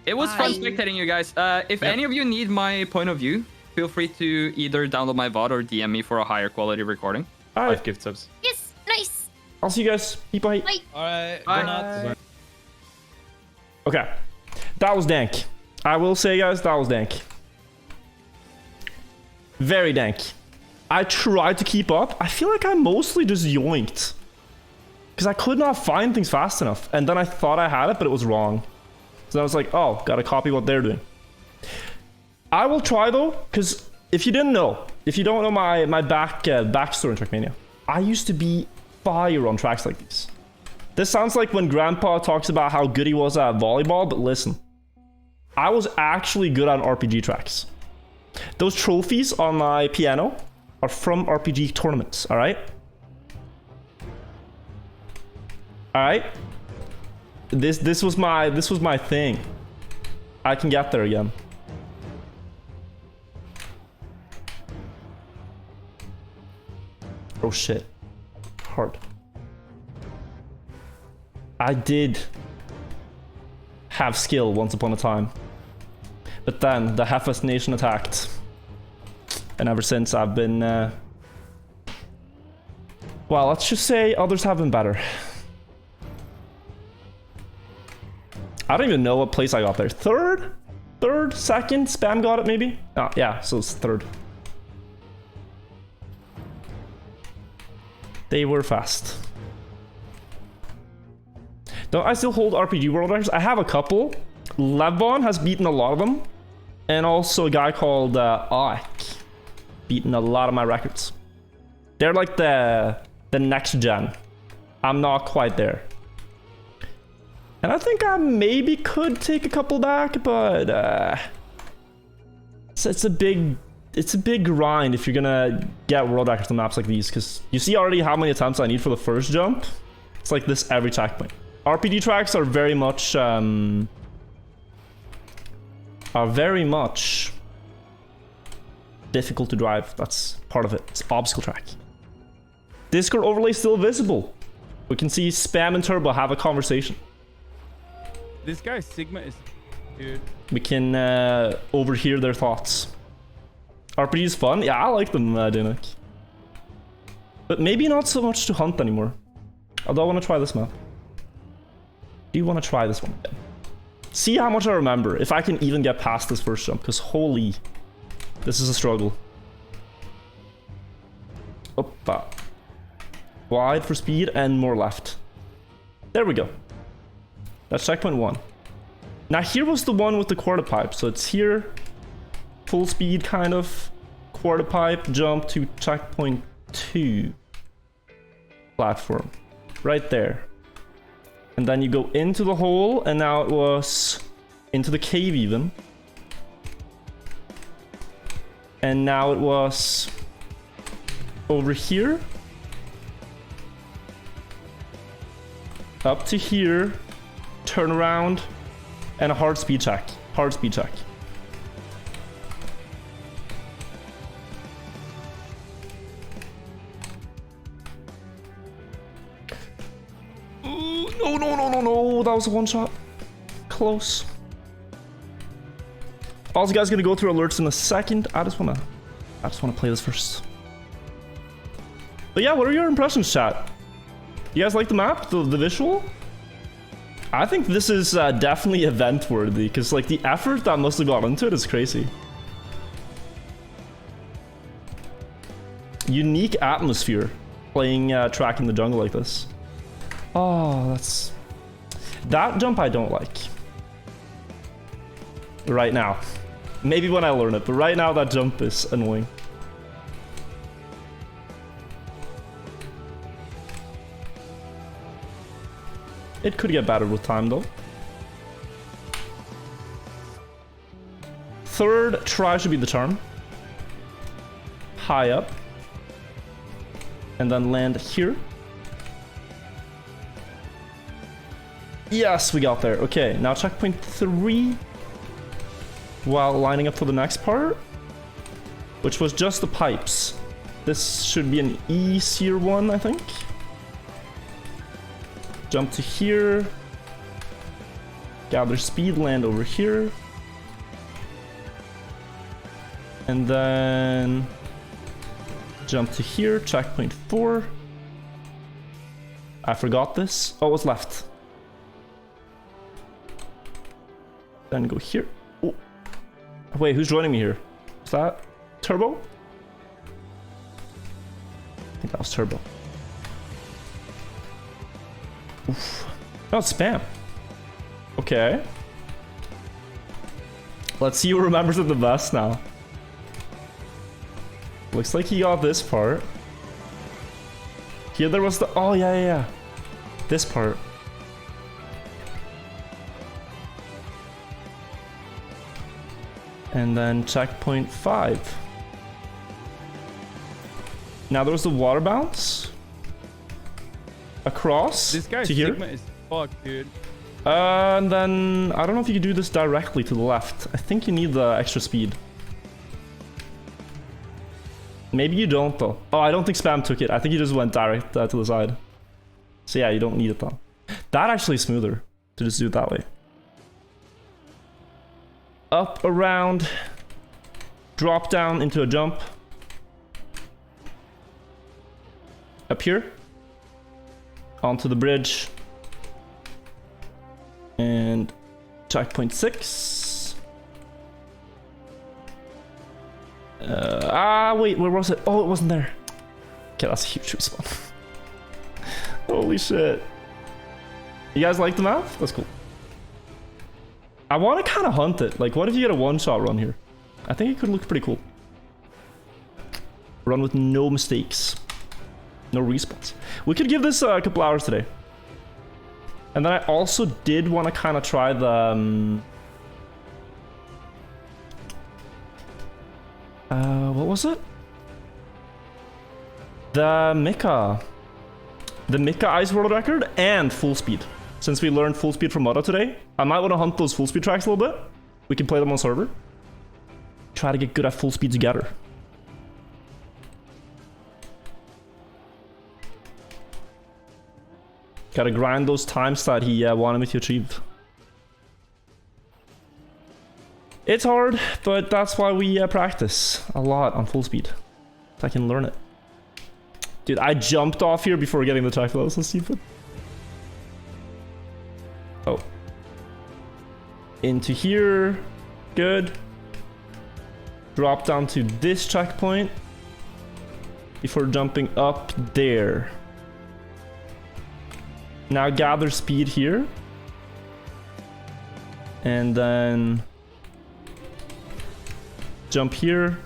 It was fun Bye. spectating you guys. If any of you need my point of view, feel free to either download my VOD or DM me for a higher quality recording. All 5 right, gift subs. Yes, nice. I'll see you guys. Bye. Bye. All right. Bye. Good night. Okay, that was dank. I will say, guys, that was dank. Very dank. I tried to keep up. I feel like I mostly just yoinked. Because I could not find things fast enough. And then I thought I had it, but it was wrong. So I was like, oh, gotta copy what they're doing. I will try, though, because if you didn't know, if you don't know my backstory in Trackmania, I used to be fire on tracks like these. This sounds like when Grandpa talks about how good he was at volleyball, but listen. I was actually good on RPG tracks. Those trophies on my piano are from RPG tournaments, alright? Alright? This was my thing. I can get there again. Oh shit. Hard. I did have skill once upon a time. But then the Hefest Nation attacked. And ever since I've been well, let's just say others have been better. I don't even know what place I got there. Third? Third? Second? Spam got it maybe? Oh, yeah, so it's third. They were fast. Don't I still hold RPG world records? I have a couple. Levon has beaten a lot of them. And also a guy called Ike. Beaten a lot of my records. They're like the next gen. I'm not quite there. And I think I maybe could take a couple back, but it's a big grind if you're gonna get world records on maps like these, because you see already how many attempts I need for the first jump. It's like this every checkpoint. RPD tracks are very much difficult to drive. That's part of it. It's obstacle track. Discord overlay still visible. We can see Spam and Turbo have a conversation. This guy Sigma is, dude. We can overhear their thoughts. RPD is fun. Yeah, I like them, Dinik. But maybe not so much to hunt anymore. Although I want to try this map. Do you want to try this one again? See how much I remember. If I can even get past this first jump. Because holy... This is a struggle. Oppa. Wide for speed and more left. There we go. That's checkpoint 1. Now here was the one with the quarter pipe. So it's here. Full speed kind of. Quarter pipe. Jump to checkpoint 2. Platform. Right there. And then you go into the hole. And now it was into the cave even. And now it was over here. Up to here. Turn around. And a hard speed check. Hard speed check. Ooh, no. That was a one shot. Close. Also, guys, gonna go through alerts in a second. I just wanna play this first. But yeah, what are your impressions, chat? You guys like the map, the visual? I think this is definitely event worthy because like the effort that must have gone into it is crazy. Unique atmosphere playing track in the jungle like this. Oh, that jump I don't like. Right now. Maybe when I learn it, but right now that jump is annoying. It could get better with time though. Third try should be the charm. High up. And then land here. Yes, we got there. Okay, now checkpoint 3. While lining up for the next part. Which was just the pipes. This should be an easier one, I think. Jump to here. Gather speed, land over here. And then jump to here, checkpoint 4. I forgot this. Oh, what's left? Then go here. Oh. Wait, who's joining me here? Is that Turbo? I think that was Turbo. Oof. Oh, it's Spam. Okay. Let's see who remembers it the best now. Looks like he got this part. Here there was the... Oh, yeah. This part. And then checkpoint 5. Now there was the water bounce. Across this guy to here. Sigma is fucked, dude. And then I don't know if you can do this directly to the left. I think you need the extra speed. Maybe you don't though. Oh, I don't think Spam took it. I think he just went direct to the side. So yeah, you don't need it though. That actually is smoother to just do it that way. Up, around, drop down into a jump. Up here. Onto the bridge. And checkpoint 6. Wait, where was it? Oh, it wasn't there. Okay, that's a huge respawn. Holy shit. You guys like the map? That's cool. I want to kind of hunt it. Like, what if you get a one-shot run here? I think it could look pretty cool. Run with no mistakes. No respawns. We could give this a couple hours today. And then I also did want to kind of try the... what was it? The Mika. The Mika Ice World Record and full speed. since we learned full speed from Mudda today. I might want to hunt those full speed tracks a little bit. We can play them on server. Try to get good at full speed together. Gotta grind those times that he wanted me to achieve. It's hard, but that's why we practice a lot on full speed. So I can learn it. Dude, I jumped off here before getting the track. That was so stupid. Oh. Into here. Good. Drop down to this checkpoint before jumping up there. Now gather speed here. And then jump here.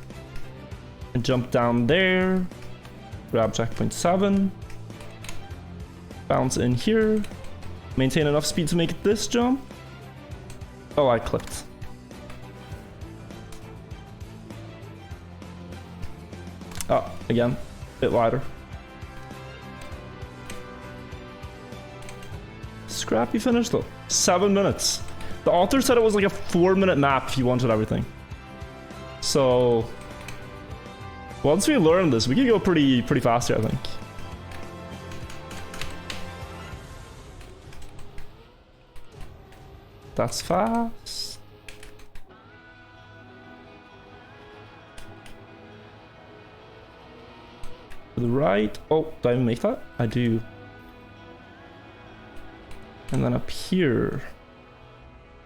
And jump down there. Grab checkpoint 7. Bounce in here. Maintain enough speed to make this jump. Oh, I clipped. Oh, again. A bit wider. Scrappy finish though. 7 minutes. The author said it was like a 4-minute map if you wanted everything. So once we learn this, we can go pretty fast here, I think. That's fast. To the right. Oh, do I even make that? I do. And then up here,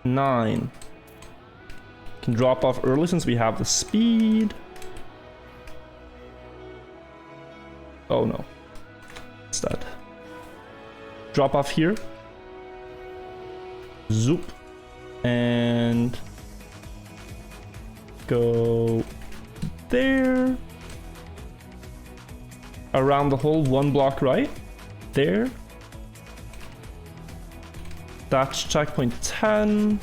9. Can drop off early since we have the speed. Oh no. It's dead. Drop off here. Zoop. And go there. Around the whole 1 block right. There. That's checkpoint 10.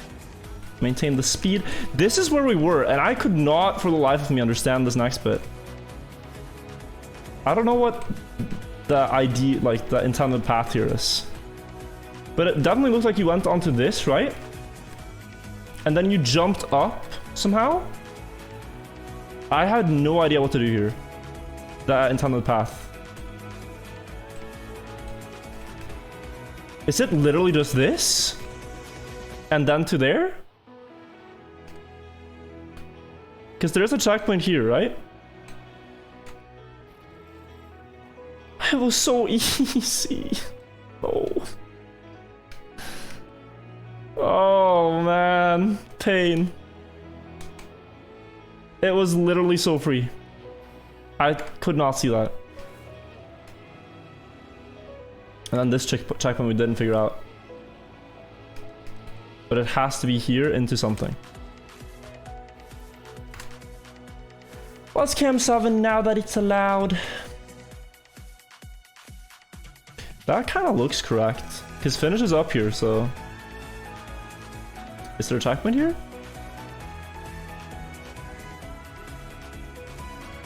Maintain the speed. This is where we were, and I could not for the life of me understand this next bit. I don't know what the ID, like the intended path here is. But it definitely looks like you went onto this, right? And then you jumped up somehow? I had no idea what to do here. The intended path. Is it literally just this? And then to there? Because there's a checkpoint here, right? It was so easy. Oh. Oh man. Pain. It was literally so free. I could not see that. And then this checkpoint we didn't figure out. But it has to be here into something. Let's cam 7 now that it's allowed. That kind of looks correct. Because finish is up here, so... Is there a checkpoint here?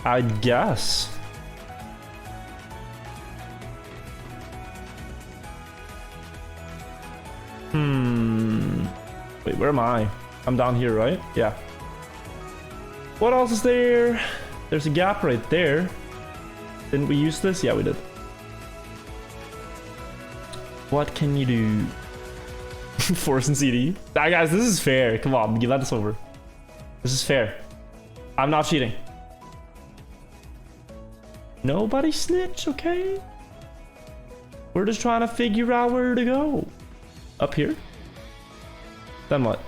I guess. Wait, where am I? I'm down here, right? Yeah. What else is there? There's a gap right there. Didn't we use this? Yeah, we did. What can you do? Force and CD. Ah, guys, this is fair. Come on, give that over. This is fair. I'm not cheating. Nobody snitch, okay? We're just trying to figure out where to go. Up here? Then what?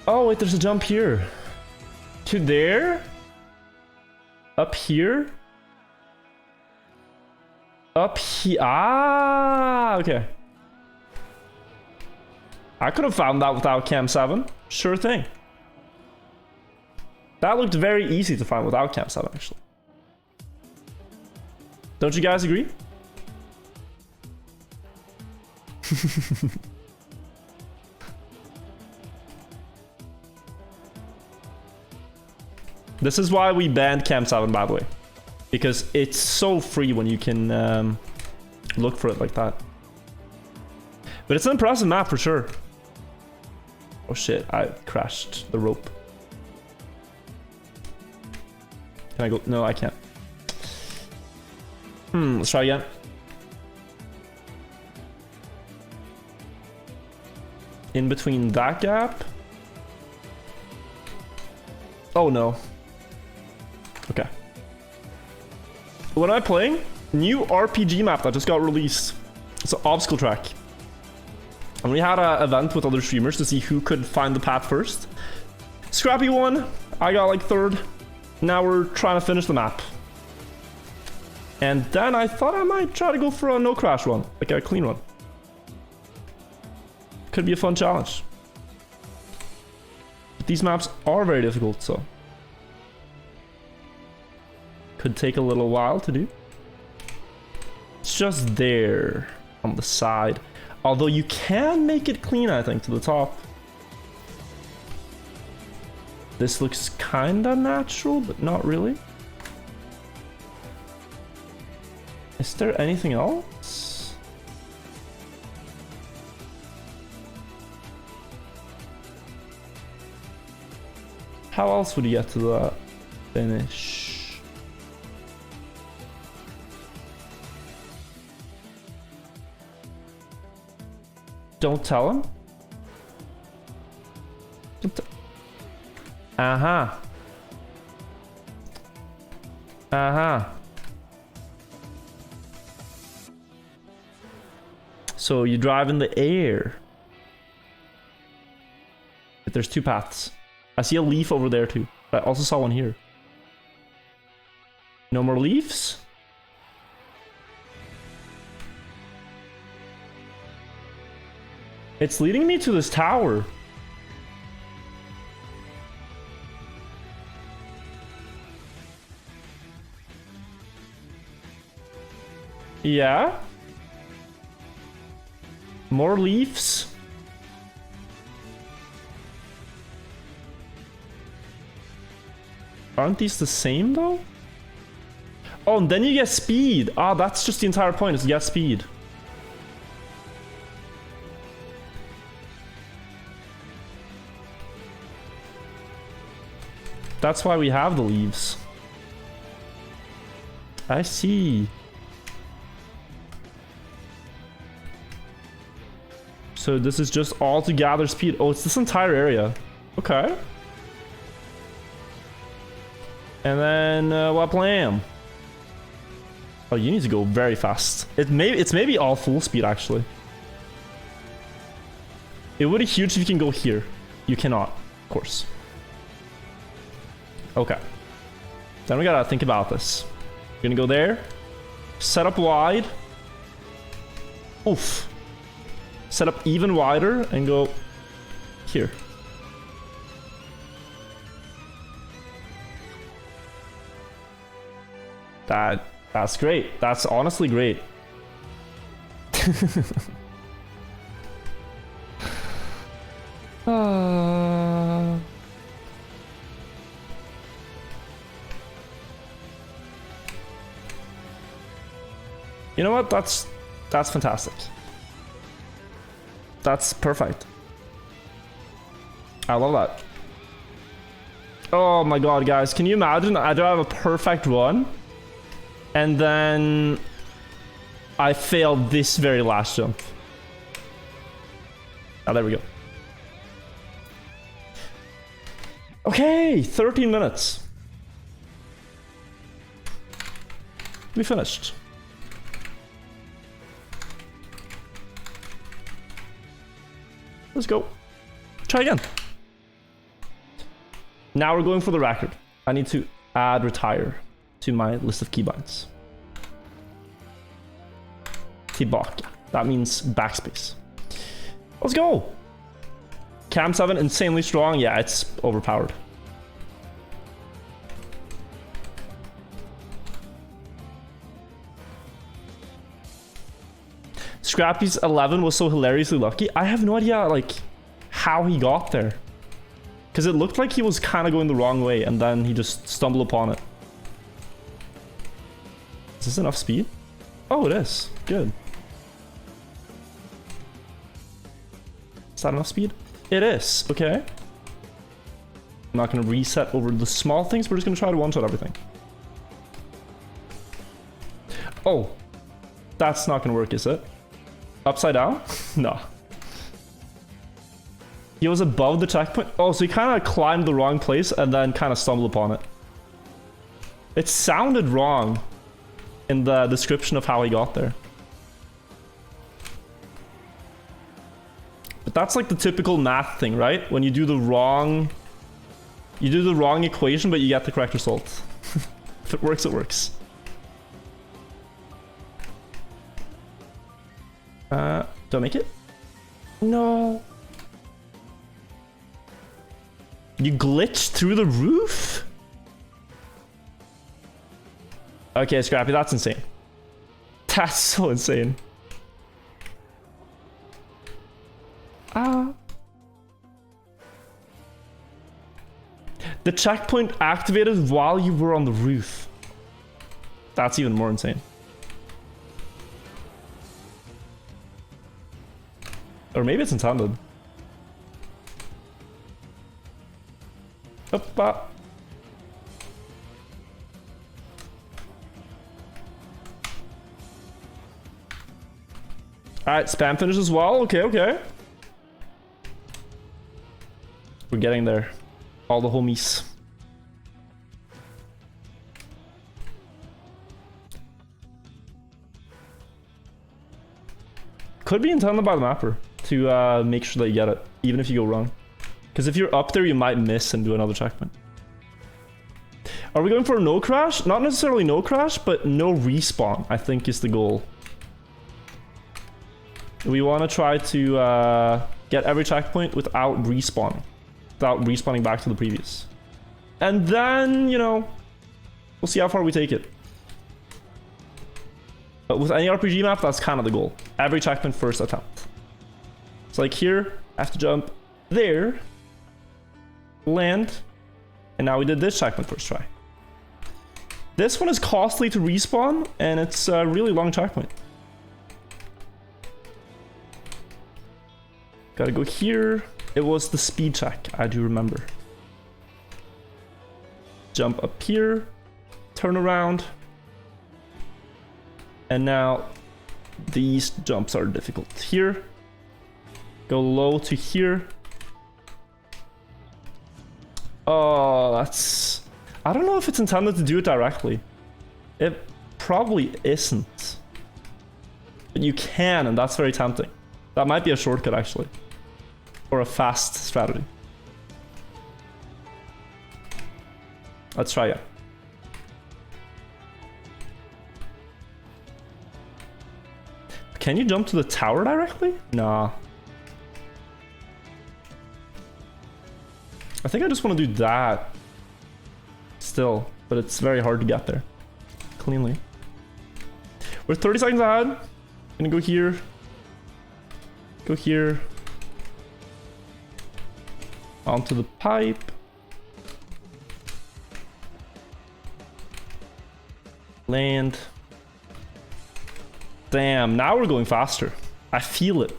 Oh, wait, there's a jump here. To there? Up here? Up here? Ah, okay. I could have found that without Cam 7. Sure thing. That looked very easy to find without Cam 7, actually. Don't you guys agree? This is why we banned Camp 7, by the way. Because it's so free when you can look for it like that. But it's an impressive map for sure. Oh shit, I crashed the rope. Can I go? No, I can't. Let's try again. In between that gap. Oh no. Okay. What am I playing? New RPG map that just got released. It's an obstacle track. And we had an event with other streamers to see who could find the path first. Scrappy won. I got like third. Now we're trying to finish the map. And then I thought I might try to go for a no crash one, like a clean one. Could be a fun challenge. But these maps are very difficult, so could take a little while to do. It's just there on the side. Although you can make it clean, I think, to the top. This looks kinda natural, but not really. Is there anything else? How else would you get to the finish? Don't tell him. Uh-huh. Uh-huh. So you drive in the air. But there's two paths. I see a leaf over there too. I also saw one here. No more leaves? It's leading me to this tower. Yeah? More leaves? Aren't these the same though? Oh, and then you get speed. Ah, that's just the entire point, is to get speed. That's why we have the leaves. I see. So this is just all to gather speed. Oh, it's this entire area. Okay. And then what plan? Oh, you need to go very fast. It's maybe all full speed actually. It would be huge if you can go here. You cannot, of course. Okay. Then we gotta think about this. We're gonna go there. Set up wide. Oof. Set up even wider and go here. That's great. That's honestly great. You know what? That's fantastic. That's perfect. I love that. Oh my god, guys. Can you imagine? I drive a perfect run. And then I failed this very last jump. Oh, there we go. Okay, 13 minutes. We finished. Let's go. Try again. Now we're going for the record. I need to add retire to my list of keybinds. Tillbaka. That means backspace. Let's go. Cam 7 insanely strong. Yeah, it's overpowered. Scrappy's 11 was so hilariously lucky. I have no idea like how he got there. Because it looked like he was kind of going the wrong way, and then he just stumbled upon it. Is this enough speed? Oh, it is. Good. Is that enough speed? It is. Okay. I'm not going to reset over the small things. We're just going to try to one-shot everything. Oh. That's not going to work, is it? Upside down? No. He was above the checkpoint. Oh, so he kind of climbed the wrong place and then kind of stumbled upon it. It sounded wrong in the description of how he got there. But that's like the typical math thing, right? When you do the wrong... You do the wrong equation, but you get the correct result. If it works, it works. Do I make it? No. You glitched through the roof? Okay, Scrappy, that's insane. That's so insane. The checkpoint activated while you were on the roof. That's even more insane. Or maybe it's intended. Alright, spam finish as well. Okay, okay. We're getting there. All the homies. Could be intended by the mapper to make sure that you get it, even if you go wrong. Because if you're up there, you might miss and do another checkpoint. Are we going for a no crash? Not necessarily no crash, but no respawn, I think is the goal. We want to try to get every checkpoint without respawning. Without respawning back to the previous. And then, you know, we'll see how far we take it. But with any RPG map, that's kind of the goal. Every checkpoint first attempt. So like here, I have to jump there, land, and now we did this checkpoint first try. This one is costly to respawn, and it's a really long checkpoint. Gotta go here. It was the speed check, I do remember. Jump up here, turn around, and now these jumps are difficult. Here, go low to here. Oh, that's... I don't know if it's intended to do it directly. It probably isn't. But you can, and that's very tempting. That might be a shortcut, actually. Or a fast strategy. Let's try it. Can you jump to the tower directly? Nah. I think I just want to do that. Still, but it's very hard to get there cleanly. We're 30 seconds ahead. Gonna go here. Go here. Onto the pipe. Land. Damn, now we're going faster. I feel it.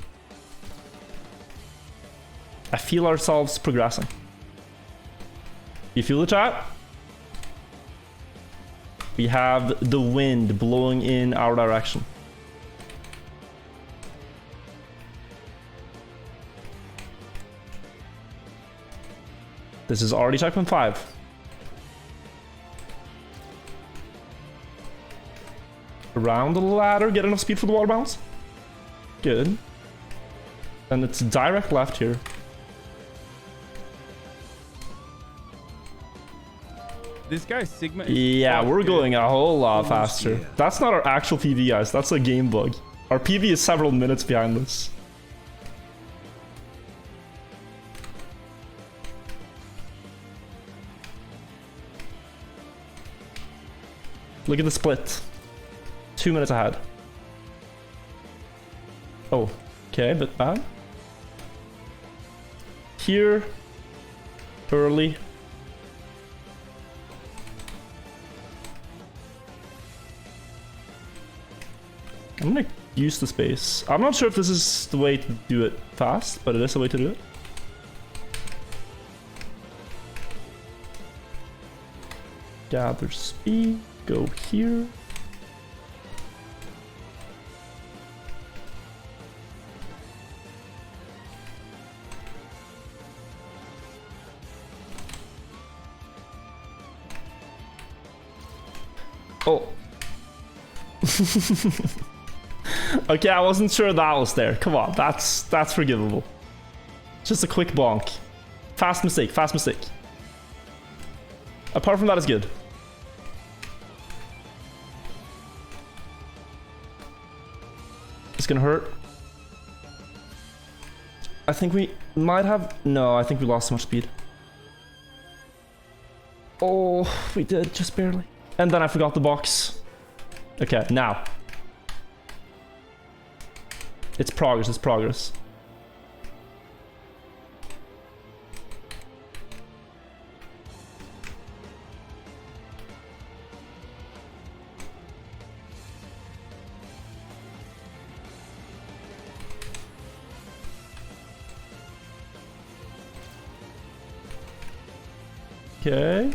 I feel ourselves progressing. You feel the chat? We have the wind blowing in our direction. This is already checkpoint 5. Around the ladder, get enough speed for the water bounce. Good. And it's direct left here. This guy Sigma is... Yeah, we're going a whole lot faster. Yeah. That's not our actual PV, guys. That's a game bug. Our PV is several minutes behind this. Look at the split. 2 minutes ahead. Oh, okay, a bit bad. Here. early. I'm gonna use the space. I'm not sure if this is the way to do it fast, but it is the way to do it. Gather speed, go here. Oh. Okay, I wasn't sure that was there. Come on, that's forgivable. Just a quick bonk. Fast mistake, fast mistake. Apart from that, it's good. It's gonna hurt. I think we might have... No, I think we lost so much speed. Oh, we did, just barely. And then I forgot the box. Okay, now. It's progress, it's progress. Okay.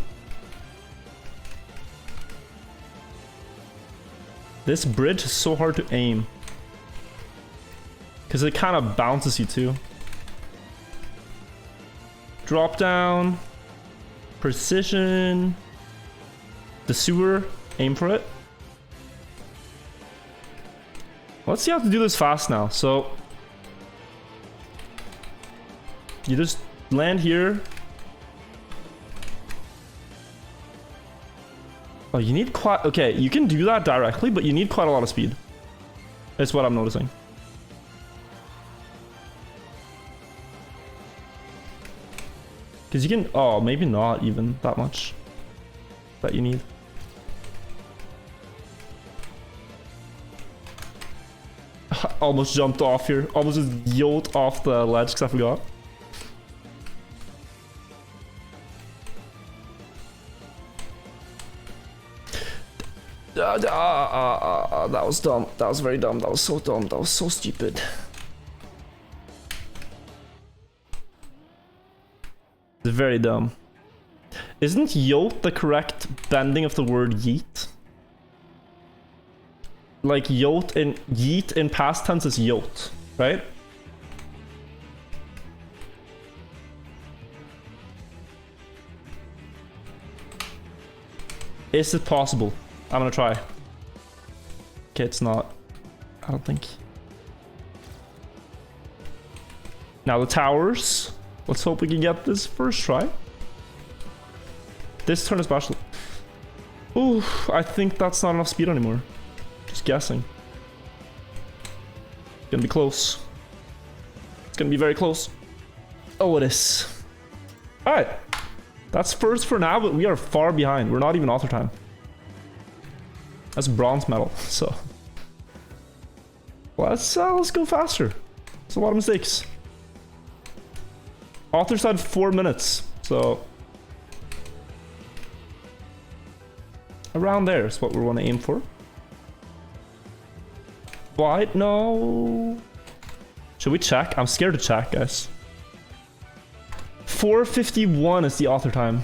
This bridge is so hard to aim. Because it kind of bounces you too. Drop down. Precision. The sewer. Aim for it. Let's see how to do this fast now. So you just land here. Oh, you need quite... Okay, you can do that directly, but you need quite a lot of speed. That's what I'm noticing. Because you can... Oh, maybe not even that much that you need. Almost jumped off here. Almost just yoked off the ledge because I forgot. That was dumb. That was very dumb. That was so dumb. That was so stupid. It's very dumb. Isn't yote the correct bending of the word yeet? Like yote in yeet in past tense is yote, right? Is it possible? I'm gonna try. Okay, it's not. I don't think. Now the towers. Let's hope we can get this first try. This turn is special. Ooh, I think that's not enough speed anymore. Just guessing. It's gonna be close. It's gonna be very close. Oh, it is. Alright. That's first for now, but we are far behind. We're not even author time. That's bronze medal, so let's go faster. It's a lot of mistakes. Authors had 4 minutes, so around there is what we want to aim for. Why? No. Should we check? I'm scared to check, guys. 4:51 is the author time.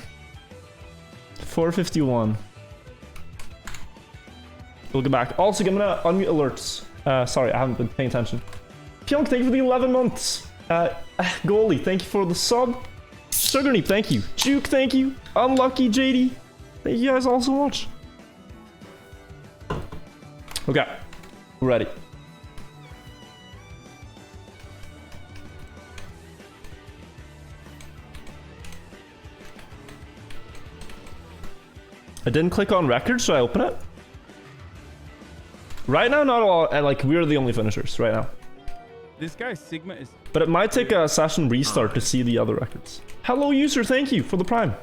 4:51. We'll get back. Also, I'm gonna unmute alerts. Sorry, I haven't been paying attention. Pyong, thank you for the 11 months. Goalie, thank you for the sub. Sugarny, thank you. Juke, thank you. Unlucky JD. Thank you guys all so much. Okay, we're ready. I didn't click on record, should I open it? Right now, not all. Like, we're the only finishers right now. This guy Sigma is... But it might take a session restart to see the other records. Hello, user. Thank you for the prime.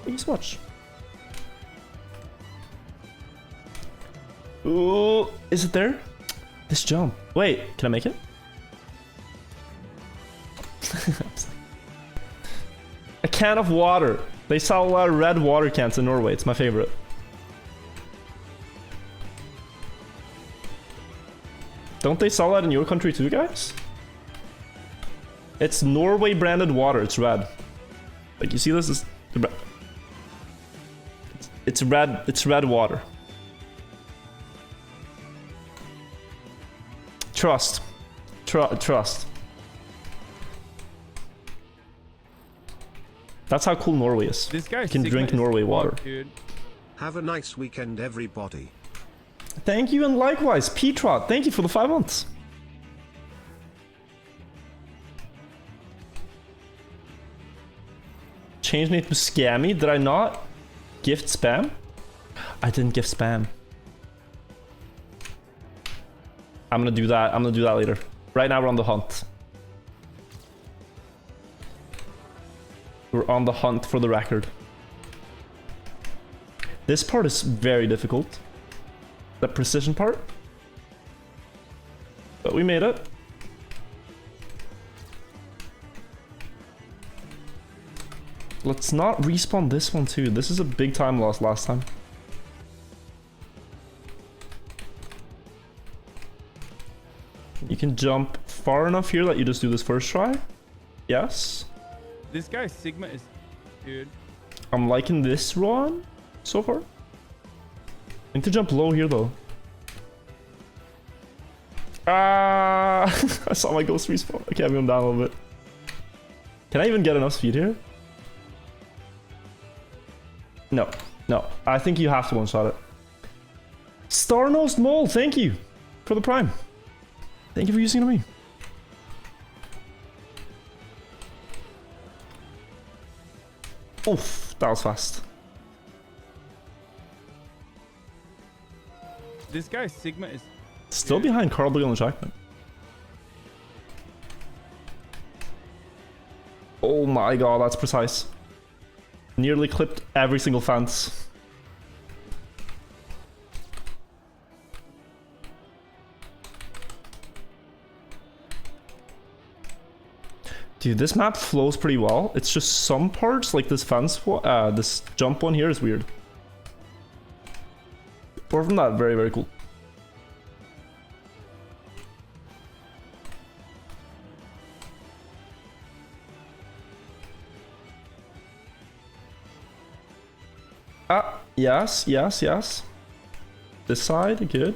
Thank you so much. Ooh, is it there? This jump. Wait, can I make it? A can of water. They sell a lot of red water cans in Norway. It's my favorite. Don't they sell that in your country too, guys? It's Norway branded water. It's red. Like, you see this? It's red. It's red water. Trust. Trust. That's how cool Norway is. This guy you can drink Sigma is Norway fucked, water. dude. Have a nice weekend, everybody. Thank you, and likewise, Petrot. Thank you for the 5 months. Change name to Scammy. Did I not gift spam? I didn't gift spam. I'm gonna do that. I'm gonna do that later. Right now we're on the hunt. We're on the hunt for the record. This part is very difficult. The precision part. But we made it. Let's not respawn this one too. This is a big time loss last time. You can jump far enough here that you just do this first try. Yes. This guy Sigma is, dude. I'm liking this run so far. I need to jump low here though. Ah! I saw my ghost respawn. Okay, I'm going down a little bit. Can I even get enough speed here? No, no. I think you have to one-shot it. Star-nosed mole, thank you for the prime. Thank you for using it on me. Oof, that was fast. This guy Sigma is Still behind Carl on the track, man. Oh my god, that's precise. Nearly clipped every single fence. Dude, this map flows pretty well. It's just some parts, like this fence, this jump one here is weird. Apart from that, very, very cool. Ah, yes, yes, yes. This side, good.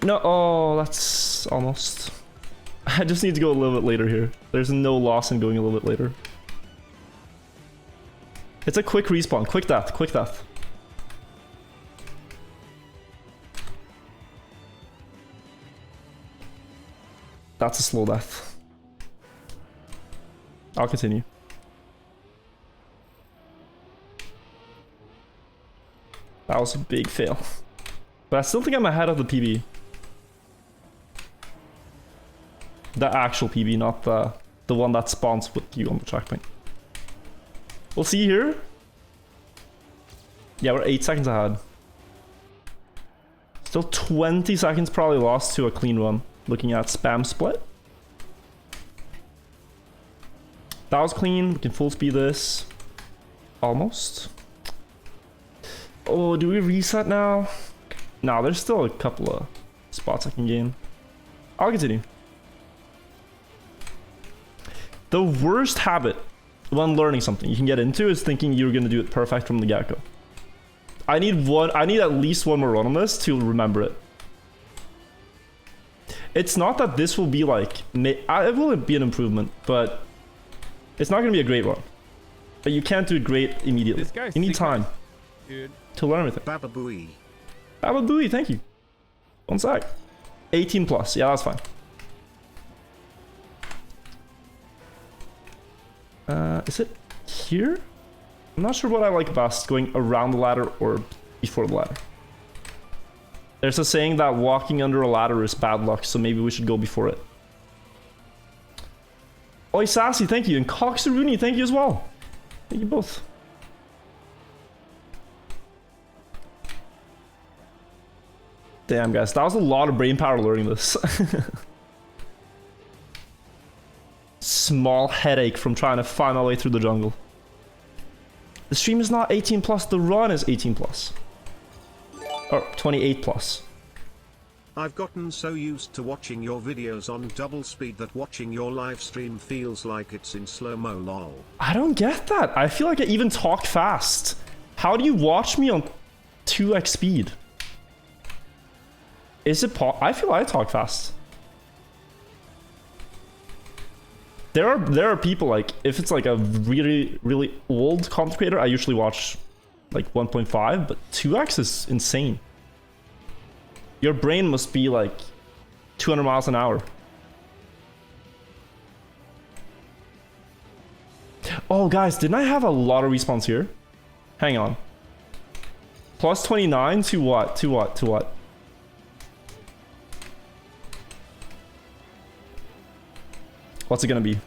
No, oh, that's almost... I just need to go a little bit later here. There's no loss in going a little bit later. It's a quick respawn. Quick death, quick death. That's a slow death. I'll continue. That was a big fail. But I still think I'm ahead of the PB. The actual PB, not the one that spawns with you on the track point. We'll see here. Yeah, we're 8 seconds ahead. Still 20 seconds probably lost to a clean run. Looking at spam split. That was clean. We can full speed this. Almost. Oh, do we reset now? Nah, there's still a couple of spots I can gain. I'll continue. The worst habit when learning something you can get into is thinking you're gonna do it perfect from the get-go. I need at least one more run on this to remember it. It's not that this will be like, it will be an improvement, but it's not gonna be a great run. But you can't do it great immediately. You need time, dude, to learn everything. Baba Booey. Baba Booey, thank you. 1 sec. 18 plus, yeah, that's fine. Is it here? I'm not sure what I like best, going around the ladder or before the ladder. There's a saying that walking under a ladder is bad luck, so maybe we should go before it. Oi, Sassy, thank you. And Coxaruni, thank you as well. Thank you both. Damn, guys, that was a lot of brain power learning this. small headache from trying to find my way through the jungle. The stream is not 18 plus, the run is 18 plus. Or 28 plus. I've gotten so used to watching your videos on double speed that watching your live stream feels like it's in slow-mo lol. I don't get that. I feel like I even talk fast. How do you watch me on 2x speed? Is it I feel I talk fast. There are people like, if it's like a really old content creator, I usually watch like 1.5, but 2x is insane. Your brain must be like 200 miles an hour. Oh, guys, didn't I have a lot of respawns here? Hang on. Plus 29 to what? To what? To what? What's it gonna be?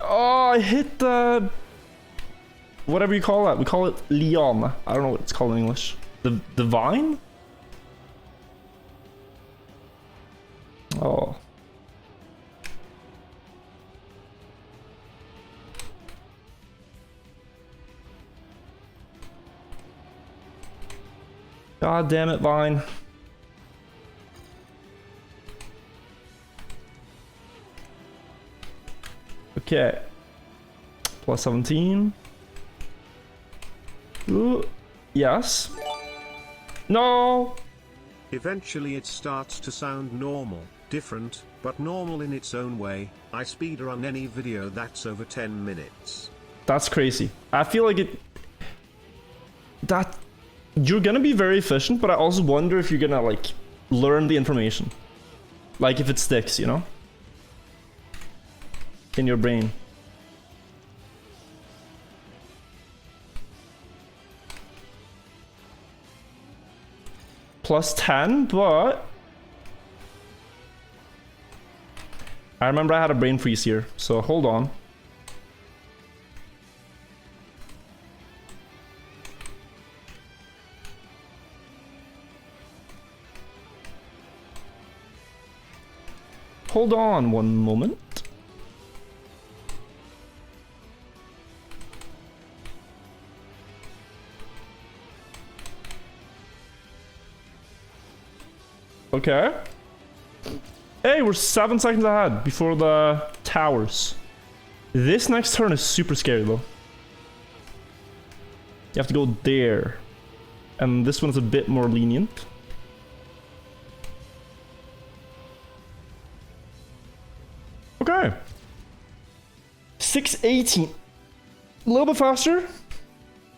Oh, I hit the... whatever you call that. We call it Leon. I don't know what it's called in English. The vine? Oh. God damn it, Vine. Okay. Plus 17. Ooh. Yes. No. Eventually it starts to sound normal, different, but normal in its own way. I speedrun any video that's over 10 minutes. That's crazy. I feel like it... that... you're gonna be very efficient, but I also wonder if you're gonna, like, learn the information. Like, if it sticks, you know? In your brain. Plus 10, but... I remember I had a brain freeze here, so hold on. Hold on one moment. Okay. Hey, we're 7 seconds ahead before the towers. This next turn is super scary though. You have to go there. And this one's a bit more lenient. Okay. 6:18. A little bit faster.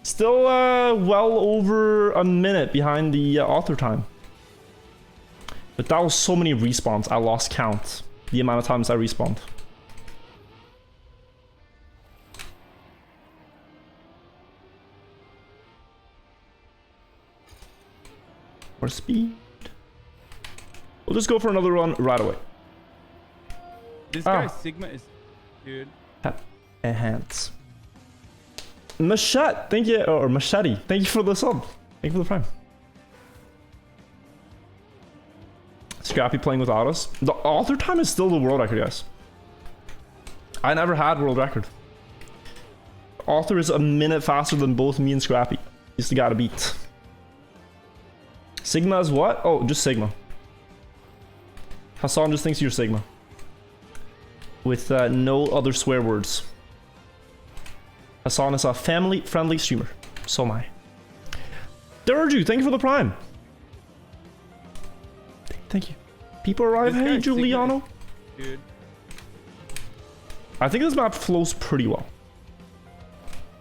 Still well over a minute behind the author time. But that was so many respawns, I lost count. The amount of times I respawned. More speed. We'll just go for another run right away. This guy Sigma is, dude. Enhance. Machete, thank you, or Machete, thank you for the sub. Thank you for the prime. Scrappy playing with autos. The author time is still the world record, guys. I never had world record. Author is a minute faster than both me and Scrappy. He's the guy to beat. Sigma is what? Oh, just Sigma. Hassan just thinks you're Sigma. With no other swear words. Hassan is a family-friendly streamer. So am I. Durju, thank you for the prime. Thank you. People arrive. Hey, Giuliano. Dude. I think this map flows pretty well.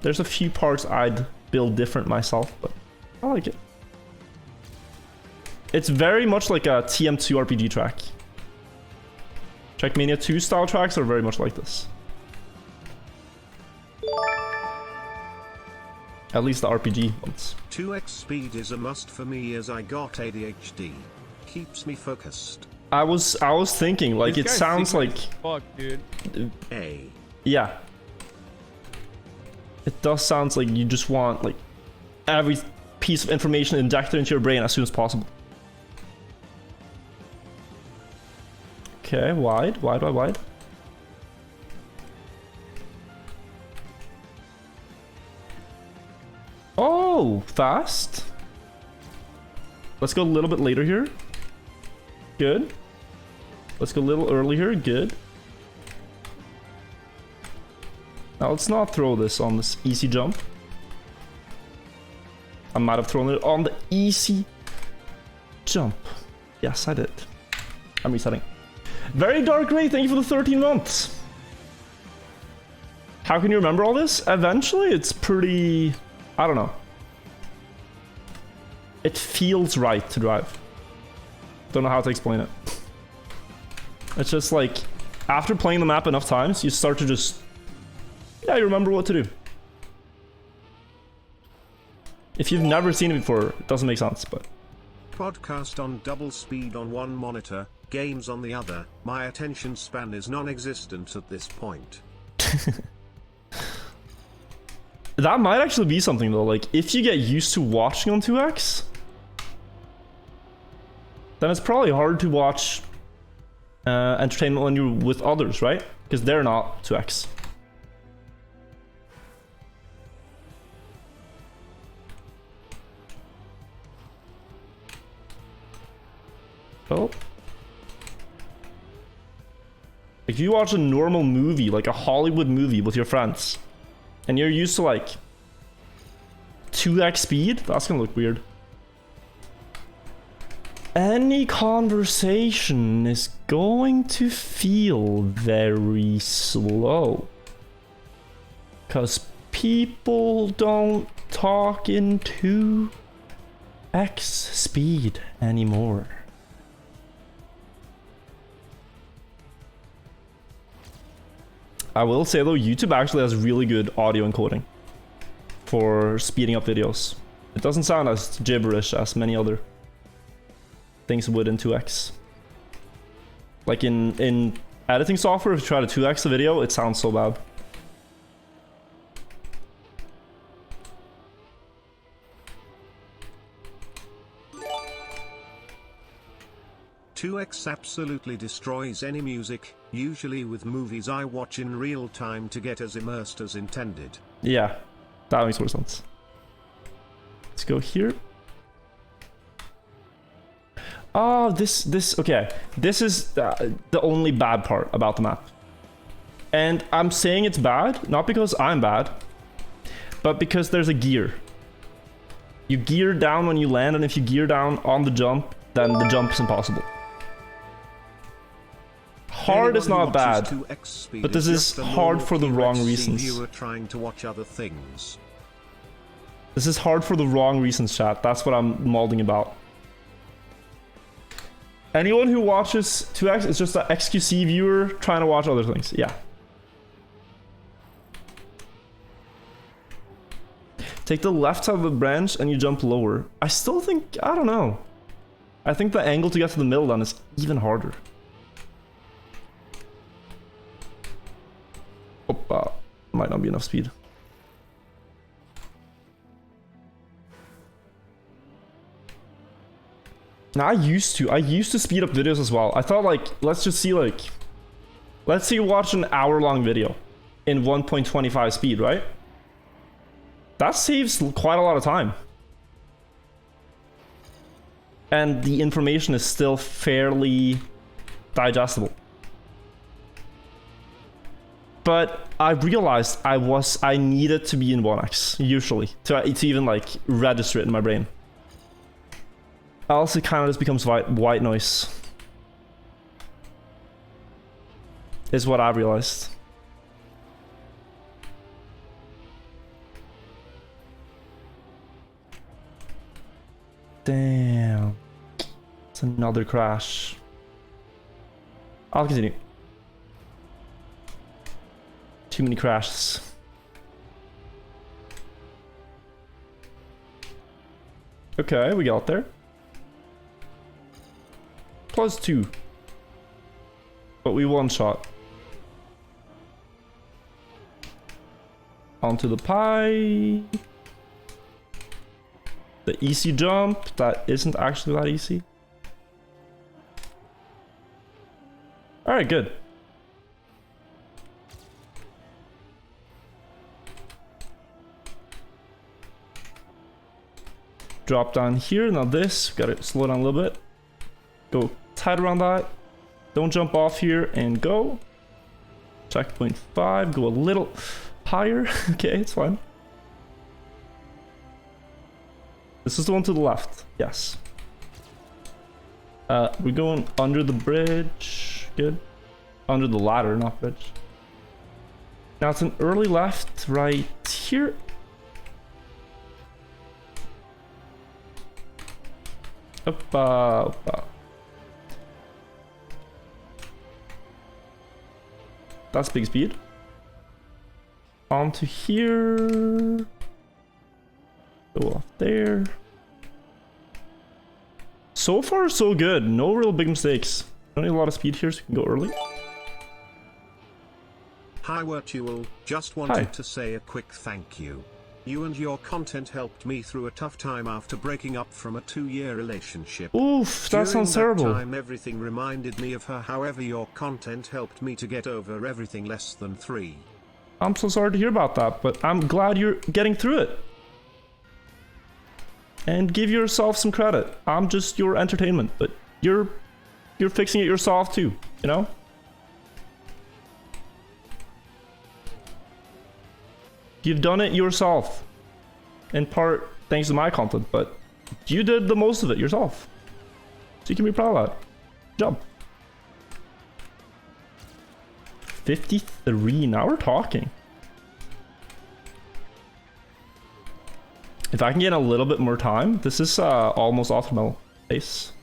There's a few parts I'd build different myself, but I like it. It's very much like a TM2 RPG track. Trackmania 2 style tracks are very much like this. At least the RPG ones. 2x speed is a must for me as I got ADHD. Keeps me focused. I was thinking, like, it sounds like... fuck, dude. Yeah. It does sound like you just want, like, every piece of information injected into your brain as soon as possible. Okay, wide. Oh, fast. Let's go a little bit later here. Good. Let's go a little early here. Good. Now let's not throw this on this easy jump. I might have thrown it on the easy jump. Yes, I did. I'm resetting. Very Dark Ray, thank you for the 13 months. How can you remember all this? Eventually, it's pretty... I don't know. It feels right to drive. Don't know how to explain it. It's just like, after playing the map enough times, you start to just... Yeah, you remember what to do. If you've never seen it before, it doesn't make sense, but... Podcast on double speed on one monitor, games on the other. My attention span is non-existent at this point. That might actually be something though, like if you get used to watching on 2x, then it's probably hard to watch entertainment when you're with others, right? Because they're not 2x. Oh. If you watch a normal movie, like a Hollywood movie with your friends, and you're used to like 2x speed, that's gonna look weird. Any conversation is going to feel very slow. Because people don't talk in 2x speed anymore. I will say though, YouTube actually has really good audio encoding for speeding up videos. It doesn't sound as gibberish as many other things would in 2x. Like in editing software, if you try to 2x a video, it sounds so bad. "2x absolutely destroys any music, usually with movies I watch in real time to get as immersed as intended." Yeah, that makes more sense. Let's go here. Oh, okay. This is the only bad part about the map. And I'm saying it's bad, not because I'm bad, but because there's a gear. You gear down when you land, and if you gear down on the jump, then the jump is impossible. Hard is not bad, but this is hard for the wrong reasons. Viewer trying to watch other things. This is hard for the wrong reasons, chat. That's what I'm molding about. Anyone who watches 2x is just an XQC viewer trying to watch other things. Yeah. Take the left side of the branch and you jump lower. I still think, I don't know. I think the angle to get to the middle then is even harder. Opa, might not be enough speed. Now I used to speed up videos as well. I thought like, let's say you watch an hour-long video in 1.25 speed, right? That saves quite a lot of time. And the information is still fairly digestible. But I realized I needed to be in 1x, usually, to even like register it in my brain. Else it kind of just becomes white noise. Is what I realized. Damn. It's another crash. I'll continue. Too many crashes. Okay, we got there. +2. But we one-shot. Onto the pie. The easy jump that isn't actually that easy. Alright, good. Drop down here. Now this, gotta slow down a little bit. Go tight around that. Don't jump off here and go. Checkpoint 5, go a little higher. Okay, it's fine. This is the one to the left. Yes. We're going under the bridge. Good. Under the ladder, not bridge. Now it's an early left right here. Up. That's big speed. Onto here. Go off there. So far, so good. No real big mistakes. Don't need a lot of speed here, so we can go early. Hi Wirtual, just wanted to say a quick thank you. You and your content helped me through a tough time after breaking up from a 2-year relationship. Oof, that sounds terrible. During that time, everything reminded me of her. However, your content helped me to get over everything less than 3. I'm so sorry to hear about that, but I'm glad you're getting through it. And give yourself some credit. I'm just your entertainment, but you're fixing it yourself too, you know? You've done it yourself. In part thanks to my content, but you did the most of it yourself. So you can be proud of that. Good job. 53, now we're talking. If I can get a little bit more time, this is almost optimal pace.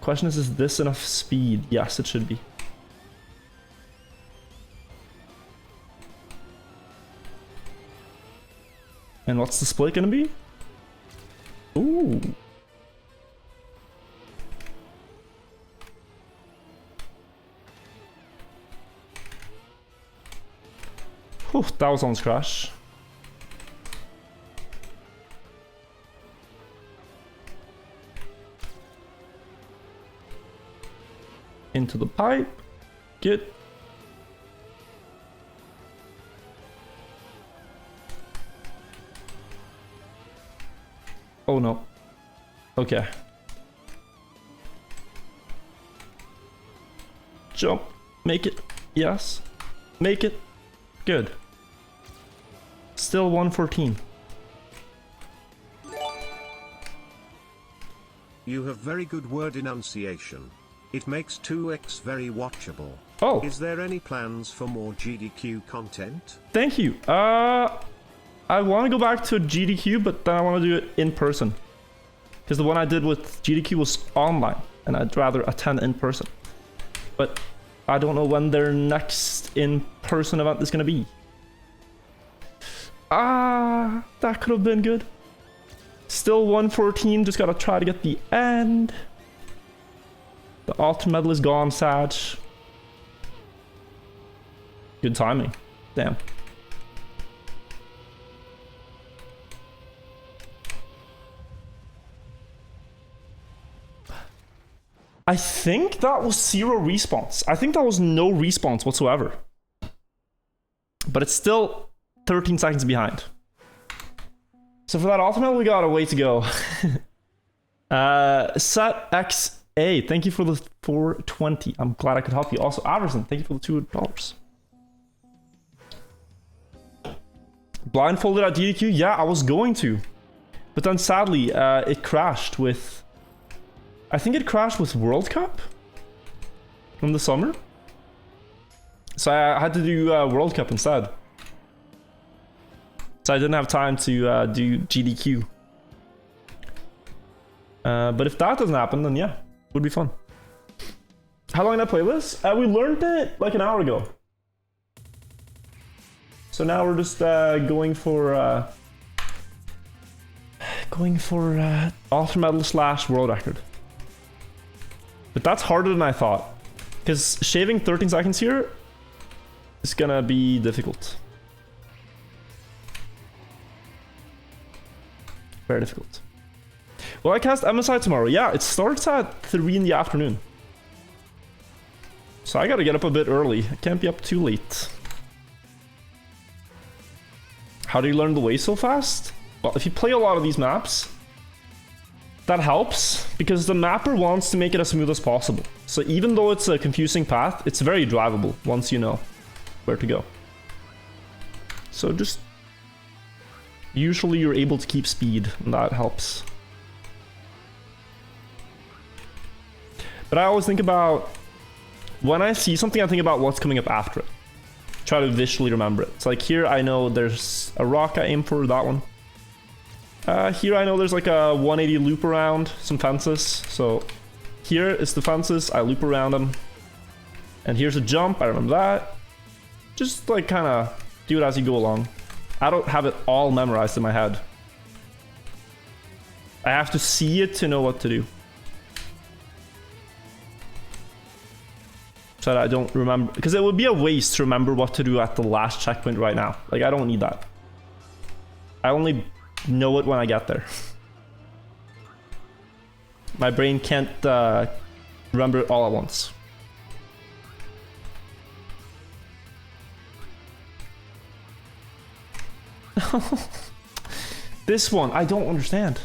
Question is this enough speed? Yes, it should be. And what's the split gonna be? Ooh. Whew, that was almost crash. Into the pipe. Good. Oh no. Okay. Jump. Make it. Yes. Make it. Good. Still 114. You have very good word enunciation. It makes 2x very watchable. Oh. Is there any plans for more GDQ content? Thank you. I want to go back to GDQ, but then I want to do it in person. Because the one I did with GDQ was online, and I'd rather attend in person. But I don't know when their next in-person event is going to be. That could have been good. Still 114, just got to try to get the end. The ultimate medal is gone, Sag. Good timing. Damn. I think that was 0 respawns. I think that was no respawns whatsoever. But it's still 13 seconds behind. So for that ultimate, we got a way to go. Set XA, thank you for the 420. I'm glad I could help you. Also, Averson, thank you for the $2. Blindfolded at DDQ? Yeah, I was going to. But then sadly, it crashed with... I think it crashed with World Cup in the summer. So I had to do World Cup instead. So I didn't have time to do GDQ. But if that doesn't happen, then yeah, it would be fun. How long did I play this? We learned it like an hour ago. So now we're just going for ultimate medal / world record. But that's harder than I thought, because shaving 13 seconds here is gonna be difficult. Very difficult. Will I cast MSI tomorrow? Yeah, it starts at 3 in the afternoon. So I gotta get up a bit early. I can't be up too late. How do you learn the way so fast? Well, if you play a lot of these maps, that helps because the mapper wants to make it as smooth as possible. So even though it's a confusing path, it's very drivable once you know where to go. So just usually you're able to keep speed, and that helps. But I always think about, when I see something, I think about what's coming up after it. Try to visually remember it. It's like here I know there's a rock I aim for, that one. Here I know there's like a 180 loop around some fences. So here is the fences, I loop around them. And here's a jump, I remember that. Just like kind of do it as you go along. I don't have it all memorized in my head. I have to see it to know what to do. So that I don't remember, because it would be a waste to remember what to do at the last checkpoint right now. Like, I don't need that. I only know it when I get there. My brain can't remember it all at once. This one, I don't understand.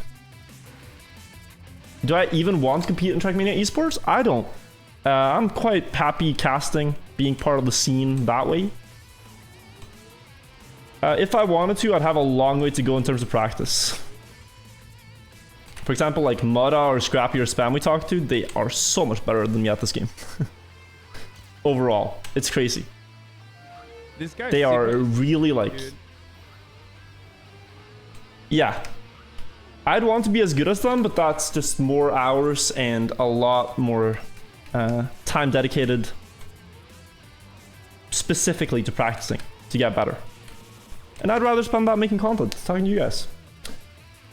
Do I even want to compete in Trackmania esports? I don't. I'm quite happy casting, being part of the scene that way. If I wanted to, I'd have a long way to go in terms of practice. For example, like Mudda or Scrappy or Spam we talked to, they are so much better than me at this game. Overall, it's crazy. This guy they are really like... Dude. Yeah. I'd want to be as good as them, but that's just more hours and a lot more time dedicated specifically to practicing to get better. And I'd rather spend that making content, talking to you guys.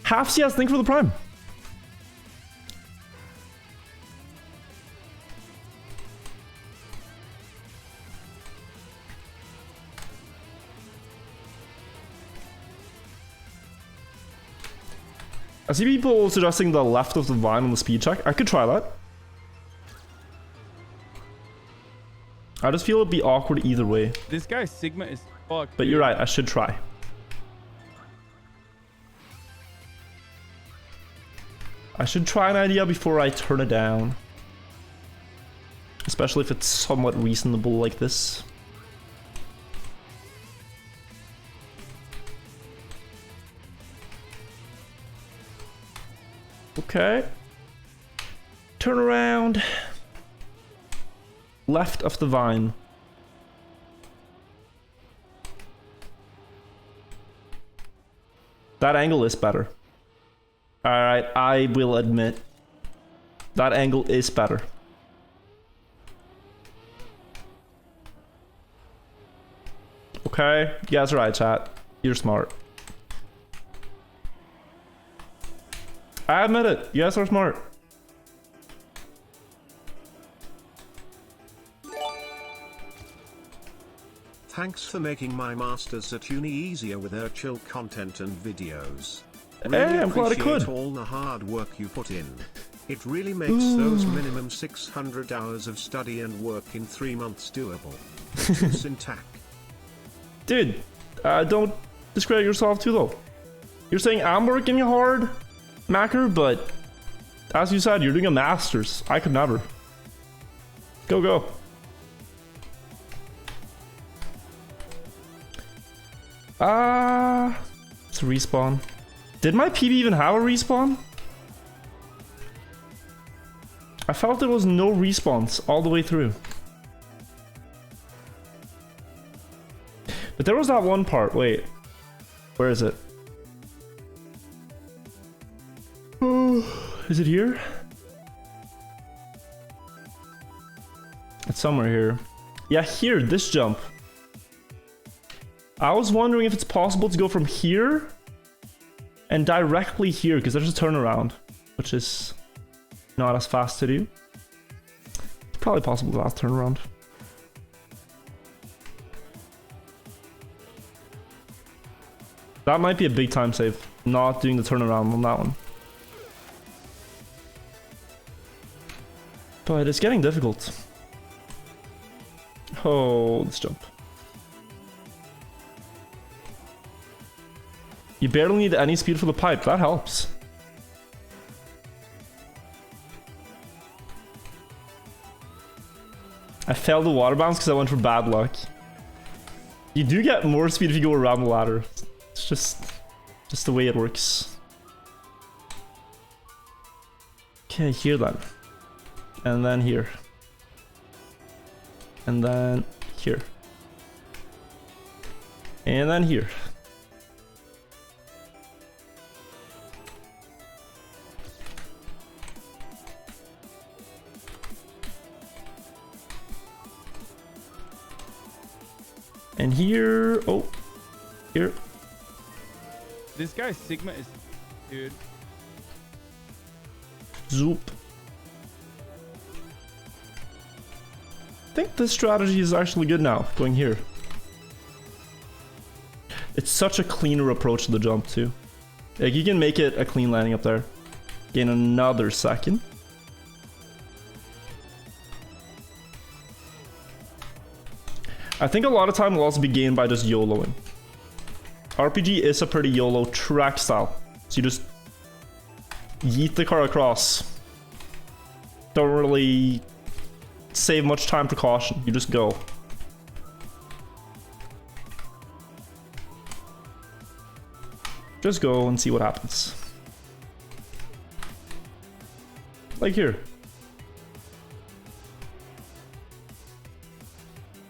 Half CS, thank you for the prime. I see people suggesting the left of the vine on the speed check. I could try that. I just feel it'd be awkward either way. This guy Sigma is fucked. But dude. you're right, I should try. I should try an idea before I turn it down. Especially if it's somewhat reasonable like this. Okay. Turn around. Left of the vine. That angle is better. Alright, I will admit. That angle is better. Okay, you guys are right, chat. You're smart. I admit it. You guys are smart. Thanks for making my masters at uni easier with Wirtual content and videos. Hey, I'm glad I could. All the hard work you put in. It really makes those minimum 600 hours of study and work in 3 months doable. Syntax. Dude, don't discredit yourself too though. You're saying I'm working hard, Macker, but as you said, you're doing a master's. I could never. Go, go. It's a respawn. Did my PB even have a respawn? I felt there was no respawns all the way through. But there was that one part. Wait. Where is it? Is it here? It's somewhere here. Yeah, here, this jump. I was wondering if it's possible to go from here and directly here, because there's a turnaround, which is not as fast to do. It's probably possible to have turnaround. That might be a big time save. not doing the turnaround on that one. But it's getting difficult. Oh, let's jump. You barely need any speed for the pipe. That helps. I failed the water bounce because I went for bad luck. You do get more speed if you go around the ladder. It's just the way it works. Okay, here then. And then here. And then here. And then here. And here, oh, here. This guy Sigma is, dude. Zoop. I think this strategy is actually good now, going here. It's such a cleaner approach to the jump too. Like you can make it a clean landing up there. Gain another second. I think a lot of time will also be gained by just YOLOing. RPG is a pretty YOLO track style. So you just yeet the car across. Don't really save much time for caution. You just go. Just go and see what happens. Like here.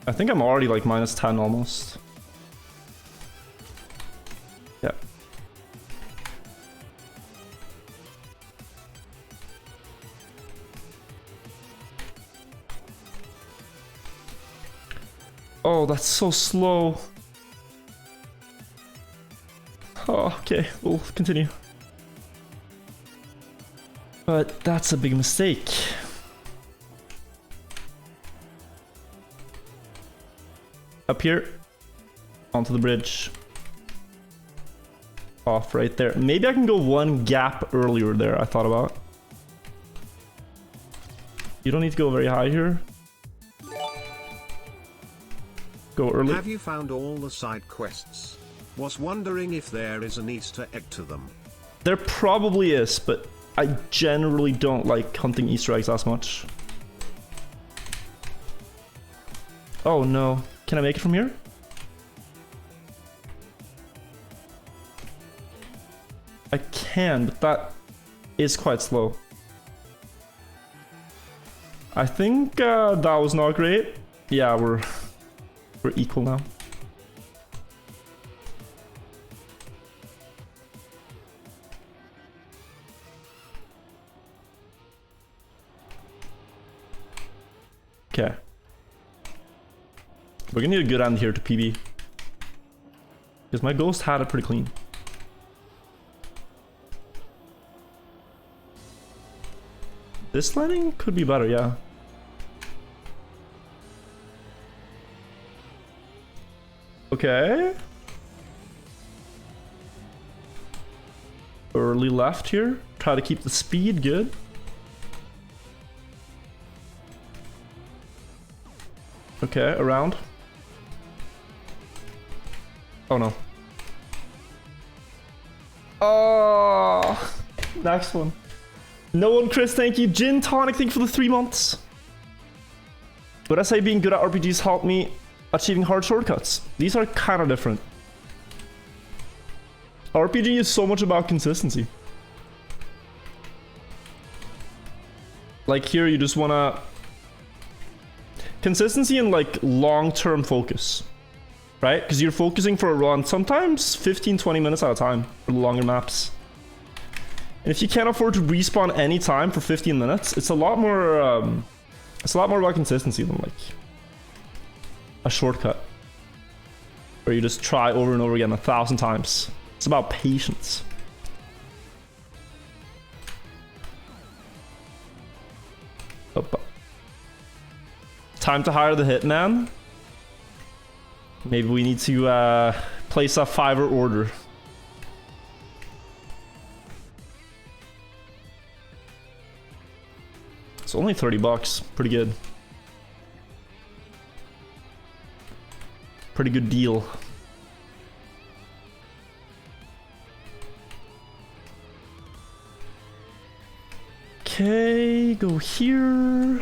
I think I'm already like -10 almost. Yeah. Oh, that's so slow. Oh, okay, we'll continue. But that's a big mistake. Up here, onto the bridge. Off right there. Maybe I can go one gap earlier there, I thought about. You don't need to go very high here. Go early. Have you found all the side quests? Was wondering if there is an Easter egg to them. There probably is, but I generally don't like hunting Easter eggs as much. Oh no. Can I make it from here? I can, but that is quite slow. I think that was not great. Yeah, we're equal now. Okay. We're gonna need a good end here to PB. Because my ghost had it pretty clean. This landing could be better, yeah. Okay. Early left here. Try to keep the speed good. Okay, around. Oh no. Oh, next one. No one, Chris, thank you. Gin Tonic, thank you for the 3 months. Would I say being good at RPGs helped me achieving hard shortcuts? These are kind of different. RPG is so much about consistency. Like here, you just wanna... Consistency and like long-term focus. Right? Because you're focusing for a run, sometimes 15-20 minutes at a time for the longer maps. And if you can't afford to respawn any time for 15 minutes, it's a lot more about consistency than like a shortcut where you just try over and over again 1,000 times. It's about patience. Opa. Time to hire the hitman. Maybe we need to place a 5er order. It's only $30. Pretty good. Pretty good deal. Okay, go here.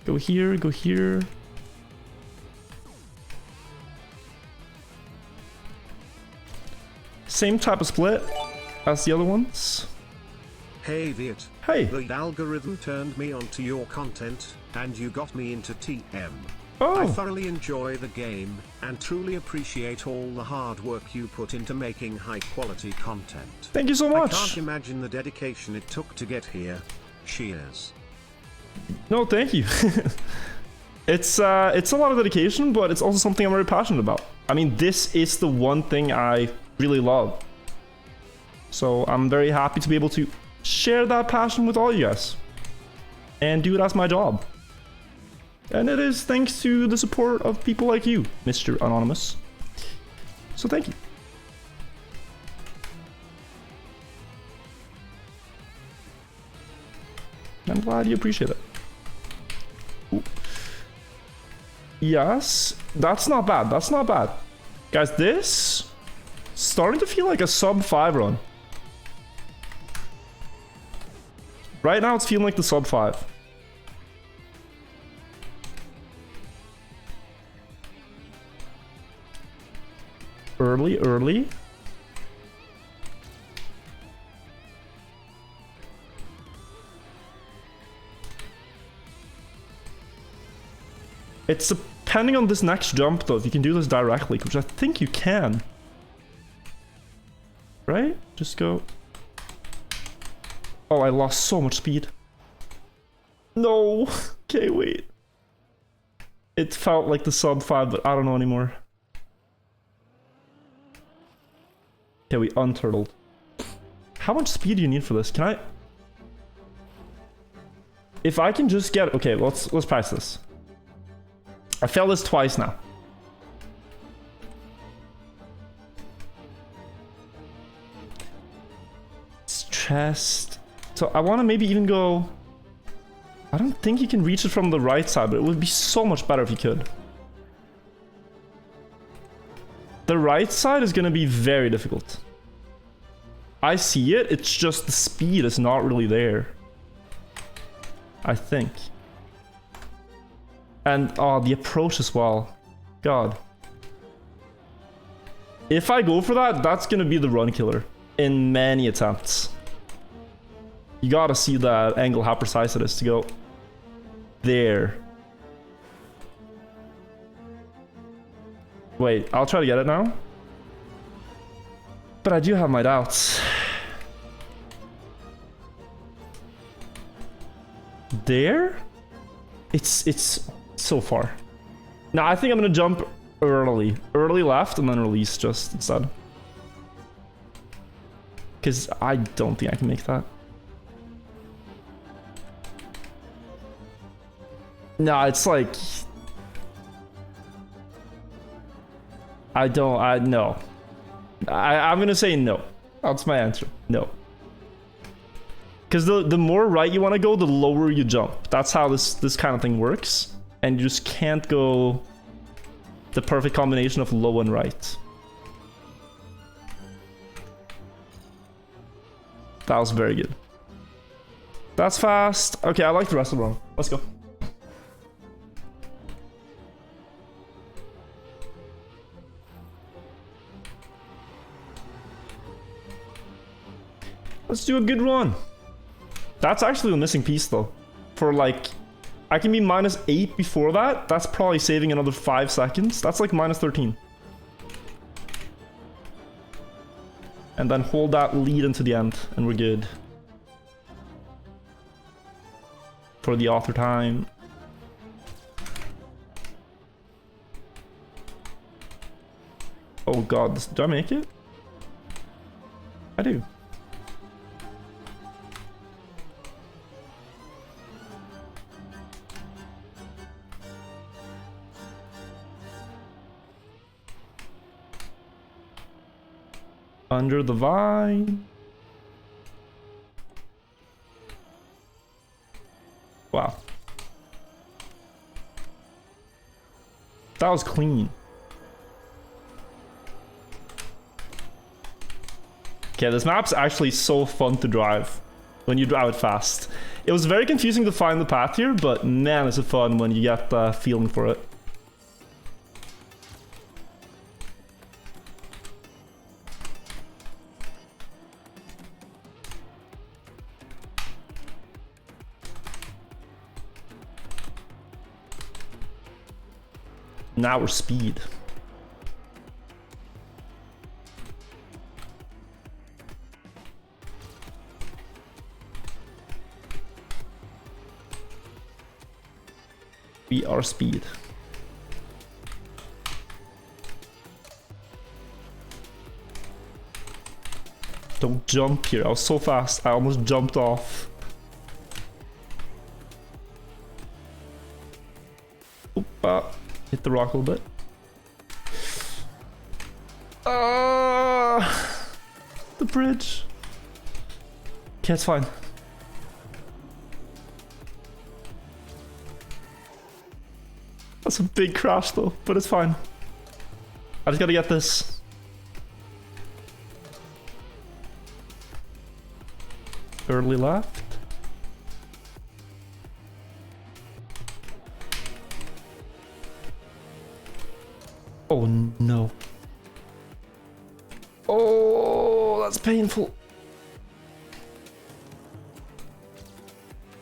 Go here, go here. Same type of split as the other ones. Hey Viet. Hey. The algorithm turned me onto your content, and you got me into TM. Oh. I thoroughly enjoy the game, and truly appreciate all the hard work you put into making high quality content. Thank you so much. I can't imagine the dedication it took to get here. Cheers. No, thank you. It's a lot of dedication, but it's also something I'm very passionate about. I mean, this is the one thing I really love. So I'm very happy to be able to share that passion with all you guys and do it as my job. And it is thanks to the support of people like you, Mr. Anonymous. So thank you. I'm glad you appreciate it. Ooh. Yes, that's not bad. That's not bad. Guys, this starting to feel like a sub 5 run. Right now it's feeling like the sub 5. Early. It's depending on this next jump though, if you can do this directly, which I think you can. Right? Just go. Oh, I lost so much speed. No. Okay, wait. It felt like the sub 5, but I don't know anymore. Okay, we unturtled. How much speed do you need for this? Can I... If I can just get... Okay, let's practice this. I failed this twice now. It's chest. So I want to maybe even go... I don't think you can reach it from the right side, but it would be so much better if you could. The right side is going to be very difficult. I see it, it's just the speed is not really there. I think. And, oh, the approach as well. God. If I go for that, that's going to be the run killer in many attempts. You gotta see that angle, how precise it is to go there. Wait, I'll try to get it now. But I do have my doubts. There? It's so far. Now I think I'm gonna jump early. Early left and then release just instead. Because I don't think I can make that. No, it's like... no. I'm gonna say no. That's my answer. No. Because the more right you want to go, the lower you jump. That's how this kind of thing works. And you just can't go the perfect combination of low and right. That was very good. That's fast. Okay, I like the rest of the run. Let's go. Let's do a good run. That's actually the missing piece though. For like, I can be -8 before that. That's probably saving another 5 seconds. That's like -13. And then hold that lead into the end and we're good. For the author time. Oh god, do I make it? I do. Under the vine. Wow. That was clean. Okay, this map's actually so fun to drive when you drive it fast. It was very confusing to find the path here, but man, is it fun when you get the feeling for it. Now we're speed. We are speed. Don't jump here. I was so fast. I almost jumped off. Oop, hit the rock a little bit. The bridge. Okay, it's fine. That's a big crash though, but it's fine. I just gotta get this. Early left. Oh no. Oh, that's painful.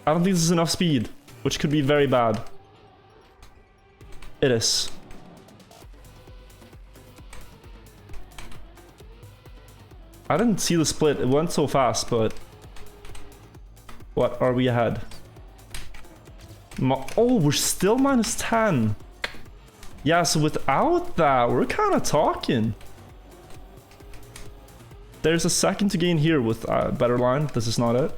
I don't think this is enough speed, which could be very bad. It is. I didn't see the split. It went so fast, but... What, are we ahead? Oh, we're still minus 10. Yeah, so without that, we're kind of talking. There's a second to gain here with a better line. This is not it.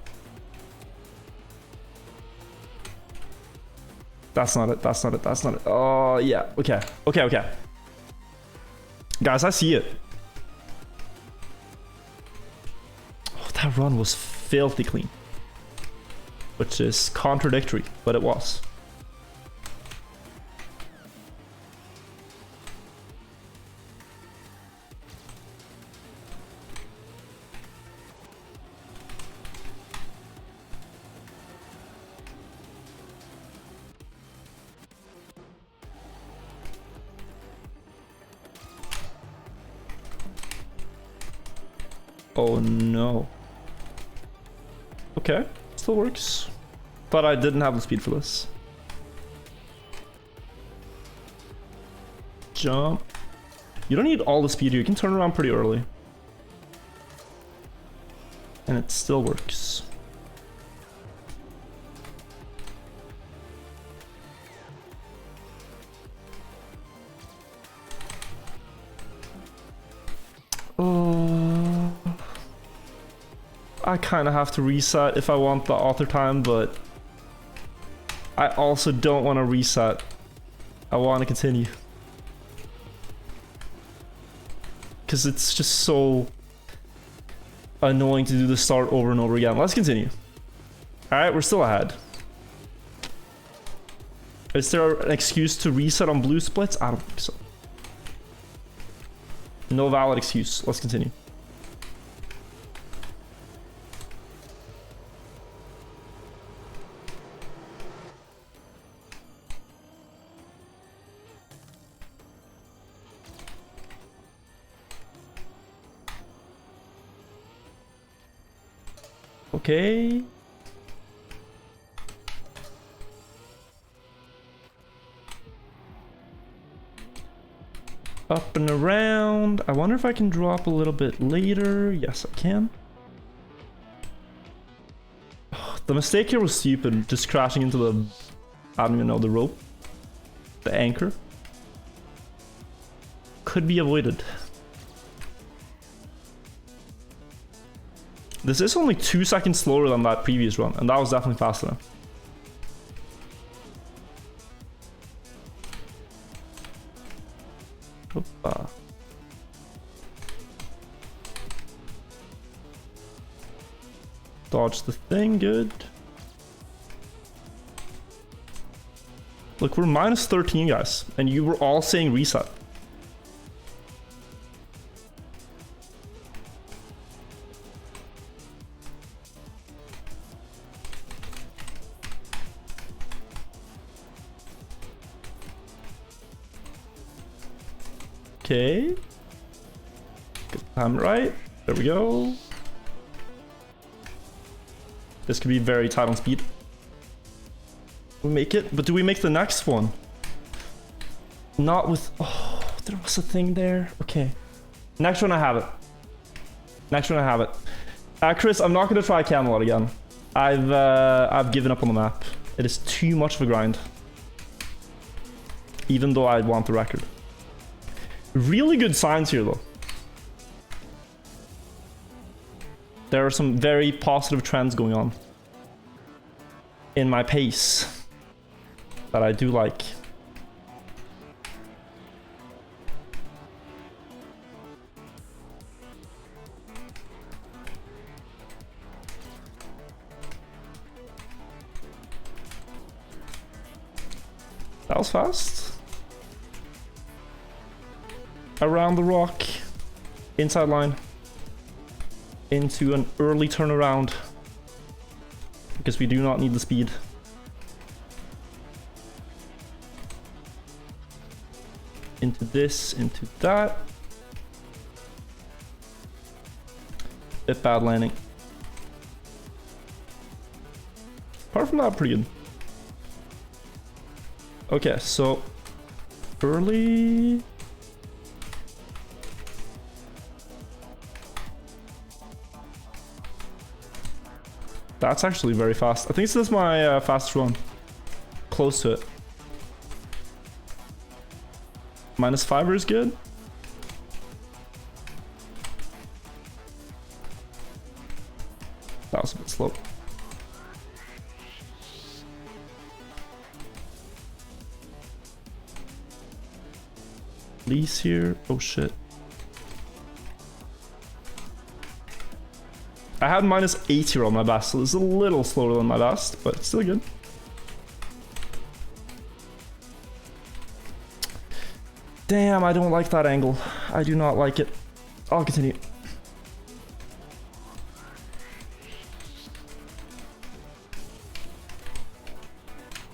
That's not it, that's not it, that's not it. Oh, yeah, okay, okay, okay. Guys, I see it. Oh, that run was filthy clean. Which is contradictory, but it was. Oh no. Okay, still works. But I didn't have the speed for this. Jump. You don't need all the speed here, you can turn around pretty early. And it still works. Oh, I kind of have to reset if I want the author time, but I also don't want to reset. I want to continue. Because it's just so annoying to do the start over and over again. Let's continue. Alright, we're still ahead. Is there an excuse to reset on blue splits? I don't think so. No valid excuse. Let's continue. Okay. Up and around. I wonder if I can drop a little bit later. Yes, I can. Oh, the mistake here was stupid. Just crashing into the... I don't even know, the rope. The anchor. Could be avoided. This is only 2 seconds slower than that previous run, and that was definitely faster. Hoppa. Dodge the thing, good. Look, we're minus 13, guys. And you were all saying reset. Okay. Get the time right. There we go. This could be very tight on speed. We make it, but do we make the next one? Not with... Oh, there was a thing there. Okay. Next one I have it. Next one I have it. Chris, I'm not going to try Camelot again. I've given up on the map. It is too much of a grind. Even though I want the record. Really good signs here, though. There are some very positive trends going on in my pace that I do like. That was fast. Around the rock, inside line, into an early turnaround, because we do not need the speed. Into this, into that. Bit bad landing. Apart from that, pretty good. Okay, so early. That's actually very fast. I think this is my fastest run. Close to it. -5 is good. That was a bit slow. Lease here. Oh shit. I had -8 here on my best, so it's a little slower than my best, but it's still good. Damn, I don't like that angle. I do not like it. I'll continue.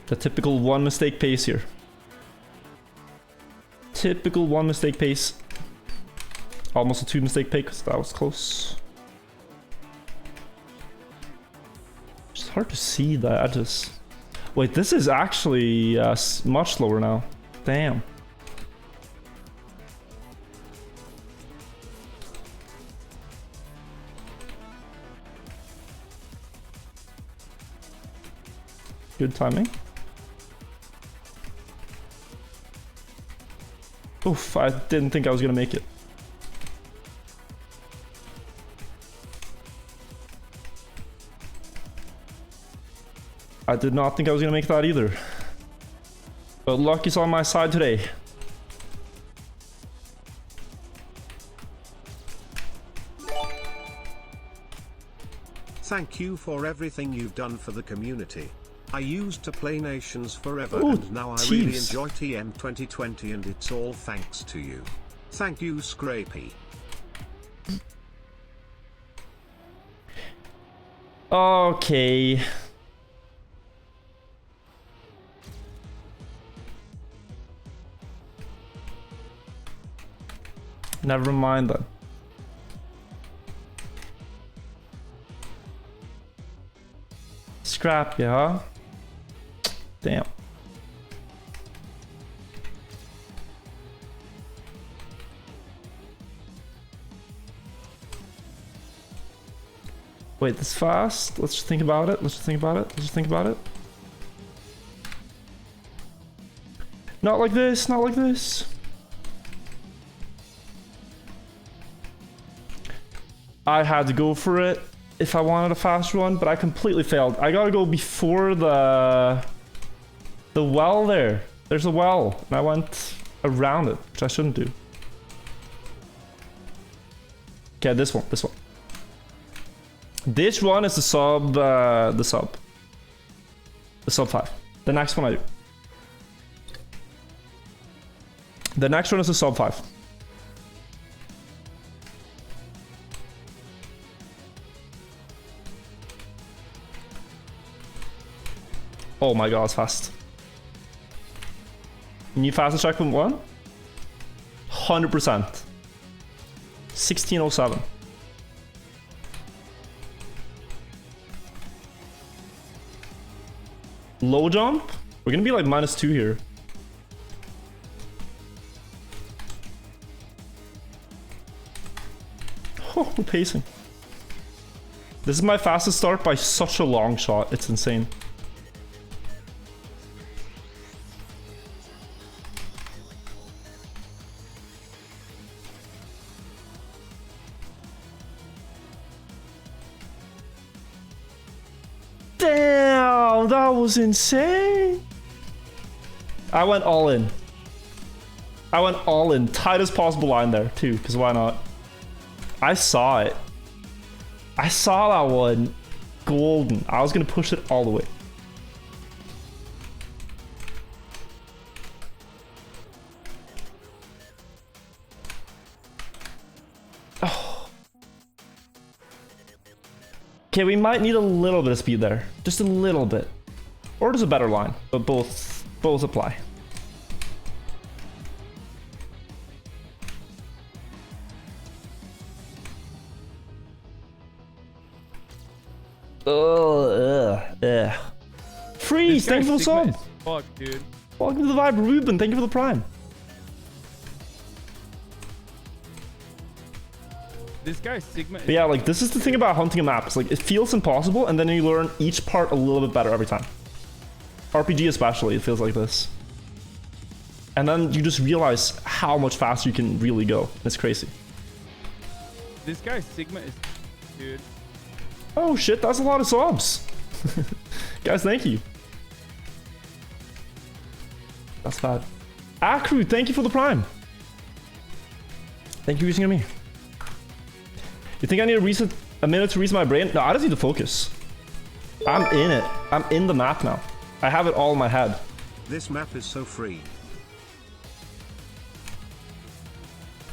The typical one mistake pace here. Typical one mistake pace. Almost a 2 mistake pace, because that was close. It's hard to see the edges. Wait, this is actually much slower now. Damn. Good timing. Oof, I didn't think I was gonna make it. I did not think I was gonna make that either. But luck is on my side today. Thank you for everything you've done for the community. I used to play Nations forever, Ooh, and now I really enjoy TM 2020, and it's all thanks to you. Thank you, Scrapey. Okay. Never mind then. Scrap, yeah. Damn. Wait, this fast? Let's just think about it. Let's just think about it. Let's just think about it. Not like this, not like this. I had to go for it if I wanted a fast run, but I completely failed. I gotta go before the well there. There's a well, and I went around it, which I shouldn't do. Okay, this one, this one. This one is the sub 5. The next one I do. The next one is the sub 5. Oh my god, it's fast. New fastest checkpoint 1? 100%. 1607. Low jump? We're gonna be like -2 here. Oh, we're pacing. This is my fastest start by such a long shot. It's insane. Damn, that was insane. I went all in. I went all in. Tightest possible line there too, because why not? I saw it. I saw that one. Golden. I was going to push it all the way. Oh. Okay, we might need a little bit of speed there. Just a little bit. Or just a better line. But both apply. Freeze! Thank you for the sub! Fuck, dude. Welcome to the vibe, Ruben. Thank you for the prime. This guy Sigma. But yeah, like this is the thing about hunting a map. It's like it feels impossible, and then you learn each part a little bit better every time. RPG especially, it feels like this. And then you just realize how much faster you can really go. It's crazy. This guy Sigma is, dude. Oh shit, that's a lot of subs. Guys, thank you. That's bad. Akru, thank you for the prime. Thank you for using me. You think I need a minute to reset my brain? No, I just need to focus. I'm in it. I'm in the map now. I have it all in my head. This map is so free.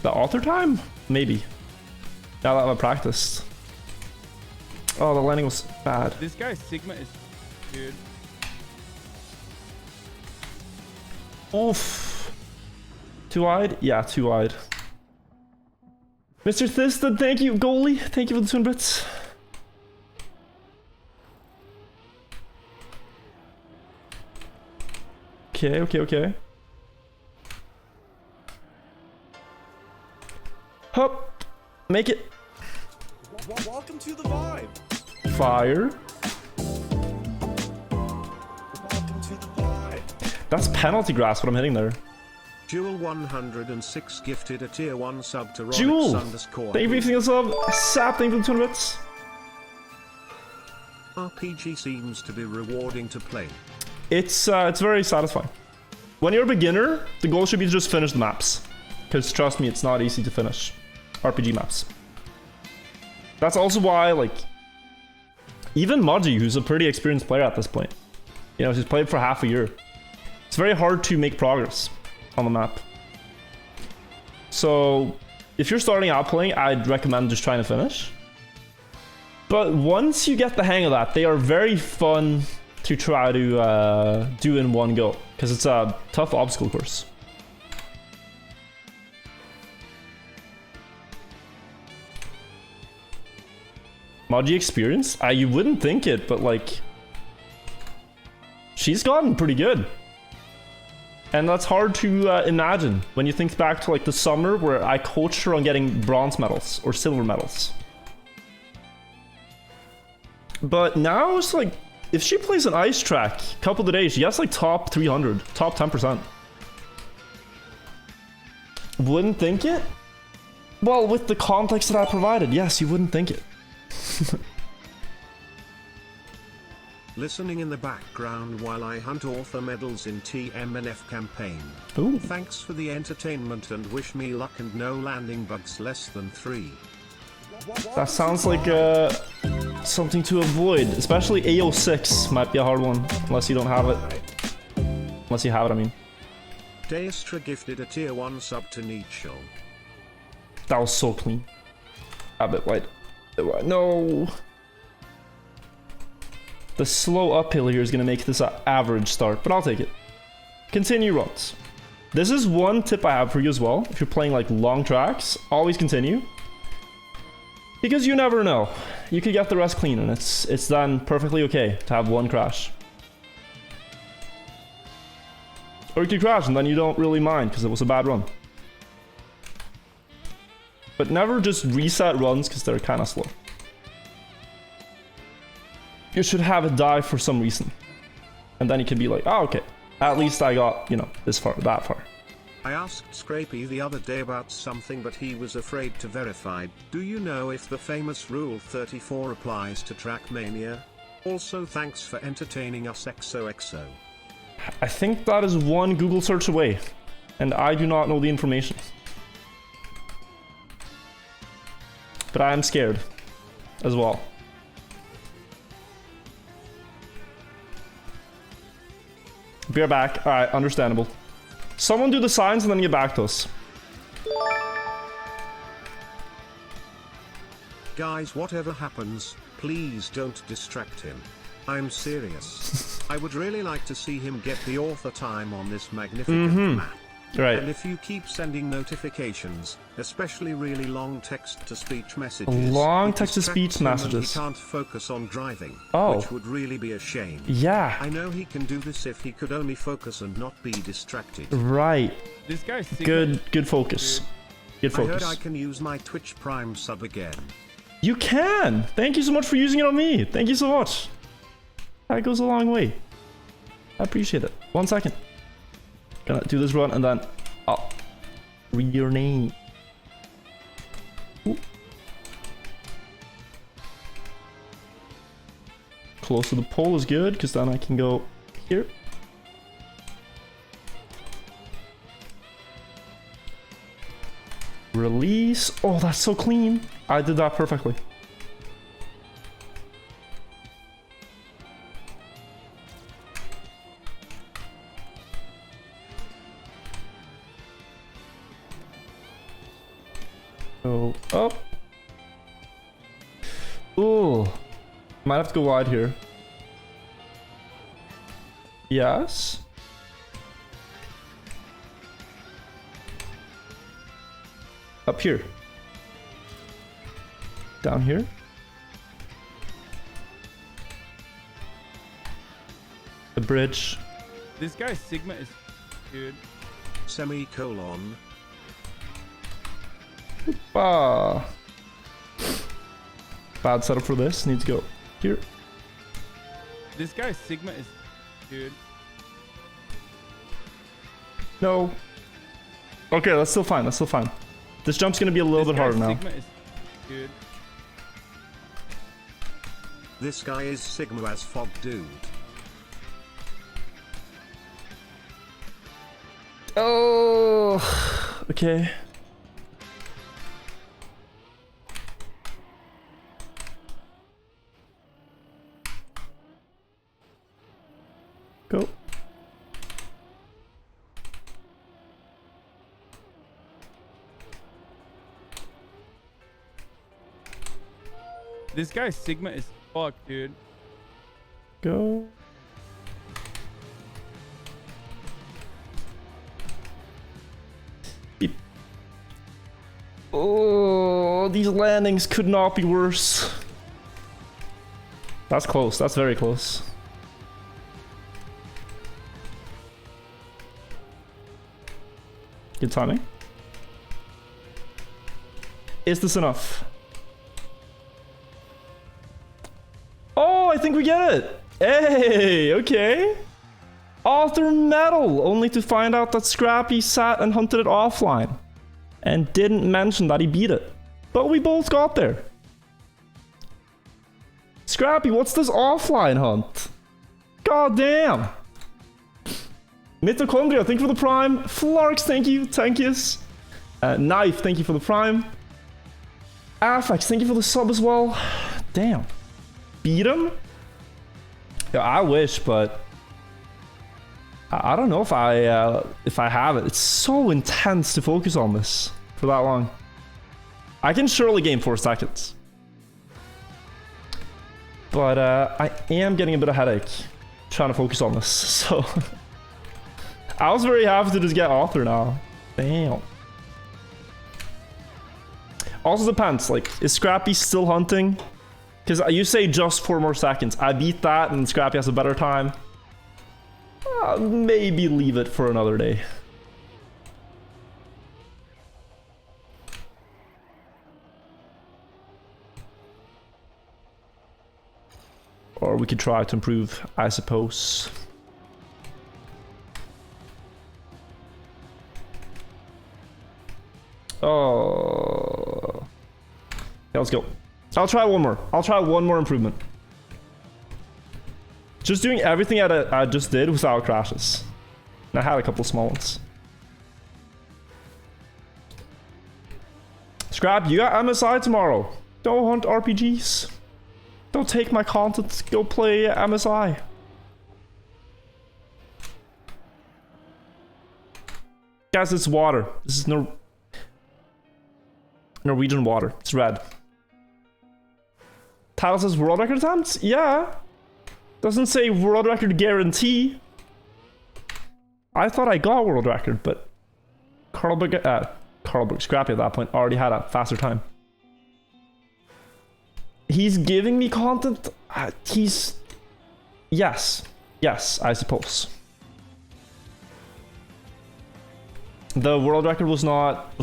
The author time? Maybe. Now that I've practiced. Oh, the landing was bad. This guy Sigma is, dude. Oof. Too wide? Yeah, too wide. Mr. Thisted, thank you. Goalie, thank you for the 2 bits. Okay. Hop. Make it. Welcome to the vibe. Fire. Welcome to the vibe. That's penalty grass, what I'm hitting there. Jewel 106 gifted a tier 1 sub to Jewel! _. Thank you for the sub. Sap, thank you for the 200 bits. RPG seems to be rewarding to play. It's very satisfying. When you're a beginner, the goal should be to just finish the maps. Because trust me, it's not easy to finish RPG maps. That's also why, like, even Mudda, who's a pretty experienced player at this point, you know, he's played for half a year. It's very hard to make progress on the map. So, if you're starting out playing, I'd recommend just trying to finish. But once you get the hang of that, they are very fun to try to do in one go, because it's a tough obstacle course. Mudda experience? You wouldn't think it, but like, she's gotten pretty good. And that's hard to imagine when you think back to like the summer where I coached her on getting bronze medals or silver medals. But now it's like, if she plays an ice track a couple of days, she gets like top 300, top 10%. Wouldn't think it? Well, with the context that I provided, yes, you wouldn't think it. Listening in the background while I hunt author medals in TMNF campaign. Ooh. Thanks for the entertainment and wish me luck and no landing bugs less than 3. That sounds like something to avoid. Especially AO6 might be a hard one, unless you don't have it. Unless you have it, I mean. Daestra gifted a tier 1 sub to Nietzsche. That was so clean. A bit wide. No. The slow uphill here is going to make this an average start, but I'll take it. Continue runs. This is one tip I have for you as well. If you're playing like long tracks, always continue. Because you never know. You could get the rest clean and it's then perfectly okay to have one crash. Or you could crash and then you don't really mind because it was a bad run. But never just reset runs because they're kind of slow. You should have it die for some reason. And then you can be like, oh, okay. At least I got, you know, this far, that far. I asked Scrapey the other day about something, but he was afraid to verify. Do you know if the famous Rule 34 applies to Trackmania? Also, thanks for entertaining us, XOXO. I think that is one Google search away. And I do not know the information. But I am scared as well. Be right back. Alright, understandable. Someone do the signs and then get back to us. Guys, whatever happens, please don't distract him. I'm serious. I would really like to see him get the author time on this magnificent map. Right. And if you keep sending notifications, especially really long text-to-speech messages, long text-to-speech messages. He can't focus on driving, oh, which would really be a shame. Yeah. I know he can do this if he could only focus and not be distracted. Right. This guy's good focus. Good focus. I heard I can use my Twitch Prime sub again. You can. Thank you so much for using it on me. Thank you so much. That goes a long way. I appreciate it. 1 second. Gonna do this run and then I'll read your name. Ooh. Close to the pole is good because then I can go here. Release. Oh, that's so clean. I did that perfectly. Go up. Ooh. Might have to go wide here. Yes. Up here. Down here. The bridge. This guy's Sigma is good. Semicolon. Ah. Bad setup for this. Need to go here. This guy's Sigma is good. No. Okay, that's still fine. That's still fine. This jump's gonna be a little bit harder now. Sigma is good. This guy is Sigma as fog, dude. Oh. Okay. Go. This guy's Sigma is fuck, dude. Go. Beep. Oh, these landings could not be worse. That's close. That's very close. Good timing. Is this enough? Oh, I think we get it. Hey, okay. Author medal, only to find out that Scrappy sat and hunted it offline and didn't mention that he beat it. But we both got there. Scrappy, what's this offline hunt? God damn. Mitochondria, thank you for the prime. Flarks, thank you. Tankius. Knife, thank you for the prime. Affix, thank you for the sub as well. Damn. beat him? Yeah, I wish, but I don't know if I have it. It's so intense to focus on this for that long. I can surely gain 4 seconds. But I am getting a bit of headache trying to focus on this, so I was very happy to just get author now. Damn. Also depends, like, is Scrappy still hunting? Because you say just 4 more seconds. I beat that and Scrappy has a better time. Maybe leave it for another day. Or we could try to improve, I suppose. Oh. Yeah, let's go. I'll try one more. I'll try one more improvement. Just doing everything I just did without crashes. And I had a couple small ones. Scrap, you got MSI tomorrow. Don't hunt RPGs. Don't take my content. Go play MSI. Guys, it's water. This is Norwegian water. It's red. Title says world record attempts? Yeah. Doesn't say world record guarantee. I thought I got world record, but Carlberg, Scrappy at that point already had a faster time. He's giving me content. Yes, I suppose. The world record was not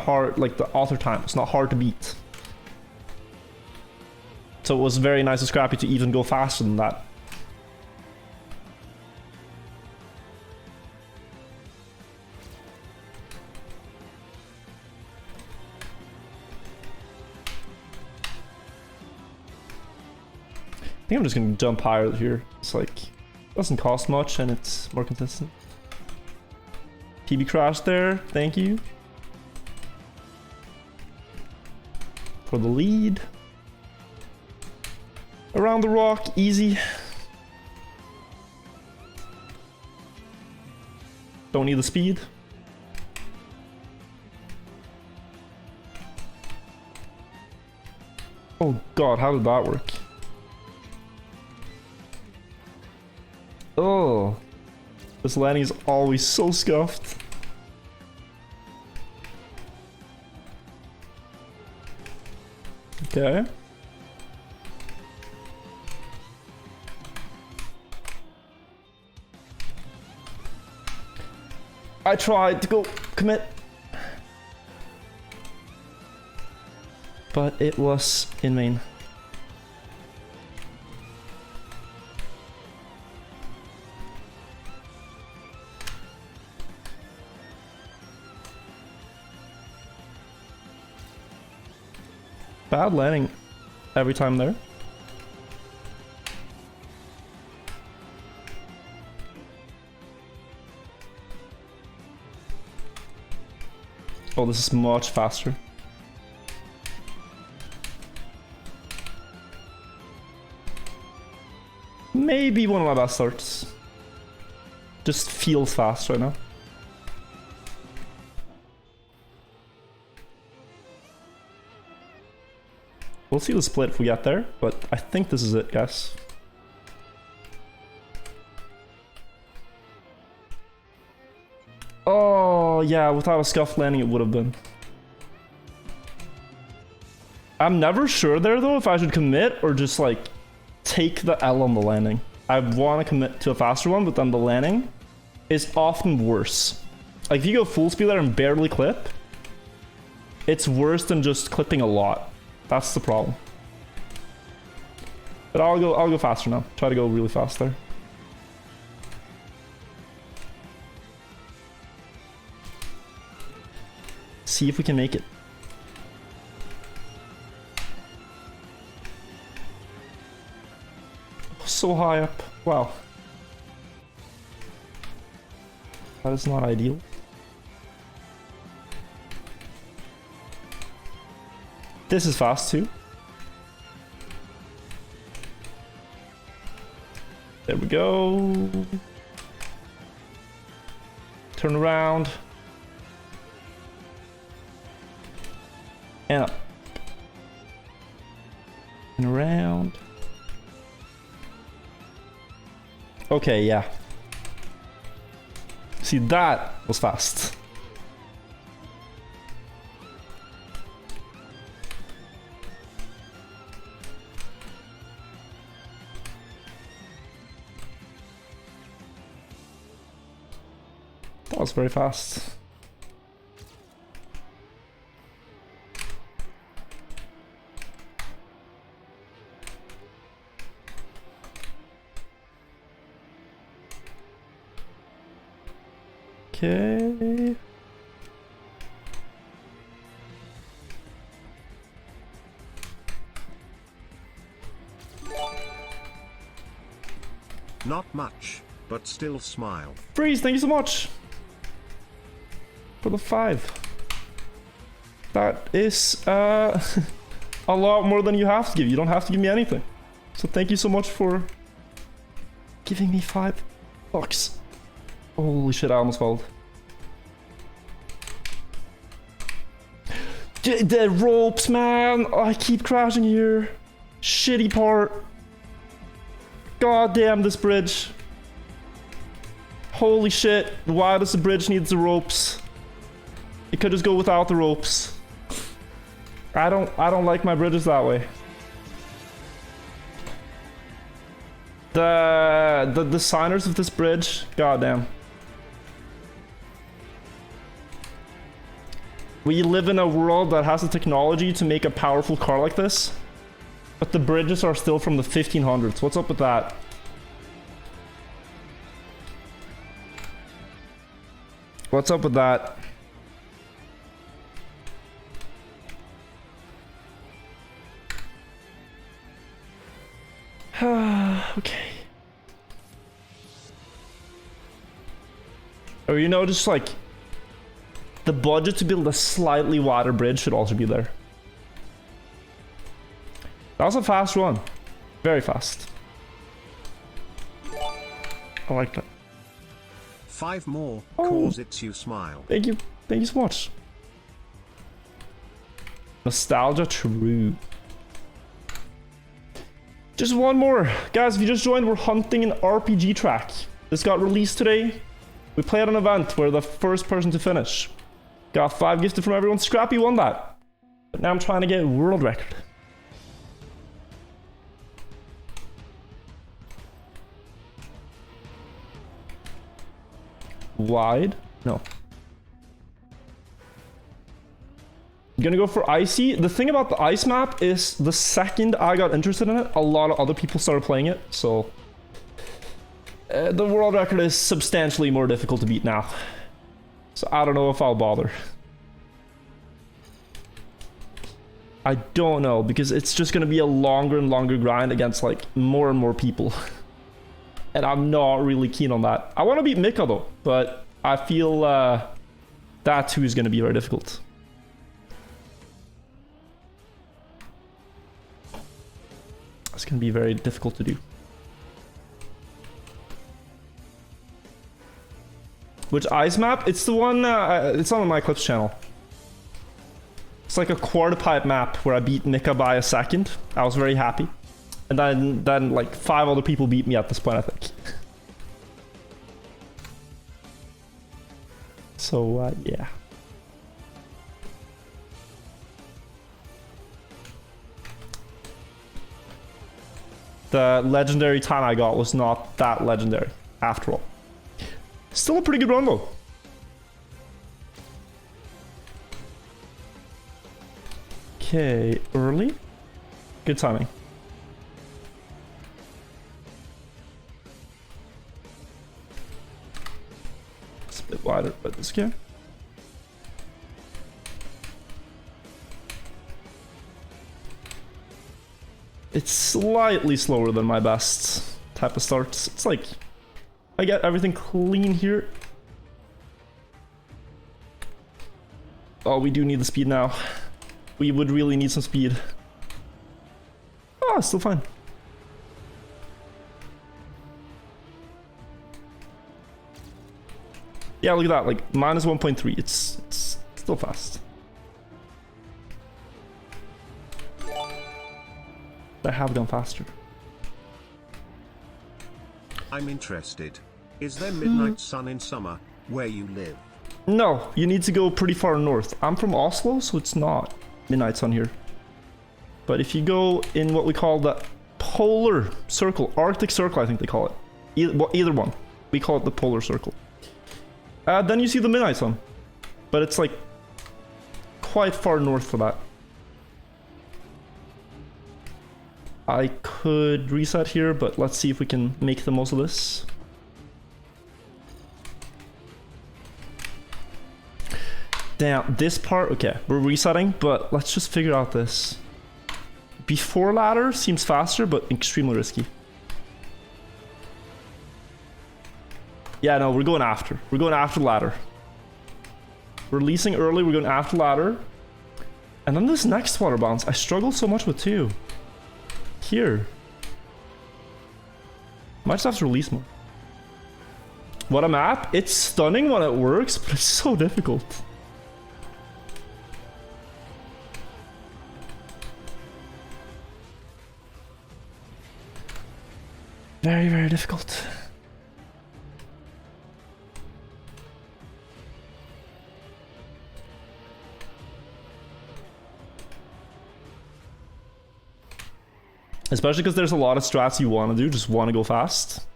hard, like the author time. It's not hard to beat. So it was very nice of Scrappy to even go faster than that. I think I'm just gonna jump higher here. It's like, doesn't cost much and it's more consistent. PB crash there, thank you. For the lead. Around the rock, easy. Don't need the speed. Oh god, how did that work? Oh, this landing is always so scuffed. Okay. I tried to go commit, but it was in vain. Bad landing every time there. Oh, this is much faster. Maybe one of my best starts. Just feels fast right now. We'll see the split if we get there, but I think this is it, guys. Oh, yeah, without a scuffed landing, it would have been. I'm never sure there, though, if I should commit or just, like, take the L on the landing. I want to commit to a faster one, but then the landing is often worse. Like, if you go full speed there and barely clip, it's worse than just clipping a lot. That's the problem. But I'll go faster now. Try to go really fast there. See if we can make it. So high up. Wow. That is not ideal. This is fast too. There we go. Turn around. And up. And around. Okay, yeah. See, that was fast. That was very fast. Okay. Not much, but still smile. Freeze, thank you so much for the 5. That is a lot more than you have to give. You don't have to give me anything. So thank you so much for giving me $5. Holy shit, I almost fell. The ropes, man. Oh, I keep crashing here. Shitty part. God damn this bridge. Holy shit. Why does the bridge need the ropes? It could just go without the ropes. I don't like my bridges that way. The designers of this bridge, goddamn. We live in a world that has the technology to make a powerful car like this, but the bridges are still from the 1500s. What's up with that? What's up with that? Okay. Or you know, just like the budget to build a slightly wider bridge should also be there. That was a fast run. Very fast. I like that. 5 more, cause it's you smile. Thank you. Thank you so much. Nostalgia true. Just one more. Guys, if you just joined, we're hunting an RPG track. This got released today. We played an event where the first person to finish got 5 gifted from everyone. Scrappy won that. But now I'm trying to get a world record. Wide? No. I'm gonna go for icy. The thing about the ice map is the second I got interested in it, a lot of other people started playing it, so the world record is substantially more difficult to beat now. So I don't know if I'll bother. I don't know, because it's just gonna be a longer and longer grind against like more and more people. And I'm not really keen on that. I want to beat Mika though, but I feel that too is gonna be very difficult. It's gonna be very difficult to do. Which ice map? It's the one, it's on my Clips channel. It's like a quarter pipe map where I beat Nika by a second. I was very happy. And then like 5 other people beat me at this point, I think. So, yeah. The legendary time I got was not that legendary, after all. Still a pretty good run, though. Okay, early. Good timing. It's a bit wider, but it's okay. It's slightly slower than my best type of starts. It's like I get everything clean here. Oh, we do need the speed now. We would really need some speed. Oh, still fine. Yeah, look at that, like minus 1.3. It's still fast. I have gone faster. I'm interested. Is there midnight sun in summer where you live? No, you need to go pretty far north. I'm from Oslo, so it's not midnight sun here. But if you go in what we call the polar circle, Arctic circle, I think they call it. Either one. We call it the polar circle. Then you see the midnight sun. But it's like quite far north for that. I could reset here, but let's see if we can make the most of this. Damn, this part, okay, we're resetting, but let's just figure out this. Before ladder seems faster, but extremely risky. Yeah, no, we're going after. We're going after ladder. We're releasing early, we're going after ladder. And then this next water bounce, I struggle so much with too. Here. Might just have to release more. What a map. It's stunning when it works, but it's so difficult. Very, very difficult. Especially because there's a lot of strats you want to do, just want to go fast.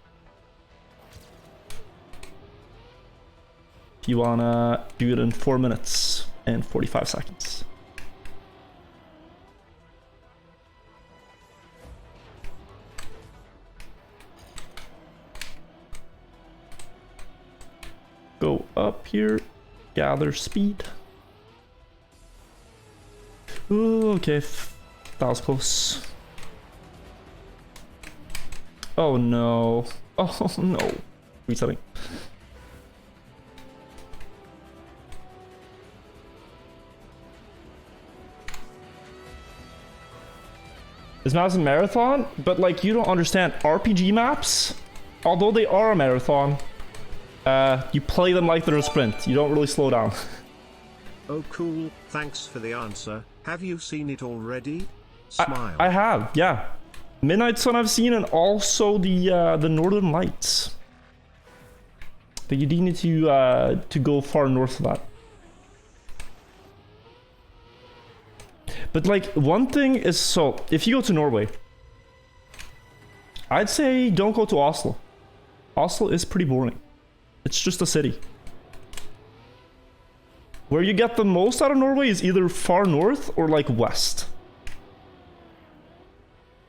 You want to do it in 4 minutes and 45 seconds. Go up here, gather speed. Ooh, okay, that was close. Oh no. Oh no. Resetting. This map's a marathon, but like you don't understand RPG maps, although they are a marathon, you play them like they're a sprint. You don't really slow down. Oh cool, thanks for the answer. Have you seen it already? Smile. I have, yeah. Midnight Sun I've seen, and also the Northern Lights. But you do need to go far north of that. But like one thing is, so if you go to Norway, I'd say don't go to Oslo. Oslo is pretty boring. It's just a city. Where you get the most out of Norway is either far north or like west.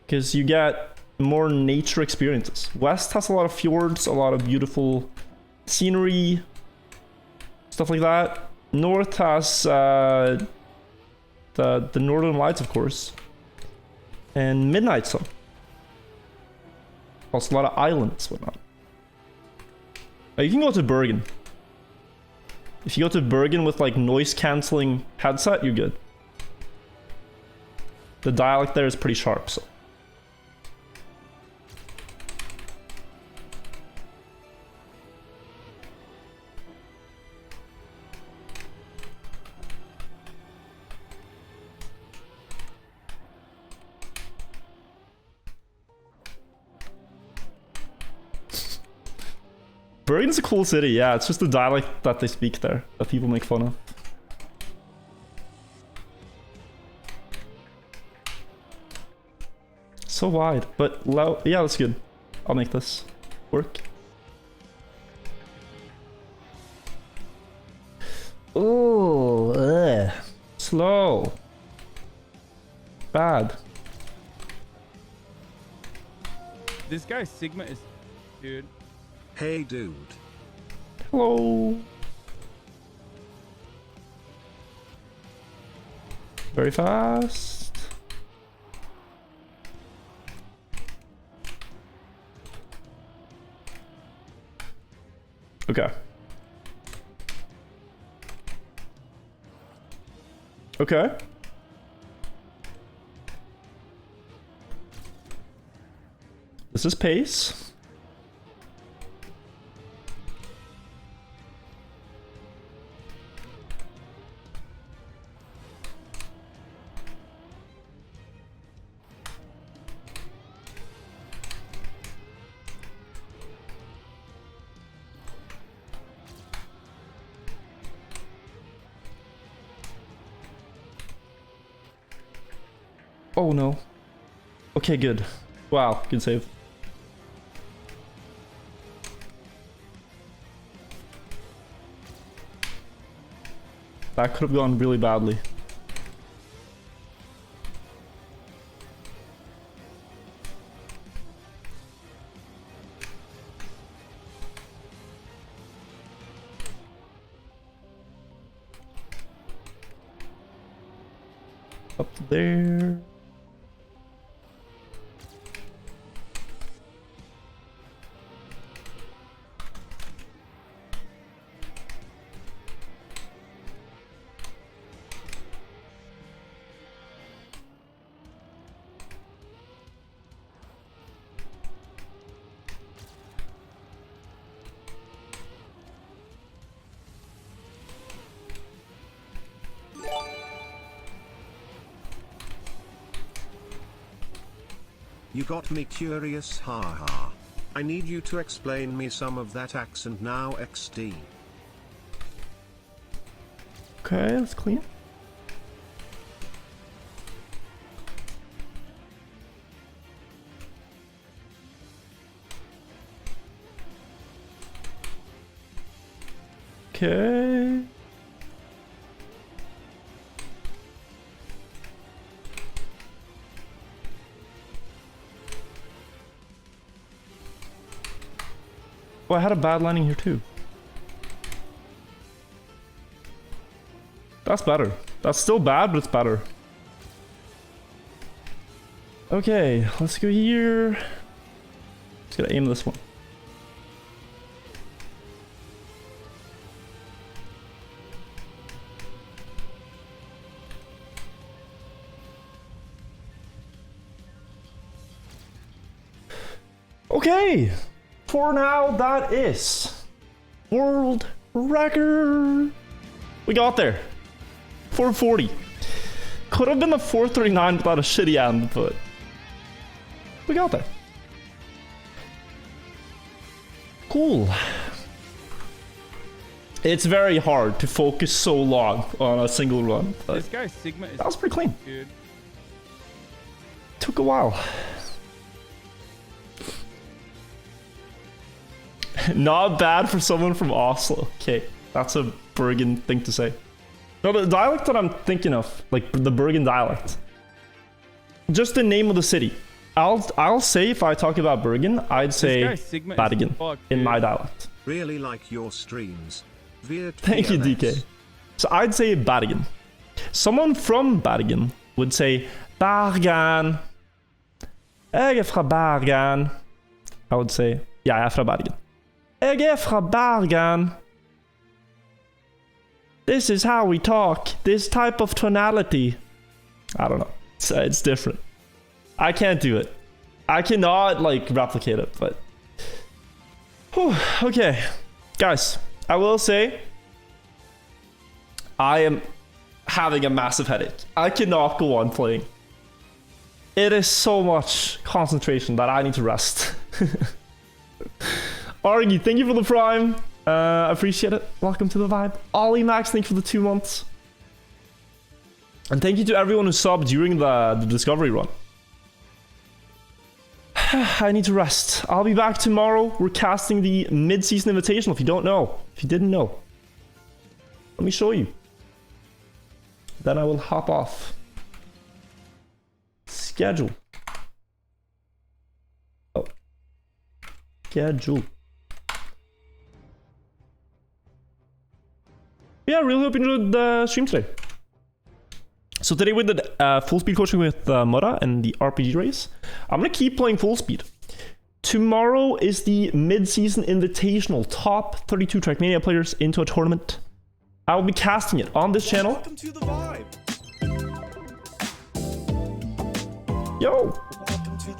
Because you get more nature experiences. West has a lot of fjords, a lot of beautiful scenery, stuff like that. North has the Northern Lights, of course, and Midnight Sun. Also a lot of islands, whatnot. You can go to Bergen. If you go to Bergen with like noise cancelling headset, you're good. The dialect there is pretty sharp, so. Bergen's a cool city, yeah. It's just the dialect that they speak there that people make fun of. So wide, but low. Yeah, that's good. I'll make this work. Oh, slow. Bad. This guy Sigma is, dude. Hey dude. Hello. Very fast. Okay. Okay. This is pace. Oh no. Okay, good. Wow, good save. That could have gone really badly. Up there. You got me curious, haha. I need you to explain me some of that accent now, XD. Okay, let's clean. Okay. Oh, I had a bad landing here too. That's better. That's still bad, but it's better. Okay, let's go here. Just gotta aim this one. Okay, for now that is world record. We got there. 440. Could have been the 439 without a shitty end, but we got there. Cool. It's very hard to focus so long on a single run. This guy Sigma is that was pretty clean. Good. Took a while. Not bad for someone from Oslo. Okay, that's a Bergen thing to say. No, the dialect that I'm thinking of, like the Bergen dialect. Just the name of the city. I'll say if I talk about Bergen, I'd say Bergen in my dialect. Really like your streams. Thank you, DK. So I'd say Bergen. Someone from Bergen would say Bergen. Jeg er fra Bergen. I would say, ja, jeg er fra Bergen. Jeg er fra Bergen. This is how we talk. This type of tonality. I don't know. It's different. I can't do it. I cannot, like, replicate it, but... Whew, okay. Guys, I will say... I am having a massive headache. I cannot go on playing. It is so much concentration that I need to rest. Argy, thank you for the prime. Appreciate it. Welcome to the vibe. Ollie Max, thank you for the 2 months. And thank you to everyone who subbed during the discovery run. I need to rest. I'll be back tomorrow. We're casting the mid-season invitational, if you don't know. If you didn't know. Let me show you. Then I will hop off. Schedule. Oh. Schedule. Yeah, I really hope you enjoyed the stream today. So today we did full speed coaching with Mudda and the RPG race. I'm gonna keep playing full speed. Tomorrow is the mid-season invitational, top 32 Trackmania players into a tournament. I will be casting it on this channel. Welcome to the vibe. Yo!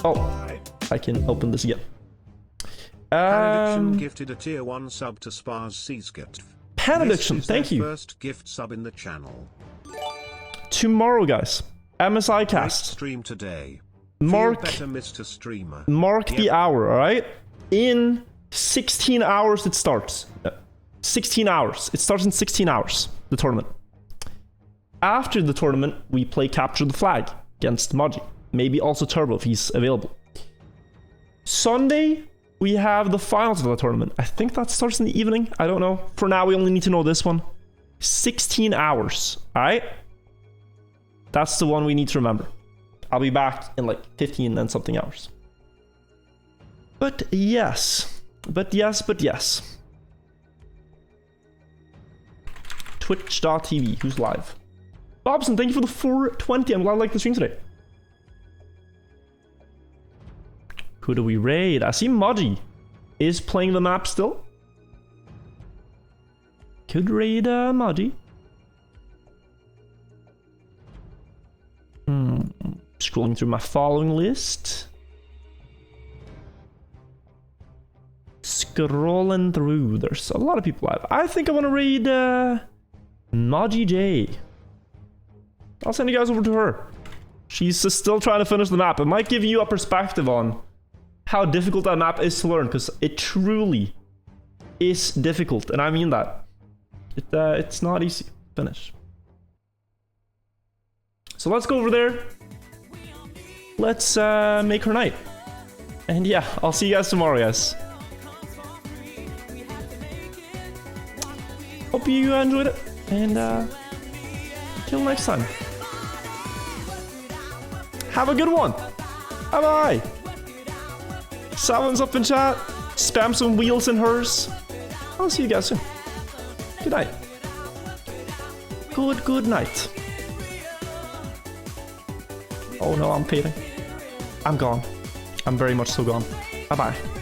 Oh, I can open this again. Panadiction gifted a tier 1 sub to Spars Seasgift. Panadiction, thank you. First gift sub in the channel. Tomorrow, guys. MSI cast. Great stream today. Mark, Feel better, Mr. Streamer. Mark the hour, alright? In 16 hours it starts. 16 hours. It starts in 16 hours, the tournament. After the tournament, we play Capture the Flag. against Mudda. Maybe also Turbo if he's available. Sunday, we have the finals of the tournament. I think that starts in the evening. I don't know. For now, we only need to know this one. 16 hours. All right? That's the one we need to remember. I'll be back in like 15 and something hours. But yes. But yes. Twitch.tv. Who's live? Bobson, thank you for the 420. I'm glad I liked the stream today. Who do we raid? I see Mudda is playing the map still. Could raid Mudda. Scrolling through my following list. Scrolling through. There's a lot of people live. I think I want to raid Mudda J. I'll send you guys over to her. She's still trying to finish the map. It might give you a perspective on how difficult that map is to learn, because it truly is difficult, and I mean that. It's not easy to finish. So let's go over there. Let's make her night. And yeah, I'll see you guys tomorrow, guys. Hope you enjoyed it, and until next time. Have a good one. Bye-bye. Someone's up in chat. Spam some wheels in hers. I'll see you guys soon. Good night. Good night. Oh no, I'm fading. I'm gone. I'm very much so gone. Bye-bye.